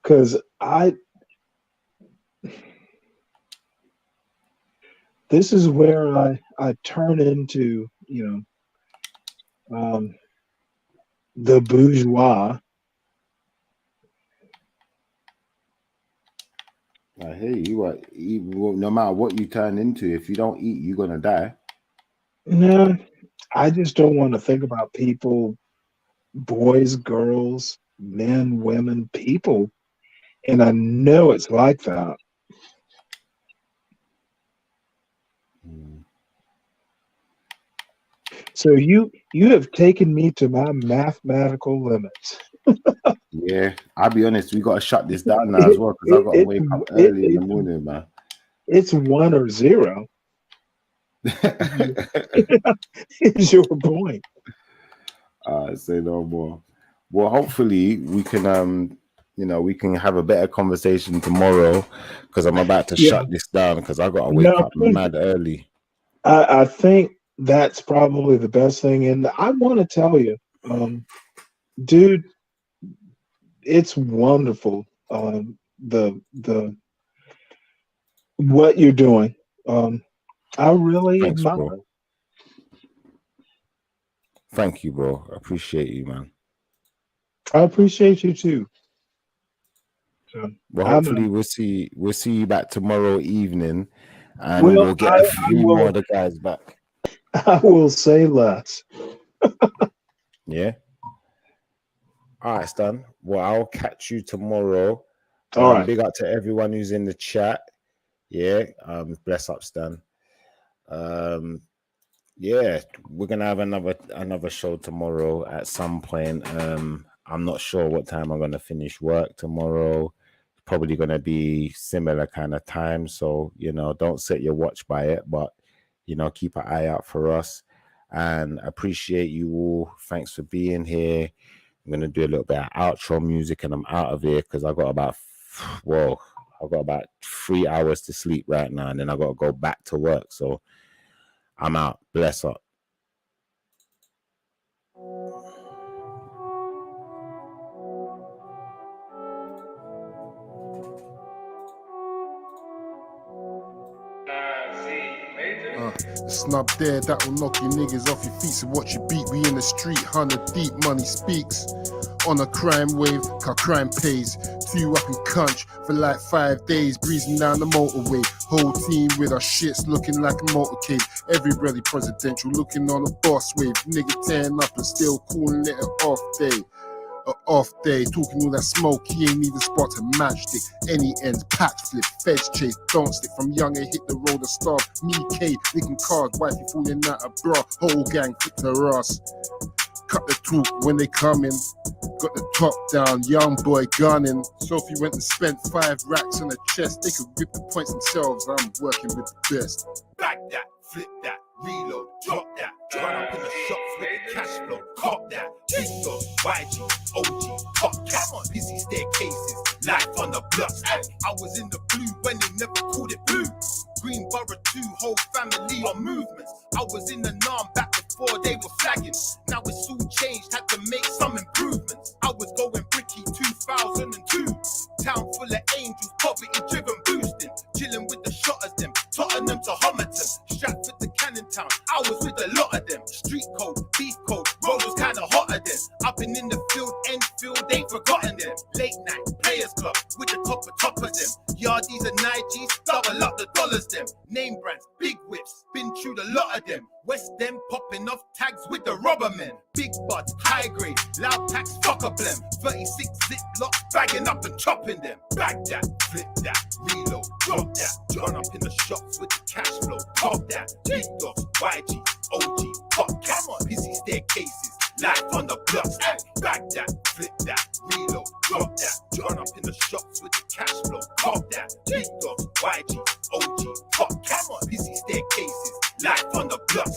because this is where I turn into the bourgeois.
I hear you. No matter what you turn into, if you don't eat, you're going to die.
No, I just don't want to think about people, boys, girls, men, women, people, and I know it's like that. So you have taken me to my mathematical limits.
Yeah, I'll be honest. We got to shut this down now as well because I've got to wake up early in the morning, man.
It's 1 or 0. Is your point?
Say no more. Well, hopefully we can we can have a better conversation tomorrow because I'm about to shut this down because I got to wake up mad early.
I think that's probably the best thing. And I want to tell you, dude, it's wonderful. The what you're doing. I really admire.
Bro. Thank you, bro. I appreciate you, man.
I appreciate you too. So,
well, hopefully we'll see you back tomorrow evening, and we'll get a few more of the guys back.
I will say less.
Yeah. All right, Stan. Well, I'll catch you tomorrow.
All right.
Big up to everyone who's in the chat. Yeah. Bless up, Stan. Yeah, we're gonna have another show tomorrow at some point. I'm not sure what time I'm gonna finish work tomorrow. probably going to be similar kind of time. So, don't set your watch by it, but, keep an eye out for us. And appreciate you all. Thanks for being here. I'm going to do a little bit of outro music and I'm out of here because I've got about 3 hours to sleep right now. And then I've got to go back to work. So I'm out. Bless up.
Snub there, that will knock you niggas off your feet. So watch your beat, we in the street, 100 deep, money speaks. On a crime wave, car crime pays. 2 up in Cunch for like 5 days, breezing down the motorway. Whole team with our shits looking like a motorcade. Everybody presidential, looking on a boss wave. Nigga tearing up and still calling it an off day. Off day, talking all that smoke, he ain't even spot to matchstick. Any ends, patch flip, feds chase, don't stick. From young and hit the road and starve. Me, K, licking cars, wifey falling out of bra. Whole gang fit her ass. Cut the talk when they come in. Got the top down, young boy gunning. Sophie went and spent 5 racks on the chest. They could whip the points themselves, I'm working with the best.
Back that, flip that, reload, drop that. Run up in the shops with the cash flow, cop that. Big dog, YG, OG, hot cat. Busy staircases, life on the blocks. I was in the blue when they never called it blue. Greenborough 2, whole family on movements. I was in the NAM back before they were flagging. Now it's all changed, had to make some improvements. I was going bricky 2002. Town full of angels, poverty driven boosting. Chilling with the shotters them, Tottenham to Homerton. Stratford to Cannon Town, I was with a lot of them. Street code, beef code, road was kinda hotter then. Up and in the field, Enfield, ain't forgotten them. Late night, players club, with the top of them. Yardies and Nigis, double up the dollars them. Name brands, big whips, been through the lot of them. West End popping off tags with the rubber men. Big buds, high grade, loud packs, fuck a blem. 36 zip locks, bagging up and chopping them. Bag that, flip that, reload, drop that. Run up in the shops with the cash flow, pop that. Big dogs, YG, OG, hot cat. Busy staircases, life on the blocks. Bag that, flip that, reload, drop that. Run up in the shops with the cash flow, pop that. Big dogs, YG, OG, hot cat. Busy staircases, life on the blocks.